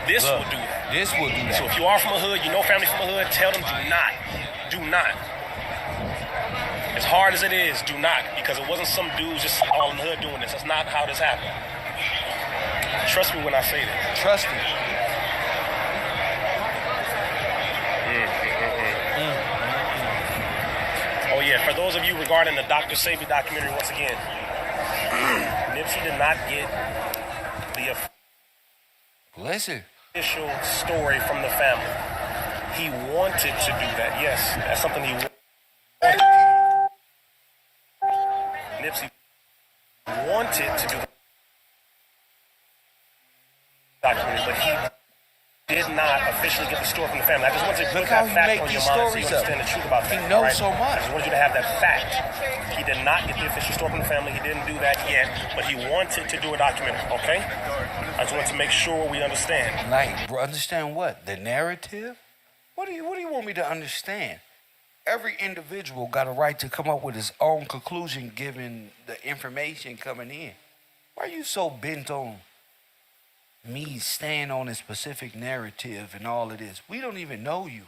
This will do that. This will do that. So if you are from a hood, you know family from a hood, tell them do not. As hard as it is, do not, because it wasn't some dudes just all in the hood doing this. That's not how this happened. Trust me when I say that. Trust me. Oh yeah, for those of you regarding the Dr. Sabi documentary, once again, Nipsey did not get the official story from the family. He wanted to do that. Yes, that's something he wanted to do. Nipsey wanted to do the documentary, but he did not officially get the story from the family. I just want to put Look how that he fact make on your these mind so stories you up. understand the truth about He that. knows right? so much. I just wanted you to have that fact. He did not get the official story from the family. He didn't do that yet, but he wanted to do a documentary, okay? I just wanted to make sure we understand. Like, bro, understand what? The narrative? What do you want me to understand? Every individual got a right to come up with his own conclusion given the information coming in. Why are you so bent on me staying on a specific narrative and all of this? We don't even know you.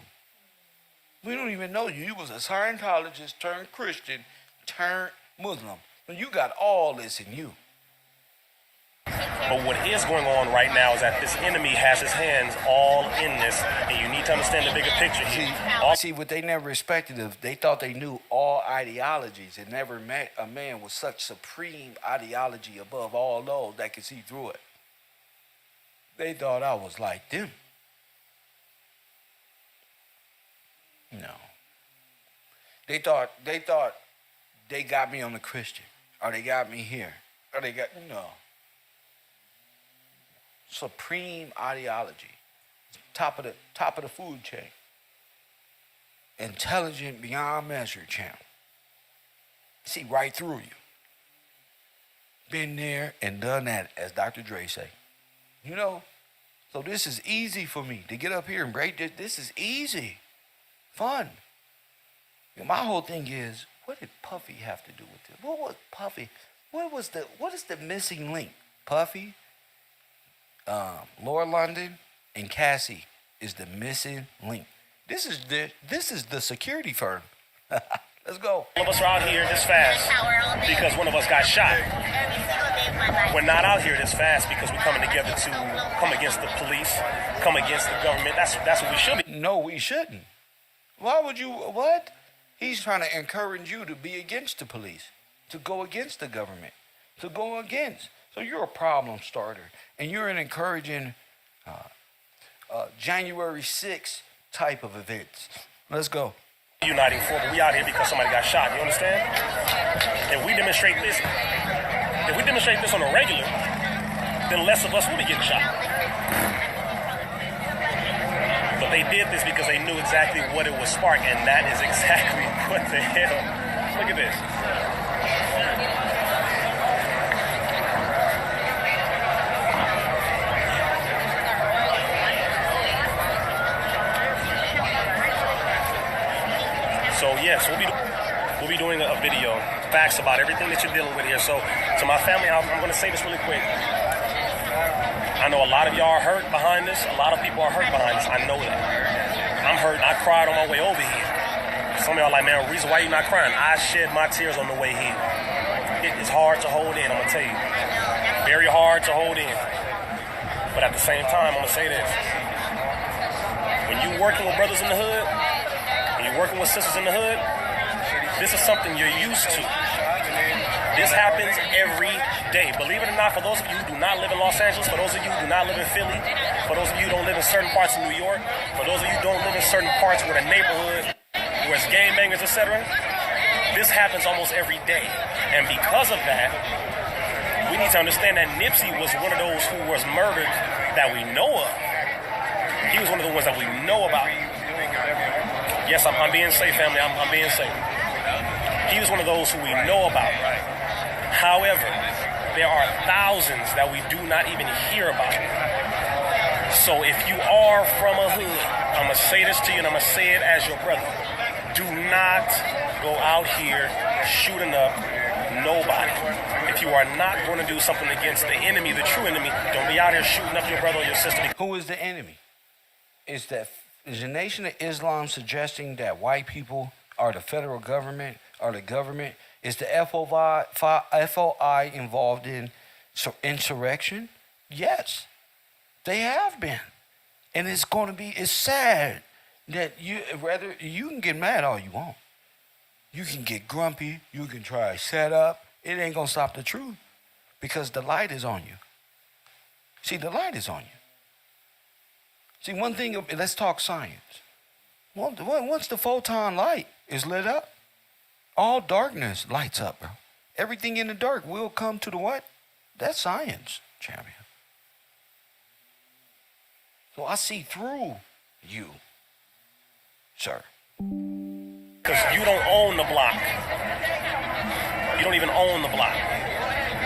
We don't even know you. You was a Scientologist turned Christian turned Muslim. And you got all this in you. But what is going on right now is that this enemy has his hands all in this, and you need to understand the bigger picture here. See, what they never respected of, they thought they knew all ideologies and never met a man with such supreme ideology above all those that could see through it. They thought I was like them. No. They thought they got me on the Christian, or they got me here, or they got, no. Supreme ideology, top of the food chain, intelligent beyond measure, champ. See right through you. Been there and done that, as Dr. Dre say. You know, so this is easy for me to get up here and break this. This is easy, fun. My whole thing is, what did Puffy have to do with this? What was Puffy? What is the missing link? Puffy, Laura London, and Cassie is the missing link. This is the security firm. Let's go. All of us are out here this fast because one of us got shot. We're not out here this fast because we're coming together to come against the police, come against the government. That's what we should be. No, we shouldn't. Why would you? What? He's trying to encourage you to be against the police, to go against the government, to go against. So you're a problem starter, and you're an encouraging January 6th type of events. Let's go. Uniting for, but we out here because somebody got shot. You understand? If we demonstrate this on a regular, then less of us will be getting shot. But they did this because they knew exactly what it would spark, and that is exactly what the hell. Look at this. So yes, we'll be doing a video, facts about everything that you're dealing with here. So to my family, I'm going to say this really quick. I know a lot of y'all are hurt behind this. A lot of people are hurt behind this. I know that. I'm hurt. I cried on my way over here. Some of y'all like, man, reason why you not crying? I shed my tears on the way here. It's hard to hold in, I'm going to tell you. Very hard to hold in. But at the same time, I'm going to say this. When you're working with brothers in the hood, working with sisters in the hood, this is something you're used to. This happens every day. Believe it or not, for those of you who do not live in Los Angeles, for those of you who do not live in Philly, for those of you who don't live in certain parts of New York, for those of you who don't live in certain parts where the neighborhood, where it's gangbangers, etc., this happens almost every day. And because of that, we need to understand that Nipsey was one of those who was murdered that we know of. He was one of the ones that we know about. Yes, I'm being safe, family. I'm being safe. He was one of those who we know about. However, there are thousands that we do not even hear about. So if you are from a hood, I'm going to say this to you, and I'm going to say it as your brother. Do not go out here shooting up nobody. If you are not going to do something against the enemy, the true enemy, don't be out here shooting up your brother or your sister. Who is the enemy? Is the Nation of Islam suggesting that white people are the federal government or the government? Is the FOI involved in insurrection? Yes, they have been. And it's going to be, it's sad that you can get mad all you want. You can get grumpy. You can try to set up. It ain't going to stop the truth because the light is on you. See, the light is on you. See, one thing, let's talk science. Once the photon light is lit up, all darkness lights up, bro. Everything in the dark will come to the what? That's science, champion. So I see through you, sir. Because you don't own the block. You don't even own the block.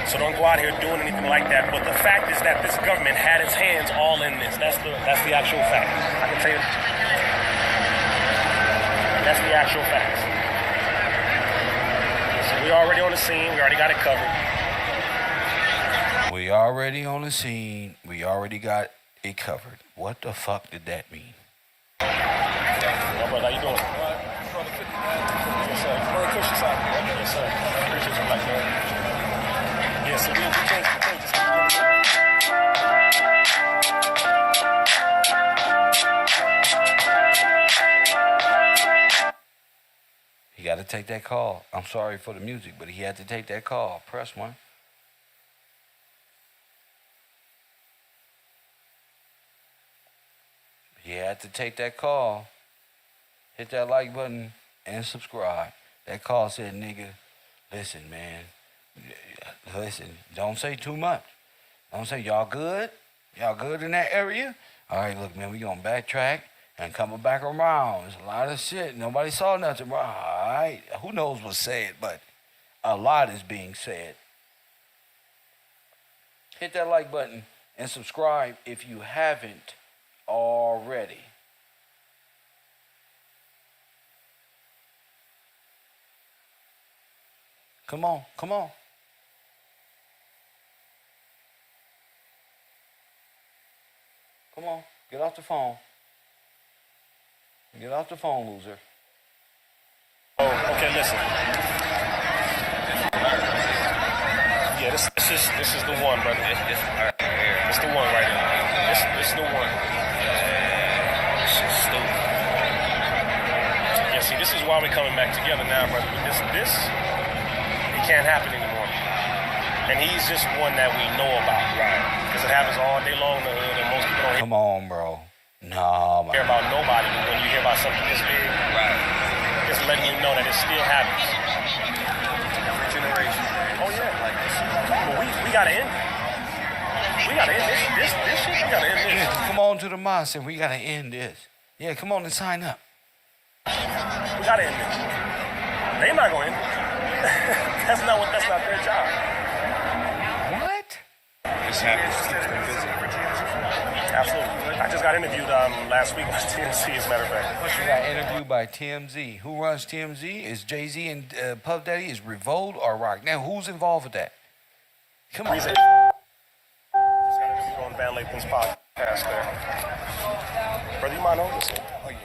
So don't go out here doing anything like that. But the fact is that this government had its hands all in this. That's the actual fact. I can tell you. That's the actual facts. So we already on the scene. We already got it covered. We already on the scene. We already got it covered. What the fuck did that mean? Yo, brother, how you doing? Yes, sir. Yes, sir. Appreciate you like that. Yes, sir. We can't just He got to take that call. I'm sorry for the music, but he had to take that call. Press 1. He had to take that call. Hit that like button and subscribe. That call said, nigga, listen, man. Listen, don't say too much. Don't say, y'all good? Y'all good in that area? All right, look, man, we going to backtrack and coming back around. There's a lot of shit. Nobody saw nothing. All right. Who knows what's said, but a lot is being said. Hit that like button and subscribe if you haven't already. Come on, come on. Come on, get off the phone. Get off the phone, loser. Oh, okay, listen. Yeah, this is the one, brother. It's the one right here. It's the one. This is stupid. Yeah, see, this is why we're coming back together now, brother. But this, it can't happen anymore. And he's just one that we know about, right? Because it happens all day long in the hood, and most people don't. Come on, bro. No, man. Care about nobody, but when you hear about something this big, right, it's letting you know that it still happens. Every generation. Oh yeah. Like this. Well, we gotta end it. We gotta end this shit. We gotta end this. Yeah, come on to the mosque and we gotta end this. Yeah, come on and sign up. We gotta end this. They're not gonna end it. That's not their job. What? This happens. Keeps them busy. Absolutely. I just got interviewed last week by TMZ, as a matter of fact. You got interviewed by TMZ. Who runs TMZ? Is Jay-Z and Puff Daddy? Is Revolt or Rock? Now, who's involved with that? Come on. Just got interviewed on Van Lathan's podcast there. Brother, you mind on this? Oh, yeah.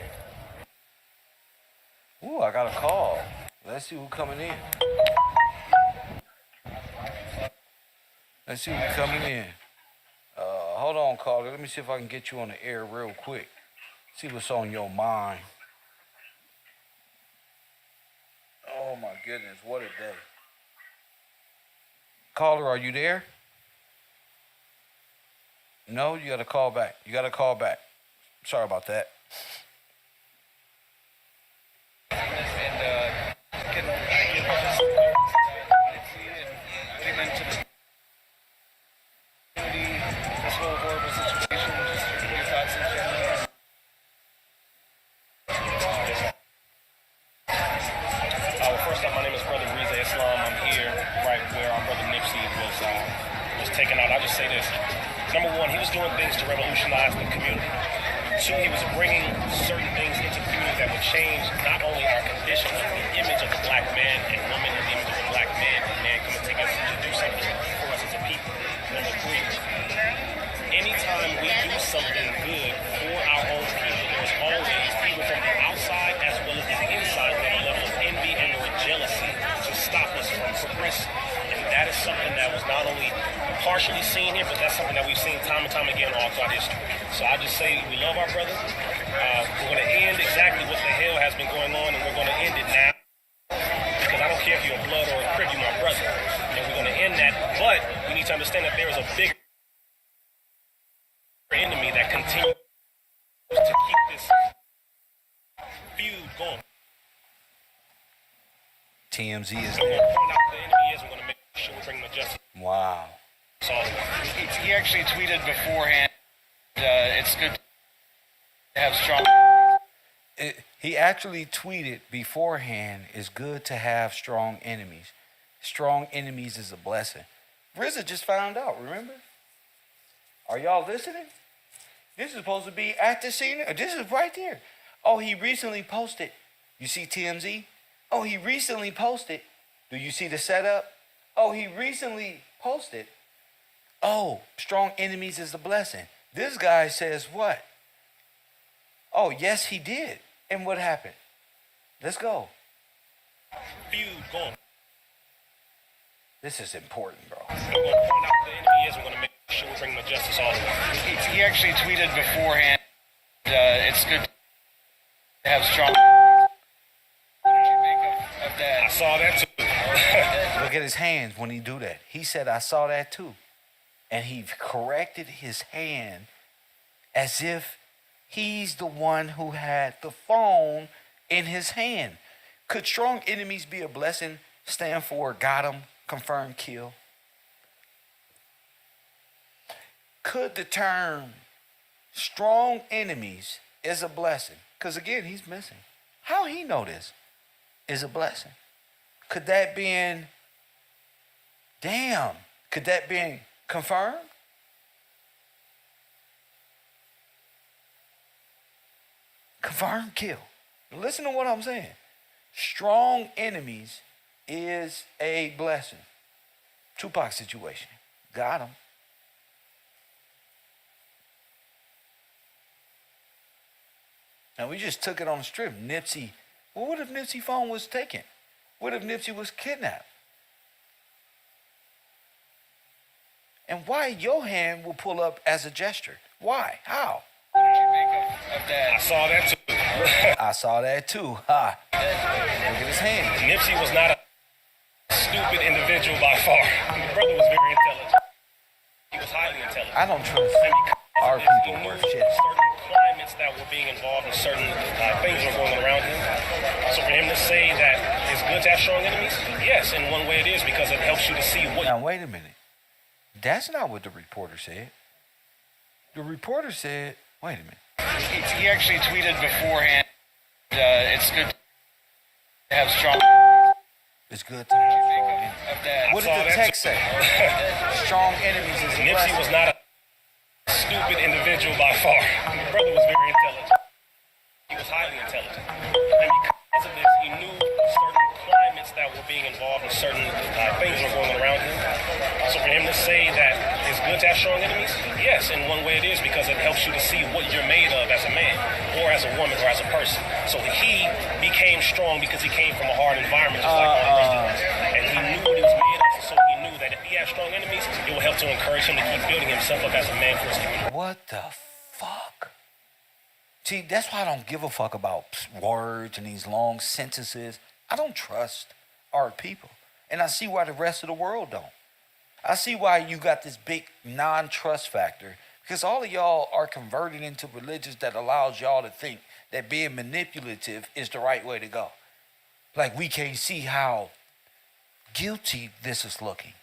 Ooh, I got a call. Let's see who's coming in. Let's see who's coming in. Hold on, caller. Let me see if I can get you on the air real quick. See what's on your mind. Oh, my goodness. What a day. Caller, are you there? No, you got to call back. You got to call back. Sorry about that. Taken out. I'll just say this. Number one, he was doing things to revolutionize the community. Two, he was bringing certain things into the community that would change not only our condition, but the image of the black man and woman, and the image of the black man and man coming together to do something for us as a people. Number three, anytime we do something good for our own people, there's always, even from the outside as well as the inside, a level of envy and or jealousy to stop us from progressing. And that is something that was not only partially seen here, but that's something that we've seen time and time again all throughout history. So I just say we love our brother. We're going to end exactly what the hell has been going on, and we're going to end it now. Because I don't care if you're a blood or a crib, you're my brother. And we're going to end that. But we need to understand that there is a bigger enemy that continues to keep this feud going. TMZ is So we're going to point out who the enemy is. We're going to make sure we bring them to justice. Wow. He actually tweeted beforehand, it's good have strong. He actually tweeted beforehand, it's good to have strong enemies. Strong enemies is a blessing. RZA just found out, remember? Are y'all listening? This is supposed to be at the scene. This is right there. Oh, he recently posted. You see TMZ? Oh, he recently posted. Do you see the setup? Oh, he recently posted. Oh, strong enemies is a blessing. This guy says what? Oh, yes, he did. And what happened? Let's go. Feud going. This is important, bro. We're going to point out who the enemy is. We're going to make sure we bring the justice all the way. He actually tweeted beforehand. It's good to have strong. What did you make of that? I saw that too. Look at his hands when he do that. He said, I saw that too. And he corrected his hand as if he's the one who had the phone in his hand. Could strong enemies be a blessing? Stand for got him, confirm, kill. Could the term strong enemies is a blessing? Because again, he's missing. How he know this is a blessing? Could that be could that be confirmed? Confirm, kill. Listen to what I'm saying. Strong enemies is a blessing. Tupac situation. Got him. And we just took it on the strip. Nipsey. Well, what if Nipsey's phone was taken? What if Nipsey was kidnapped? And why your hand will pull up as a gesture? Why? How? What did you make of that? I saw that too. I saw that too. Ha. Look at his hand. Nipsey was not a stupid individual by far. The brother was very intelligent. He was highly intelligent. I don't trust And because our of this, people he worth knew shit. certain climates that were being involved in certain things that were going around him. So for him to say that it's good to have strong enemies, yes, in one way it is because it helps you to see what. Now, wait a minute. That's not what the reporter said. The reporter said, wait a minute. He actually tweeted beforehand. It's good to have strong. It's good to have strong enemies. Of that. What did the text say? Strong enemies is a Nipsey blessing. was not a stupid individual by far. The brother was very intelligent. He was highly intelligent. And because of this, he knew certain climates that were being involved in certain things that were going around him. So for him to say that it's good to have strong enemies, yes, in one way it is because it helps you to see what you're made of as a man or as a woman or as a person. So he became strong because he came from a hard environment just like all the rest of us. And he knew what he was made of, so he knew that if he had strong enemies, it would help to encourage him to keep building himself up as a man for his community. What the fuck? See, that's why I don't give a fuck about words and these long sentences. I don't trust our people. And I see why the rest of the world don't. I see why you got this big non-trust factor. Because all of y'all are converted into religions that allows y'all to think that being manipulative is the right way to go. Like we can't see how guilty this is looking.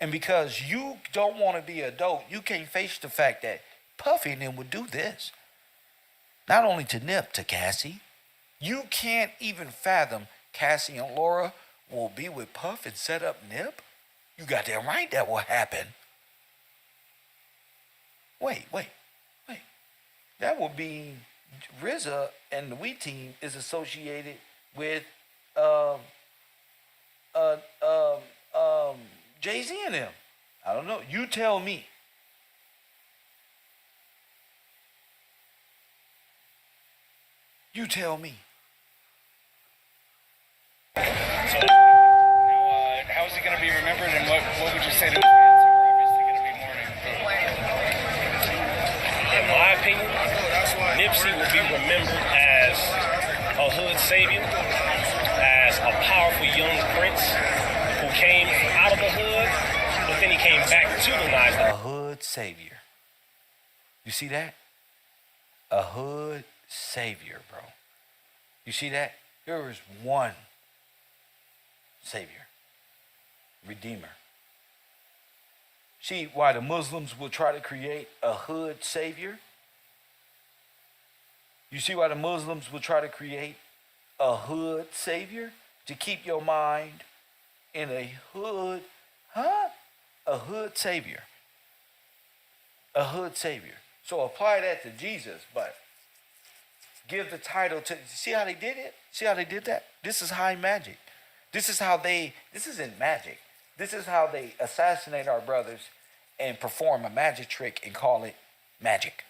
And because you don't want to be an adult, you can't face the fact that Puffy and them would do this. Not only to Nip, to Cassie. You can't even fathom Cassie and Laura will be with Puff and set up Nip. You got that right, that will happen. Wait. That will be RZA and the We Team is associated with Jay-Z and them. I don't know. You tell me. You tell me. So now, how is he going to be remembered, and what would you say to his fans who are obviously going to be mourning? In my opinion, Nipsey will be remembered as a hood savior, as a powerful young prince who came out of the hood, but then he came back to the knives. A hood savior. You see that? A hood savior, bro. You see that? There is one savior, redeemer. See why the Muslims will try to create a hood savior? You see why the Muslims will try to create a hood savior to keep your mind in a hood, a hood savior. A hood savior. So apply that to Jesus, but give the title to, see how they did it? See how they did that? This is high magic. This isn't magic. This is how they assassinate our brothers and perform a magic trick and call it magic.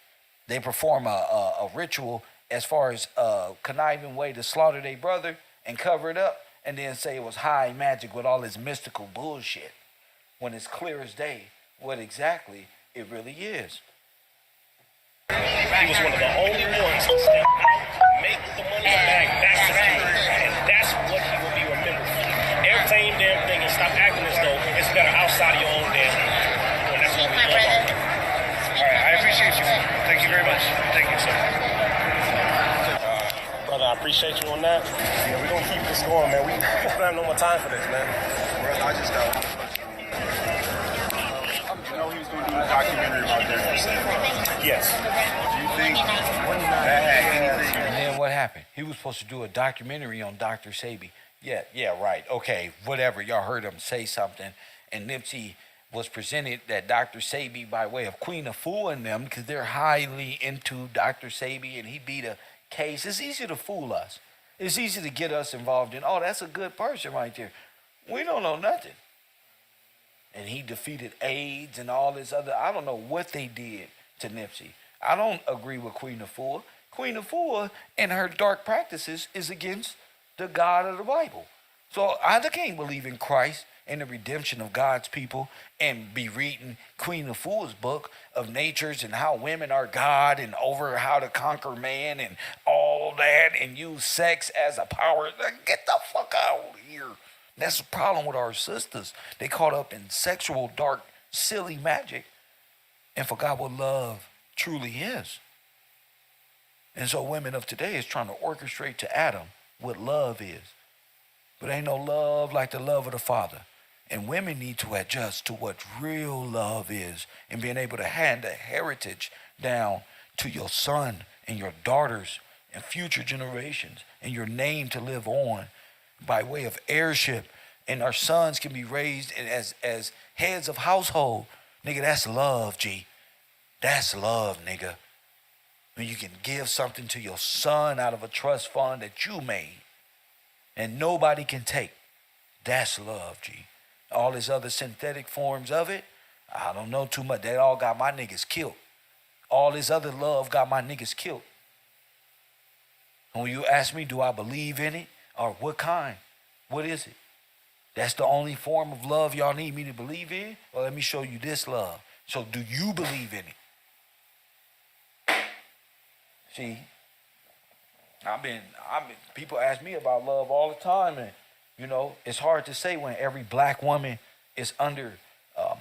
They perform a ritual as far as a conniving way to slaughter their brother and cover it up and then say it was high magic with all this mystical bullshit when it's clear as day what exactly it really is. He was one of the only ones to stay out, make the money back secure, and that's what he will be remembered for. Every same damn thing, and stop acting as though it's better outside of your own damn country. And that's what we love. All right, I appreciate you. Thank you very much. Thank you, sir. Brother, I appreciate you on that. Yeah, we're gonna keep this going, man. We don't have no more time for this, man. Brother, I just got he was going to do a documentary about their Yes. Do you think that had anything? And then what happened? He was supposed to do a documentary on Dr. Sebi. Yeah, right. Okay, whatever. Y'all heard him say something. And Nipsey was presented that Dr. Sebi by way of Queen Afua and them, because they're highly into Dr. Sebi, and he beat a case. It's easy to fool us. It's easy to get us involved in, oh, that's a good person right there. We don't know nothing. And he defeated AIDS and all this other, I don't know what they did to Nipsey. I don't agree with Queen Afua. Queen Afua and her dark practices is against the God of the Bible. So I can't believe in Christ and the redemption of God's people and be reading Queen Afua's book of natures and how women are God and over how to conquer man and all that and use sex as a power. Get the fuck out of here. That's the problem with our sisters. They caught up in sexual, dark, silly magic and forgot what love truly is. And so women of today is trying to orchestrate to Adam what love is. But ain't no love like the love of the Father. And women need to adjust to what real love is and being able to hand the heritage down to your son and your daughters and future generations and your name to live on by way of heirship, and our sons can be raised as heads of household. Nigga, that's love, G. That's love, nigga. When you can give something to your son out of a trust fund that you made and nobody can take. That's love, G. All these other synthetic forms of it, I don't know too much. They all got my niggas killed. All this other love got my niggas killed. And when you ask me, do I believe in it? Or what kind? What is it? That's the only form of love y'all need me to believe in? Well, let me show you this love. So do you believe in it? See, people ask me about love all the time, and you know, it's hard to say when every black woman is under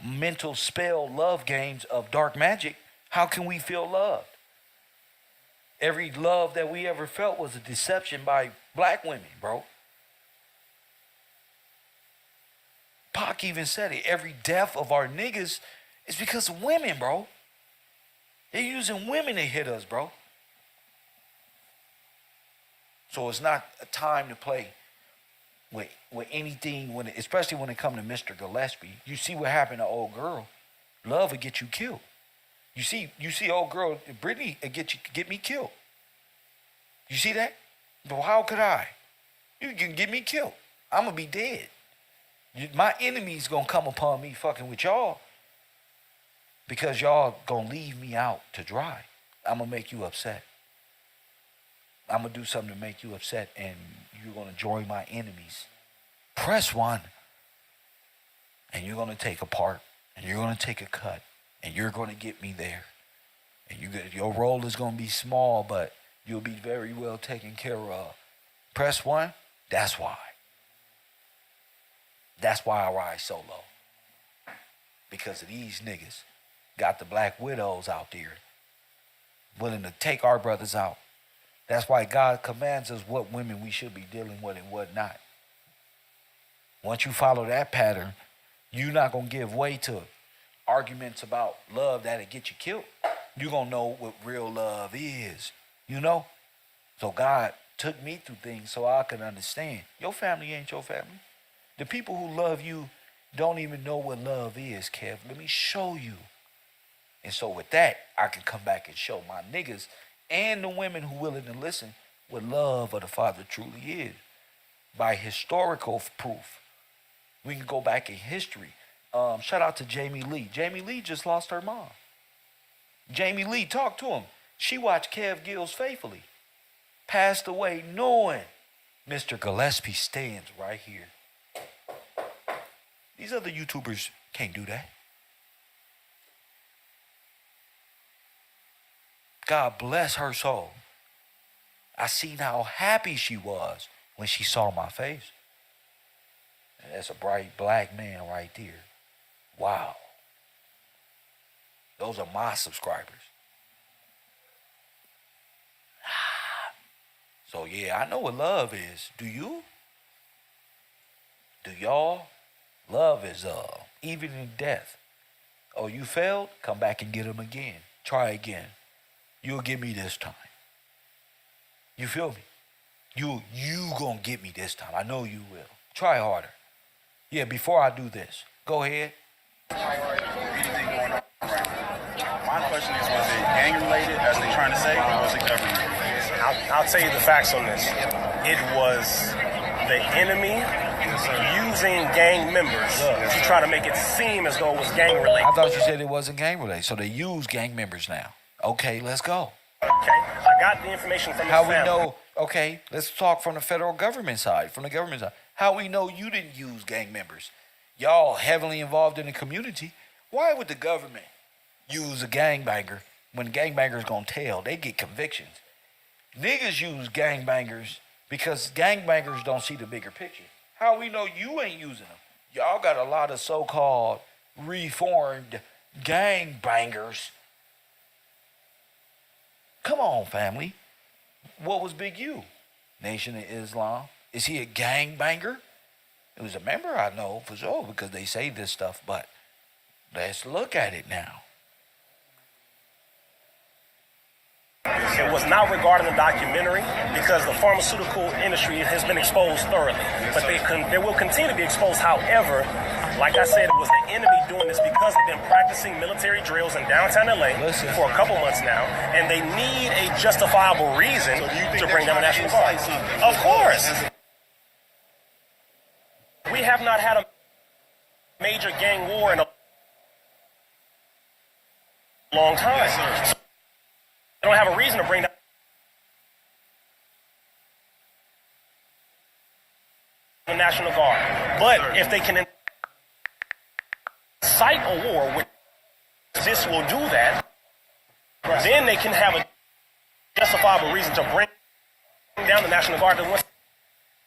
mental spell love games of dark magic. How can we feel loved? Every love that we ever felt was a deception by black women, bro. Pac even said it. Every death of our niggas is because of women, bro. They're using women to hit us, bro. So it's not a time to play with anything, especially when it comes to Mr. Gillespie. You see what happened to old girl. Love will get you killed. You see old girl, Brittany will get me killed. You see that? But how could I? You can get me killed. I'm going to be dead. My enemy's going to come upon me fucking with y'all because y'all going to leave me out to dry. I'm going to make you upset. I'm going to do something to make you upset, and you're going to join my enemies. Press 1, and you're going to take a part, and you're going to take a cut, and you're going to get me there. And your role is going to be small, but you'll be very well taken care of. Press 1, that's why. That's why I rise solo. Because of these niggas got the black widows out there willing to take our brothers out. That's why God commands us what women we should be dealing with and what not. Once you follow that pattern, you're not going to give way to arguments about love that'll get you killed. You're going to know what real love is. You know? So God took me through things so I could understand. Your family ain't your family. The people who love you don't even know what love is, Kev. Let me show you. And so with that, I can come back and show my niggas and the women who willing to listen what love of the Father truly is. By historical proof. We can go back in history. Shout out to Jamie Lee. Jamie Lee just lost her mom. Jamie Lee, talk to him. She watched Kev Gills faithfully. Passed away knowing Mr. Gillespie stands right here. These other YouTubers can't do that. God bless her soul. I seen how happy she was when she saw my face. And that's a bright black man right there. Wow. Those are my subscribers. So yeah, I know what love is. Do you? Do y'all? Love is even in death. Oh, you failed? Come back and get him again. Try again. You'll get me this time. You feel me? You gonna get me this time. I know you will. Try harder. Yeah, before I do this, go ahead. Anything going on right now? My question is, was it gang related, as they're trying to say, or was it government? I'll tell you the facts on this. It was the enemy using gang members to try to make it seem as though it was gang related. I thought you said it wasn't gang related, so they use gang members now. Okay, let's go. Okay, I got the information from How his we family. know? Okay, let's talk from the federal government side, from the government side. How we know you didn't use gang members? Y'all heavily involved in the community. Why would the government use a gangbanger when gangbangers gonna tell? They get convictions. Niggas use gangbangers because gangbangers don't see the bigger picture. How we know you ain't using them? Y'all got a lot of so-called reformed gangbangers. Come on, family. What was Big U? Nation of Islam. Is he a gangbanger? It was a member, I know for sure, because they say this stuff, but let's look at it now. It was not regarding the documentary because the pharmaceutical industry has been exposed thoroughly. But they will continue to be exposed. However, like I said, it was the enemy doing this because they've been practicing military drills in downtown LA for a couple months now, and they need a justifiable reason to bring down the National Guard. Of course. We have not had a major gang war in a long time. So they don't have a reason to bring down the National Guard. But if they can incite a war, which this will do that, then they can have a justifiable reason to bring down the National Guard. And once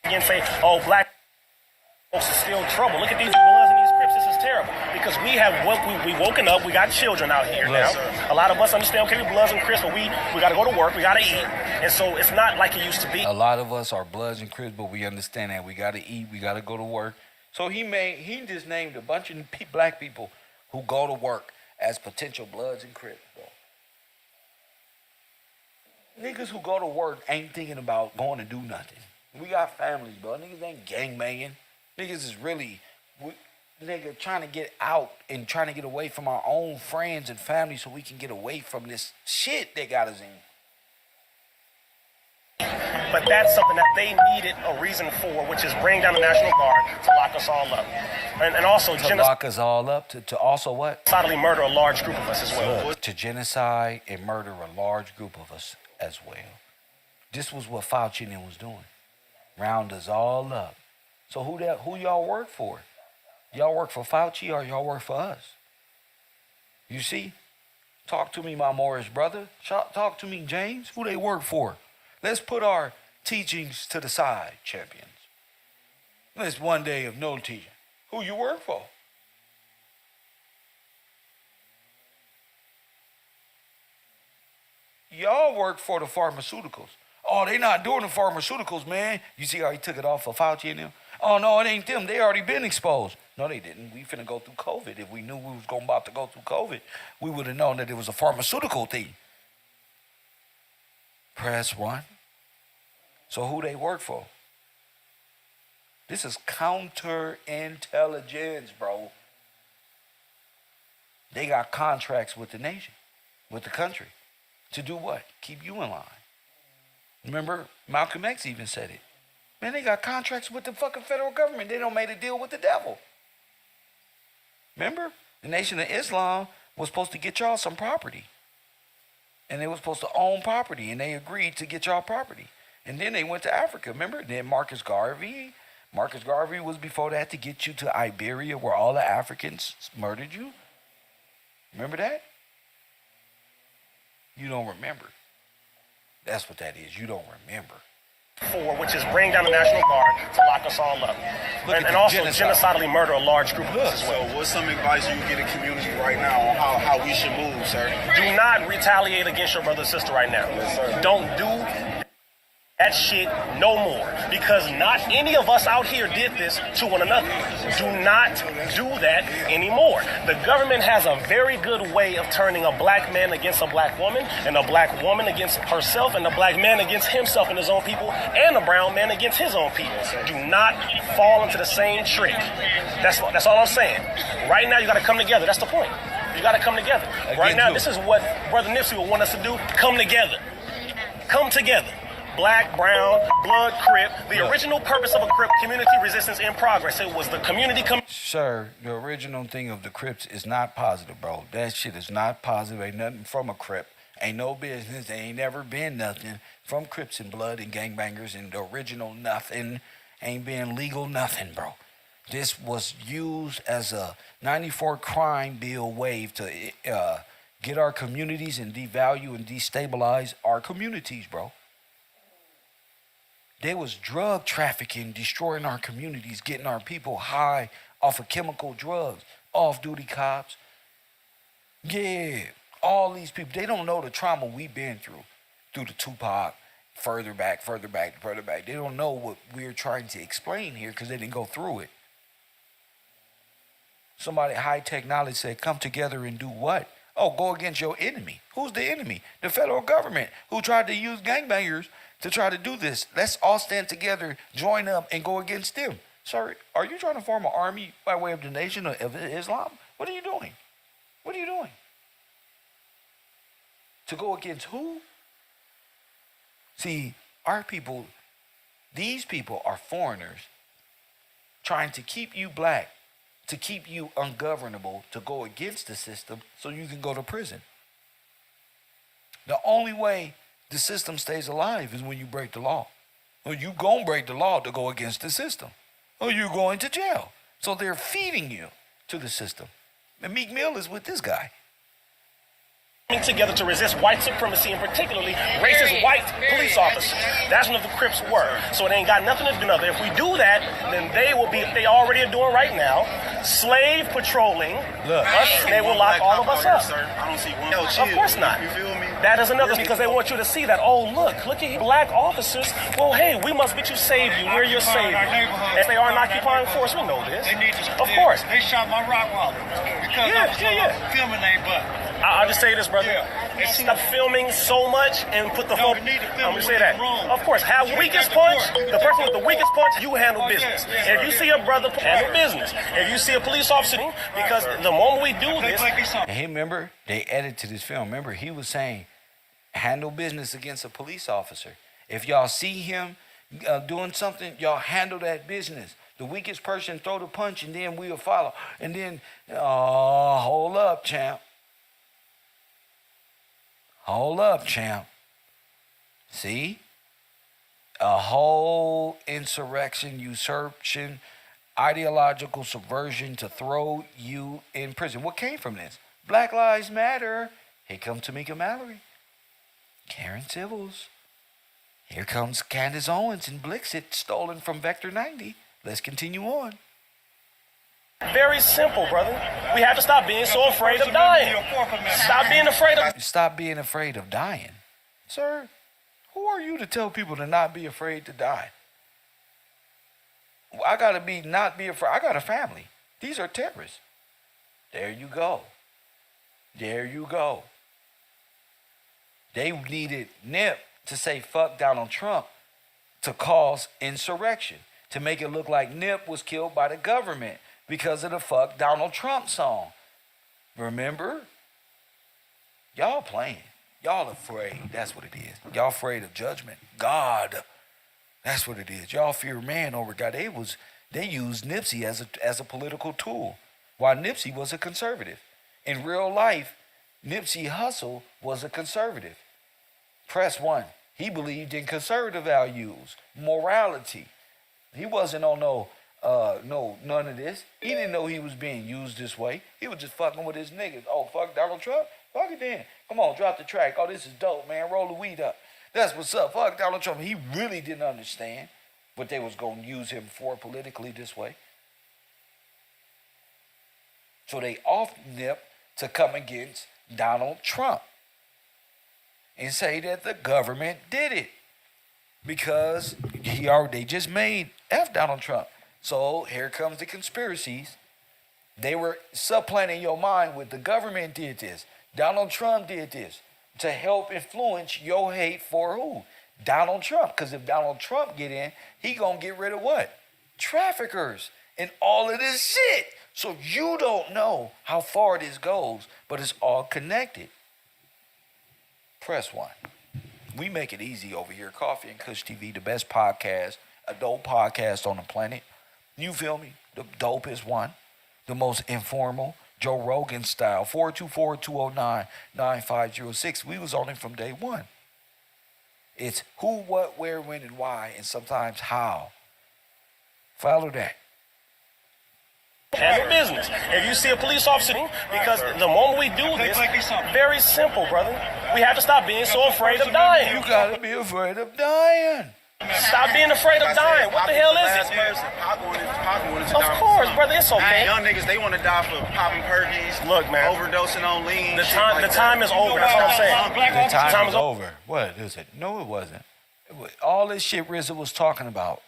again say, oh, black folks are still trouble. Look at these Bloods and these Crips. This is terrible. Because we have we woken up. We got children out here now. A lot of us understand, okay, we Bloods and Crips, but we got to go to work. We got to eat. And so it's not like it used to be. A lot of us are Bloods and Crips, but we understand that we got to eat. We got to go to work. So he just named a bunch of black people who go to work as potential Bloods and Crips, bro. Niggas who go to work ain't thinking about going to do nothing. We got families, bro. Niggas ain't gangbanging. Niggas is really, trying to get out and trying to get away from our own friends and family so we can get away from this shit they got us in. But that's something that they needed a reason for, which is bring down the National Guard to lock us all up. And also to lock us all up, to also what? Genocidally murder a large group of us as well. Look, to genocide and murder a large group of us as well. This was what Fauci and them was doing. Round us all up. So who y'all work for? Y'all work for Fauci or y'all work for us? You see? Talk to me, my Morris brother. Talk to me, James. Who they work for? Let's put our teachings to the side, champions. Let's one day of no teaching. Who you work for? Y'all work for the pharmaceuticals. Oh, they not doing the pharmaceuticals, man. You see how he took it off for Fauci and them? Oh, no, it ain't them. They already been exposed. No, they didn't. We finna go through COVID. If we knew we was about to go through COVID, we would have known that it was a pharmaceutical thing. Press 1. So who they work for? This is counterintelligence, bro. They got contracts with the nation, with the country. To do what? Keep you in line. Remember, Malcolm X even said it. Man, they got contracts with the fucking federal government. They don't made a deal with the devil. Remember? The Nation of Islam was supposed to get y'all some property. And they were supposed to own property, and they agreed to get y'all property. And then they went to Africa, remember? Then Marcus Garvey was before that to get you to Iberia where all the Africans murdered you. Remember that? You don't remember. That's what that is. You don't remember. Which is bring down the National Guard to lock us all up. And also genocidally murder a large group of us as well. So what's some advice you get a community right now on how we should move, sir? Do not retaliate against your brother or sister right now. Yes, sir. Don't do that shit no more. Because not any of us out here did this to one another. Do not do that anymore. The government has a very good way of turning a black man against a black woman, and a black woman against herself, and a black man against himself and his own people, and a brown man against his own people. Do not fall into the same trick. That's all I'm saying. Right now, you got to come together. That's the point. You got to come together. Right now, this is what Brother Nipsey would want us to do. Come together. Come together. Black, brown, blood, Crip. The original purpose of a Crip, community resistance in progress. It was the community. Sir, the original thing of the Crips is not positive, bro. That shit is not positive. Ain't nothing from a Crip. Ain't no business. There ain't never been nothing from Crips and blood and gangbangers, and the original nothing ain't been legal nothing, bro. This was used as a 94 crime bill wave to get our communities and devalue and destabilize our communities, bro. There was drug trafficking, destroying our communities, getting our people high off of chemical drugs, off-duty cops. Yeah, all these people, they don't know the trauma we've been through the Tupac, further back. They don't know what we're trying to explain here because they didn't go through it. Somebody high-tech knowledge said, come together and do what? Oh, go against your enemy. Who's the enemy? The federal government, who tried to use gangbangers to try to do this. Let's all stand together, join up, and go against them. Sorry, are you trying to form an army by way of the Nation of Islam? What are you doing? What are you doing? To go against who? See, our people, these people are foreigners trying to keep you black, to keep you ungovernable, to go against the system so you can go to prison. The only way the system stays alive is when you break the law. Or you gonna break the law to go against the system. Or you're going to jail. So they're feeding you to the system. And Meek Mill is with this guy. Together to resist white supremacy and particularly racist white police officers. That's what the Crips were. So it ain't got nothing to do with it. If we do that, then they will be, they already are doing right now, slave patrolling us, and they will lock all of us up. I don't see one. Of course not. You feel me? That is another, because they want you to see that, oh, look at black officers. Well, hey, we must get you saved. We're your savior. If they are an occupying force, we know this. Of course. They shot my rock wall because I was filming their butt. I'll just say this, brother. Stop filming so much and put the whole. I'm gonna say that. Of course, have weakest punch. The person with the weakest punch, you handle business. If you see a brother, handle business. If you see a police officer, because the moment we do this. Hey, remember, they edited this film. Remember, he was saying, handle business against a police officer. If y'all see him doing something, y'all handle that business. The weakest person throw the punch, and then we'll follow. And then, hold up, champ. Hold up, champ. See? A whole insurrection, usurpation, ideological subversion to throw you in prison. What came from this? Black Lives Matter. Here comes Tamika Mallory. Karen Civils. Here comes Candace Owens and Blixit, stolen from Vector 90. Let's continue on. Very simple, brother. We have to stop being so afraid of dying. Stop being afraid of... Stop being afraid of dying. Sir, who are you to tell people to not be afraid to die? I gotta not be afraid. I got a family. These are terrorists. There you go. There you go. They needed Nip to say fuck Donald Trump to cause insurrection, to make it look like Nip was killed by the government because of the fuck Donald Trump song. Remember? Y'all playing. Y'all afraid. That's what it is. Y'all afraid of judgment. God. That's what it is. Y'all fear man over God. They used Nipsey as a political tool, while Nipsey was a conservative. In real life, Nipsey Hussle was a conservative. Press 1. He believed in conservative values, morality. He wasn't on none of this. He didn't know he was being used this way. He was just fucking with his niggas. Oh, fuck Donald Trump? Fuck it then. Come on, drop the track. Oh, this is dope, man. Roll the weed up. That's what's up. Fuck Donald Trump. He really didn't understand what they was going to use him for politically this way. So they off Nip to come against Donald Trump and say that the government did it because they just made F Donald Trump. So here comes the conspiracies. They were supplanting your mind with the government did this. Donald Trump did this to help influence your hate for who? Donald Trump. Because if Donald Trump get in, he gonna get rid of what? Traffickers and all of this shit. So you don't know how far this goes, but it's all connected. Press 1. We make it easy over here. Coffee and Kush TV, the best podcast, adult podcast on the planet. You feel me? The dopest one. The most informal. Joe Rogan style. 424-209-9506. We was on it from day one. It's who, what, where, when, and why, and sometimes how. Follow that. Handle business. If you see a police officer, because the moment we do this, very simple, brother. We have to stop being so afraid of dying. You gotta be afraid of dying. Stop being afraid of dying. What the hell is it? Of course, brother, it's okay. Young niggas, they want to die for popping perkies. Look, man. Overdosing on lean. The time is over. That's what I'm saying. The time is over. What is it? No, it wasn't. All this shit RZA was talking about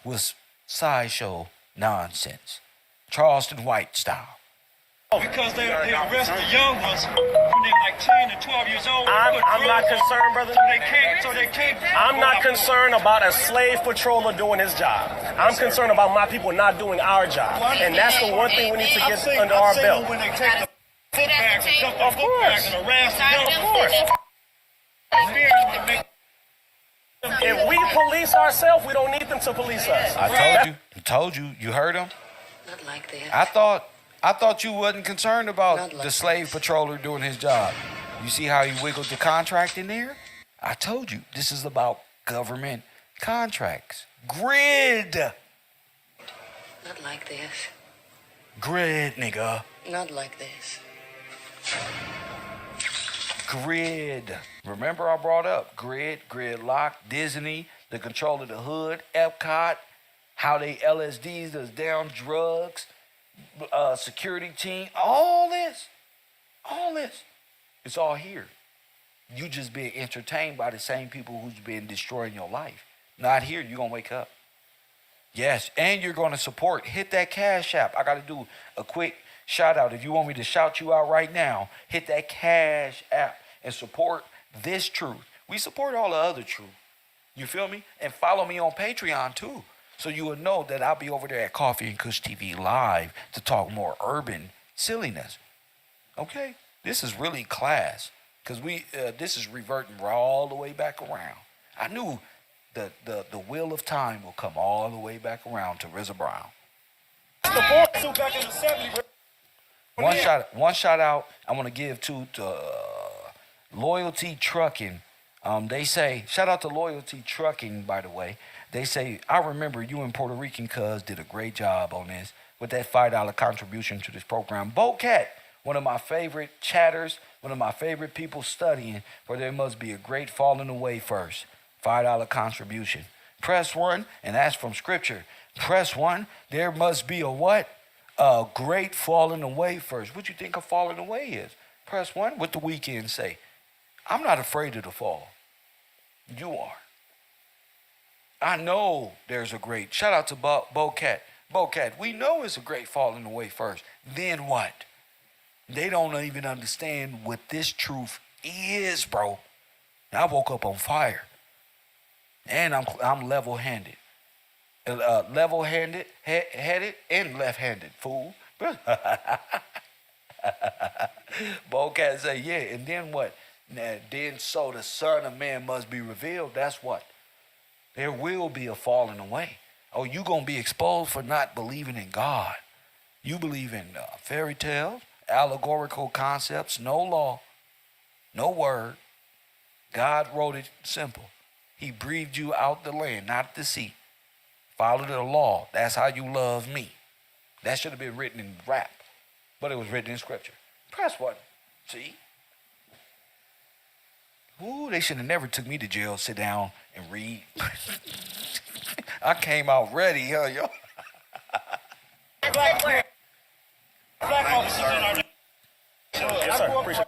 was sideshow nonsense. Charleston White style. Because they arrest the young ones when they're like 10 and 12 years old. I'm not concerned, brother. So they can't. I'm not concerned about a slave patroller doing his job. I'm concerned about my people not doing our job. And that's the one thing we need to get under our belt. When they take the foot bags and dump the Of foot bags course. and harass the young Of course. If we police ourselves, we don't need them to police us. I told you. You heard him? Not like this. I thought you wasn't concerned about the slave patroller doing his job. You see how he wiggled the contract in there? I told you, this is about government contracts. Grid. Not like this. Grid, nigga. Not like this. Grid. Remember I brought up Grid, Gridlock, Disney, the control of the hood, Epcot, how they LSDs us down, drugs, security team, all this. It's all here. You just being entertained by the same people who's been destroying your life. Not here, you're going to wake up. Yes, and you're going to support. Hit that Cash App. I got to do a quick shout out. If you want me to shout you out right now, hit that Cash App and support this truth. We support all the other truth. You feel me? And follow me on Patreon too. So you will know that I'll be over there at Coffee and Kush TV live to talk more urban silliness. Okay? This is really class. Because this is reverting all the way back around. I knew the wheel of time will come all the way back around to RZA Brown. One shout out I want to give to Loyalty Trucking. They say, shout out to Loyalty Trucking, by the way. They say, I remember you and Puerto Rican cuz did a great job on this with that $5 contribution to this program. Bocat, one of my favorite chatters, one of my favorite people studying, for there must be a great falling away first. $5 contribution. Press 1, and that's from scripture. Press 1, there must be a what? A great falling away first. What you think a falling away is? Press 1, what the weekend say? I'm not afraid of the fall. You are. I know there's a great, shout out to Bocat. Bocat, we know it's a great falling away first. Then what? They don't even understand what this truth is, bro. I woke up on fire. And I'm level-handed. Level-handed, headed, and left-handed, fool. Bocat say, yeah, and then what? Now, then so the Son of Man must be revealed. That's what? There will be a falling away. Oh, you going to be exposed for not believing in God. You believe in fairy tales, allegorical concepts, no law, no word. God wrote it simple. He breathed you out the land, not the sea. Follow the law. That's how you love me. That should have been written in rap, but it was written in scripture. Press one. See? Ooh, they should have never took me to jail, sit down, and read. I came out ready, huh, yo? Black officers in our Yes, sir. Appreciate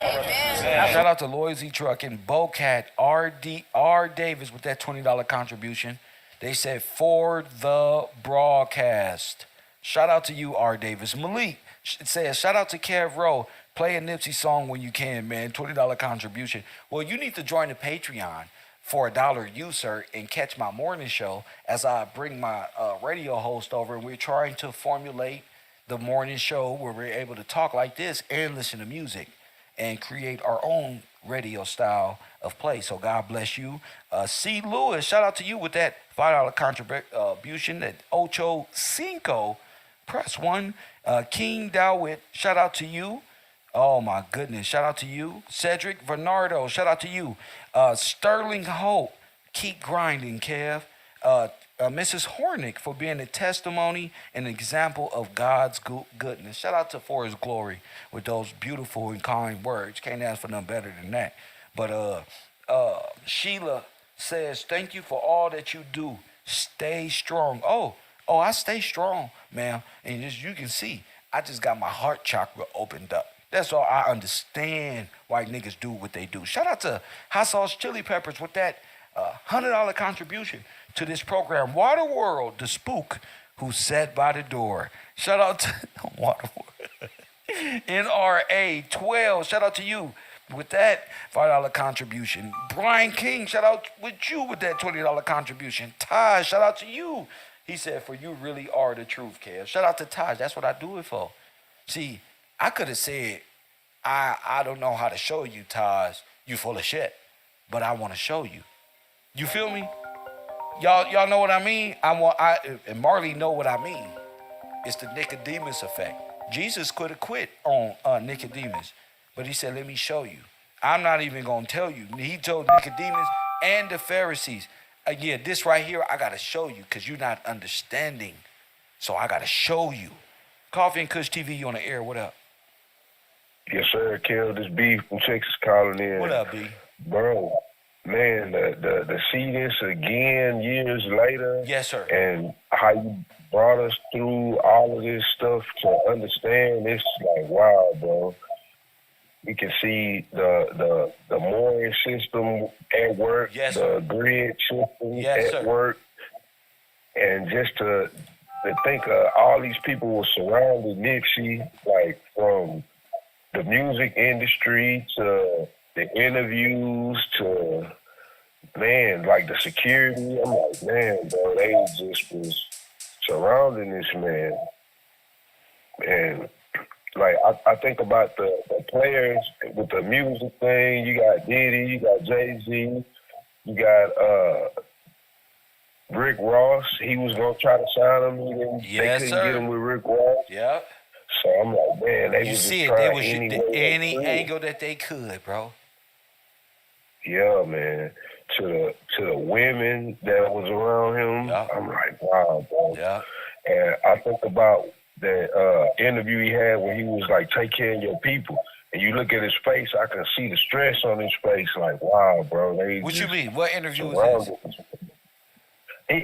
Shout out to Loyalty Truck and Bocat R. Davis with that $20 contribution. They said for the broadcast. Shout out to you, R. Davis. Malik says, shout out to KevRow. Play a Nipsey song when you can, man. $20 contribution. Well, you need to join the Patreon for $1 you, sir, and catch my morning show as I bring my radio host over, and we're trying to formulate the morning show where we're able to talk like this and listen to music and create our own radio style of play. So God bless you. C. Lewis, shout out to you with that $5 contribution. That Ocho Cinco, press one. King Dawit, shout out to you. Oh my goodness, shout out to you. Cedric Bernardo, shout out to you. Sterling Hope, keep grinding, Kev. Mrs. Hornick for being a testimony and example of God's goodness. Shout out to For His Glory with those beautiful and kind words. Can't ask for nothing better than that. But Sheila says, thank you for all that you do. Stay strong. Oh, I stay strong, ma'am. And as you can see, I just got my heart chakra opened up. That's all. I understand why niggas do what they do. Shout out to Hussles Chili Peppers with that $100 contribution to this program. Waterworld, the spook who sat by the door. Shout out to Waterworld. NRA 12, shout out to you with that $5 contribution. Brian King, shout out with you with that $20 contribution. Taj, shout out to you. He said, for you really are the truth, Kev. Shout out to Taj. That's what I do it for. See, I could have said, I don't know how to show you, Taj. You full of shit. But I want to show you. You feel me? Y'all know what I mean? And Marley know what I mean. It's the Nicodemus effect. Jesus could have quit on Nicodemus, but he said, let me show you. I'm not even going to tell you. He told Nicodemus and the Pharisees, yeah, this right here, I got to show you because you're not understanding. So I got to show you. Coffee and Kush TV, you on the air. What up? Yes, sir. Kel, this B from Texas calling in. What up, B? Bro, man, to see this again years later. Yes, sir. And how you brought us through all of this stuff to understand, it's like, wow, bro. We can see the mooring system at work, yes, the grid system at work, and just to think all these people were surrounding Nipsey, like from the music industry to the interviews to, man, like the security. I'm like, man, bro, they just was surrounding this man. And like, I think about the players with the music thing. You got Diddy, you got Jay-Z, you got Rick Ross. He was going to try to sign him. They couldn't get him with Rick Ross. Yeah. So I'm like, man, they was see just it. They trying was any angle that they could, bro. Yeah, man. To the women that was around him, I'm like, wow, bro. Yeah. And I think about that interview he had where he was like, take care of your people. And you look at his face, I can see the stress on his face. Like, wow, bro. What you mean? What interview was this?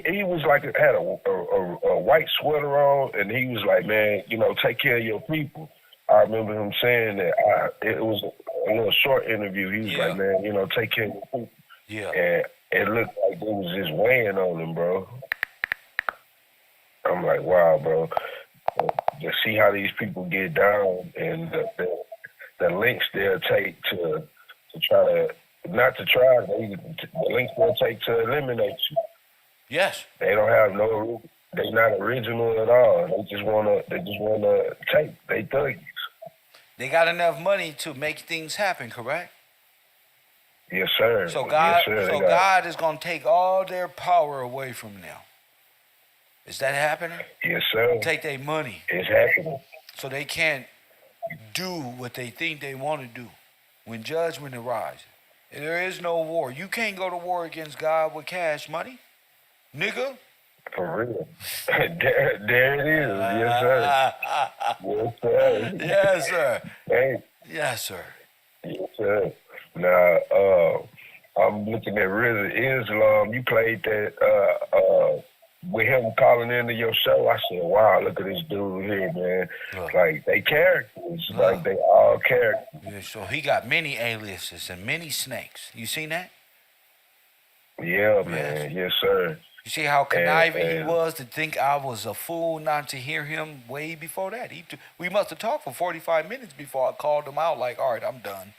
He was like, had a white sweater on, and he was like, man, take care of your people. I remember him saying that. It was a little short interview. He was like, man, take care of your people. Yeah. And it looked like it was just weighing on him, bro. I'm like, wow, bro. To see how these people get down and the lengths they'll take to try to not to try. The links will take to eliminate you. Yes. They don't have no. They not original at all. They just wanna take. They thuggies. They got enough money to make things happen, correct? Yes, sir. So God, yes, sir. God is gonna take all their power away from them. Is that happening? Yes, sir. Take their money. It's happening. So they can't do what they think they want to do. When judgment arises, there is no war. You can't go to war against God with cash money, nigga. For real. there it is. Yes, sir. Yes, sir. Yes, sir. Hey. Yes, sir. Yes, sir. Now, I'm looking at RZA Islam. You played that with him calling into your show. I said, wow, look at this dude here, man. Like, they characters. Like, they all characters. Yeah, so he got many aliases and many snakes. You seen that? Yeah, man. Yes, sir. You see how conniving he was to think I was a fool not to hear him way before that. We must have talked for 45 minutes before I called him out like, all right, I'm done.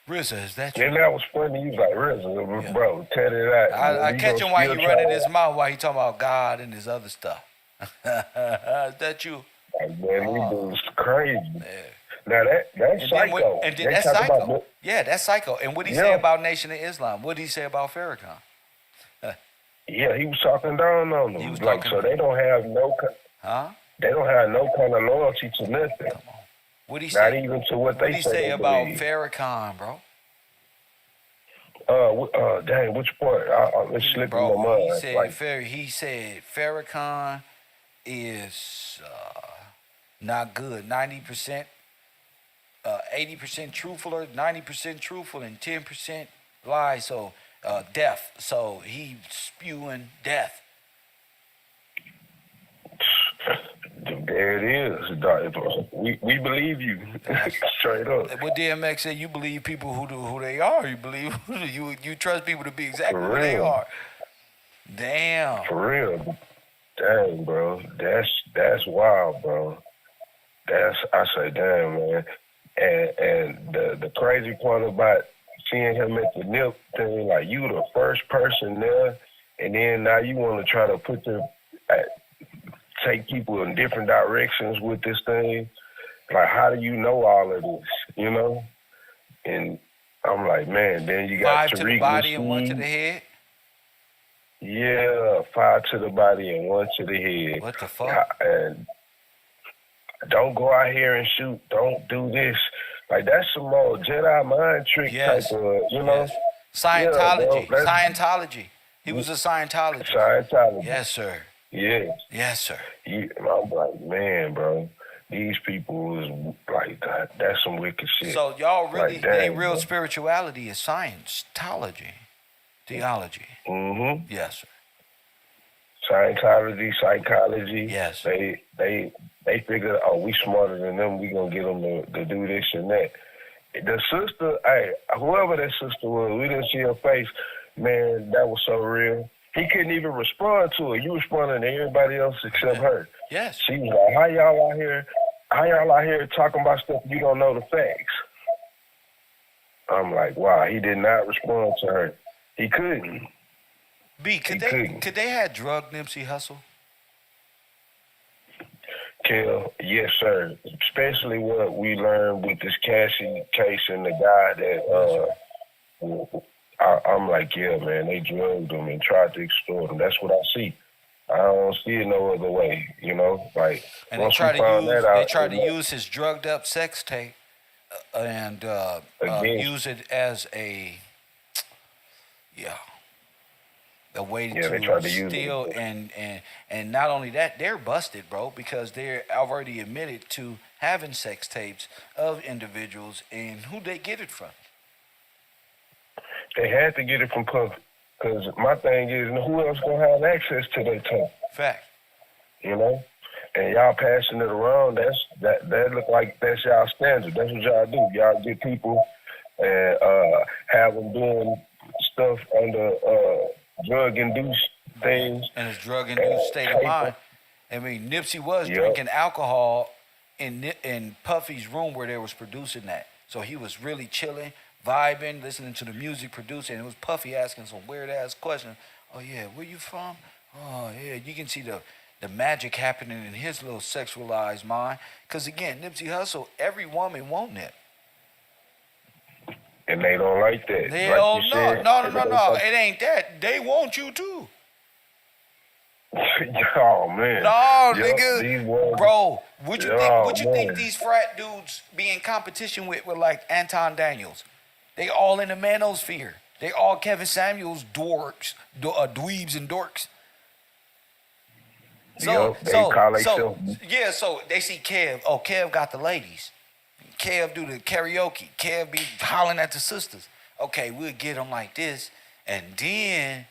RZA, is that you? And that was funny. He was like, RZA, bro, tell it out. I catch him while he running his mouth while he talking about God and his other stuff. Is that you? Like, man, these dudes crazy. Yeah. Now, that's psycho. That's psycho. Yeah, that's psycho. And what did he say about Nation of Islam? What did he say about Farrakhan? Yeah, he was talking down on them. Like, so they don't have no... They don't have no kind of loyalty to nothing. What he Not say? even to what they say about Farrakhan, bro? Dang, which part? It's slipping my mind. He said Farrakhan is not good. 90%, 80% truthful, 90% truthful, and 10% lie. So death. So he spewing death. There it is. We believe you. Straight up. What DMX said, you believe people who they are. You believe you trust people to be exactly who they are. Damn. For real. Dang, bro. That's wild, bro. I say, damn, man. And the crazy part about seeing him at the Nip thing, like, you the first person there, and then now you want to try to put take people in different directions with this thing. Like, how do you know all of this, you know? And I'm like, man, then you got 5 to the body and 1 to the head? Yeah, 5 to the body and 1 to the head. What the fuck? And don't go out here and shoot. Don't do this. Like, that's some more Jedi mind trick type of, you know? Yes. Scientology. Yeah, Scientology. He was a Scientologist. Scientology. Yes, sir. Yes. Yes, sir. I'm like, man, bro, these people is like, that's some wicked shit. So y'all really, like, they real spirituality is Scientology, theology. Mm-hmm. Yes, sir. Scientology, psychology. Yes. They figure, oh, we smarter than them. We gonna get them to do this and that. The sister, whoever that sister was, we didn't see her face. Man, that was so real. He couldn't even respond to it. You responding to everybody else except her. Yes. She was like, how y'all out here talking about stuff you don't know the facts? I'm like, wow, he did not respond to her. He couldn't. Could they have drugged Nipsey Hussle? Kel, yes, sir. Especially what we learned with this Cassie case and the guy that I'm like, yeah, man, they drugged him and tried to extort him. That's what I see. I don't see it no other way, you know. Like, and once they tried to use use his drugged up sex tape and use it as a way to steal and not only that, they're busted, bro, because they're already admitted to having sex tapes of individuals, and who they get it from. They had to get it from Puff, because my thing is, who else gonna have access to that tape? Fact. You know, and y'all passing it around. That look like that's y'all standard. That's what y'all do. Y'all get people and have them doing stuff under drug-induced things. And it's drug-induced state of mind. I mean, Nipsey was drinking alcohol in Puffy's room where they was producing that. So he was really chilling, vibing, listening to the music, producing. And it was Puffy asking some weird ass questions. Oh yeah, where you from? Oh yeah, you can see the magic happening in his little sexualized mind. Cause again, Nipsey Hussle, every woman want that. And they don't like that. They like don't you know. said, No. It ain't that. They want you too. Oh man. No, Yup, nigga. these words- Bro, what you think? Oh, What you think man. these frat dudes be in competition with like Anton Daniels? They all in the manosphere. They all Kevin Samuels dorks, dweebs and dorks. So they see Kev. Oh, Kev got the ladies. Kev do the karaoke. Kev be hollering at the sisters. Okay, we'll get them like this, and then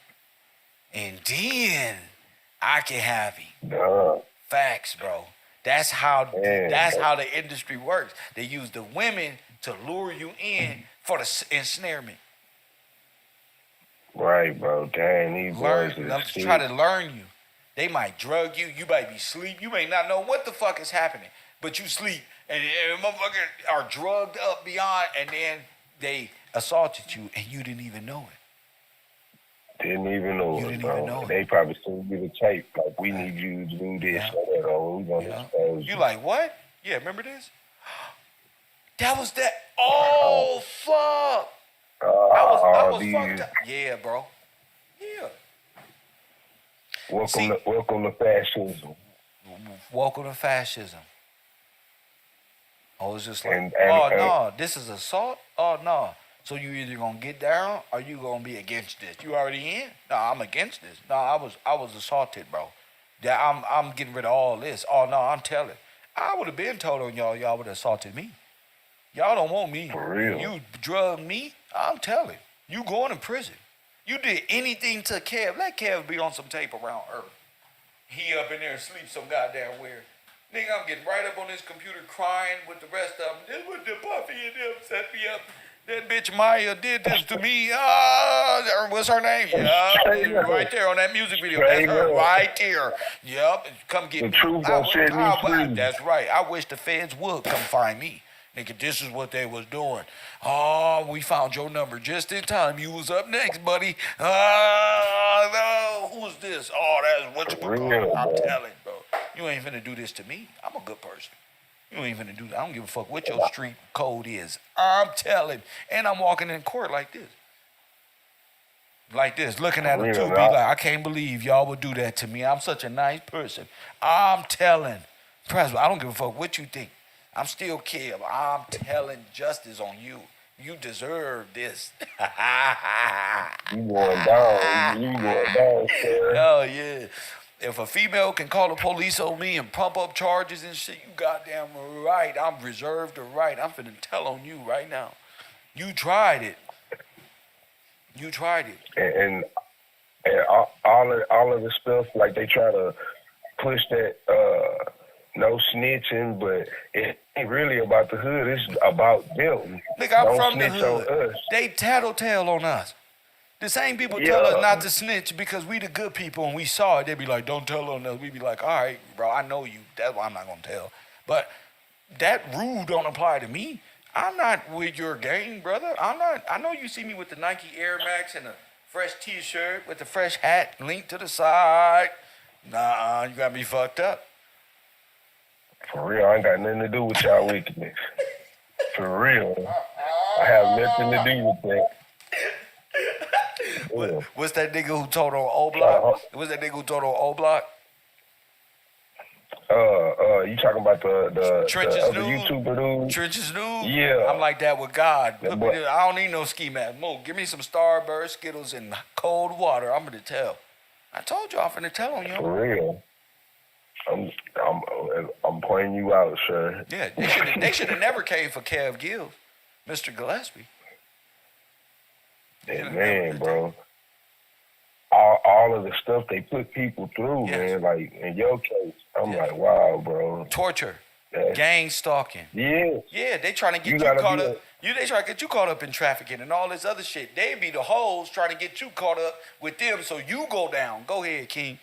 I can have him. Facts, bro. That's how the industry works. They use the women to lure you in for the ensnarement. Right, bro. Dang, these boys is Try to learn you. They might drug you. You might be asleep. You may not know what the fuck is happening, but you sleep, and motherfuckers are drugged up beyond, and then they assaulted you, and you didn't even know it. Didn't even know it, bro. They probably still give a tape like, we need you to do this or that, or we're gonna expose you. You like what? Yeah, remember this? That was that. Oh fuck! I was fucked up. Yeah, bro. Yeah. Welcome to fascism. Welcome to fascism. Oh, it's just like, no, this is assault. Oh no. So you either gonna get down or you gonna be against this. You already in? No, I'm against this. No, I was assaulted, bro. Yeah, I'm getting rid of all this. Oh no, I'm telling. I would have been told on y'all would have assaulted me. Y'all don't want me. For real. You drugged me. I'm telling. You going to prison. You did anything to Kev. Let Kev be on some tape around Earth. He up in there and sleep some goddamn weird. Nigga, I'm getting right up on this computer crying with the rest of them. This was the Puffy and them set me up. That bitch Maya did this to me. What's her name? Yeah, right there on that music video. That's her right there. Yep, come get me. That's right. I wish the feds would come find me. Nigga, this is what they was doing. Oh, we found your number just in time. You was up next, buddy. No, who's this? Oh, that's what you call. I'm telling, bro. You ain't finna do this to me. I'm a good person. You ain't finna do that. I don't give a fuck what your street code is. I'm telling. And I'm walking in court like this. Like this, looking at them too, be like, I can't believe y'all would do that to me. I'm such a nice person. I'm telling. President, I don't give a fuck what you think. I'm still Kev. I'm telling justice on you. You deserve this. You going down. You going down, sir. Hell yeah. If a female can call the police on me and pump up charges and shit, you goddamn right. I'm reserved the right. I'm finna tell on you right now. You tried it. You tried it. And all of the stuff, like they try to push that no snitching, but it ain't really about the hood. It's about them. Nigga, I'm from the hood. They tattletale on us. The same people tell us not to snitch because we the good people and we saw it. They be like, don't tell on us. We be like, all right, bro, I know you. That's why I'm not going to tell. But that rule don't apply to me. I'm not with your gang, brother. I'm not. I know you see me with the Nike Air Max and a fresh T-shirt with the fresh hat linked to the side. Nah, you got me fucked up. For real, I ain't got nothing to do with y'all wickedness. For real. I have nothing to do with that. What's that nigga who told on O Block? What's that nigga who told on O Block? You talking about the Trenches News? YouTuber dude? Trenches News? Yeah. I'm like that with God. I don't need no ski mask. Mo, give me some Starburst, Skittles, and cold water. I'm gonna tell. I told you I'm finna tell on you. For real. I'm pointing you out, sir. Yeah, they should have never came for Kev Gill, Mr. Gillespie. Man, bro. All of the stuff they put people through, man. Like in your case, I'm like, wow, bro. Torture, gang stalking. Yeah. Yeah, they trying to get you caught up. They trying to get you caught up in trafficking and all this other shit. They be the hoes trying to get you caught up with them, so you go down. Go ahead, King.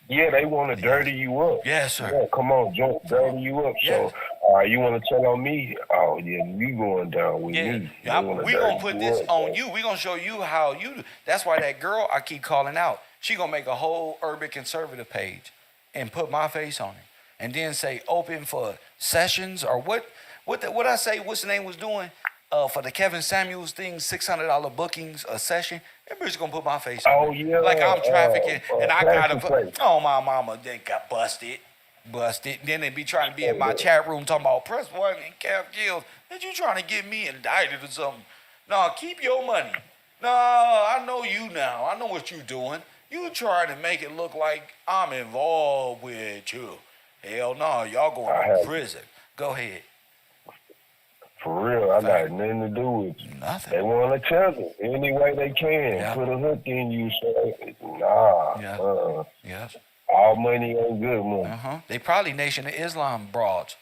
Yeah, they want to dirty you up. Yes, sir. Yeah, come on, dirty you up. Yes. So You want to tell on me? Oh, yeah, you going down with me. We gonna put this on you. We gonna show you how you do. That's why that girl I keep calling out, she gonna make a whole urban conservative page and put my face on it. And then say open for sessions or what I say, what's the name was doing? For the Kevin Samuels thing, $600 bookings a session. That bitch gonna put my face on it. Oh, yeah. Like I'm trafficking and I gotta Place. oh my mama, they got busted. Then they be trying to be in my chat room talking about press one and Kev Gills. That you trying to get me indicted or something? No, keep your money. No, I know you now. I know what you doing. You trying to make it look like I'm involved with you. Hell no, y'all going to prison. Go ahead. For real, I got nothing to do with you. Nothing. They want to tell it any way they can. Yeah. Put a hook in you. So, nah. Yeah. Yes. All money ain't good money. They probably Nation of Islam broads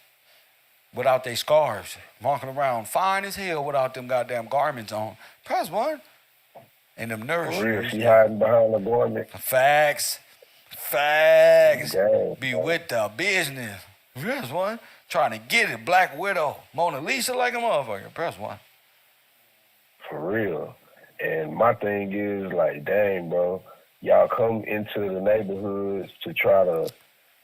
without their scarves, walking around fine as hell without them goddamn garments on. Press one. And them nurses. For real, she hiding behind the garment. Facts. Damn. Be with the business. Press one. Trying to get it. Black Widow. Mona Lisa like a motherfucker. Press one. For real. And my thing is, like, dang, bro. Y'all come into the neighborhoods to try to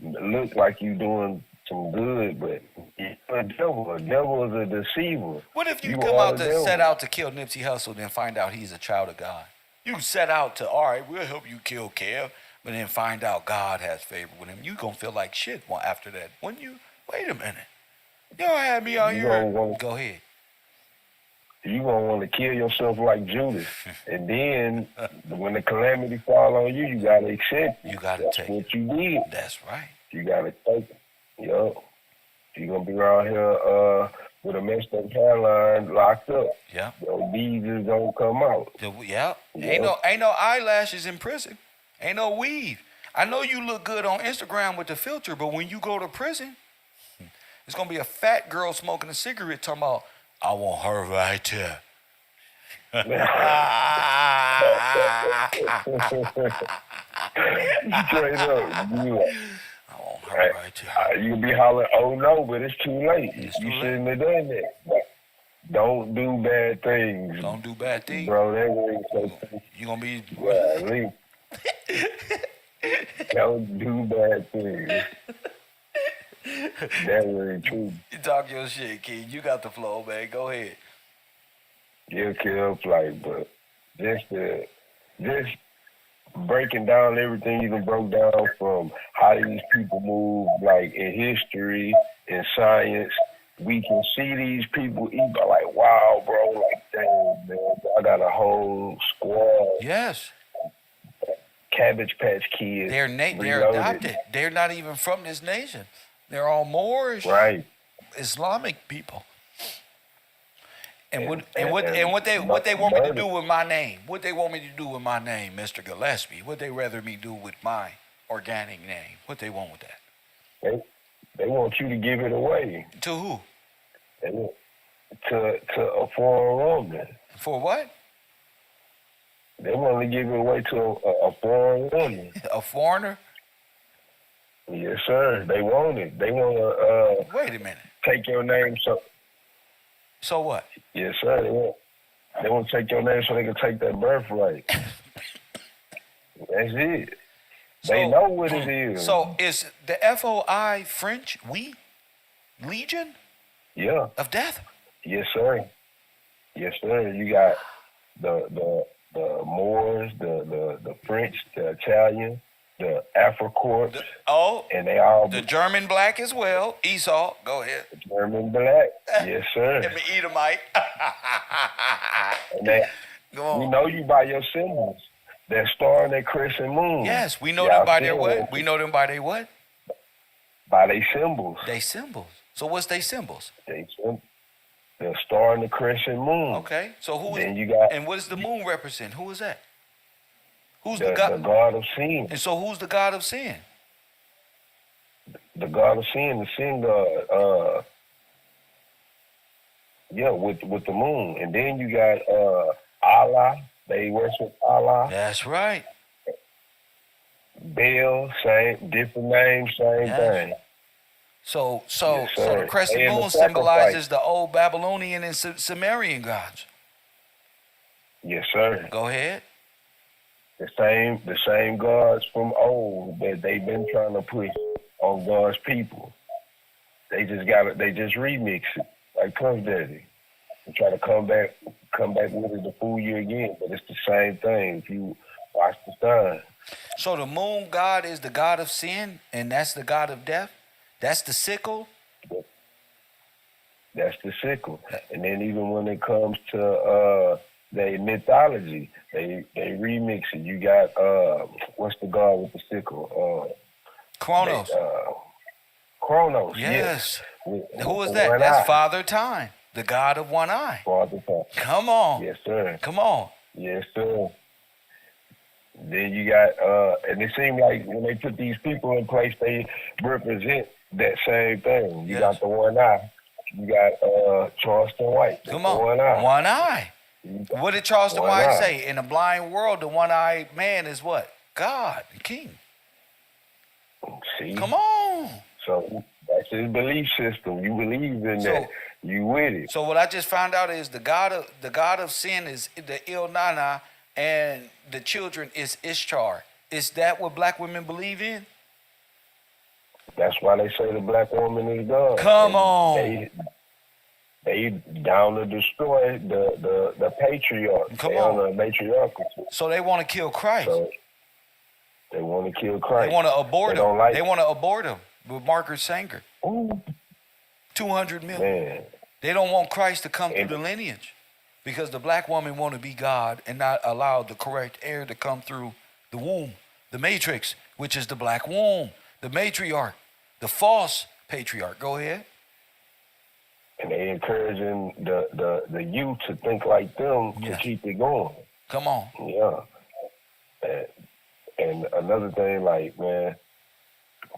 look like you doing some good, but you're a devil. A devil is a deceiver. What if you come out to set out to kill Nipsey Hussle, then find out he's a child of God? You set out to, all right, we'll help you kill Kev, but then find out God has favor with him. You gonna feel like shit after that, wouldn't you? Wait a minute. You don't have me out here. Go ahead. You gonna want to kill yourself like Judas, and then when the calamity fall on you, you gotta accept it. You gotta take what you did. That's right. You gotta take it. Yo, you gonna be around here with a messed up hairline, locked up. Yeah. Your deeds is gonna come out. Yeah. Ain't no eyelashes in prison. Ain't no weave. I know you look good on Instagram with the filter, but when you go to prison, it's gonna be a fat girl smoking a cigarette talking about, I want her right there. Straight up. I want her right there. You can be hollering, oh no, but it's too late. You shouldn't have done that. Don't do bad things. Don't do bad things. Bro, that ain't so you gonna be don't do bad things. That's really true. You talk your shit, kid. You got the flow, man. Go ahead. Yeah, Kev, like, but just breaking down everything you done broke down from how these people move, like in history, in science. We can see these people eat, but like, wow, bro, like, dang, man, I got a whole squad. Yes. Cabbage Patch Kids. They're adopted. They're not even from this nation. They're all Moorish, right? Islamic people. And what they want me to do with my name? What they want me to do with my name, Mr. Gillespie? What they rather me do with my organic name? What they want with that? They want you to give it away. To who? To a foreign woman. For what? They want to give it away to a foreign woman. A foreigner? Yes, sir. They want it. They want to. Wait a minute. Take your name. So what? Yes, sir. They want to take your name so they can take that birthright. That's it. They know what it is. So is the FOI French? We? Legion? Yeah. Of death? Yes, sir. Yes, sir. You got the Moors, the French, the Italian, the Afro-Corps. And they all the German black as well. Esau, go ahead. The German black, yes, sir. Let me Edomite. We know you by your symbols. That star and that crescent moon. Yes, we know them by their what? We know them by their what? By their symbols. They symbols. So what's they symbols? The star and the crescent moon. Okay. So who is? Then you got. And what does the moon represent? Who is that? Who's the God? The God of sin. And so who's the God of sin? The God of sin, the sin God. Yeah, with the moon, and then you got Allah. They worship Allah. That's right. Baal, same, different name, same thing. So Yes, the sir. crescent And the moon sacrifice. symbolizes the old Babylonian and Sumerian gods. Yes, sir. Go ahead. The same gods from old that they've been trying to push on God's people. They just remix it like Puff Daddy and try to come back with it to fool you again. But it's the same thing if you watch the sign. So the moon god is the god of sin, and that's the god of death. That's the sickle. That's the sickle. And then even when it comes to their mythology, they remix it. You got what's the god with the sickle? Kronos. Kronos. Yes. Who is With that? one That's eye. Father Time, the god of one eye. Father Time. Come on. Yes, sir. Come on. Yes, sir. Then you got, and it seems like when they put these people in place, they represent that same thing. You got the one eye. You got Charleston White. Come on. One eye. One eye. What did Charleston One White eye. say? In a blind world, the one-eyed man is what? God, the king. See? Come on. So that's his belief system. You believe in that. You with it. So what I just found out is the god of sin is the Il-Nana, and the children is Ishtar. Is that what black women believe in? That's why they say the black woman is God. Come on. They down to destroy the patriarch. Come they on. on the matriarchal. So they want to kill Christ. So they want to kill Christ. They want to abort They him. don't like They want to abort him with Margaret Sanger. Ooh. 200 million. Man. They don't want Christ to come through the lineage because the black woman want to be God and not allow the correct heir to come through the womb, the matrix, which is the black womb, the matriarch, the false patriarch. Go ahead. And they encouraging the youth to think like them to keep it going. Come on. Yeah. And another thing, like, man,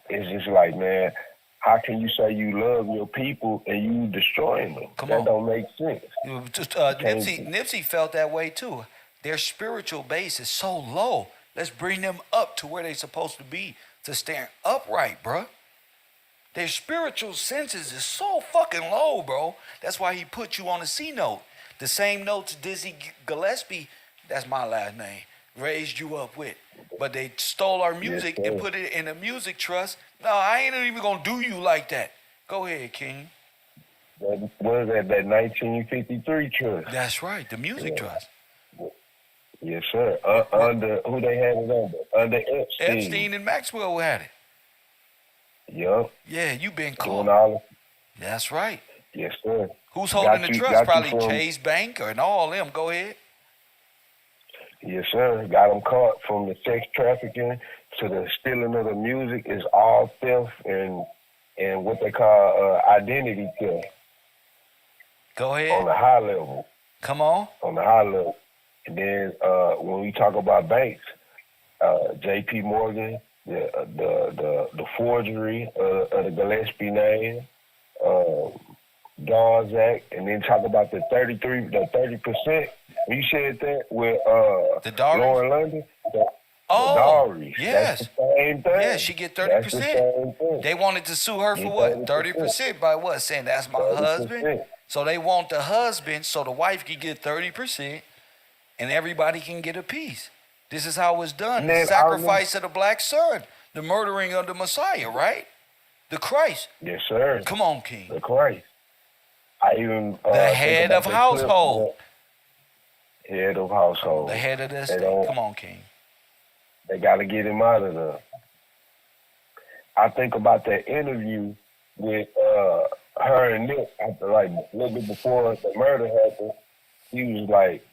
it's just like, man, how can you say you love your people and you destroying them? That don't make sense. Nipsey felt that way too. Their spiritual base is so low. Let's bring them up to where they're supposed to be to stand upright, bruh. Their spiritual senses is so fucking low, bro. That's why he put you on a C note. The same notes Dizzy Gillespie, that's my last name, raised you up with. But they stole our music and put it in a music trust. No, I ain't even gonna do you like that. Go ahead, King. What is that 1953 trust? That's right, the music trust. Yes, sir. Under, who they had it under? Under Epstein. Epstein and Maxwell had it. Yup. Yeah, you been Doing caught. all. That's right. Yes, sir. Who's holding the trust? Probably from, Chase Bank and all them. Go ahead. Yes, sir. Got them caught from the sex trafficking to the stealing of the music. Is all theft and what they call identity theft. Go ahead. On the high level. Come on. On the high level. And then when we talk about banks, J.P. Morgan, the forgery of the Gillespie name, Dawes Act, and then talk about the 30%. You said that with the Dawes? Lauren London. The Dawes. Yes. That's the same thing. Yeah, she get 30%. That's the same thing. They wanted to sue her for what? 30% by what? Saying that's my 30%. husband. So they want the husband so the wife can get 30% and everybody can get a piece. This is how it's done. The sacrifice of the black son, the murdering of the Messiah, right? The Christ. Yes, sir. Come on, King. The Christ. I even the head of household. Head of household. The head of the estate. Come on, King. They got to get him out of there. I think about that interview with her and Nick, after, like, a little bit before the murder happened. He was like,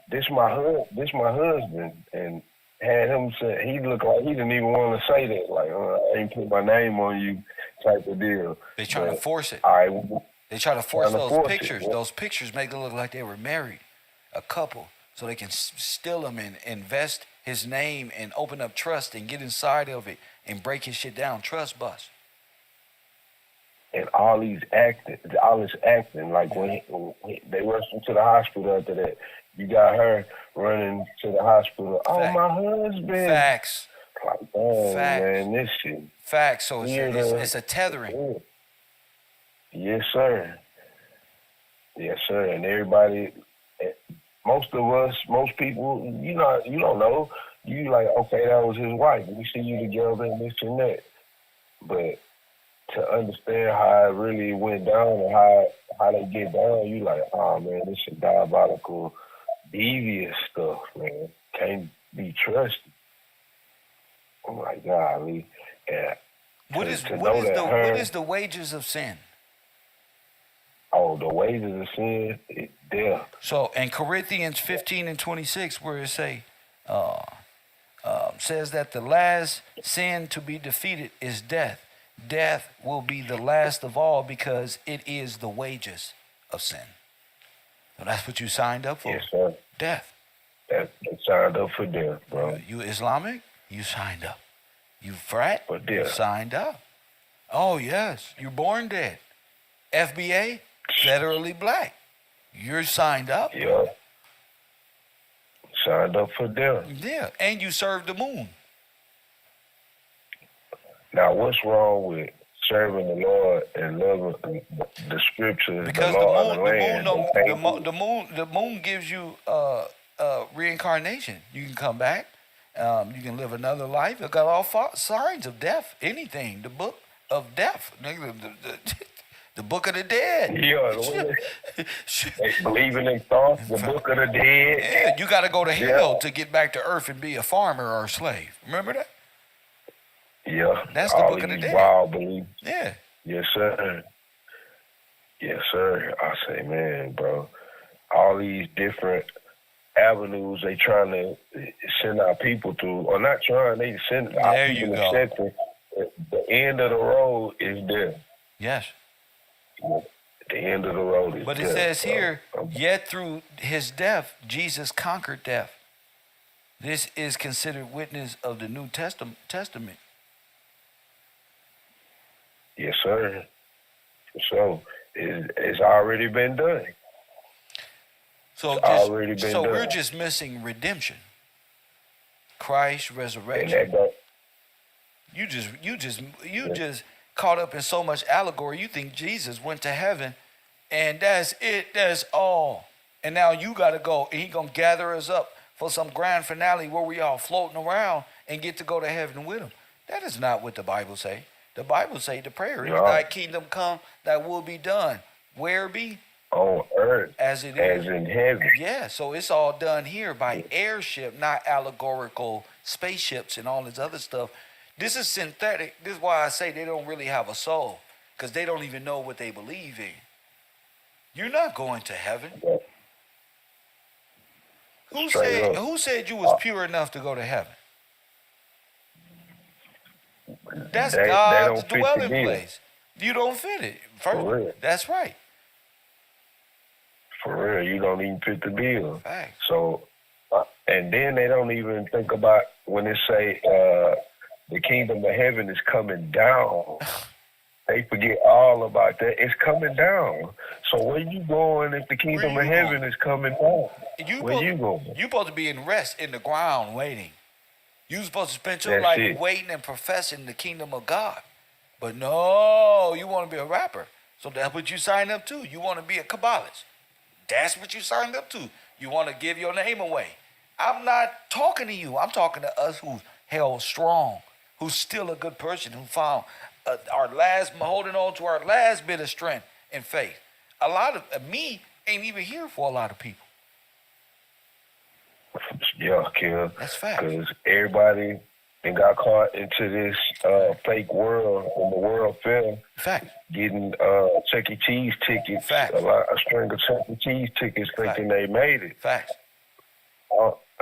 this my husband, and had him say, he looked like he didn't even want to say that, like, I ain't put my name on you type of deal. They trying to force it. All right. They try to force those pictures. Yeah. Those pictures make it look like they were married, a couple, so they can steal him and invest his name and open up trust and get inside of it and break his shit down. Trust bust. And all this acting, like when they rushed him to the hospital after that, you got her running to the hospital. Oh, my husband. Facts. Like, oh, Facts. man, this shit. Facts. So Yeah, it's a tethering. Yes, sir. Yes, sir. And everybody, most of us, most people, you don't know. You like, okay, that was his wife. We see you together and this and that. But to understand how it really went down and how they get down, you like, oh man, this is diabolical, devious stuff, man. Can't be trusted. I'm like, golly. Yeah. What is the wages of sin? Oh, the wages of sin is death. So in Corinthians 15 and 26, where it says that the last sin to be defeated is death. Death will be the last of all because it is the wages of sin. So that's what you signed up for. Yes, sir. Death. That signed up for death, bro. You Islamic? You signed up. You frat? For death. You signed up. Oh, yes. You're born dead. FBA? Federally black. You're signed up. Yeah. Signed up for death. Yeah. And you served the moon. Now, what's wrong with serving the Lord and loving the scriptures, because the law, and the land? The moon gives you reincarnation. You can come back. You can live another life. It got all signs of death. Anything. The book of death. The book of the dead. Yeah. Believing in thoughts, the book of the dead. Yeah, you got to go to hell to get back to earth and be a farmer or a slave. Remember that? Yeah. That's the book of the dead. Wild beliefs. Yeah. Yes, sir. Yes, sir. I say, man, bro, all these different avenues they trying to send our people through, or not trying, they send our people accepting. The end of the road is death. Yes. The end of the road is death. But it says here, yet through his death, Jesus conquered death. This is considered witness of the New Testament. Yes, sir. So it's already been done. So we're just missing redemption. Christ resurrection. You just caught up in so much allegory. You think Jesus went to heaven, and that's it. That's all. And now you got to go, and he gonna gather us up for some grand finale where we all floating around and get to go to heaven with him. That is not what the Bible say. The Bible say the prayer is, thy kingdom come, thy will be done. Where be? On earth. As it as is. in heaven. Yeah, so it's all done here by airship, not allegorical spaceships and all this other stuff. This is synthetic. This is why I say they don't really have a soul, because they don't even know what they believe in. You're not going to heaven. Who said you was pure enough to go to heaven? That's God's dwelling place. You don't fit it. That's right. For real, you don't even fit the bill. Right. So, and then they don't even think about when they say the kingdom of heaven is coming down. They forget all about that. It's coming down. So where you going if the kingdom of heaven is coming down? Where you going? You supposed to be in rest in the ground waiting. You supposed to spend your life waiting and professing the kingdom of God. But no, you want to be a rapper. So that's what you signed up to. You want to be a Kabbalist. That's what you signed up to. You want to give your name away. I'm not talking to you. I'm talking to us who held strong, who's still a good person, who found holding on to our last bit of strength and faith. A lot of me ain't even here for a lot of people. Yeah, Kim. That's fact. Because everybody got caught into this fake world, and the world fell. Fact. Getting Chuck E. Cheese tickets, Fact. a string of Chuck E. Cheese tickets, thinking they made it. Facts.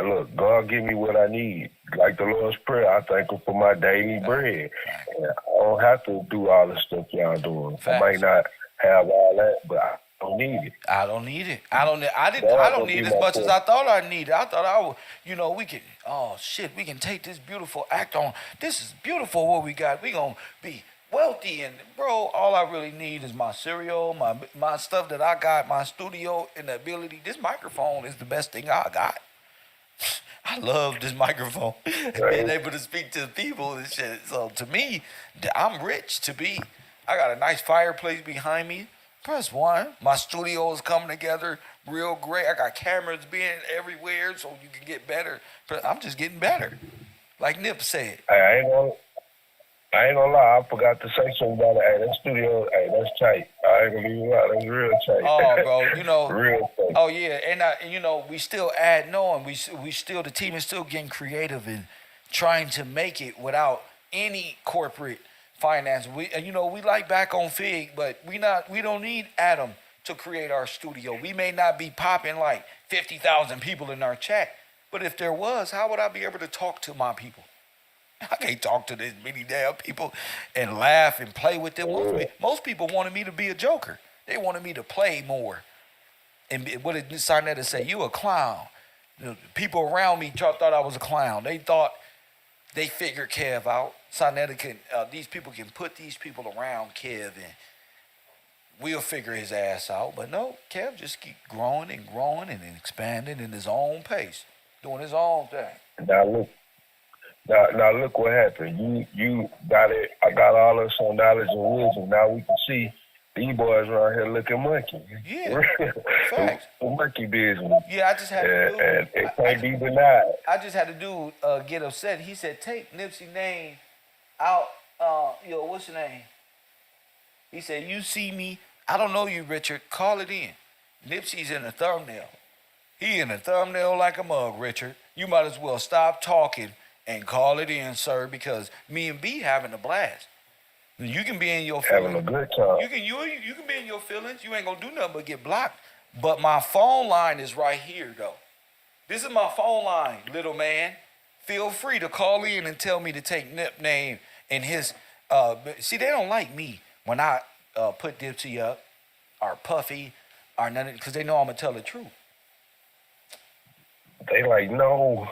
Look, God give me what I need. Like the Lord's Prayer, I thank him for my daily bread. And I don't have to do all the stuff y'all doing. Facts. I might not have all that, but I don't need it. I don't need it. I don't need as much as I thought I needed. I thought I would, we can take this beautiful act on. This is beautiful what we got. We gonna be wealthy, and bro, all I really need is my cereal, my stuff that I got, my studio, and the ability. This microphone is the best thing I got. I love this microphone. Being able to speak to people and shit. So to me, I'm rich to be. I got a nice fireplace behind me. Press 1. My studio is coming together real great. I got cameras being everywhere so you can get better. But I'm just getting better. Like Nip said. I ain't gonna lie, I forgot to say something about it. Hey, that studio, hey, that's tight. I ain't gonna leave you out. That's real tight. Oh, bro, you know. Real tight. Oh, yeah, and you know, we still adding on. We still, the team is still getting creative and trying to make it without any corporate finance. We like back on Fig, but we don't need Adam to create our studio. We may not be popping like 50,000 people in our chat, but if there was, how would I be able to talk to my people? I can't talk to this many damn people and laugh and play with them. Most people wanted me to be a joker. They wanted me to play more. And what did Sarnetta say? You a clown. The people around me thought I was a clown. They thought they figured Kev out. Sarnetta these people can put these people around Kev and we'll figure his ass out. But no, Kev just keep growing and growing and expanding in his own pace, doing his own thing. Now look what happened. You got it. I got all of some knowledge and wisdom. Now we can see these boys around here looking monkey. Yeah, facts. Monkey business. Yeah, I just had to do. And it can't be denied. I just had to do get upset. He said, take Nipsey name out. What's your name? He said, you see me. I don't know you, Richard. Call it in. Nipsey's in the thumbnail. He in the thumbnail like a mug, Richard. You might as well stop talking and call it in, sir, because me and B having a blast. You can be in your feelings. Having a good time. You can be in your feelings. You ain't gonna do nothing but get blocked. But my phone line is right here, though. This is my phone line, little man. Feel free to call in and tell me to take Nip name and his. See, they don't like me when I put Dipsy up or Puffy or none of it because they know I'm gonna tell the truth. They like, no,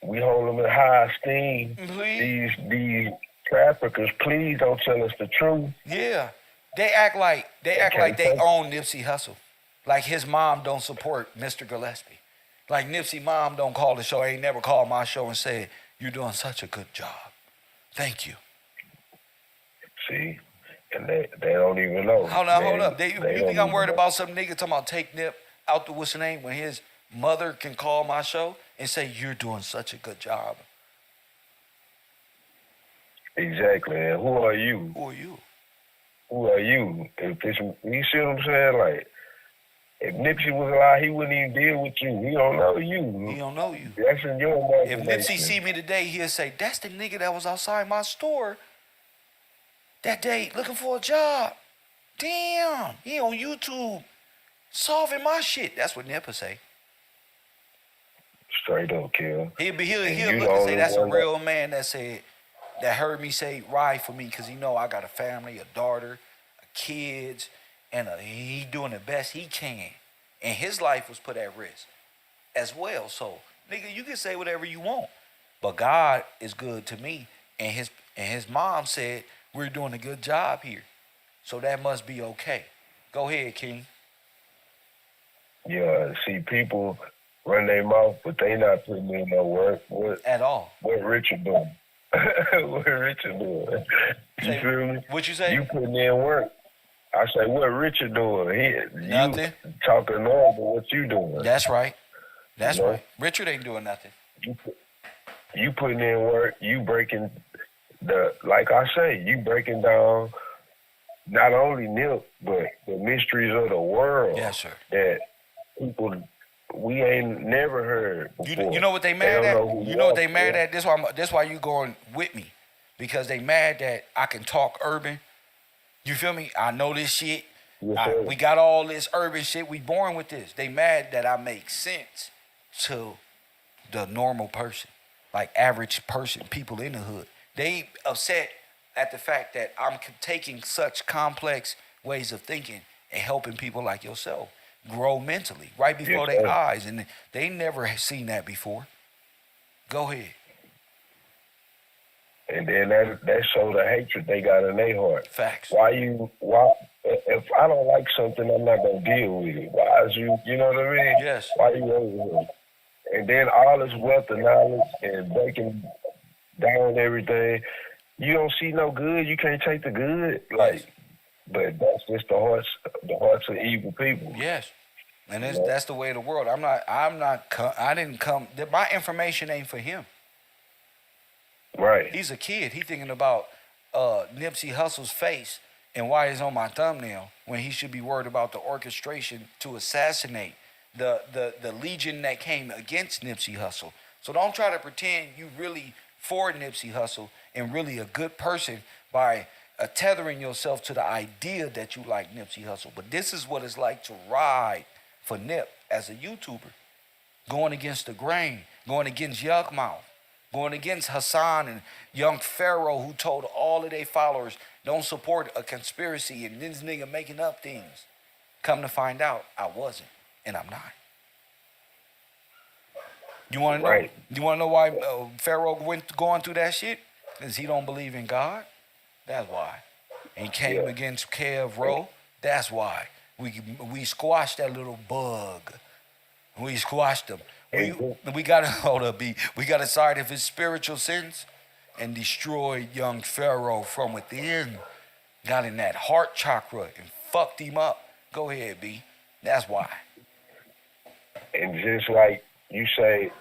we hold them in high esteem. Please. These traffickers, please don't tell us the truth. Yeah, they act like they own Nipsey Hussle, like his mom don't support Mr. Gillespie, like Nipsey mom don't call the show, ain't never called my show and said you're doing such a good job, thank you. See, and they don't even know. Hold up. You think I'm worried about some nigga talking about take Nip out the what's the name when his mother can call my show and say you're doing such a good job? Exactly. And who are you? Who are you? Who are you? If it's, you see what I'm saying? Like, if Nipsey was alive, he wouldn't even deal with you. He don't know you. He don't know you. That's in your imagination. If Nipsey see me today, he'll say, that's the nigga that was outside my store that day looking for a job. Damn, he on YouTube solving my shit. That's what Nipper say. Straight up, kill. He'll look and say that's a real man that heard me say ride for me because he know I got a family, a daughter, kids, and he doing the best he can. And his life was put at risk as well. So, nigga, you can say whatever you want. But God is good to me. And his mom said, we're doing a good job here. So that must be okay. Go ahead, King. Yeah, see, people run their mouth, but they not putting in no work. At all. What Richard doing? What Richard doing? You feel me? What you say? You putting in work. I say, what Richard doing? Nothing. You talking normal, what you doing? That's right. That's right. Richard ain't doing nothing. You putting in work, you breaking like I say, you breaking down not only Nip, but the mysteries of the world. Yes, sir. That people we ain't never heard before. You know what they mad at? You know what they mad at? That's why you going with me. Because they mad that I can talk urban. You feel me? I know this shit. We got all this urban shit. We born with this. They mad that I make sense to the normal person. Like average person, people in the hood. They upset at the fact that I'm taking such complex ways of thinking and helping people like yourself grow mentally right before their eyes. And they never seen that before. Go ahead. And then that shows the hatred they got in their heart. Facts. Why if I don't like something, I'm not gonna deal with it. Why is you know what I mean? Yes. Why you over here? And then all this wealth of knowledge and breaking down everything, you don't see no good. You can't take the good. Like, but that's just the hearts of evil people. Yes. And that's the way of the world. I didn't come, my information ain't for him. Right. He's a kid. He thinking about Nipsey Hussle's face and why it's on my thumbnail when he should be worried about the orchestration to assassinate the legion that came against Nipsey Hussle. So don't try to pretend you really for Nipsey Hussle and really a good person by tethering yourself to the idea that you like Nipsey Hussle. But this is what it's like to ride for Nip as a YouTuber. Going against the grain, going against Yuckmouth, going against Hassan and Young Pharaoh, who told all of their followers, don't support a conspiracy, and this nigga making up things. Come to find out, I wasn't, and I'm not. You want to know? Right. You want to know why Pharaoh going through that shit? Because he don't believe in God. That's why. And came against KevRow. That's why. We squashed that little bug. We squashed him. We got to hold up, B. We got to side of his spiritual sins and destroyed young Pharaoh from within. Got in that heart chakra and fucked him up. Go ahead, B. That's why. And just like you say,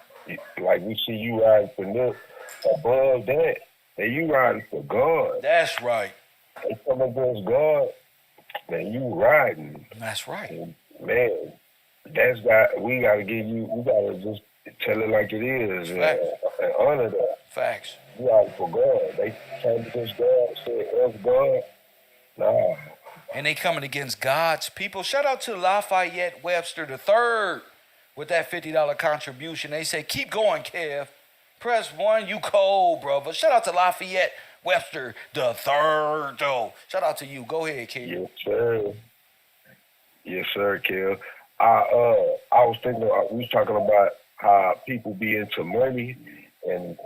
like we see you riding for Nip, above that, and you riding for God. That's right. They come against God, man, you riding. That's right. And man, we gotta give you, we gotta just tell it like it is and honor that. Facts. You riding for God. They came against God, said, F God. Nah. And they coming against God's people. Shout out to Lafayette Webster III with that $50 contribution. They say, keep going, Kev. Press 1, you cold, brother. Shout out to Lafayette Webster III, though. Shout out to you. Go ahead, Kev. Yes, sir. Yes, sir, Kev. I was thinking, we was talking about how people be into money and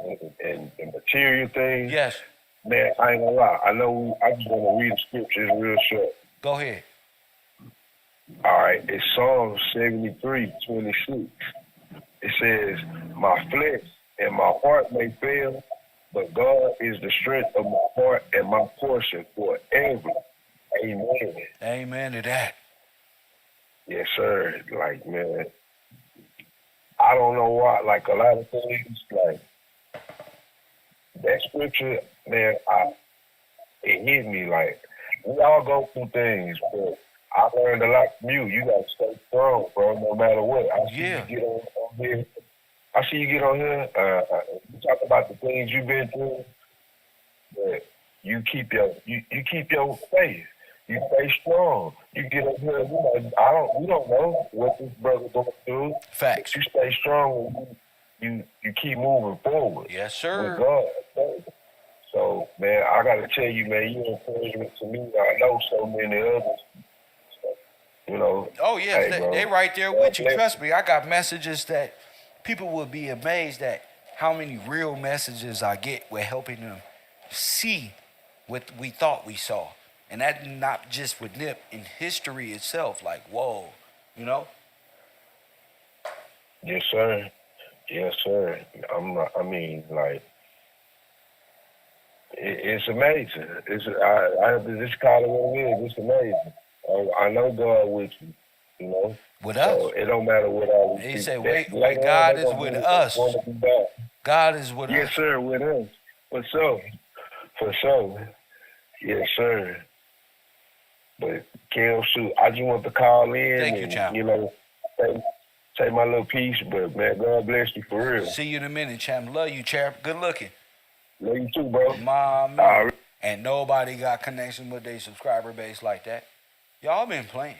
material things. Yes. Man, I ain't gonna lie. I know, I just want to read the scriptures real short. Go ahead. All right, it's Psalm 73:26. It says, my flesh and my heart may fail, but God is the strength of my heart and my portion forever. Amen. Amen to that. Yes, sir. Like, man, I don't know why. Like, a lot of things, like, that scripture, man, it hit me. Like, we all go through things, but I learned a lot from you. You got to stay strong, bro, no matter what. I see you get on here. I see you get on here. You talk about the things you've been through, but you keep your faith. You stay strong. You get up here. We don't know what this brother going through. Facts. You stay strong. You keep moving forward. Yes, sir. With God. So, man, I got to tell you, man, you're encouragement to me. I know so many others. You know. Oh, yeah. Hey, they right there with you. Trust me. I got messages that people would be amazed at how many real messages I get with helping them see what we thought we saw. And that not just with Nip, in history itself. Like, whoa, you know? Yes, sir. Yes, sir. It's amazing. I have to just call it what it is. It's amazing. I know God with you, you know? With us. So it don't matter what all He said, wait, God is with us. God is with us. Yes, sir, with us. For sure. Yes, sir. But, Kel, shoot, I just want to call in. Thank you, champ. You know, say my little piece, but, man, God bless you for real. See you in a minute, champ. Love you, champ. Good looking. Love you too, bro. My man. And nobody got connection with their subscriber base like that. Y'all been playing.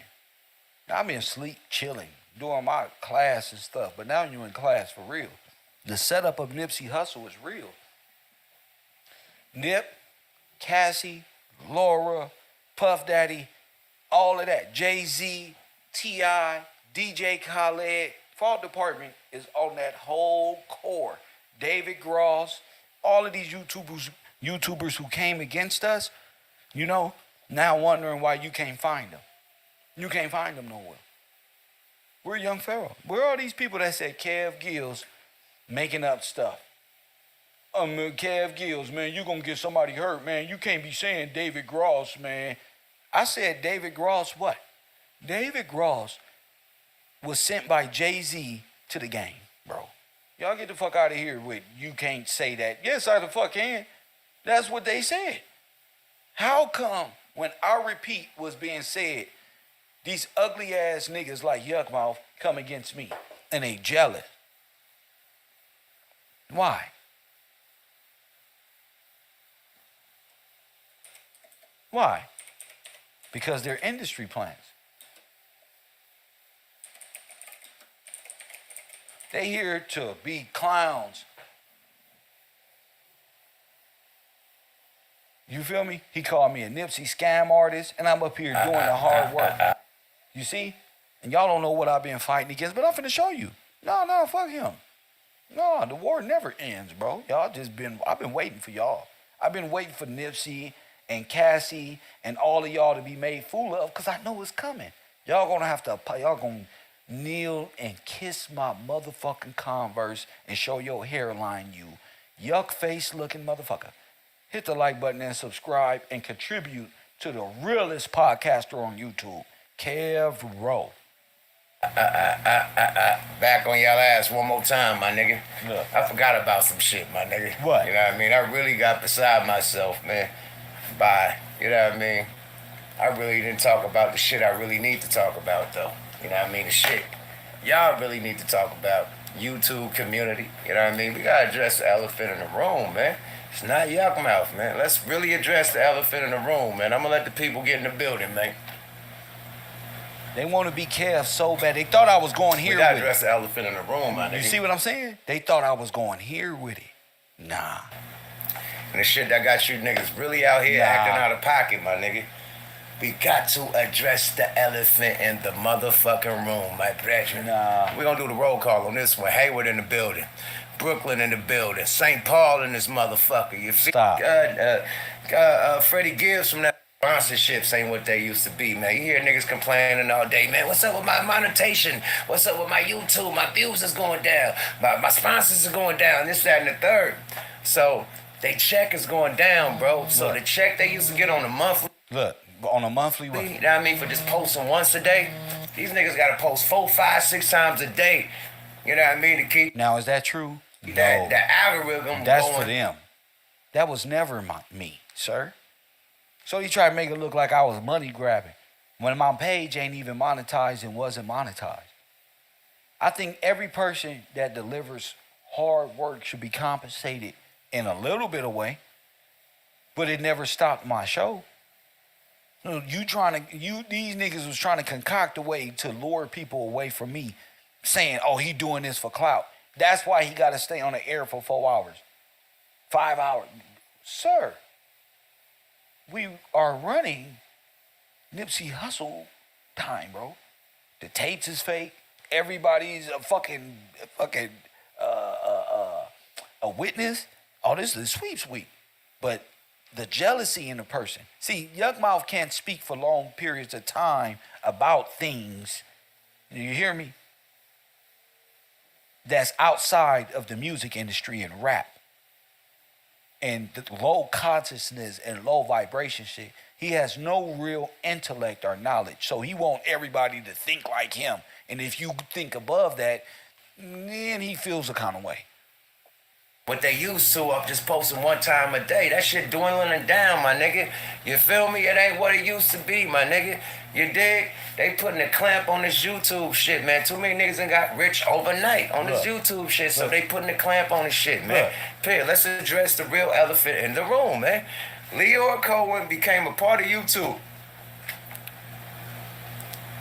I've been sleep, chilling, doing my class and stuff. But now you're in class for real. The setup of Nipsey Hussle is real. Nip, Cassie, Laura, Puff Daddy, all of that. Jay-Z, T.I., DJ Khaled. Fall Department is on that whole core. David Gross, all of these YouTubers who came against us, you know, now wondering why you can't find them. You can't find them nowhere. We're Young Pharaoh. Where are these people that said Kev Gills making up stuff? Kev Gills, man, you gonna get somebody hurt, man. You can't be saying David Gross, man. I said David Gross what? David Gross was sent by Jay-Z to the game, bro. Y'all get the fuck out of here with you can't say that. Yes, I the fuck can. That's what they said. How come when our repeat was being said, these ugly ass niggas like Yuckmouth come against me and they jealous? Why? Why? Because they're industry plants. They here to be clowns. You feel me? He called me a Nipsey scam artist, and I'm up here doing the hard work. You see? And y'all don't know what I've been fighting against, but I'm finna show you. No, fuck him. No, the war never ends, bro. I've been waiting for y'all. I've been waiting for Nipsey and Cassie and all of y'all to be made fool of, because I know it's coming. Y'all gonna kneel and kiss my motherfucking Converse and show your hairline, you yuck face looking motherfucker. Hit the like button and subscribe and contribute to the realest podcaster on YouTube, KevRow. Back on y'all ass one more time, my nigga. Look. I forgot about some shit, my nigga. What? You know what I mean? I really got beside myself, man. You know what I mean? I really didn't talk about the shit I really need to talk about, though. You know what I mean? The shit y'all really need to talk about. YouTube community. You know what I mean? We gotta address the elephant in the room, man. It's not Yuckmouth, man. Let's really address the elephant in the room, man. I'm gonna let the people get in the building, man. They want to be Kev so bad. They thought I was going here We gotta with address the elephant in the room, my nigga. You see what I'm saying? They thought I was going here with it. Nah. And the shit that got you niggas really out here acting out of pocket, my nigga. We got to address the elephant in the motherfucking room, my brethren. We're gonna do the roll call on this one. Hayward in the building. Brooklyn in the building. St. Paul in this motherfucker. You feel? Freddie Gibbs from that sponsorships ain't what they used to be, man. You hear niggas complaining all day, man. What's up with my monetization? What's up with my YouTube? My views is going down. My sponsors are going down. This, that, and the third. So they check is going down, bro. So the check they used to get on a monthly. Look, on a monthly what? You know what I mean? For just posting once a day. These niggas gotta post 4, 5, 6 times a day. You know what I mean? To keep. Now, is that true? That algorithm. That's going. for them. That was never me, sir. So he tried to make it look like I was money grabbing when my page ain't even monetized and wasn't monetized. I think every person that delivers hard work should be compensated in a little bit of way, but it never stopped my show. These niggas was trying to concoct a way to lure people away from me, saying, oh, he doing this for clout. That's why he got to stay on the air for 4 hours, 5 hours. Sir, we are running Nipsey Hussle time, bro. The tapes is fake. Everybody's a fucking a witness. Oh, this is sweeps week. But the jealousy in the person. See, Yuckmouth can't speak for long periods of time about things. Do you hear me? That's outside of the music industry and rap. And the low consciousness and low vibration shit. He has no real intellect or knowledge. So he want everybody to think like him. And if you think above that, then he feels a kind of way. What they used to of just posting one time a day. That shit dwindling down, my nigga. You feel me? It ain't what it used to be, my nigga. You dig? They putting a clamp on this YouTube shit, man. Too many niggas done got rich overnight on this YouTube shit, so they putting a clamp on this shit, man. Here, let's address the real elephant in the room, man. Lyor Cohen became a part of YouTube.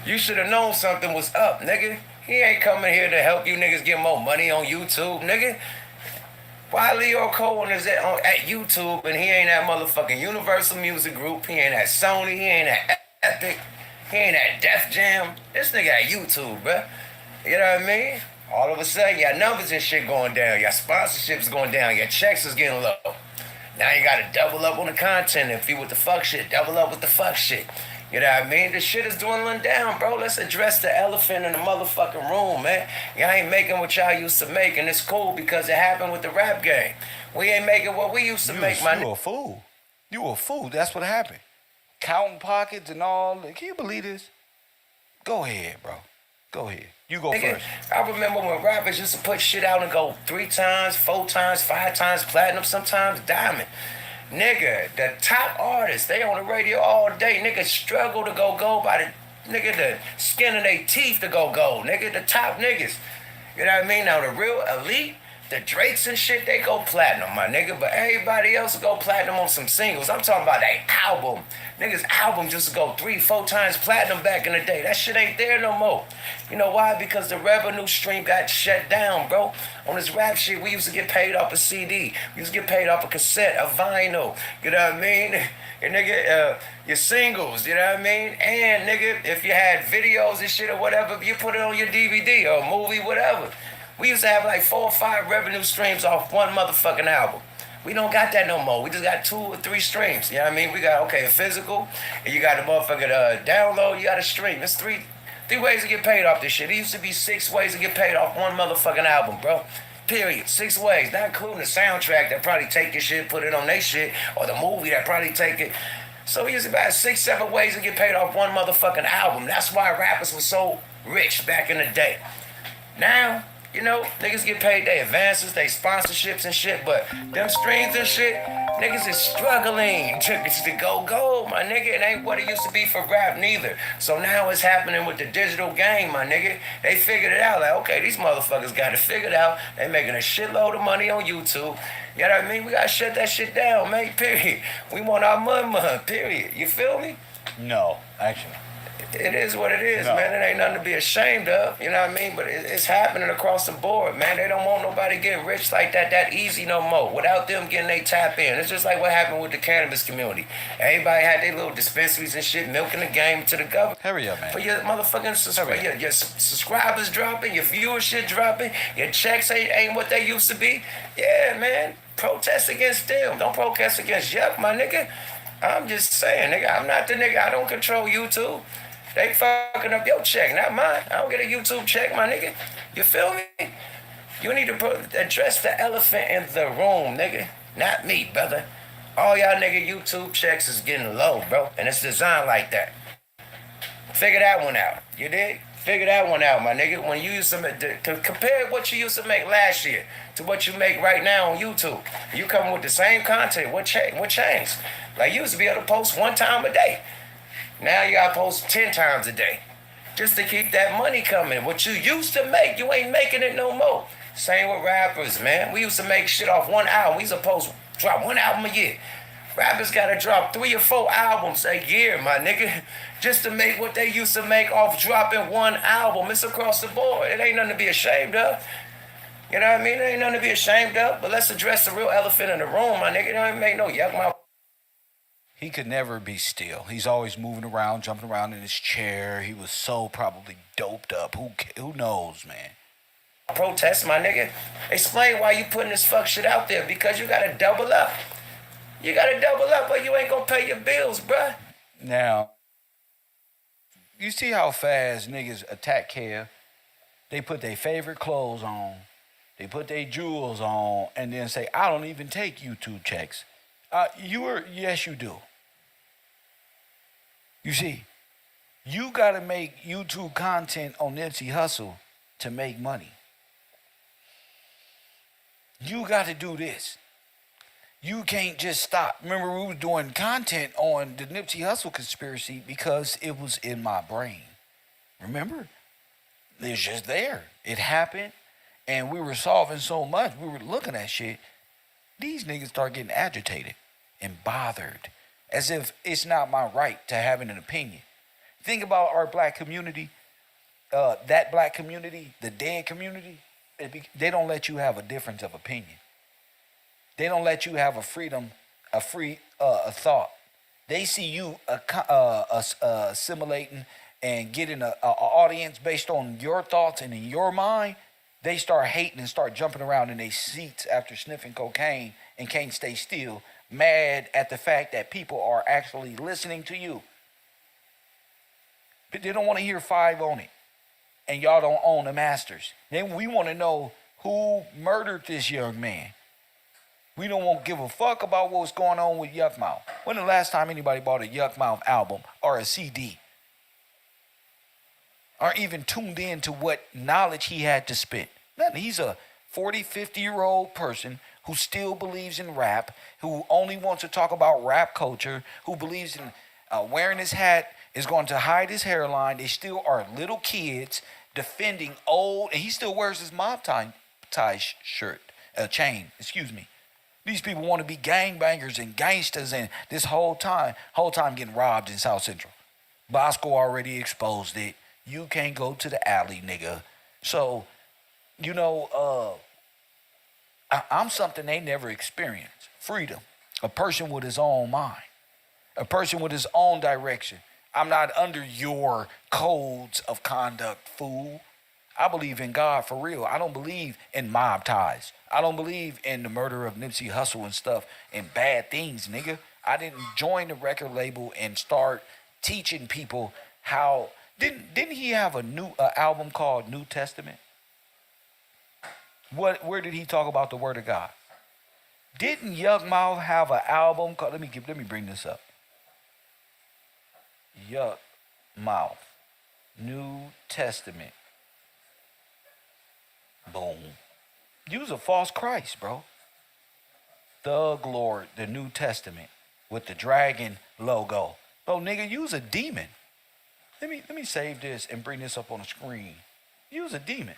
You should have known something was up, nigga. He ain't coming here to help you niggas get more money on YouTube, nigga. Why Lyor Cohen is at YouTube and he ain't at motherfucking Universal Music Group, he ain't at Sony, he ain't at Epic, he ain't at Def Jam. This nigga at YouTube, bruh. You know what I mean? All of a sudden, your numbers and shit going down, your sponsorships going down, your checks is getting low. Now you gotta double up on the content and feed with the fuck shit, double up with the fuck shit. You know what I mean? The shit is dwindling down, bro. Let's address the elephant in the motherfucking room, man. Y'all ain't making what y'all used to make, and it's cool because it happened with the rap game. We ain't making what we used to make, my You a fool. You a fool. That's what happened. Counting pockets and all. Can you believe this? Go ahead, bro. Go ahead. You go Nigga, first. I remember when rappers used to put shit out and go 3 times, 4 times, 5 times platinum, sometimes diamond. Nigga, the top artists, they on the radio all day. Nigga struggle to go gold by the skin of their teeth to go gold. Nigga, the top niggas. You know what I mean? Now the real elite, the Drakes and shit, they go platinum, my nigga. But everybody else go platinum on some singles. I'm talking about their album. Niggas' album just go 3, 4 times platinum back in the day. That shit ain't there no more. You know why? Because the revenue stream got shut down, bro. On this rap shit, we used to get paid off a CD. We used to get paid off a cassette, a vinyl. You know what I mean? And nigga, your singles, you know what I mean? And nigga, if you had videos and shit or whatever, you put it on your DVD or movie, whatever. We used to have like 4 or 5 revenue streams off one motherfucking album. We don't got that no more. We just got 2 or 3 streams. You know what I mean? We got, okay, a physical, and you got the motherfucking download, you got a stream. It's three ways to get paid off this shit. It used to be 6 ways to get paid off one motherfucking album, bro. Period. 6 ways. Not including the soundtrack that probably take your shit, put it on their shit, or the movie that probably take it. So we used to about 6, 7 ways to get paid off one motherfucking album. That's why rappers were so rich back in the day. Now, you know, niggas get paid their advances, they sponsorships and shit, but them streams and shit, niggas is struggling to go gold, my nigga. It ain't what it used to be for rap neither. So now it's happening with the digital game, my nigga. They figured it out, like, okay, these motherfuckers got it figured out. They making a shitload of money on YouTube. You know what I mean? We gotta shut that shit down, man, period. We want our money, period. You feel me? No, actually. It is what it is, No. man. It ain't nothing to be ashamed of, you know what I mean? But it's happening across the board, man. They don't want nobody getting rich like that easy no more without them getting they tap in. It's just like what happened with the cannabis community. Everybody had their little dispensaries and shit, milking the game to the government. Hurry up, man. For your motherfucking your subscribers dropping, your viewership dropping, your checks ain't what they used to be. Yeah, man. Protest against them. Don't protest against Yuck, my nigga. I'm just saying, nigga, I'm not the nigga. I don't control YouTube. They fucking up your check, not mine. I don't get a YouTube check, my nigga. You feel me? You need to address the elephant in the room, nigga. Not me, brother. All y'all nigga YouTube checks is getting low, bro. And it's designed like that. Figure that one out. You dig? Figure that one out, my nigga. When you used to compare what you used to make last year to what you make right now on YouTube. You come with the same content. What changed? Like you used to be able to post 1 time a day. Now you gotta post 10 times a day. Just to keep that money coming. What you used to make, you ain't making it no more. Same with rappers, man. We used to make shit off 1 album. We used to drop 1 album a year. Rappers gotta drop 3 or 4 albums a year, my nigga. Just to make what they used to make off dropping 1 album. It's across the board. It ain't nothing to be ashamed of. You know what I mean? It ain't nothing to be ashamed of. But let's address the real elephant in the room, my nigga. It don't make no yuck mouth. He could never be still. He's always moving around, jumping around in his chair. He was so probably doped up. Who knows, man? Protest, my nigga. Explain why you putting this fuck shit out there. Because you gotta double up. You gotta double up or you ain't gonna pay your bills, bruh. Now, you see how fast niggas attack Kev? They put their favorite clothes on. They put their jewels on and then say, I don't even take YouTube checks. Yes, you do. You see, you got to make YouTube content on Nipsey Hussle to make money. You got to do this. You can't just stop. Remember, we were doing content on the Nipsey Hussle conspiracy because it was in my brain. Remember? It was just there. It happened, and we were solving so much. We were looking at shit. These niggas start getting agitated and bothered as if it's not my right to have an opinion. Think about our black community, that black community, the dead community. They don't let you have a difference of opinion. They don't let you have a free thought. They see you assimilating and getting an audience based on your thoughts and in your mind. They start hating and start jumping around in their seats after sniffing cocaine and can't stay still, mad at the fact that people are actually listening to you. They don't want to hear 5 on it. And y'all don't own the masters. Then we want to know who murdered this young man. We don't want to give a fuck about what's going on with Yuck Mouth. When the last time anybody bought a Yuck Mouth album or a CD? Or even tuned in to what knowledge he had to spit? Nothing. He's a 40, 50-year-old person who still believes in rap, who only wants to talk about rap culture, who believes in wearing his hat is going to hide his hairline. They still are little kids defending old, and he still wears his mob tie chain. These people want to be gangbangers and gangsters, and this whole time getting robbed in South Central. Bosco already exposed it. You can't go to the alley, nigga. So, I'm something they never experienced. Freedom. A person with his own mind. A person with his own direction. I'm not under your codes of conduct, fool. I believe in God for real. I don't believe in mob ties. I don't believe in the murder of Nipsey Hussle and stuff and bad things, nigga. I didn't join the record label and start teaching people how. Didn't he have a new album called New Testament? Where did he talk about the Word of God? Didn't Yuck Mouth have an album called? Let me bring this up. Yuck Mouth, New Testament. Boom. Use a false Christ, bro. Thug Lord, the New Testament with the dragon logo. Bro, nigga, use a demon. Let me save this and bring this up on the screen. Use a demon.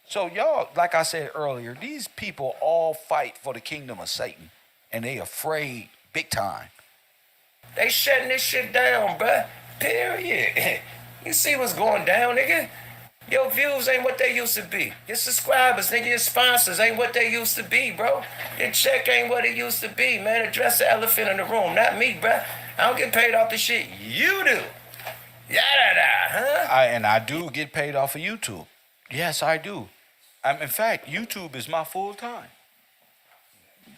So y'all, like I said earlier, these people all fight for the kingdom of Satan, and they afraid big time. They shutting this shit down, bruh. Period. You see what's going down, nigga? Your views ain't what they used to be. Your subscribers, nigga, your sponsors ain't what they used to be, bro. Your check ain't what it used to be, man. Address the elephant in the room, not me, bruh. I don't get paid off the shit you do. Yada, huh? I do get paid off of YouTube. Yes, I do. In fact, YouTube is my full time.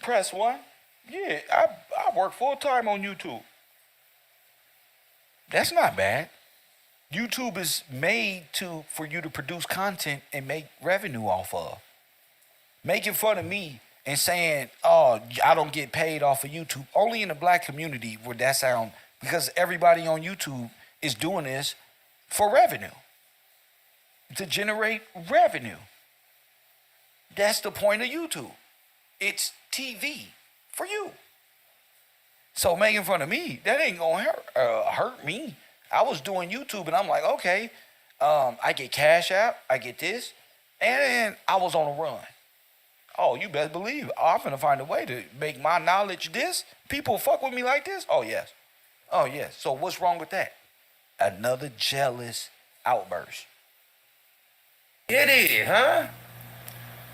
Press 1. Yeah, I work full time on YouTube. That's not bad. YouTube is made for you to produce content and make revenue off of. Making fun of me and saying, oh, I don't get paid off of YouTube. Only in the black community would that sound, because everybody on YouTube is doing this for revenue. To generate revenue. That's the point of YouTube. It's TV for you. So making fun of me, that ain't gonna hurt me. I was doing YouTube and I'm like, okay, I get Cash App, I get this, and I was on a run. Oh, you best believe I'm gonna find a way to make my knowledge this. People fuck with me like this? Oh, yes. Oh, yes. So what's wrong with that? Another jealous outburst. It is, huh?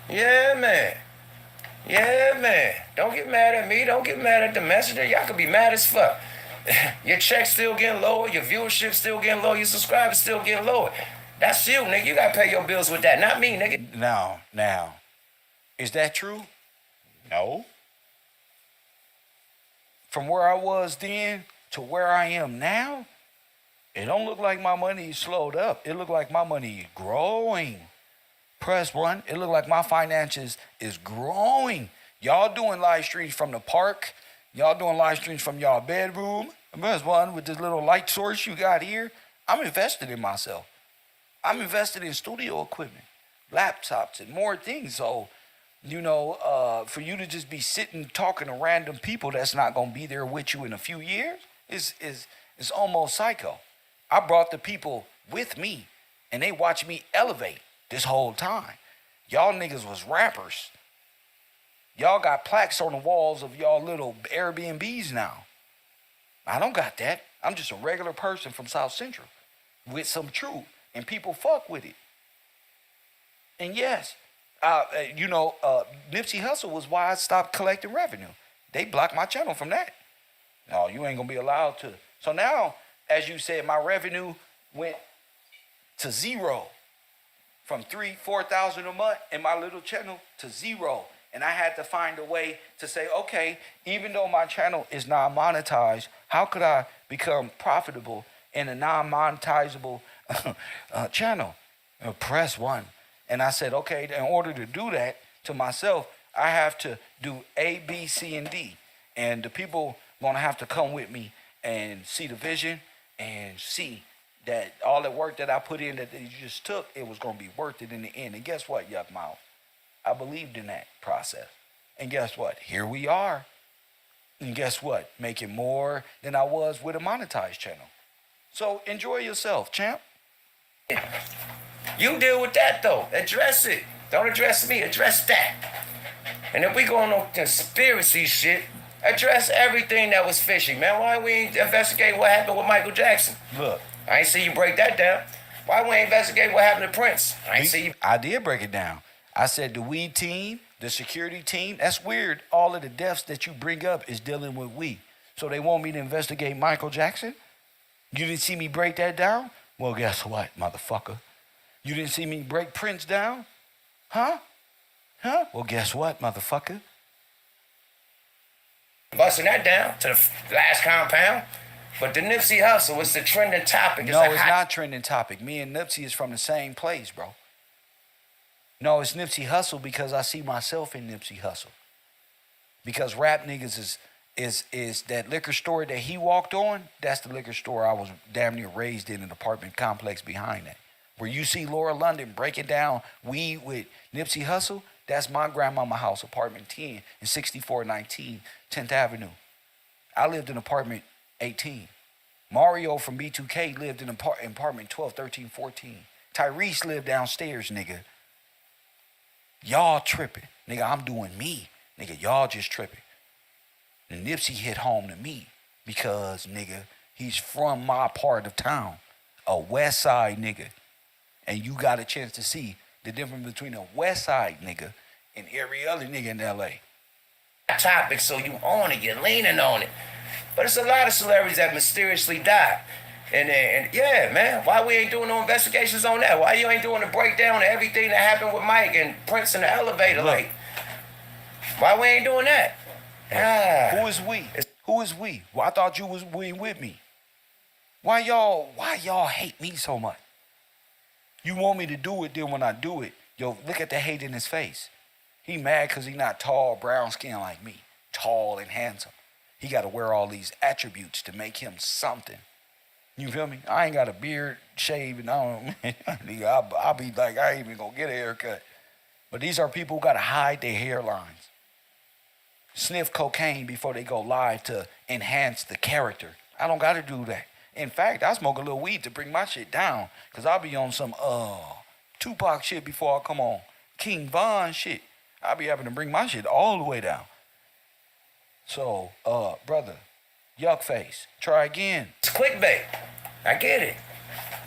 Yeah, man. Yeah, man. Don't get mad at me. Don't get mad at the messenger. Y'all could be mad as fuck. Your check's still getting lower. Your viewership still getting lower. Your subscribers still getting lower. That's you, nigga. You got to pay your bills with that. Not me, nigga. Now, is that true? No. From where I was then to where I am now, it don't look like my money is slowed up. It look like my money is growing. Press 1. It look like my finances is growing. Y'all doing live streams from the park. Y'all doing live streams from y'all bedroom. Press 1 with this little light source you got here. I'm invested in myself. I'm invested in studio equipment, laptops, and more things. So, for you to just be sitting talking to random people that's not going to be there with you in a few years is almost psycho. I brought the people with me, and they watched me elevate this whole time. Y'all niggas was rappers. Y'all got plaques on the walls of y'all little Airbnbs now. I don't got that. I'm just a regular person from South Central with some truth, and people fuck with it. And yes, Nipsey Hussle was why I stopped collecting revenue. They blocked my channel from that. No, you ain't gonna be allowed to. So now, as you said, my revenue went to zero. From 3,000-4,000 a month in my little channel to zero. And I had to find a way to say, okay, even though my channel is not monetized, how could I become profitable in a non-monetizable channel. Press 1. And I said, okay, in order to do that to myself, I have to do A, B, C, and D. And the people gonna have to come with me and see the vision and see that all the work that I put in that you just took, it was gonna be worth it in the end. And guess what, Yuck Mouth? I believed in that process. And guess what? Here we are. And guess what? Making more than I was with a monetized channel. So enjoy yourself, champ. You deal with that though. Address it. Don't address me. Address that. And if we going on conspiracy shit, address everything that was fishy, man. Why we ain't investigate what happened with Michael Jackson? Look, I ain't see you break that down. Why we ain't investigate what happened to Prince? I ain't see you. I did break it down. I said the weed team, the security team, that's weird. All of the deaths that you bring up is dealing with weed. So they want me to investigate Michael Jackson? You didn't see me break that down? Well, guess what, motherfucker? You didn't see me break Prince down? Huh? Well, guess what, motherfucker? Busting that down to the last compound. But the Nipsey Hussle was the trending topic. No, it's not trending topic. Me and Nipsey is from the same place, bro. No, it's Nipsey Hussle because I see myself in Nipsey Hussle. Because rap niggas is that liquor store that he walked on, that's the liquor store I was damn near raised in an apartment complex behind that. Where you see Laura London breaking down weed with Nipsey Hussle, that's my grandmama house, apartment 10 in 6419 10th Avenue. I lived in apartment 18. Mario from B2K lived in apartment 12, 13, 14. Tyrese lived downstairs, nigga. Y'all tripping. Nigga, I'm doing me. Nigga, y'all just tripping. And Nipsey hit home to me because, nigga, he's from my part of town. A west side nigga. And you got a chance to see the difference between a west side nigga and every other nigga in L.A. Topic, so you on it, you're leaning on it. But it's a lot of celebrities that mysteriously died. And yeah, man, why we ain't doing no investigations on that? Why you ain't doing a breakdown of everything that happened with Mike and Prince in the elevator? Look, like, why we ain't doing that? Who is we? Who is we? Well, I thought you was we with me. Why y'all hate me so much? You want me to do it, then when I do it, yo, look at the hate in his face. He mad because he not tall, brown skin like me. Tall and handsome. He got to wear all these attributes to make him something. You feel me? I ain't got a beard, shave, and I'll be like, I ain't even going to get a haircut. But these are people who got to hide their hairlines. Sniff cocaine before they go live to enhance the character. I don't got to do that. In fact, I smoke a little weed to bring my shit down. Because I'll be on some Tupac shit before I come on King Von shit. I'll be having to bring my shit all the way down. So, brother, yuck face, try again. It's clickbait. I get it.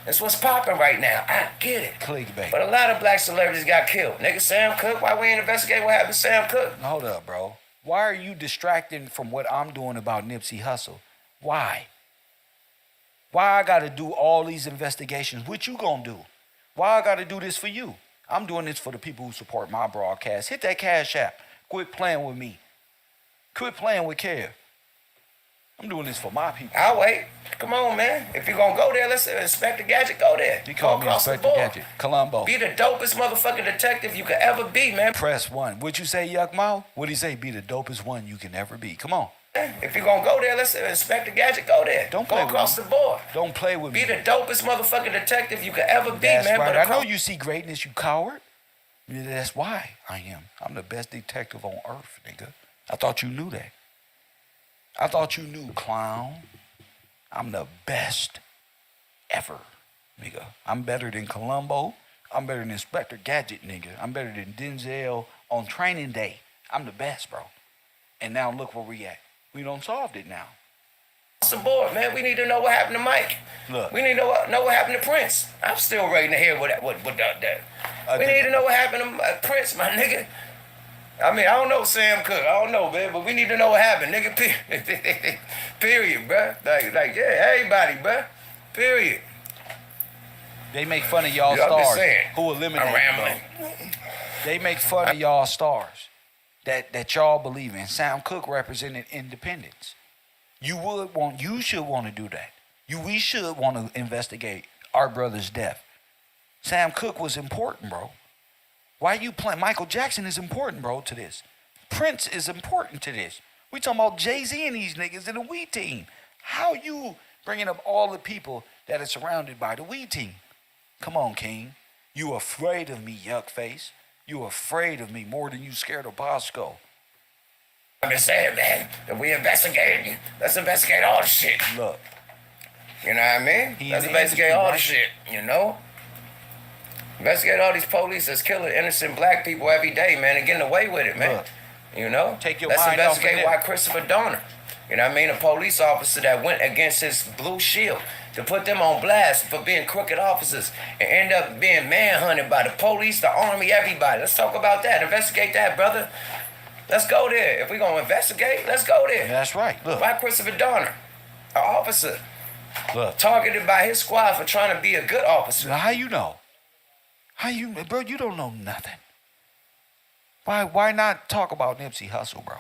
That's what's popping right now. I get it. Clickbait. But a lot of black celebrities got killed. Nigga, Sam Cooke, why we ain't investigate what happened to Sam Cooke? Hold up, bro. Why are you distracting from what I'm doing about Nipsey Hussle? Why? Why I gotta do all these investigations? What you gonna do? Why I gotta do this for you? I'm doing this for the people who support my broadcast. Hit that Cash App. Quit playing with me. Quit playing with Kev. I'm doing this for my people. I'll wait. Come on, man. If you're gonna go there, let's Inspector Gadget, go there. He called me Inspector Gadget. Columbo. Be the dopest motherfucking detective you could ever be, man. Press 1. What'd you say, Yuck Mouth? What'd he say? Be the dopest one you can ever be. Come on. If you're gonna go there, let's Inspector Gadget, go there. Don't play go across with the board. Don't play with me. Be the dopest motherfucking detective you could ever be, That's man. right. But I know you see greatness, you coward. Yeah, that's why I am. I'm the best detective on earth, nigga. I thought you knew that. I thought you knew, clown. I'm the best ever, nigga. I'm better than Columbo. I'm better than Inspector Gadget, nigga. I'm better than Denzel on training day. I'm the best, bro. And now look where we at. We done solved it now. Across the board, man. We need to know what happened to Mike. Look. We need to know what happened to Prince. I'm still waiting to hear what that. We need to know what happened to Prince, my nigga. I mean, I don't know Sam Cooke. I don't know, man, but we need to know what happened, nigga. Period, bruh. Like, yeah, everybody, bruh. Period. They make fun of y'all I'm just stars saying. who eliminate. I'm rambling. They make fun of y'all stars that y'all believe in. Sam Cooke represented independence. You should want to do that. We should want to investigate our brother's death. Sam Cooke was important, bro. Why you playing? Michael Jackson is important, bro, to this. Prince is important to this. We talking about Jay-Z and these niggas in the We Team. How you bringing up all the people that are surrounded by the We Team? Come on, King. You afraid of me, yuck face. You afraid of me more than you scared of Bosco. I'm just saying, man, if we investigating, let's investigate all the shit. Look. You know what I mean? Let's investigate all the shit, you know? Investigate all these police that's killing innocent black people every day, man, and getting away with it, man. Look. You know? Take your Let's mind off of investigate them. why Christopher Donner, you know what I mean, a police officer that went against his blue shield to put them on blast for being crooked officers and end up being manhunted by the police, the army, everybody. Let's talk about that. Investigate that, brother. Let's go there. If we're going to investigate, let's go there. That's right. Look. Why Christopher Donner, an officer, Look. targeted by his squad for trying to be a good officer? How you know? Bro, you don't know nothing. Why not talk about Nipsey Hussle, bro?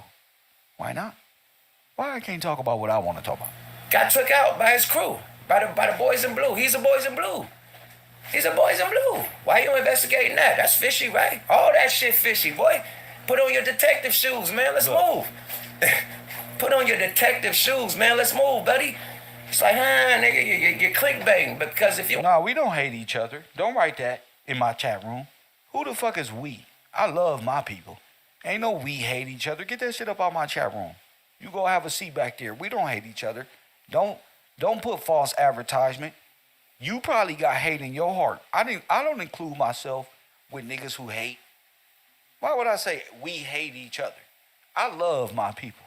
Why not? Why I can't talk about what I want to talk about? Got took out by his crew, by the boys in blue. He's a boys in blue. He's a boys in blue. Why you investigating that? That's fishy, right? All that shit fishy, boy. Put on your detective shoes, man. Let's move. Put on your detective shoes, man. Let's move, buddy. It's like, nigga, you're clickbaiting because if you... No, we don't hate each other. Don't write that in my chat room. Who the fuck is we? I love my people. Ain't no we hate each other. Get that shit up out my chat room. You go have a seat back there. We don't hate each other. Don't put false advertisement. You probably got hate in your heart. I don't include myself with niggas who hate. Why would I say we hate each other? I love my people.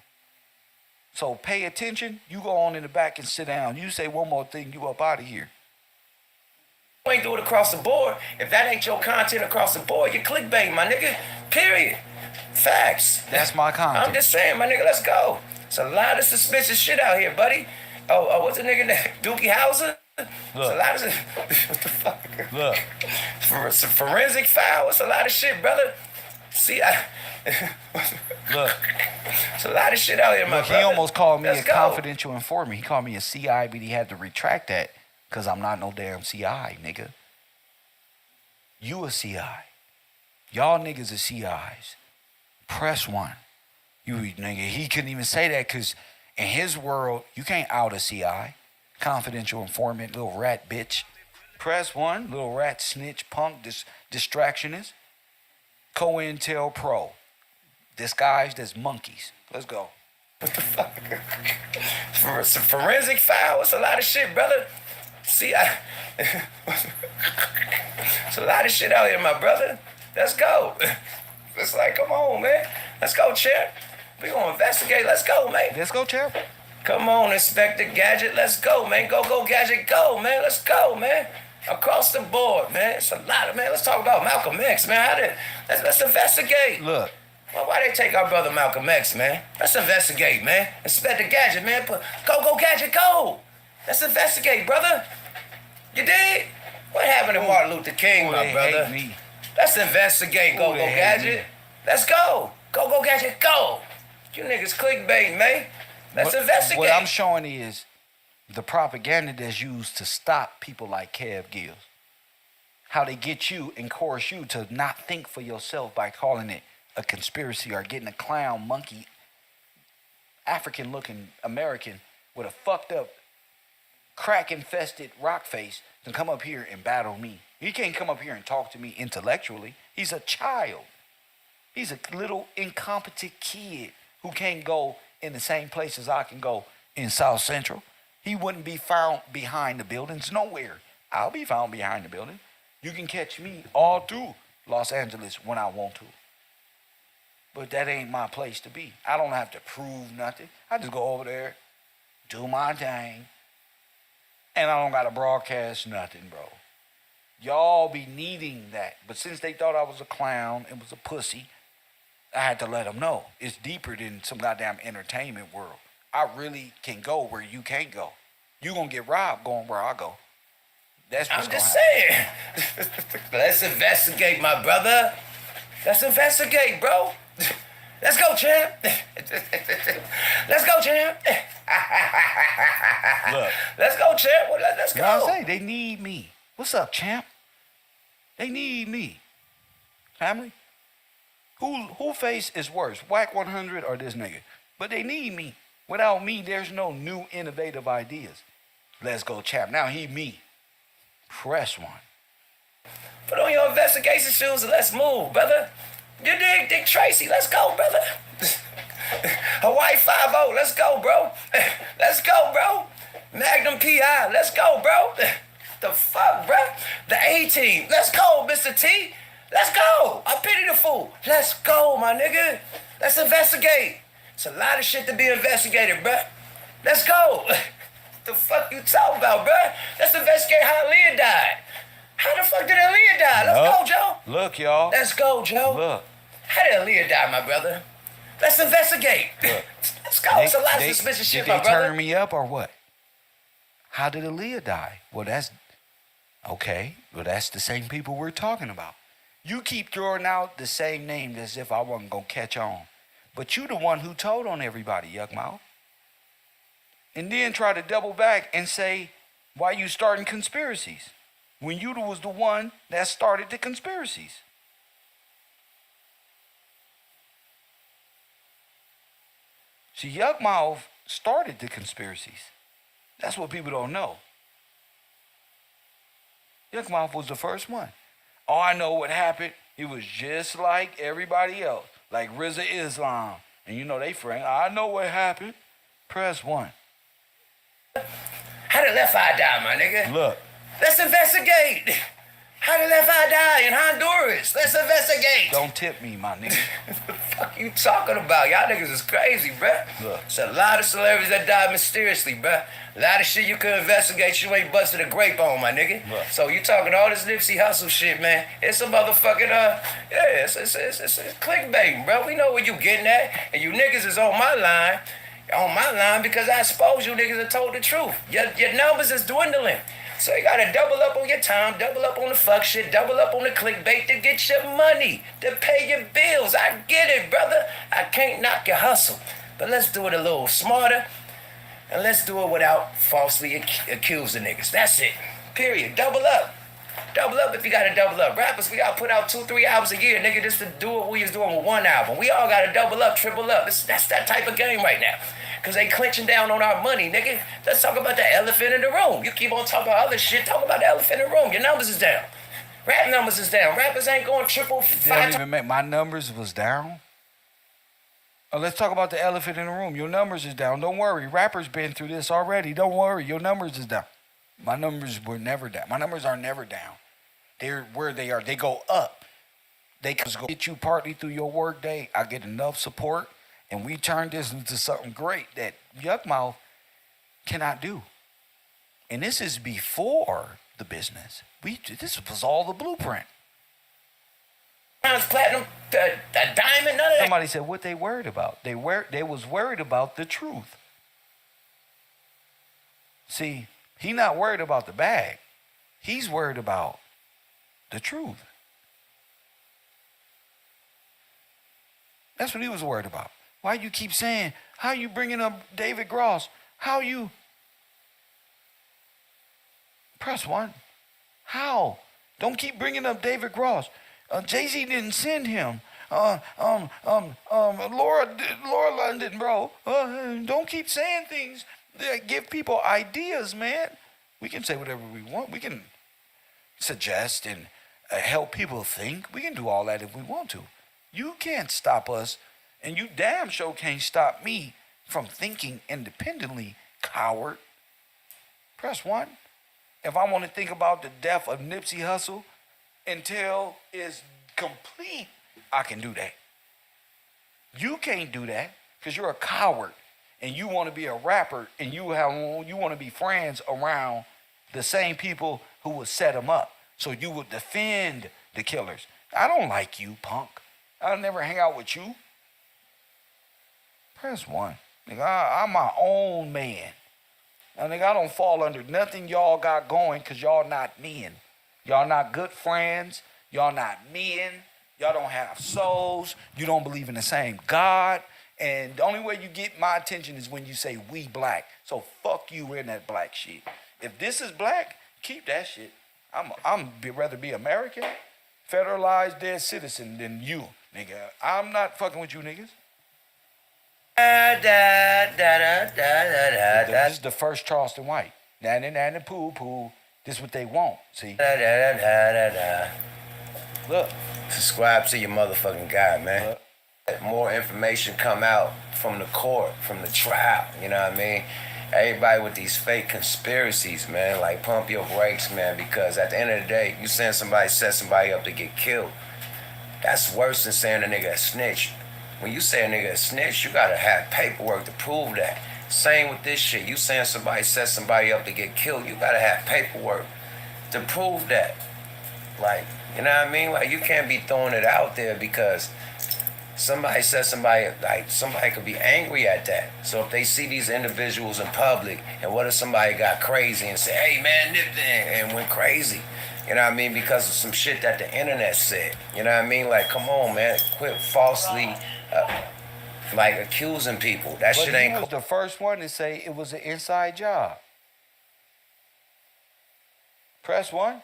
So pay attention. You go on in the back and sit down. You say one more thing, you up out of here. You ain't do it across the board. If that ain't your content across the board, you're clickbait, my nigga. Period. Facts. That's my content. I'm just saying, my nigga, let's go. It's a lot of suspicious shit out here, buddy. Oh, what's the nigga name? Dookie Howser? Look. It's a lot of what the fuck? Look. Forensic file. It's a lot of shit, brother. See, Look. It's a lot of shit out here, my Look, brother. he almost called me Let's a go. confidential informant. He called me a CI, but he had to retract that because I'm not no damn CI, nigga. You a CI. Y'all niggas are CIs. Press one. You nigga, he couldn't even say that because in his world, you can't out a CI. Confidential informant, little rat bitch. Press one, little rat snitch, punk, distractionist. COINTEL Pro. Disguised as monkeys. Let's go. What the fuck? Forensic file. It's a lot of shit, brother. See, it's a lot of shit out here, my brother. Let's go. It's like, come on, man. Let's go, champ. We gonna investigate. Let's go, man. Let's go, champ. Come on, Inspector Gadget. Let's go, man. Go, Gadget. Go, man. Let's go, man. Across the board, man. It's a lot of, man. Let's talk about Malcolm X, man. Let's investigate. Look. Well, why they take our brother Malcolm X, man? Let's investigate, man. Inspector Gadget, man. Go, Gadget, go. Let's investigate, brother. You did? What happened to Martin Luther King, my they brother? hate me. Let's investigate. Go, they hate Gadget. me. Let's go. Go, Gadget, go. You niggas clickbait, man. Let's investigate. What I'm showing is the propaganda that's used to stop people like Kev Gills. How they get you and coerce you to not think for yourself by calling it a conspiracy or getting a clown, monkey, African-looking American with a fucked up, crack-infested rock face to come up here and battle me. He can't come up here and talk to me intellectually. He's a child. He's a little incompetent kid who can't go in the same places I can go in South Central. He wouldn't be found behind the buildings nowhere. I'll be found behind the building. You can catch me all through Los Angeles when I want to. But that ain't my place to be. I don't have to prove nothing. I just go over there, do my thing, and I don't got to broadcast nothing, bro. Y'all be needing that. But since they thought I was a clown and was a pussy, I had to let them know. It's deeper than some goddamn entertainment world. I really can go where you can't go. You gonna get robbed going where I go. That's what's I'm just saying. Let's investigate, my brother. Let's investigate, bro. Let's go, champ. Let's go, champ. Look. Let's go, champ. Let's You know what go. I'm saying? They need me. What's up, champ? They need me. Family? Who face is worse, Whack 100 or this nigga? But they need me. Without me, there's no new innovative ideas. Let's go, champ. Now he me. Press one. Put on your investigation shoes and let's move, brother. You dig, Dick Tracy? Let's go, brother. Hawaii 5-0. Let's go, bro. Let's go, bro. Magnum PI. Let's go, bro. The fuck, bro? The A-team. Let's go, Mr. T. Let's go. I pity the fool. Let's go, my nigga. Let's investigate. It's a lot of shit to be investigated, bro. Let's go. The fuck you talking about, bro? Let's investigate how Aaliyah died. How the fuck did Aaliyah die? Let's go, Joe. Look, y'all. Let's go, Joe. Look. How did Aaliyah die, my brother? Let's investigate. Look. Let's go. It's a lot of suspicious shit, my Did they brother. turn me up or what? How did Aaliyah die? Well, that's... Okay. Well, that's the same people we're talking about. You keep throwing out the same name as if I wasn't going to catch on. But you the one who told on everybody, yuck mouth. And then try to double back and say, why you starting conspiracies? When you was the one that started the conspiracies. See, Yuck Mouth started the conspiracies. That's what people don't know. Yuck Mouth was the first one. Oh, I know what happened. It was just like everybody else, like RZA Islam. And you know they friend. I know what happened. Press one. How did Left Eye die, my nigga? Look. Let's investigate. How did Left Eye die in Honduras? Let's investigate. Don't tip me, my nigga. What the fuck you talking about? Y'all niggas is crazy, bruh. Look. It's a lot of celebrities that died mysteriously, bruh. A lot of shit you could investigate, you ain't busted a grape on, my nigga. Look. So you talking all this Nipsey Hussle shit, man. It's a motherfucking, it's clickbait, bro. We know where you getting at. And you niggas is on my line because I suppose you niggas have told the truth. Your numbers is dwindling. So you gotta double up on your time, double up on the fuck shit, double up on the clickbait to get your money, to pay your bills. I get it, brother. I can't knock your hustle. But let's do it a little smarter, and let's do it without falsely accusing niggas. That's it. Period. Double up. Double up if you gotta double up. Rappers, we gotta put out 2-3 albums a year, nigga, just to do what we was doing with one album. We all gotta double up, triple up. That's that type of game right now. Cause they clenching down on our money, nigga. Let's talk about the elephant in the room. You keep on talking about other shit, talk about the elephant in the room. Your numbers is down. Rap numbers is down. Rappers ain't going triple, They 5 don't times. even make my numbers was down. Oh, let's talk about the elephant in the room. Your numbers is down. Don't worry. Rappers been through this already. Don't worry. Your numbers is down. My numbers were never down. My numbers are never down. They're where they are. They go up. They can go get you partly through your work day. I get enough support, and we turn this into something great that Yuck Mouth cannot do. And this is before the business. This was all the blueprint. Platinum, the diamond, none of that. Somebody said what they worried about. They was worried about the truth. See, he not worried about the bag. He's worried about the truth. That's what he was worried about. Why you keep saying, how you bringing up David Gross? How you? Press one. How? Don't keep bringing up David Gross. Jay-Z didn't send him. Laura London, bro. Don't keep saying things that give people ideas, man. We can say whatever we want. We can suggest and help people think. We can do all that if we want to. You can't stop us, and you damn sure can't stop me from thinking independently, coward. Press one. If I want to think about the death of Nipsey Hussle until it's complete, I can do that. You can't do that because you're a coward and you want to be a rapper and you want to be friends around the same people who would set them up. So you would defend the killers. I don't like you, punk. I'll never hang out with you. Press one. Nigga, I'm my own man. Now, nigga, I don't fall under nothing y'all got going because y'all not men. Y'all not good friends. Y'all not men. Y'all don't have souls. You don't believe in the same God. And the only way you get my attention is when you say we black. So fuck you in that black shit. If this is black, keep that shit. I'm rather be American, federalized dead citizen than you, nigga. I'm not fucking with you niggas. This is the first Charleston White. Nanny poo poo. This is what they want. See? Look. Subscribe to your motherfucking guy, man. Look. More information come out from the court, from the trial, you know what I mean? Everybody with these fake conspiracies, man, like pump your brakes, man, because at the end of the day, you saying somebody set somebody up to get killed. That's worse than saying a nigga a snitch. When you say a nigga a snitch, you gotta have paperwork to prove that. Same with this shit. You saying somebody set somebody up to get killed, you gotta have paperwork to prove that. Like, you know what I mean? Like, you can't be throwing it out there because somebody says somebody, like, somebody could be angry at that. So if they see these individuals in public, and what if somebody got crazy and say, hey, man, Nip and went crazy? You know what I mean? Because of some shit that the internet said. You know what I mean? Like, come on, man. Quit falsely, like, accusing people. That shit ain't cool. He was the first one to say it was an inside job. Press 1.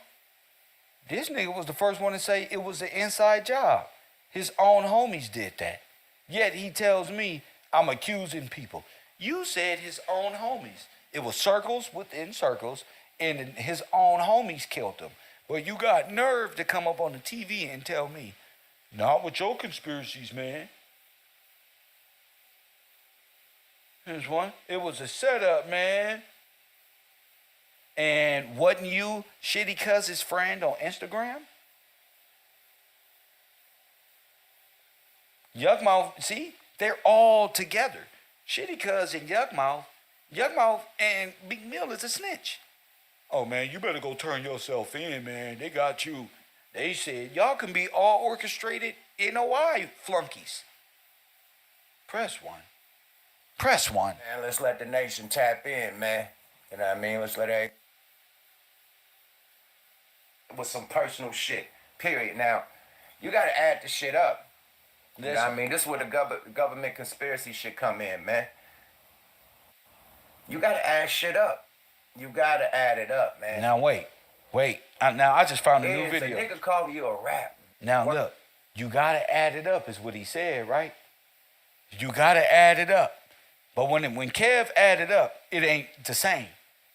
This nigga was the first one to say it was an inside job. His own homies did that. Yet he tells me I'm accusing people. You said his own homies. It was circles within circles, and his own homies killed him. But you got nerve to come up on the TV and tell me, not with your conspiracies, man. Here's one. It was a setup, man. And wasn't you Shitty Cuz's friend on Instagram? Yuckmouth, see? They're all together. Shitty Cuz and Yuckmouth and Big Mill is a snitch. Oh, man, you better go turn yourself in, man. They got you. They said, y'all can be all orchestrated NOI flunkies. Press 1. Press 1. Man, let's let the nation tap in, man. You know what I mean? Let's let it... with some personal shit, period. Now, you got to add the shit up. You know what I mean? This is where the government conspiracy shit come in, man. You got to add shit up. You got to add it up, man. Now, wait. Now, I just found a new video. A nigga call you a rap. Now, look. You got to add it up is what he said, right? You got to add it up. But when Kev added up, it ain't the same.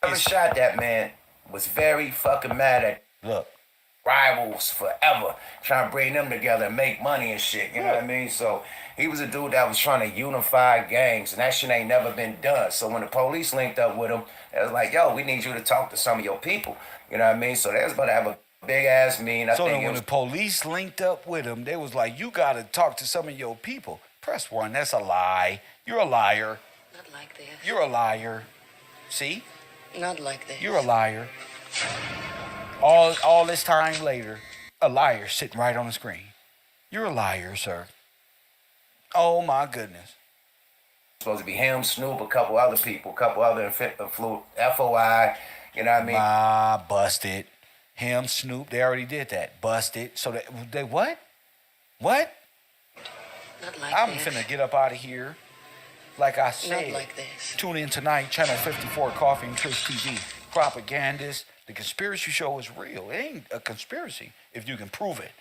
Whoever shot that man was very fucking mad at... Look. Rivals forever, trying to bring them together and make money and shit, you know what I mean? So he was a dude that was trying to unify gangs, and that shit ain't never been done. So when the police linked up with him, it was like, yo, we need you to talk to some of your people, you know what I mean? So they was about to have a big ass meeting. So then when the police linked up with him, they was like, you got to talk to some of your people. Press 1, that's a lie. You're a liar. Not like this. You're a liar. See? Not like this. You're a liar. All this time later, a liar sitting right on the screen. You're a liar, sir. Oh, my goodness. Supposed to be him, Snoop, a couple other people, a couple other FOI, you know what I mean? Busted. Him, Snoop, they already did that. Busted. So they what? What? Not like I'm this. finna get up out of here. Like I said, Not like this. Tune in tonight, Channel 54, Coffee and Trish TV. Propagandists. The conspiracy show is real. It ain't a conspiracy if you can prove it.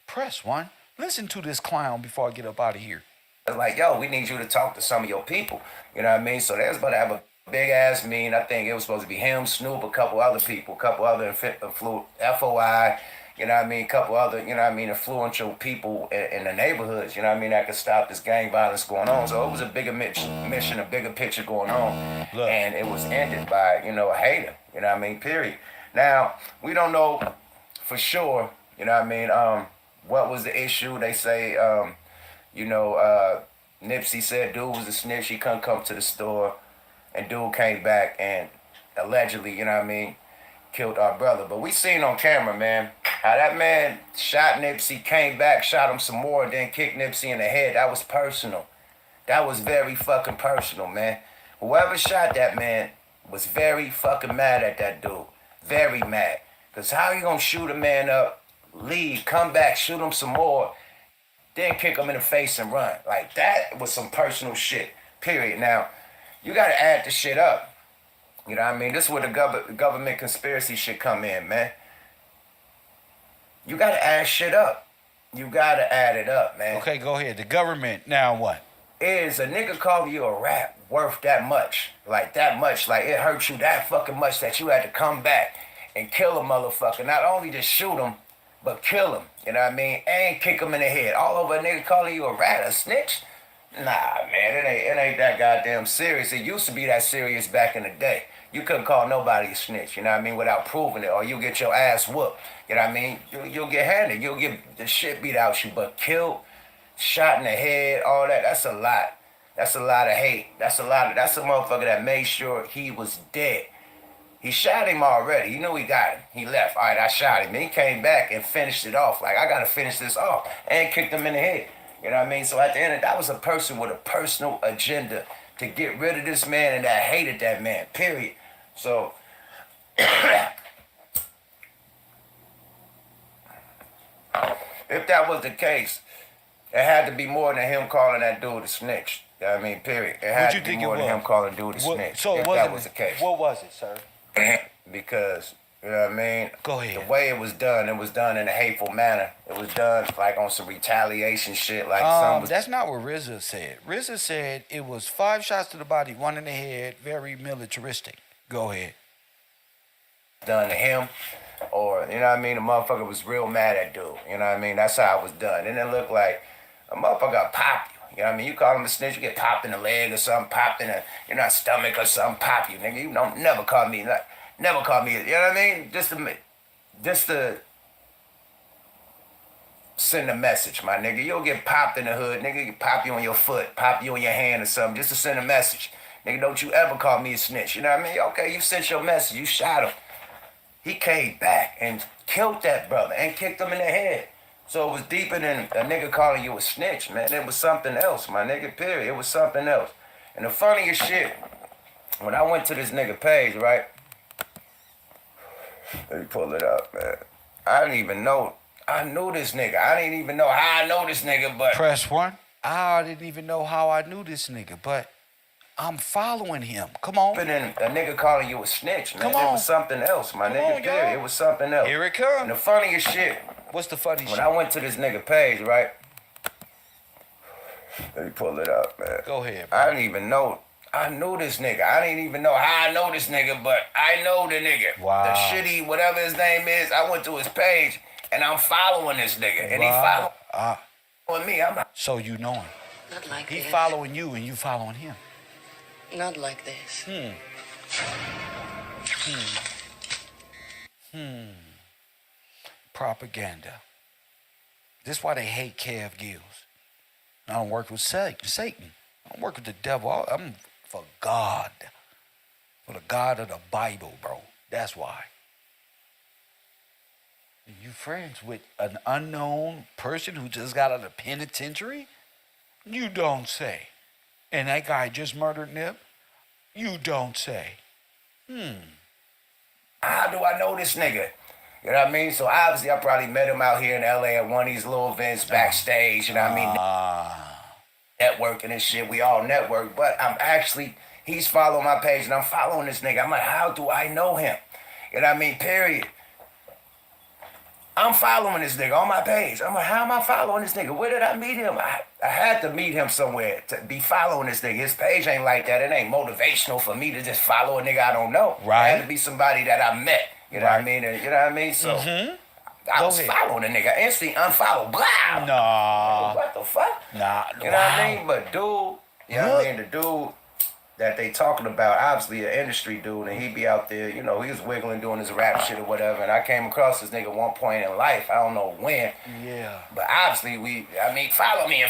Press 1. Listen to this clown before I get up out of here. Like, yo, we need you to talk to some of your people. You know what I mean? So they was about to have a big ass meeting. I think it was supposed to be him, Snoop, a couple other people, a couple other FOI, you know what I mean? A couple other, you know what I mean, influential people in the neighborhoods, you know what I mean, that could stop this gang violence going on. So it was a bigger mission, a bigger picture going on. Look. And it was ended by, you know, a hater, you know what I mean, period. Now, we don't know for sure, you know what I mean, what was the issue. They say, Nipsey said dude was a snitch, he couldn't come to the store, and dude came back and allegedly, you know what I mean, killed our brother. But we seen on camera, man, how that man shot Nipsey, came back, shot him some more, then kicked Nipsey in the head. That was personal. That was very fucking personal, man. Whoever shot that man was very fucking mad at that dude. Very mad. Because how you gonna shoot a man up leave, come back, shoot him some more, then kick him in the face and run. Like, that was some personal shit, period. Now, you gotta add the shit up. You know what I mean? This is where the government conspiracy shit come in, man. You gotta add shit up. You gotta add it up, man. Okay, go ahead. The government, now what? Is a nigga calling you a rap worth that much? Like, that much? Like, it hurt you that fucking much that you had to come back and kill a motherfucker. Not only just shoot him, but kill him. You know what I mean? And kick him in the head. All over a nigga calling you a rat, a snitch? Nah, man, it ain't that goddamn serious. It used to be that serious back in the day. You couldn't call nobody a snitch, you know what I mean, without proving it, or you'll get your ass whooped. You know what I mean? You'll get handed. You'll get the shit beat out you, but killed, shot in the head, all that, that's a lot. That's a lot of hate. That's a motherfucker that made sure he was dead. He shot him already. He knew he got him. He left. All right, I shot him. Then he came back and finished it off. Like, I got to finish this off. And kicked him in the head. You know what I mean? So at the end of it, that was a person with a personal agenda to get rid of this man and that hated that man, period. So, if that was the case, it had to be more than him calling that dude a snitch. You know what I mean? Period. It had to be more than him calling dude a snitch. So if that was the case. What was it, sir? Because, you know what I mean? Go ahead. The way it was done in a hateful manner. It was done like on some retaliation shit. Like that's not what RZA said. RZA said it was 5 shots to the body, 1 in the head, very militaristic. Go ahead. Done to him, or, you know what I mean? The motherfucker was real mad at dude. You know what I mean? That's how it was done. And it looked like a motherfucker popped you. You know what I mean? You call him a snitch, you get popped in the leg or something, popped in the stomach or something, pop you, nigga. You don't never call me, you know what I mean? Just to send a message, my nigga. You'll get popped in the hood, nigga. You pop you on your foot, pop you on your hand or something, just to send a message. Nigga, don't you ever call me a snitch. You know what I mean? Okay, you sent your message. You shot him. He came back and killed that brother and kicked him in the head. So it was deeper than a nigga calling you a snitch, man. It was something else, my nigga, period. It was something else. And the funniest shit, when I went to this nigga page, right? Let me pull it up, man. I didn't even know. I knew this nigga. I didn't even know how I know this nigga, but... Press 1. I didn't even know how I knew this nigga, but... I'm following him. Come on. But then a nigga calling you a snitch, man. Come on. It was something else, my nigga. Period. It was something else. Here it comes. And the funniest shit. What's the funny shit? When I went to this nigga page, right? Let me pull it up, man. Go ahead, bro. I didn't even know. I knew this nigga. I didn't even know how I know this nigga, but I know the nigga. Wow. The shitty, whatever his name is, I went to his page, and I'm following this nigga. And he following me. I'm not. So you know him. Not like He this. following you and you following him. Not like this. Propaganda. This is why they hate Kev Gills. I don't work with Satan. I don't work with the devil. I'm for God. For the God of the Bible, bro. That's why. You friends with an unknown person who just got out of penitentiary? You don't say. And that guy just murdered Nip? You don't say. How do I know this nigga? You know what I mean? So obviously I probably met him out here in LA at one of these little events backstage, you know what I mean? Networking and shit. We all network. But he's following my page and I'm following this nigga. I'm like, how do I know him? You know what I mean? Period. I'm following this nigga on my page. I'm like, how am I following this nigga? Where did I meet him? I had to meet him somewhere to be following this nigga. His page ain't like that. It ain't motivational for me to just follow a nigga I don't know. Right. It had to be somebody that I met. You know what I mean? You know what I mean? So I was following the nigga. Instantly unfollow. Blah. Nah. What the fuck? Nah. You know what I mean? But dude, you know what I mean? The dude that they talking about, obviously an industry dude, and he be out there, you know, he was wiggling doing his rap shit or whatever, and I came across this nigga one point in life, I don't know when. Yeah. But obviously follow me.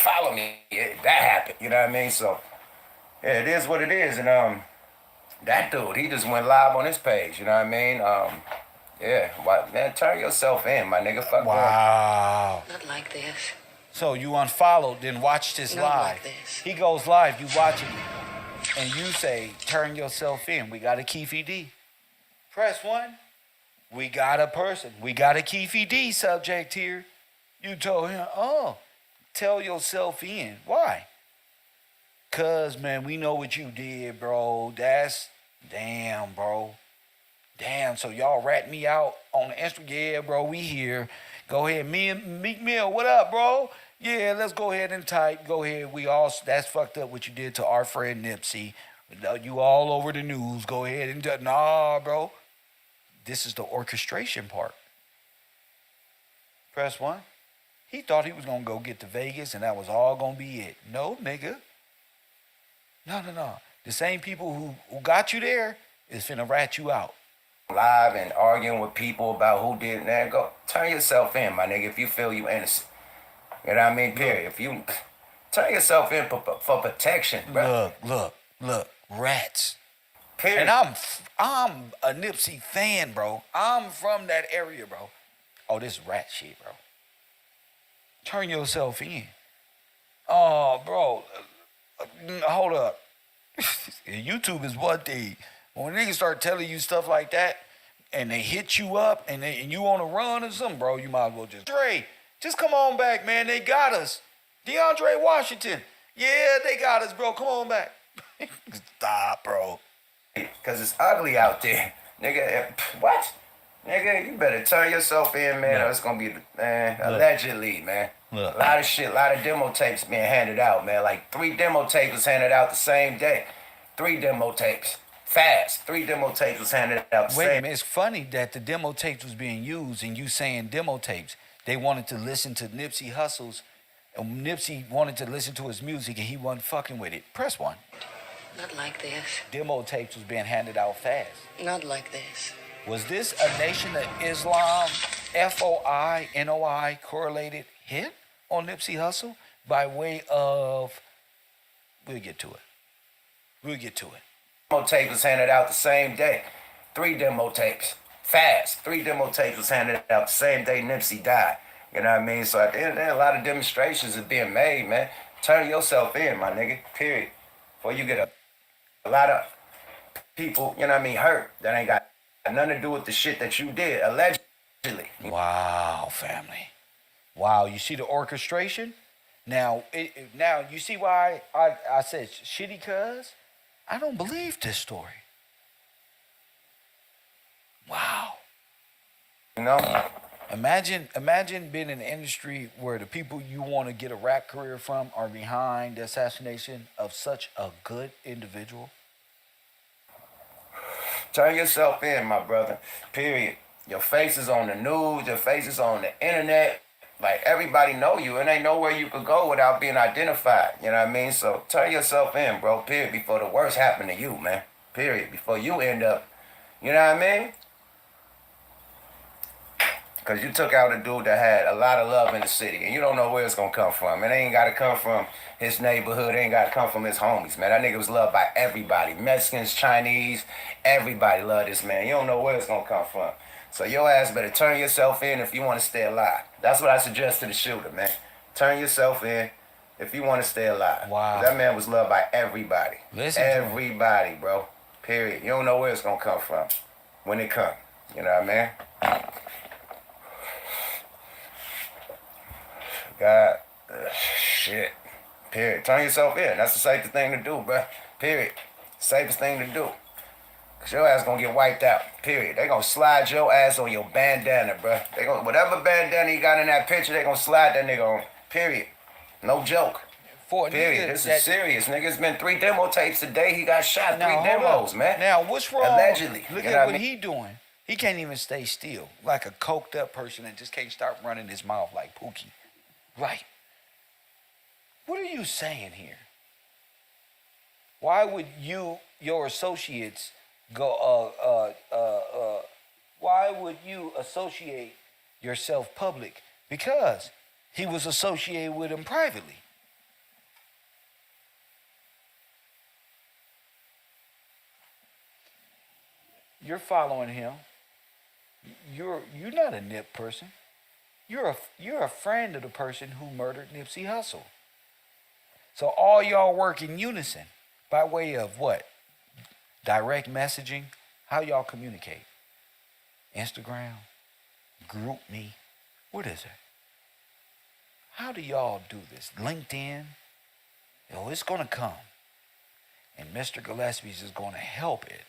That happened, you know what I mean? So, yeah, it is what it is, and that dude, he just went live on his page, you know what I mean? Man, turn yourself in, my nigga. Fuck wow. Not like this. So you unfollowed, then watched this Not live. like this. He goes live, you watching it. And you say, turn yourself in. We got a Keefy D. Press 1. We got a person. We got a Keefy D subject here. You told him, oh, tell yourself in. Why? Cause, man, we know what you did, bro. That's, damn, bro. Damn, so y'all rat me out on the Instagram. Yeah, bro, we here. Go ahead. Meek Mill, what up, bro? Yeah, let's go ahead and type. Go ahead. That's fucked up what you did to our friend Nipsey. You all over the news. Go ahead and do, nah, bro. This is the orchestration part. Press 1. He thought he was going to go get to Vegas and that was all going to be it. No, nigga. No. The same people who got you there is finna rat you out. Live and arguing with people about who did that. Go turn yourself in, my nigga, if you feel you innocent. You know what I mean? Period. If you turn yourself in for protection, bro. Look, rats. Period. And I'm a Nipsey fan, bro. I'm from that area, bro. Oh, this rat shit, bro. Turn yourself in. Oh, bro. Hold up. YouTube is one thing. When niggas start telling you stuff like that, and they hit you up, and you on a run or something, bro, you might as well just... Dre, just come on back, man. They got us. DeAndre Washington. Yeah, they got us, bro. Come on back. Stop, bro. Because it's ugly out there. Nigga, what? Nigga, you better turn yourself in, man, or it's going to be, man, allegedly, man. Look. A lot of shit, a lot of demo tapes being handed out, man. Like 3 demo tapes was handed out the same day. 3 demo tapes. Fast. 3 demo tapes was handed out the same. Wait a minute, it's funny that the demo tapes was being used and you saying demo tapes. They wanted to listen to Nipsey Hussles, and Nipsey wanted to listen to his music and he wasn't fucking with it. Press 1. Not like this. Demo tapes was being handed out fast. Not like this. Was this a Nation of Islam, FOI, correlated hit on Nipsey Hussle by way of... We'll get to it. Demo tape was handed out the same day. 3 demo tapes. Fast. 3 demo tapes was handed out the same day Nipsey died. You know what I mean? So at the end of the day, a lot of demonstrations is being made, man. Turn yourself in, my nigga. Period. Before you get a lot of people, you know what I mean, hurt. That ain't got nothing to do with the shit that you did, allegedly. Wow, family. Wow, you see the orchestration? Now, now you see why I said shitty cuz? I don't believe this story. Wow. You know? Imagine being in an industry where the people you want to get a rap career from are behind the assassination of such a good individual. Turn yourself in, my brother. Period. Your face is on the news. Your face is on the internet. Like, everybody know you, and ain't nowhere you could go without being identified. You know what I mean? So turn yourself in, bro. Period. Before the worst happen to you, man. Period. Before you end up, you know what I mean? Because you took out a dude that had a lot of love in the city, and you don't know where it's going to come from. It ain't got to come from his neighborhood. It ain't got to come from his homies, man. That nigga was loved by everybody. Mexicans, Chinese, everybody loved this man. You don't know where it's going to come from. So your ass better turn yourself in if you want to stay alive. That's what I suggest to the shooter, man. Turn yourself in if you want to stay alive. Wow. That man was loved by everybody. Listen to everybody, bro. Period. You don't know where it's going to come from when it comes. You know what I mean? God, shit. Period. Turn yourself in. That's the safest thing to do, bro. Period. Safest thing to do. Cause your ass gonna get wiped out. Period. They gonna slide your ass on your bandana, bro. They gonna whatever bandana you got in that picture, they gonna slide that nigga on. Period. No joke. Period. This is serious, nigga. It's been 3 demo tapes today. He got shot. Now, 3 demos, man. Now, what's wrong? Allegedly. Look You at know what I mean? he doing. He can't even stay still. Like a coked up person that just can't stop running his mouth like Pookie. Right. What are you saying here? Why would your associates go, why would you associate yourself public? Because he was associated with him privately. You're following him. You're not a Nip person. You're a friend of the person who murdered Nipsey Hussle. So all y'all work in unison by way of what? Direct messaging. How y'all communicate? Instagram, Group Me. What is it? How do y'all do this? LinkedIn? Yo, it's going to come. And Mr. Gillespie's is going to help it.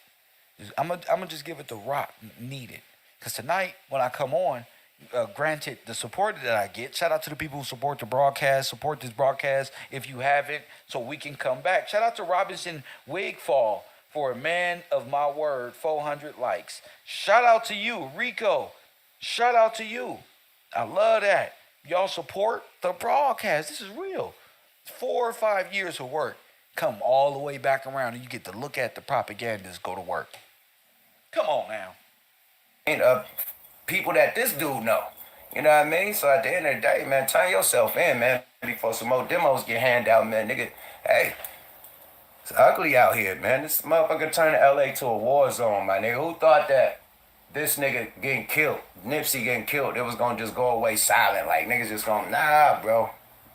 I'm gonna just give it the rock needed. Because tonight, when I come on, granted, the support that I get, shout out to the people who support the broadcast, support this broadcast if you haven't, so we can come back. Shout out to Robinson Wigfall for a man of my word, 400 likes. Shout out to you, Rico. Shout out to you. I love that. Y'all support the broadcast. This is real. 4 or 5 years of work come all the way back around, and you get to look at the propagandists go to work. Come on now. And people that this dude know. You know what I mean? So at the end of the day, man, turn yourself in, man, before some more demos get handed out, man. Nigga, hey, it's ugly out here, man. This motherfucker turned LA to a war zone, my nigga. Who thought that this nigga getting killed, Nipsey getting killed, it was gonna just go away silent? Like, niggas just gonna, nah, bro.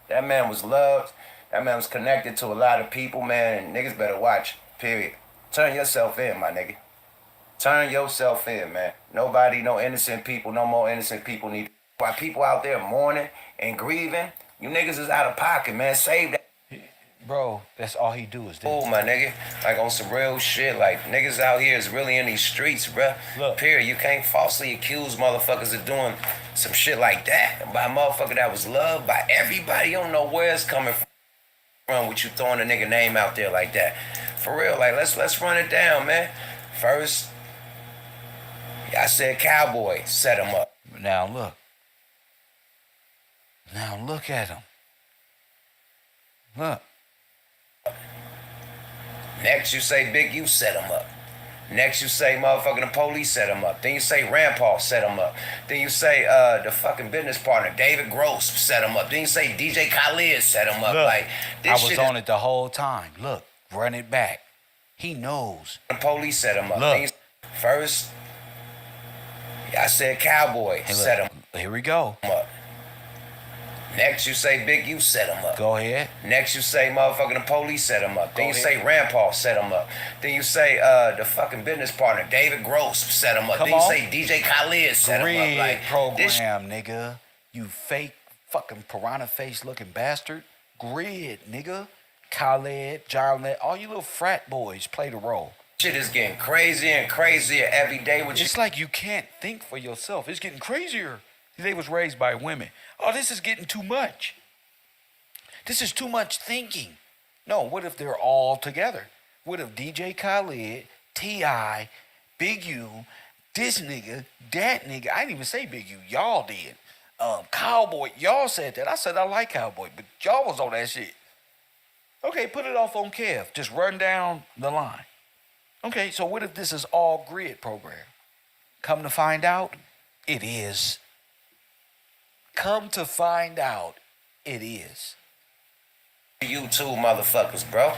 That man was loved. That man was connected to a lot of people, man, and niggas better watch, period. Turn yourself in, my nigga. Turn yourself in, man. Nobody, no innocent people, no more innocent people need. While people out there mourning and grieving, you niggas is out of pocket, man. Save that. Bro, that's all he do is this. Oh, my nigga. Like, on some real shit. Like, niggas out here is really in these streets, bruh. Look. Period. You can't falsely accuse motherfuckers of doing some shit like that by a motherfucker that was loved by everybody. You don't know where it's coming from with you throwing a nigga name out there like that. For real, like, let's run it down, man. First, I said Cowboy set him up. Now look. Now look at him. Look. Next you say Big U set him up. Next you say motherfucking the police set him up. Then you say Rampaw set him up. Then you say the fucking business partner David Gross set him up. Then you say DJ Khaled set him up. Look, like, this I was shit on it the whole time. Look, run it back. He knows. The police set him up. Look. Then first, I said Cowboy set him Here we go. up. Next you say Big U set him up. Go ahead. Next you say motherfucking the police set him up. Then you Go say Rampaw set him up. Then you say the fucking business partner David Gross set him up. Come then you on. say DJ Khaled set him up. Grid Like, program, nigga. You fake fucking piranha face looking bastard. Grid, nigga. Khaled, Jarlet, all you little frat boys play the role. Shit is getting crazier and crazier every day. It's like you can't think for yourself. It's getting crazier. They was raised by women. Oh, this is getting too much. This is too much thinking. No, what if they're all together? What if DJ Khaled, T.I., Big U, this nigga, that nigga, I didn't even say Big U, y'all did. Cowboy, y'all said that. I said I like Cowboy, but y'all was on that shit. Okay, put it off on Kev. Just run down the line. Okay, so what if this is all grid program? Come to find out, it is. Come to find out, it is. You two motherfuckers, bro.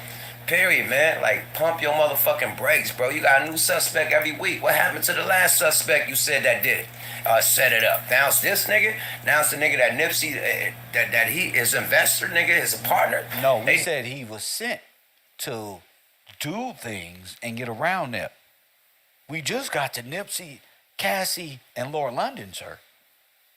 Period, man. Like, pump your motherfucking brakes, bro. You got a new suspect every week. What happened to the last suspect you said that did it? Set it up. Now it's this nigga. Now it's the nigga that Nipsey, that he is investor, nigga, is a partner. No, we said he was sent to do things and get around them. We just got to Nipsey, Cassie, and Lord London, sir.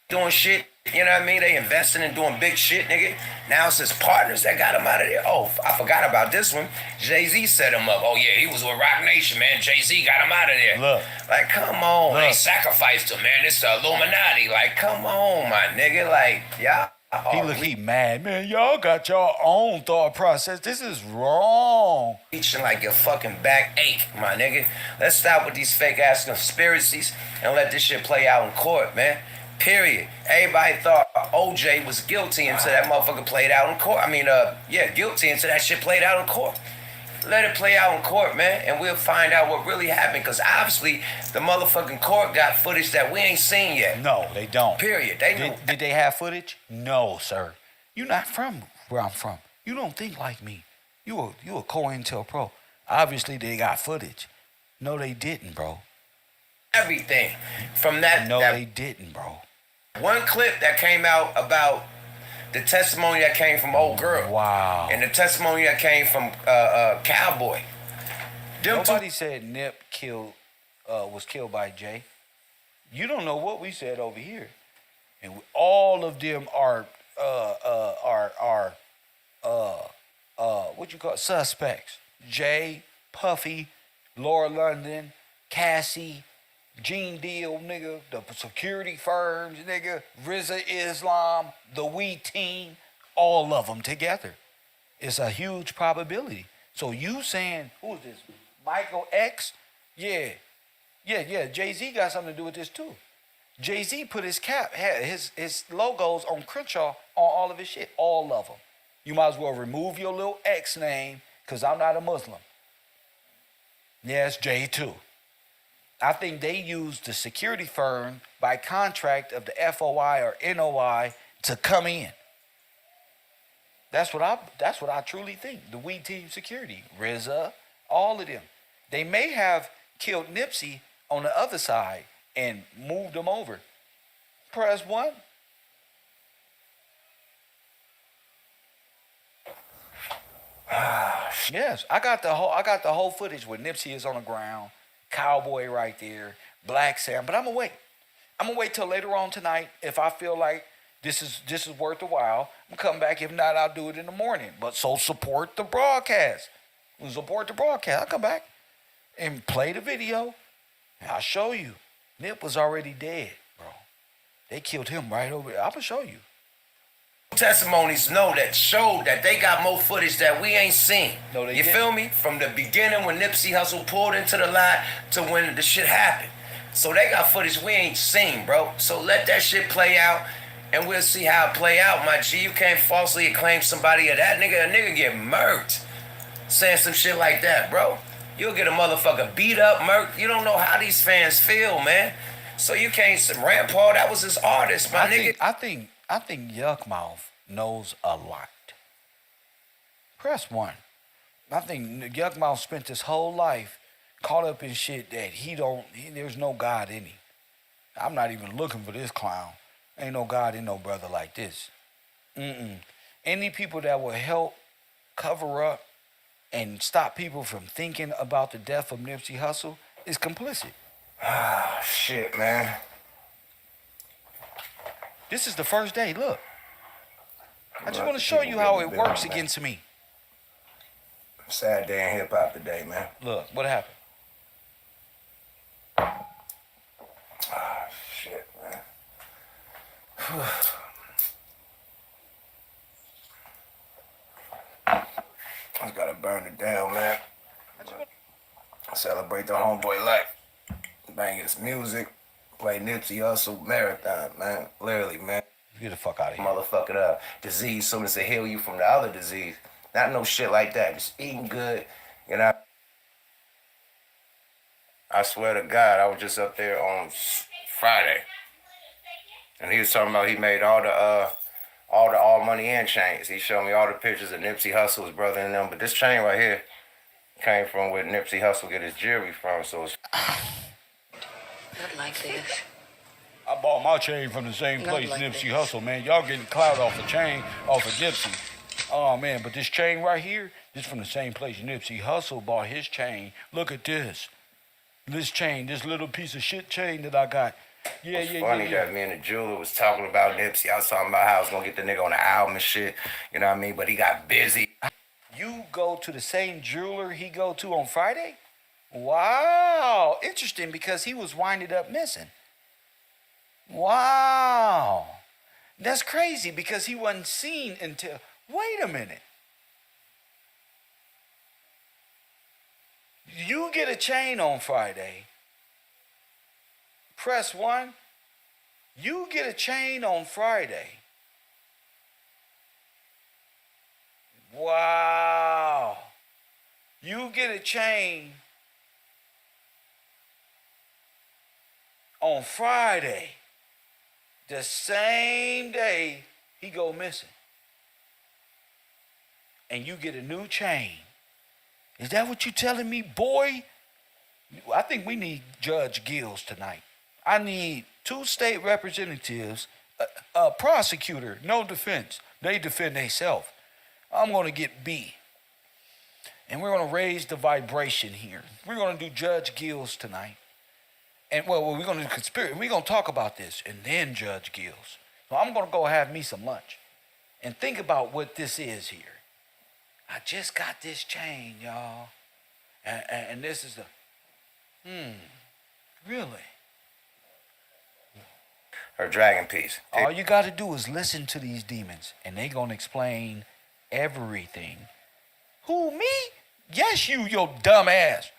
Doing shit, you know what I mean? They investing and doing big shit, nigga. Now it's his partners that got him out of there. Oh, I forgot about this one. Jay-Z set him up. Oh, yeah, he was with Rock Nation, man. Jay-Z got him out of there. Look. Like, come on. Look. They sacrificed him, man. It's the Illuminati. Like, come on, my nigga. Like, y'all. He mad, man. Y'all got your own thought process. This is wrong. Reaching like your fucking back ache, my nigga. Let's stop with these fake ass conspiracies and let this shit play out in court, man. Period. Everybody thought OJ was guilty until that motherfucker played out in court. I mean, guilty until that shit played out in court. Let it play out in court, man, and we'll find out what really happened. Because obviously, the motherfucking court got footage that we ain't seen yet. No, they don't. Period. Did they have footage? No, sir. You're not from where I'm from. You don't think like me. You a COINTELPRO. Obviously, they got footage. No, they didn't, bro. Everything from that. No, they didn't, bro. One clip that came out about the testimony that came from old girl. Wow. And the testimony that came from Cowboy. Nobody said Nip was killed by Jay. You don't know what we said over here. And all of them are what you call it? Suspects. Jay, Puffy, Laura London, Cassie, Gene Deal, nigga, the security firms, nigga, RZA Islam, the We Team, all of them together. It's a huge probability. So you saying, who is this? Michael X? Yeah. Jay-Z got something to do with this too. Jay-Z put his his logos on Crenshaw on all of his shit. All of them. You might as well remove your little X name, because I'm not a Muslim. Yes, J too. I think they used the security firm by contract of the FOI or NOI to come in. That's what I truly think. The We Team Security, RZA, all of them. They may have killed Nipsey on the other side and moved them over. Press 1. Yes, I got the whole footage where Nipsey is on the ground, Cowboy right there, Black Sam. But I'm gonna wait. I'm gonna wait till later on tonight. If I feel like this is worth a while, I'm gonna come back. If not, I'll do it in the morning. But so support the broadcast. Support the broadcast. I'll come back and play the video. And I'll show you. Nip was already dead, bro. They killed him right over there. I'm gonna show you. Testimonies showed that they got more footage that we ain't seen. No, they you didn't. feel me? From the beginning when Nipsey Hussle pulled into the lot to when the shit happened. So they got footage we ain't seen, bro. So let that shit play out and we'll see how it play out, my G. You can't falsely acclaim somebody of that nigga. A nigga get murked saying some shit like that, bro. You'll get a motherfucker beat up, murked. You don't know how these fans feel, man. So you can't Rand Paul, that was his artist, my nigga. I think Yuckmouth knows a lot. Press 1. I think Yuckmouth spent his whole life caught up in shit that there's no God in him. I'm not even looking for this clown. Ain't no God in no brother like this. Any people that will help cover up and stop people from thinking about the death of Nipsey Hussle is complicit. Ah, shit, man. This is the first day, look. I just want to show you how it works against me. Sad day in hip-hop today, man. Look, what happened? Ah, shit, man. I gotta burn it down, man. Celebrate the homeboy life. Bang his music. Play Nipsey Hussle marathon, man. Literally, man. Get the fuck out of here. Motherfucker, disease soon as it heal you from the other disease. Not no shit like that. Just eating good, you know. I swear to God, I was just up there on Friday. And he was talking about he made all the all money in chains. He showed me all the pictures of Nipsey Hussle's brother and them. But this chain right here came from where Nipsey Hussle get his jewelry from. So it's Not like this. I bought my chain from the same place Nipsey Hussle, man. Y'all getting clout off the chain, off of Nipsey. Oh, man, but this chain right here, this from the same place Nipsey Hussle bought his chain. Look at this. This chain, this little piece of shit chain that I got. It's funny that me and the jeweler was talking about Nipsey. I was talking about how I was going to get the nigga on the album and shit. You know what I mean? But he got busy. You go to the same jeweler he go to on Friday? Wow. Interesting, because he was winded up missing. Wow. That's crazy, because he wasn't seen until... Wait a minute. You get a chain on Friday. Press 1. You get a chain on Friday. Wow. You get a chain on Friday. The same day he go missing. And you get a new chain. Is that what you telling me, boy? I think we need Judge Gills tonight. I need 2 state representatives, a prosecutor, no defense. They defend themselves. I'm going to get B. And we're going to raise the vibration here. We're going to do Judge Gills tonight. And well, we're gonna do conspiracy. We're gonna talk about this, and then Judge Gills. So I'm gonna go have me some lunch, and think about what this is here. I just got this chain, y'all, and this is the. Really? Her dragon piece. All you got to do is listen to these demons, and they gonna explain everything. Who, me? Yes, you, your dumb ass.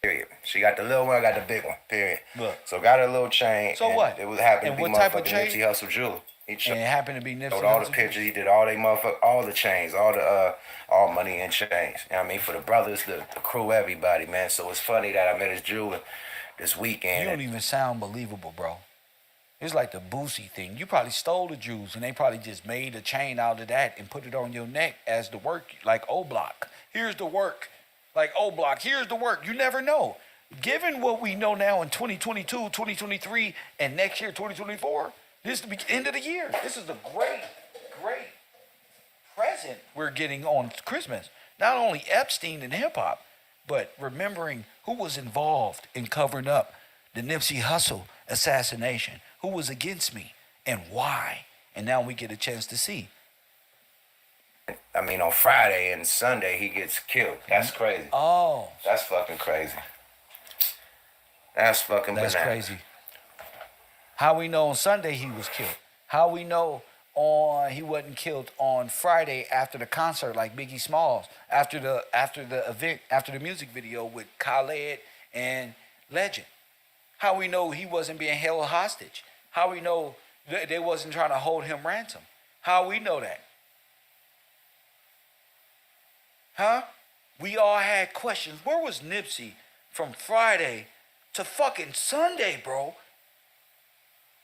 Period. She got the little one, I got the big one. Period. Look. So got her little chain. So what? It was happened And to be what type of motherfucking chain? Nipsey Hussle jeweler. He And it happened to be Nipsey showed all the Hussle? pictures. He did all they motherfucker, all the chains, all money and chains. You know what I mean? For the brothers, the crew, everybody, man. So it's funny that I met his jeweler this weekend. You don't even sound believable, bro. It's like the Boosie thing. You probably stole the jewels, and they probably just made a chain out of that and put it on your neck as the work, like O-Block. Here's the work. Like O-Block, here's the work. You never know. Given what we know now in 2022, 2023, and next year, 2024, this is the end of the year. This is a great, great present we're getting on Christmas. Not only Epstein and hip-hop, but remembering who was involved in covering up the Nipsey Hussle assassination, who was against me, and why. And now we get a chance to see. I mean, on Friday and Sunday, he gets killed. That's crazy. Oh. That's fucking crazy. That's fucking That's bananas. crazy. How we know on Sunday he was killed? How we know he wasn't killed on Friday after the concert like Biggie Smalls, after the event, after the music video with Khaled and Legend? How we know he wasn't being held hostage? How we know they wasn't trying to hold him ransom? How we know that? Huh? We all had questions. Where was Nipsey from Friday to fucking Sunday, bro?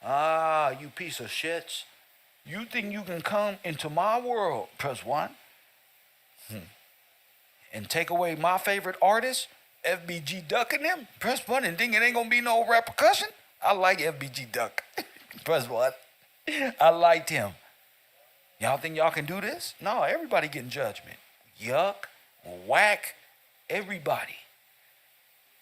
Ah, you piece of shits. You think you can come into my world, press 1, and take away my favorite artist, FBG Duck and them? Press 1 and think it ain't gonna be no repercussion? I like FBG Duck. Press 1. I liked him. Y'all think y'all can do this? No, everybody getting judgment. Yuck, whack, everybody.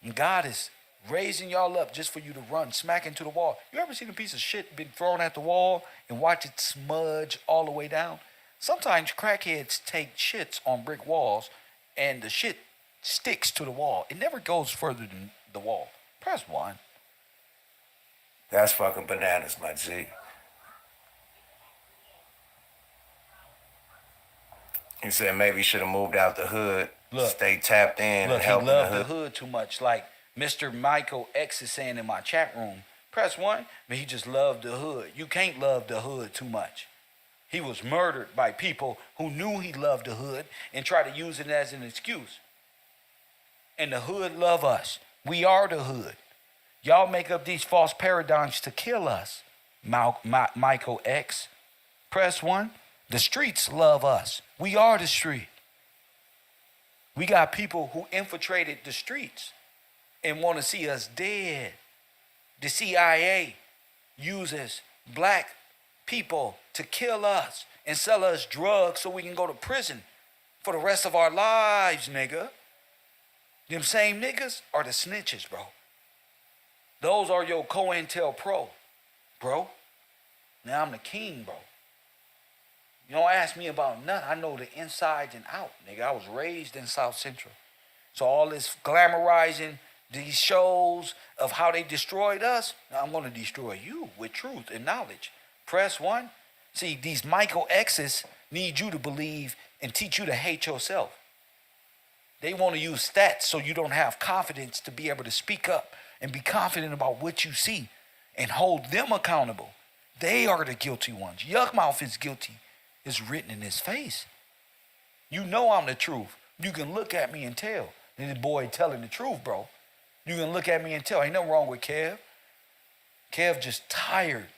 And God is raising y'all up just for you to run smack into the wall. You ever seen a piece of shit been thrown at the wall and watch it smudge all the way down? Sometimes crackheads take shits on brick walls and the shit sticks to the wall. It never goes further than the wall. Press 1. That's fucking bananas, my G. He said maybe he should have moved out the hood, stay tapped in, Look, and help he loved in the hood too much. Like Mr. Michael X is saying in my chat room, press 1, but he just loved the hood. You can't love the hood too much. He was murdered by people who knew he loved the hood and tried to use it as an excuse. And the hood love us. We are the hood. Y'all make up these false paradigms to kill us. Michael X. Press 1. The streets love us. We are the street. We got people who infiltrated the streets and want to see us dead. The CIA uses black people to kill us and sell us drugs so we can go to prison for the rest of our lives, nigga. Them same niggas are the snitches, bro. Those are your COINTELPRO, bro. Now I'm the king, bro. You don't ask me about nothing. I know the insides and out, nigga. I was raised in South Central. So all this glamorizing these shows of how they destroyed us, now I'm going to destroy you with truth and knowledge. Press 1. See, these Michael X's need you to believe and teach you to hate yourself. They want to use stats so you don't have confidence to be able to speak up and be confident about what you see and hold them accountable. They are the guilty ones. Yuckmouth is guilty. It's written in his face. You know I'm the truth. You can look at me and tell. And this boy telling the truth, bro. You can look at me and tell. Ain't nothing wrong with Kev. Kev just tired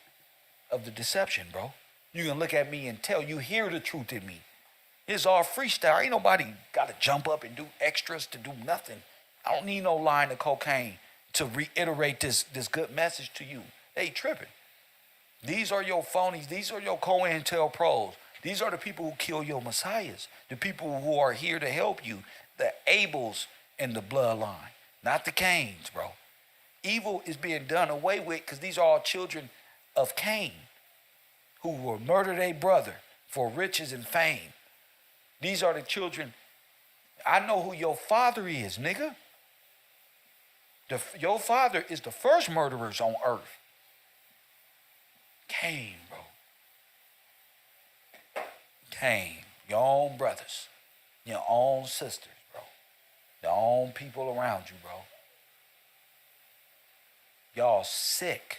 of the deception, bro. You can look at me and tell. You hear the truth in me. It's all freestyle. Ain't nobody got to jump up and do extras to do nothing. I don't need no line of cocaine to reiterate this good message to you. They tripping. These are your phonies. These are your COINTELPROs. These are the people who kill your messiahs. The people who are here to help you. The Abels in the bloodline. Not the Cains, bro. Evil is being done away with because these are all children of Cain who will murder their brother for riches and fame. These are the children. I know who your father is, nigga. Your father is the first murderers on earth. Cain, bro. Cain. Your own brothers. Your own sisters, bro. Your own people around you, bro. Y'all sick.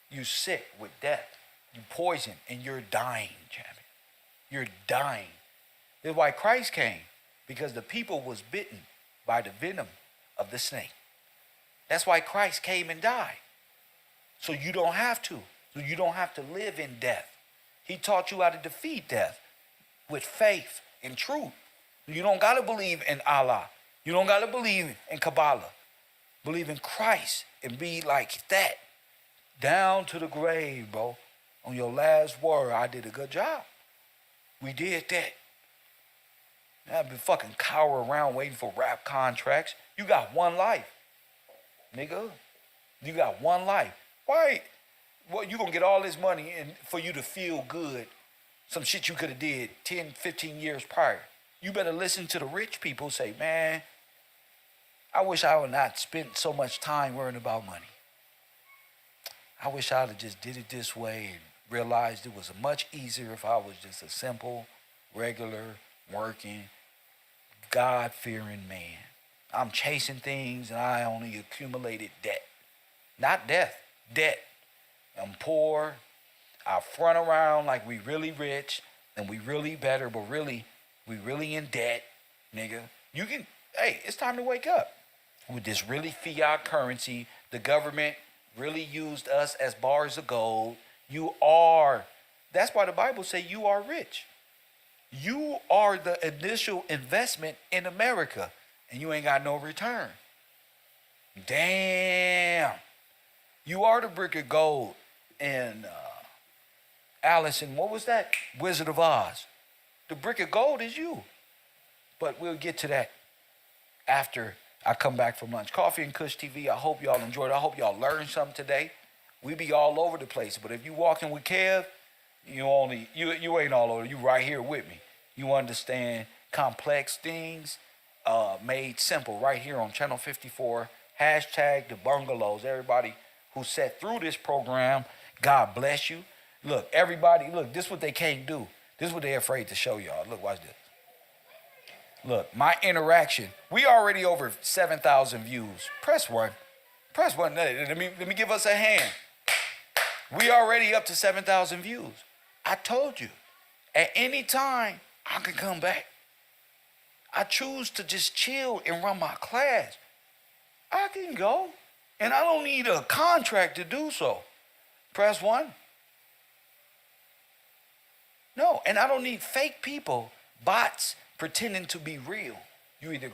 You sick with death. You poison and you're dying, champion. You're dying. That's why Christ came. Because the people was bitten by the venom of the snake. That's why Christ came and died. So you don't have to. So you don't have to live in death. He taught you how to defeat death with faith and truth. You don't got to believe in Allah. You don't got to believe in Kabbalah. Believe in Christ and be like that. Down to the grave, bro. On your last word, I did a good job. We did that. I've been fucking cower around waiting for rap contracts. You got one life, nigga. You got one life. Why? Well, you gonna get all this money and for you to feel good. Some shit you could have did 10, 15 years prior. You better listen to the rich people say, man, I wish I would not spent so much time worrying about money. I wish I would have just did it this way and realized it was much easier if I was just a simple, regular, working, God-fearing man. I'm chasing things and I only accumulated debt. Not death, debt. I'm poor. I front around like we really rich and we really better, but really, we really in debt, nigga. You can, hey, it's time to wake up. With this really fiat currency, the government really used us as bars of gold. You are. That's why the Bible say you are rich. You are the initial investment in America, and you ain't got no return. Damn. You are the brick of gold in Alice in, what was that? Wizard of Oz. The brick of gold is you. But we'll get to that after I come back from lunch. Coffee and Kush TV, I hope y'all enjoyed it. I hope y'all learned something today. We be all over the place, but if you walking with Kev, you ain't all over. You right here with me. You understand complex things made simple right here on Channel 54. Hashtag the bungalows. Everybody who sat through this program, God bless you. Look, everybody, look, this is what they can't do. This is what they're afraid to show y'all. Look, watch this. Look, my interaction. We already over 7,000 views. Press one. Press one. Let me give us a hand. We already up to 7,000 views. I told you, at any time, I can come back. I choose to just chill and run my class. I can go, and I don't need a contract to do so. Press one. No, and I don't need fake people, bots, pretending to be real. You either